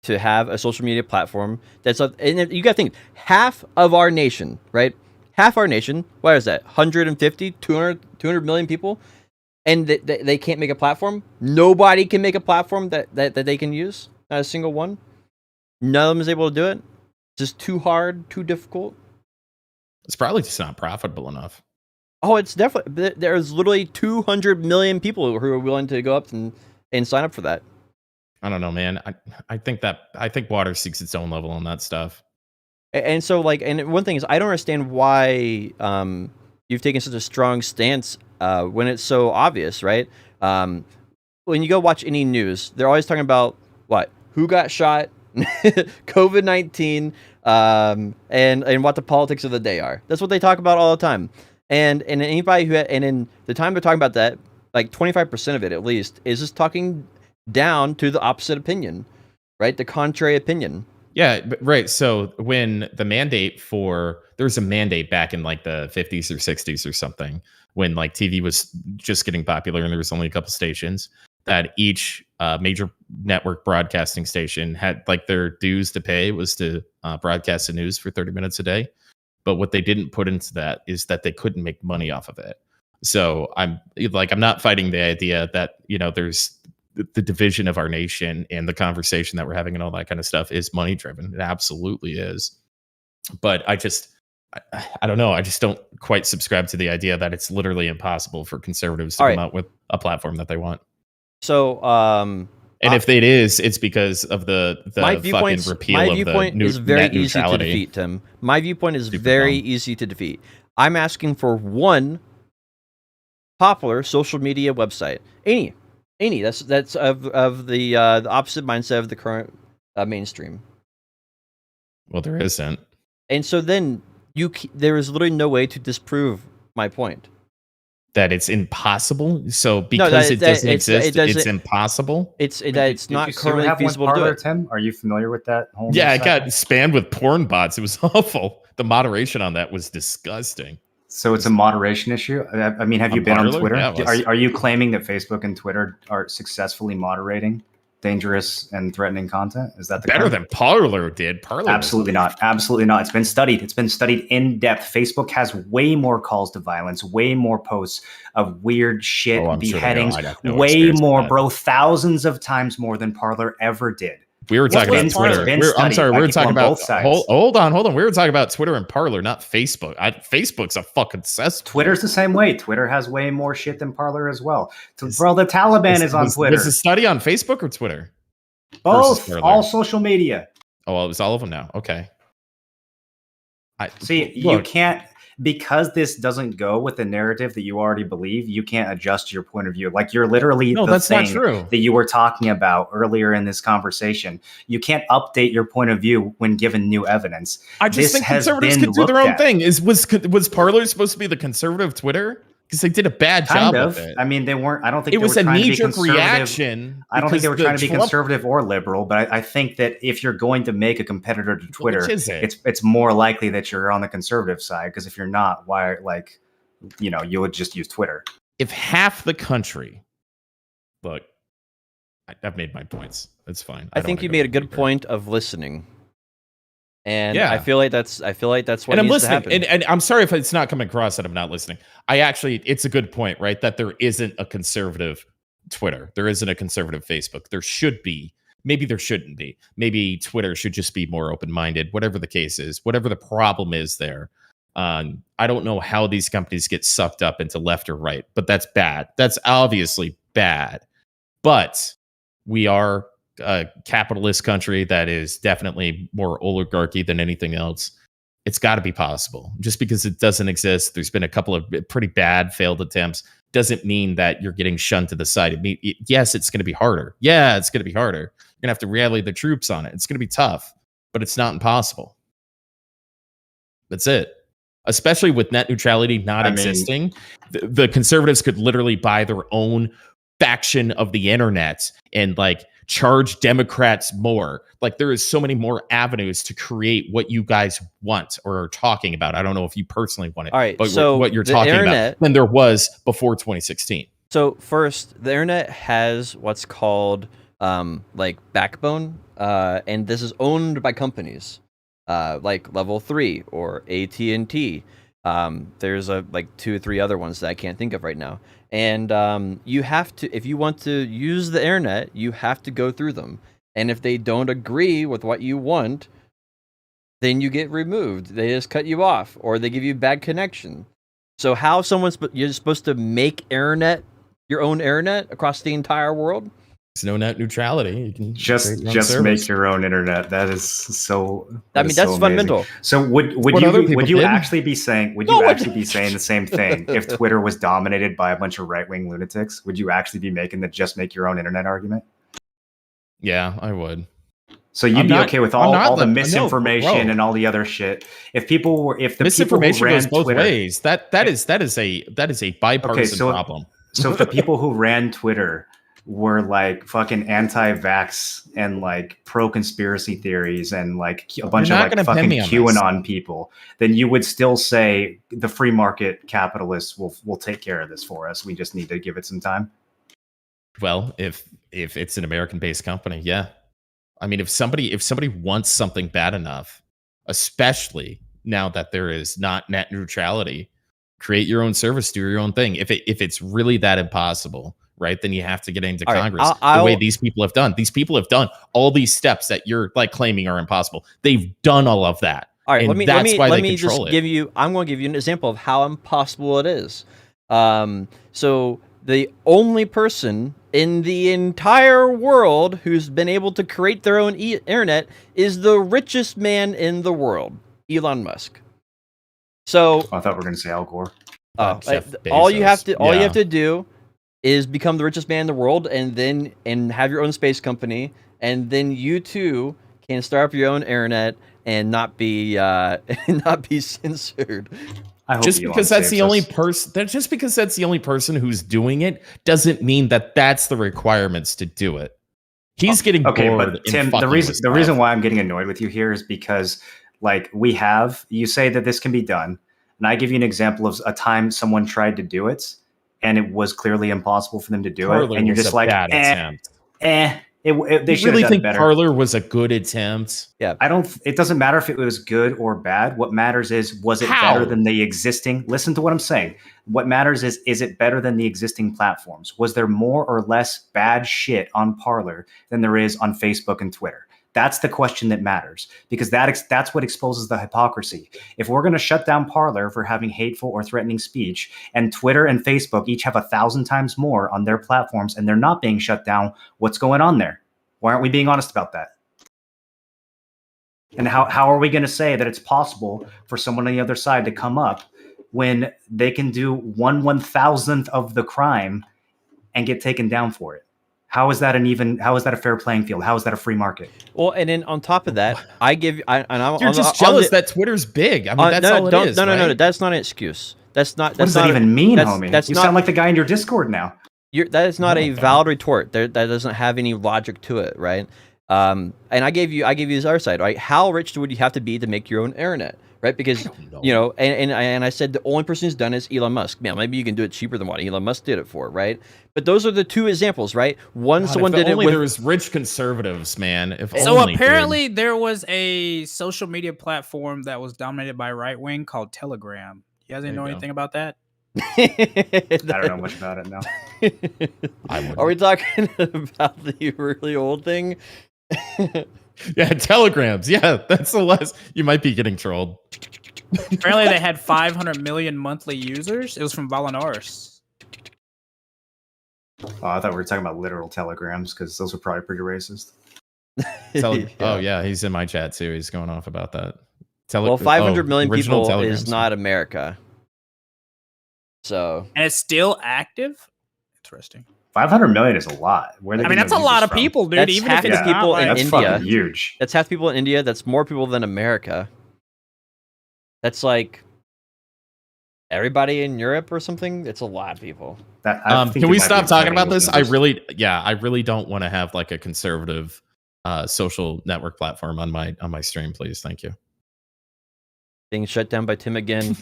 to have a social media platform that's and you got to think, half of our nation, right? Half our nation. What is that? 150, 200 million people. And they can't make a platform. Nobody can make a platform that they can use. Not a single one. None of them is able to do it. Just too hard, too difficult.
It's probably just not profitable enough.
Oh, it's definitely. There's literally 200 million people who are willing to go up and sign up for that.
I don't know, man. I think water seeks its own level on that stuff.
And so, and one thing is, I don't understand why you've taken such a strong stance when it's so obvious, right? When you go watch any news, they're always talking about who got shot, COVID-19, and what the politics of the day are. That's what they talk about all the time. And anybody and in the time they're talking about that, 25% of it at least is just talking down to the opposite opinion, right? The contrary opinion.
Yeah, right. So when there's a mandate back in the 50s or 60s or something, when TV was just getting popular and there was only a couple stations, that each major network broadcasting station had their dues to pay was to broadcast the news for 30 minutes a day. But what they didn't put into that is that they couldn't make money off of it. So I'm not fighting the idea that, there's the division of our nation and the conversation that we're having and all that kind of stuff is money driven. It absolutely is. But I don't know. I just don't quite subscribe to the idea that it's literally impossible for conservatives to come out with a platform that they want.
So,
and if it is, it's because of the fucking repeal of the net neutrality.
My viewpoint is very easy to defeat, Tim. My viewpoint is very easy to defeat. I'm asking for one popular social media website. Any. That's of the opposite mindset of the current mainstream.
Well, there isn't.
And so then there is literally no way to disprove my point.
That it's impossible. So because it doesn't exist, it's impossible.
It's not currently feasible to do it.
Tim, are you familiar with that whole?
Yeah, I got spammed with porn bots. It was awful. The moderation on that was disgusting.
So it's a moderation issue. I mean, have you been on Twitter?
Yeah,
are you claiming that Facebook and Twitter are successfully moderating dangerous and threatening content? Is that
better than Parler did? Parler
absolutely not. Absolutely not. It's been studied. It's been studied in depth. Facebook has way more calls to violence, way more posts of weird shit, beheadings, way more, bro. Thousands of times more than Parler ever did.
We were talking about Twitter. I'm sorry, we were talking about hold on. We were talking about Twitter and Parler, not Facebook. Facebook's a fucking cesspool.
Twitter's the same way. Twitter has way more shit than Parler as well. So, bro, the Taliban is on Twitter.
Was the study on Facebook or Twitter?
Both. All social media.
Oh, well, it was all of them now. Okay.
You can't, because this doesn't go with the narrative that you already believe, you can't adjust your point of view. You're literally
that's not true.
That you were talking about earlier in this conversation. You can't update your point of view when given new evidence.
I just think conservatives could do their own thing. Was Parler supposed to be the conservative Twitter? Because they did a bad job of it.
I mean, they weren't. I don't think
it was a knee-jerk reaction.
I don't think they were trying to be conservative or liberal, but I think that if you're going to make a competitor to Twitter, it's more likely that you're on the conservative side. Because if you're not, why? You would just use Twitter.
If half the country, look, I've made my points. It's fine.
I think you made a good point of listening. And yeah. I feel like that's what needs to happen.
And I'm sorry if it's not coming across that I'm not listening. It's a good point, right? That there isn't a conservative Twitter. There isn't a conservative Facebook. There should be. Maybe there shouldn't be. Maybe Twitter should just be more open-minded, whatever the case is, whatever the problem is there. I don't know how these companies get sucked up into left or right, but that's bad. That's obviously bad. But we are a capitalist country that is definitely more oligarchy than anything else. It's got to be possible. Just because it doesn't exist, there's been a couple of pretty bad failed attempts, doesn't mean that you're getting shunned to the side. Yes, it's going to be harder. Yeah, it's going to be harder. You're going to have to rally the troops on it. It's going to be tough, but it's not impossible. That's it. Especially with net neutrality not existing, the conservatives could literally buy their own faction of the internet and like charge Democrats more. Like there is so many more avenues to create what you guys want or are talking about. I don't know if you personally want it,
All right,
but
so
what you're
the
talking
internet,
about than there was before 2016.
So first, the internet has what's called like backbone, and this is owned by companies like Level 3 or AT&T. There's like 2 or 3 other ones that I can't think of right now. And you have to, if you want to use the internet, you have to go through them. And if they don't agree with what you want, then you get removed. They just cut you off, or they give you bad connection. So how you're supposed to make your own internet across the entire world?
There's no net neutrality. You can
just make your own internet. That is so.
That's
so
fundamental.
So would you actually be saying the same thing if Twitter was dominated by a bunch of right-wing lunatics? Would you actually be making the just make your own internet argument?
Yeah, I would.
So you'd be okay with all the misinformation and all the other shit. If the
misinformation
people who ran
goes both
Twitter,
ways, that is a bipartisan problem.
So if the people who ran Twitter were like fucking anti-vax and like pro-conspiracy theories and like a bunch of like fucking QAnon people, then you would still say the free market capitalists will take care of this for us. We just need to give it some time.
Well, if it's an American-based company, yeah. I mean, if somebody wants something bad enough, especially now that there is not net neutrality, create your own service, do your own thing. If it's really that impossible, right, then you have to get into Congress the way these people have done. These people have done all these steps that you're like claiming are impossible. They've done all of that.
All right,
let me
give you. I'm going to give you an example of how impossible it is. So the only person in the entire world who's been able to create their own internet is the richest man in the world, Elon Musk. So
I thought we were going to say Al Gore.
All you have to do is become the richest man in the world, and have your own space company, and then you too can start up your own internet and not be censored.
Just because that's the only person who's doing it doesn't mean that that's the requirements to do it. He's getting bored.
But Tim, the reason why I'm getting annoyed with you here is because like you say that this can be done, and I give you an example of a time someone tried to do it and it was clearly impossible for them to do it, and you're just like, they should have done better.
Parler was a good attempt?
Yeah.
It doesn't matter if it was good or bad. What matters is, was it better than the existing? Listen to what I'm saying. What matters is it better than the existing platforms? Was there more or less bad shit on Parler than there is on Facebook and Twitter? That's the question that matters, because that's what exposes the hypocrisy. If we're going to shut down Parler for having hateful or threatening speech, and Twitter and Facebook each have 1,000 times more on their platforms and they're not being shut down, what's going on there? Why aren't we being honest about that? And how are we going to say that it's possible for someone on the other side to come up when they can do 1/1000th of the crime and get taken down for it? How is that a fair playing field? How is that a free market?
Well, and then on top of that,
you're just jealous that Twitter's big. I mean, that's all it is.
No, that's not an excuse. What
does that even mean, homie? You sound like the guy in your Discord now.
That is not a valid retort. That doesn't have any logic to it, right? And I gave you this other side, right? How rich would you have to be to make your own internet, right? Because and I said the only person who's done it is Elon Musk. Man, maybe you can do it cheaper than what Elon Musk did it for, right? But those are the two examples, right? Someone did it with.
There was rich conservatives, man.
Apparently there was a social media platform that was dominated by right wing called Telegram. You guys didn't know anything about that?
I don't know much about it now.
Are we talking about the really old thing?
Yeah, telegrams. Yeah, that's the less. You might be getting trolled.
Apparently, they had 500 million monthly users. It was from Valinaris.
Oh, I thought we were talking about literal telegrams, because those are probably pretty racist.
Oh yeah, he's in my chat too. He's going off about that.
Well, 500 million
original
people
telegrams.
is not America. So
And it's still active. Interesting.
500 million is a lot. Where they
I mean,
getting
that's a
those
lot
users
of
from?
people, dude.
That's
Even
half
if
the
it's
people
not
in
like,
That's
India.
fucking huge.
that's half the people in India. That's more people than America. That's like everybody in Europe or something. It's a lot of people.
I think
Can
it
we
might
stop
be
talking
inflating
about
those
this?
numbers.
I really don't want to have like a conservative social network platform on my stream, please. Thank you.
Being shut down by Tim again.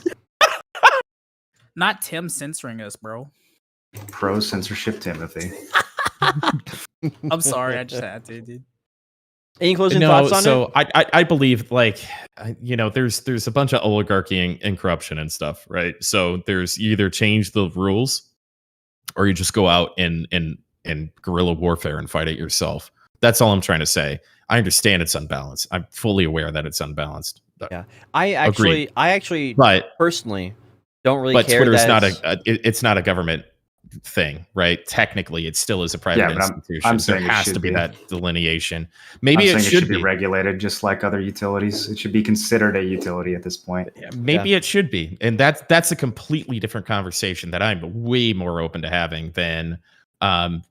not Tim censoring us, bro.
Pro censorship, Timothy.
I'm sorry, I just had to, dude.
Any closing
No,
thoughts on
so
it?
I believe like there's a bunch of oligarchy and corruption and stuff, right? So there's you either change the rules or you just go out and guerrilla warfare and fight it yourself. That's all I'm trying to say. I understand it's unbalanced. I'm fully aware that it's unbalanced.
Yeah. I actually
But
personally don't really care.
Twitter's
that
not it's not a government thing, right? Technically, it still is a private
Yeah, but
institution.
I'm
There
saying it
has
should
to be
be.
that delineation.
I'm
Maybe
saying
it should be.
regulated just like other utilities. It should be considered a utility at this point.
Maybe it should be, and that's a completely different conversation that I'm way more open to having than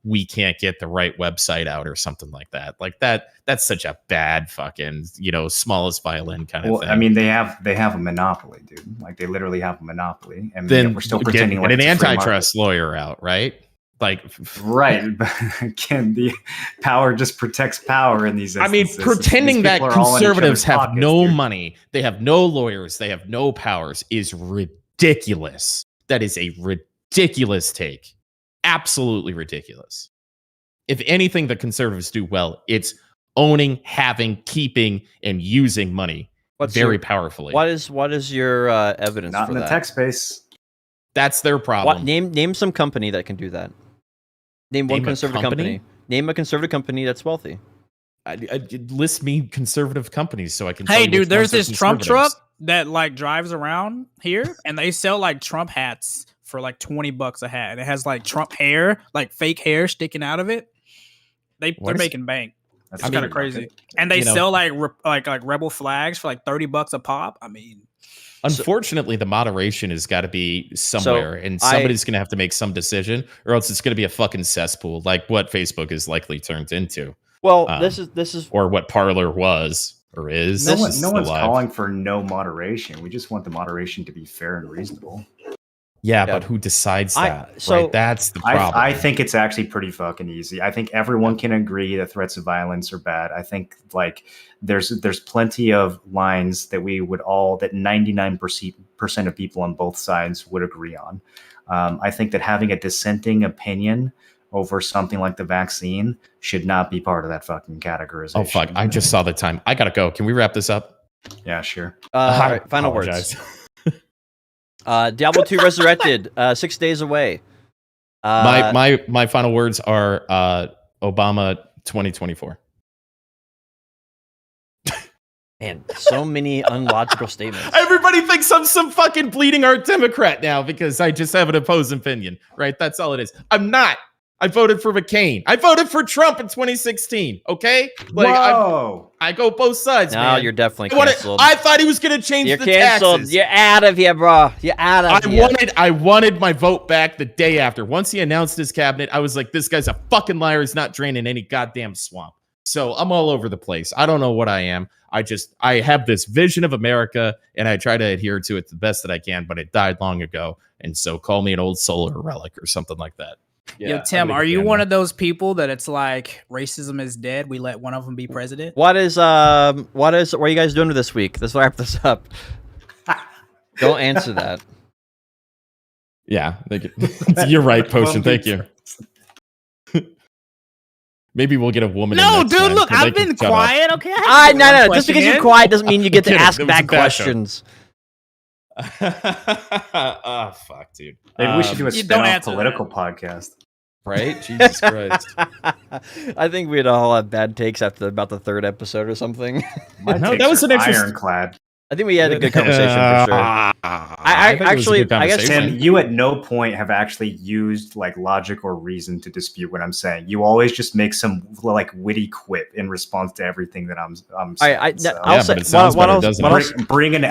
we can't get the right website out or something like that. Like that's such a bad fucking smallest violin kind of
Well,
thing.
I mean, they have a monopoly, dude. Like they literally have a monopoly, and
then
yet we're still pretending like
get an
it's a free
antitrust lawyer out, right? Like,
right? But again, the power just protects power in these.
I mean,
instances.
pretending
These
that
people are all in each
conservatives
other's
have
pockets,
no
dude.
money, they have no lawyers, they have no powers is ridiculous. That is a ridiculous take. Absolutely ridiculous. If anything the conservatives do well, it's owning, having, keeping, and using money powerfully.
What is your evidence
Not
for
in the
that?
tech space.
That's their problem.
Name some company that can do that. Name one
Name a
conservative
company?
company. Name a conservative company that's wealthy.
List me conservative companies so I can.
Hey,
tell you
dude,
which
there's
ones are
this Trump truck
conservatives.
that like drives around here, and they sell like Trump hats for like $20 a hat. And it has like Trump hair, like fake hair sticking out of it. They're making bank.
That's
It's kind of crazy.
market.
And they sell like rebel flags for like $30 a pop. I mean,
Unfortunately, the moderation has got to be somewhere, and somebody's going to have to make some decision, or else it's going to be a fucking cesspool, like what Facebook is likely turned into.
Well, this is
or what Parler was or is.
No
It's
one's
alive.
calling for no moderation. We just want the moderation to be fair and reasonable.
Yeah, but who decides that? Right? That's the problem.
I think it's actually pretty fucking easy. I think everyone can agree that threats of violence are bad. I think like there's plenty of lines that we would that 99% of people on both sides would agree on. I think that having a dissenting opinion over something like the vaccine should not be part of that fucking categorization.
Oh fuck! I just saw the time. I gotta go. Can we wrap this up?
Yeah, sure.
all right, final words. Diablo 2 Resurrected, 6 days away.
My final words are Obama 2024.
Man, so many unlogical statements.
Everybody thinks I'm some fucking bleeding heart Democrat now because I just have an opposing opinion, right? That's all it is. I'm not. I voted for McCain. I voted for Trump in 2016. Okay,
Whoa!
I go both sides.
No,
man.
you're definitely canceled.
I thought he was going to change
You're
the
canceled.
taxes.
You're out of here, bro. You're out of here.
I wanted my vote back the day after. Once he announced his cabinet, I was like, this guy's a fucking liar. He's not draining any goddamn swamp. So I'm all over the place. I don't know what I am. I have this vision of America, and I try to adhere to it the best that I can, but it died long ago. And so call me an old soul or a relic or something like that.
Yeah, yo, Tim, are you one of those people that it's like racism is dead? We let one of them be president.
What are you guys doing this week? Let's wrap this up. Don't answer that.
Yeah, you're right, Potion. Thank you. Maybe we'll get a woman.
No, dude, look, I've been quiet. Okay,
no. Just because you're quiet doesn't mean you get to ask bad questions.
Oh fuck, dude.
Maybe we should do a spin-off political podcast.
Right? Jesus Christ.
I think we'd all have bad takes after about the third episode or something.
No, that was an interesting. Ironclad.
I think we had a good conversation for sure. I
think it was a good
actually, I guess
conversation.
Tim, you at no point have actually used like logic or reason to dispute what I'm saying. You always just make some like witty quip in response to everything that I'm saying.
I'll
Yeah,
say
but it sounds
what
better,
else.
doesn't
What
it?
else?
bring an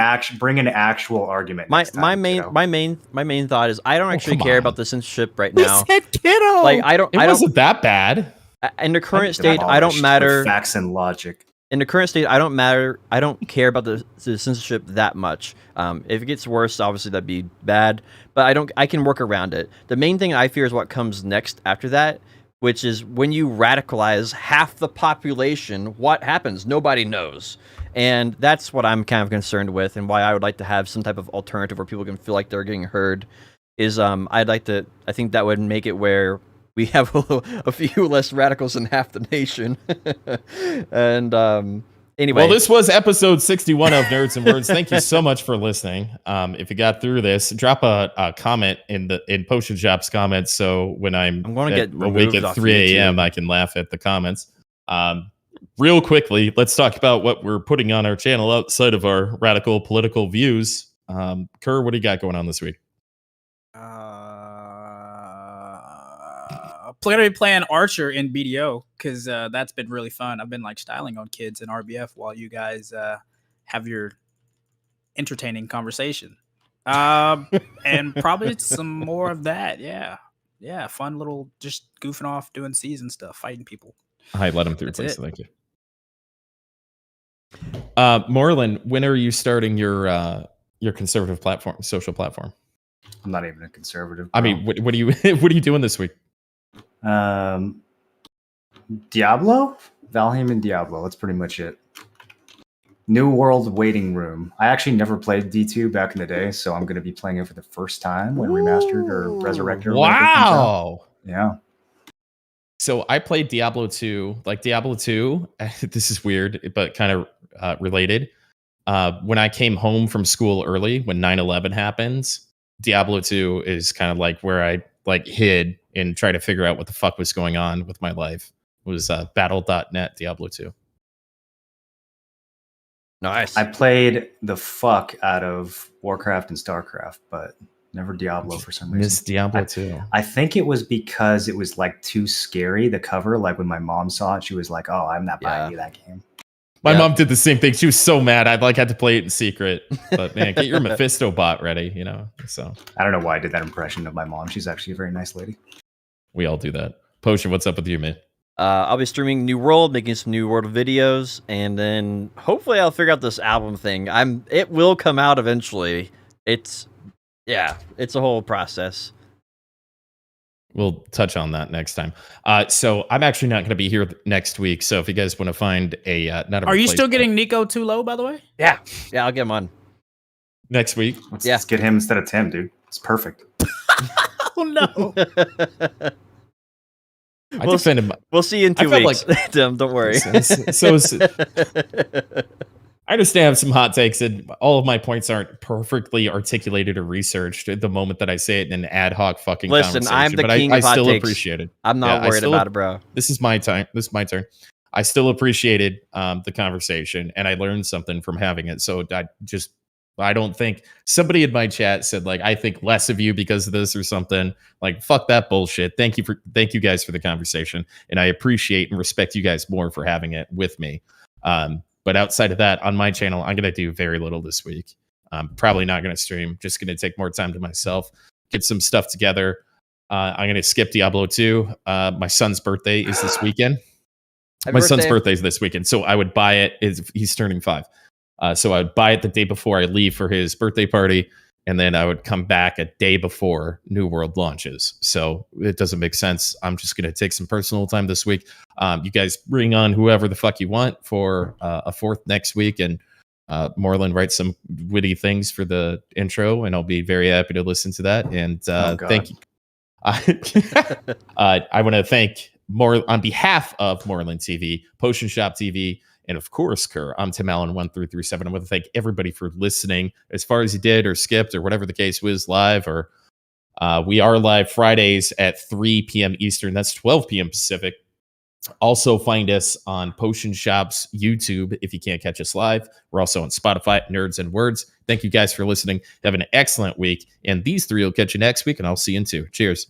actual argument.
My
next time, kiddo.
main thought is I don't actually
come
care
on.
about the censorship right
We
now.
said kiddo.
Like I don't.
It wasn't that bad.
In the current
Demolish
state, I don't
with
matter.
Facts and logic.
In the current state, I don't matter. I don't care about the censorship that much. If it gets worse, obviously that'd be bad. But I can work around it. The main thing I fear is what comes next after that, which is when you radicalize half the population. What happens? Nobody knows, and that's what I'm kind of concerned with, and why I would like to have some type of alternative where people can feel like they're getting heard. Is I think that would make it where we have a few less radicals than half the nation. And anyway.
Well, this was episode 61 of Nerds and Words. Thank you so much for listening. If you got through this, drop a comment in Potion Shop's comments. So when I'm
going to get
awake
removed
at
off
3 a.m.,
YouTube.
I can laugh at the comments. Real quickly, let's talk about what we're putting on our channel outside of our radical political views. Kerr, what do you got going on this week?
Gonna be playing Archer in BDO because that's been really fun. I've been like styling on kids in RBF while you guys have your entertaining conversation. And probably some more of that. Yeah, fun little just goofing off, doing season stuff, fighting people.
Hi, let him through,
That's
please.
it.
Thank you. Moreland, when are you starting your conservative social platform?
I'm not even a conservative.
I
bro.
mean, what are you what are you doing this week?
Diablo, Valheim, and Diablo. That's pretty much it. New World Waiting Room. I actually never played D2 back in the day, so I'm going to be playing it for the first time when remastered or resurrected. Or whatever comes out.
Wow.
Yeah.
So I played Diablo 2. Like Diablo 2, this is weird, but kind of related. When I came home from school early, when 9/11 happens, Diablo 2 is kind of like where I like hid and try to figure out what the fuck was going on with my life. It was battle.net Diablo 2.
Nice.
I played the fuck out of Warcraft and StarCraft, but never Diablo for some reason.
Miss Diablo 2.
I think it was because it was like too scary, the cover. Like when my mom saw it, she was like, "Oh, I'm not buying you that game."
My mom did the same thing. She was so mad. I had to play it in secret. But man, get your Mephisto bot ready, So
I don't know why I did that impression of my mom. She's actually a very nice lady.
we all do that. Potion, what's up with you, man?
I'll be streaming New World, making some New World videos, and then hopefully I'll figure out this album thing. It will come out eventually. It's a whole process.
We'll touch on that next time. So I'm actually not going to be here next week. So if you guys want to find
Are you still getting Nico too low, by the way?
Yeah, I'll get him on
next week?
Let's get him instead of Tim, dude. It's perfect.
Oh no.
I defended my.
We'll see you in 2 weeks. Tim, don't worry.
So I understand I have some hot takes, and all of my points aren't perfectly articulated or researched at the moment that I say it in an ad hoc fucking
Listen,
conversation.
I'm the
but
king
I
of hot
still
takes.
appreciate it.
I'm not worried about it, bro.
This is my time. This is my turn. I still appreciated the conversation, and I learned something from having it. So I don't think somebody in my chat said like I think less of you because of this or something. Like fuck that bullshit. Thank you guys for the conversation, and I appreciate and respect you guys more for having it with me. But outside of that, on my channel, I'm gonna do very little this week. I'm probably not gonna stream. Just gonna take more time to myself, get some stuff together. I'm gonna skip Diablo 2. My son's birthday is this weekend. Son's birthday is this weekend, so I would buy it. He's turning 5. So I would buy it the day before I leave for his birthday party, and then I would come back a day before New World launches. So it doesn't make sense. I'm just going to take some personal time this week. You guys bring on whoever the fuck you want for a 4th next week, and Moreland writes some witty things for the intro, and I'll be very happy to listen to that. And thank you. I want to thank on behalf of Moreland TV, Potion Shop TV, and of course, Kerr. I'm Tim Allen 1337. I want to thank everybody for listening, as far as you did or skipped or whatever the case was, live or we are live Fridays at 3 p.m. Eastern. That's 12 p.m. Pacific. Also, find us on Potion Shop's YouTube if you can't catch us live. We're also on Spotify, Nerds and Words. Thank you guys for listening. Have an excellent week. And these three will catch you next week, and I'll see you in 2. Cheers.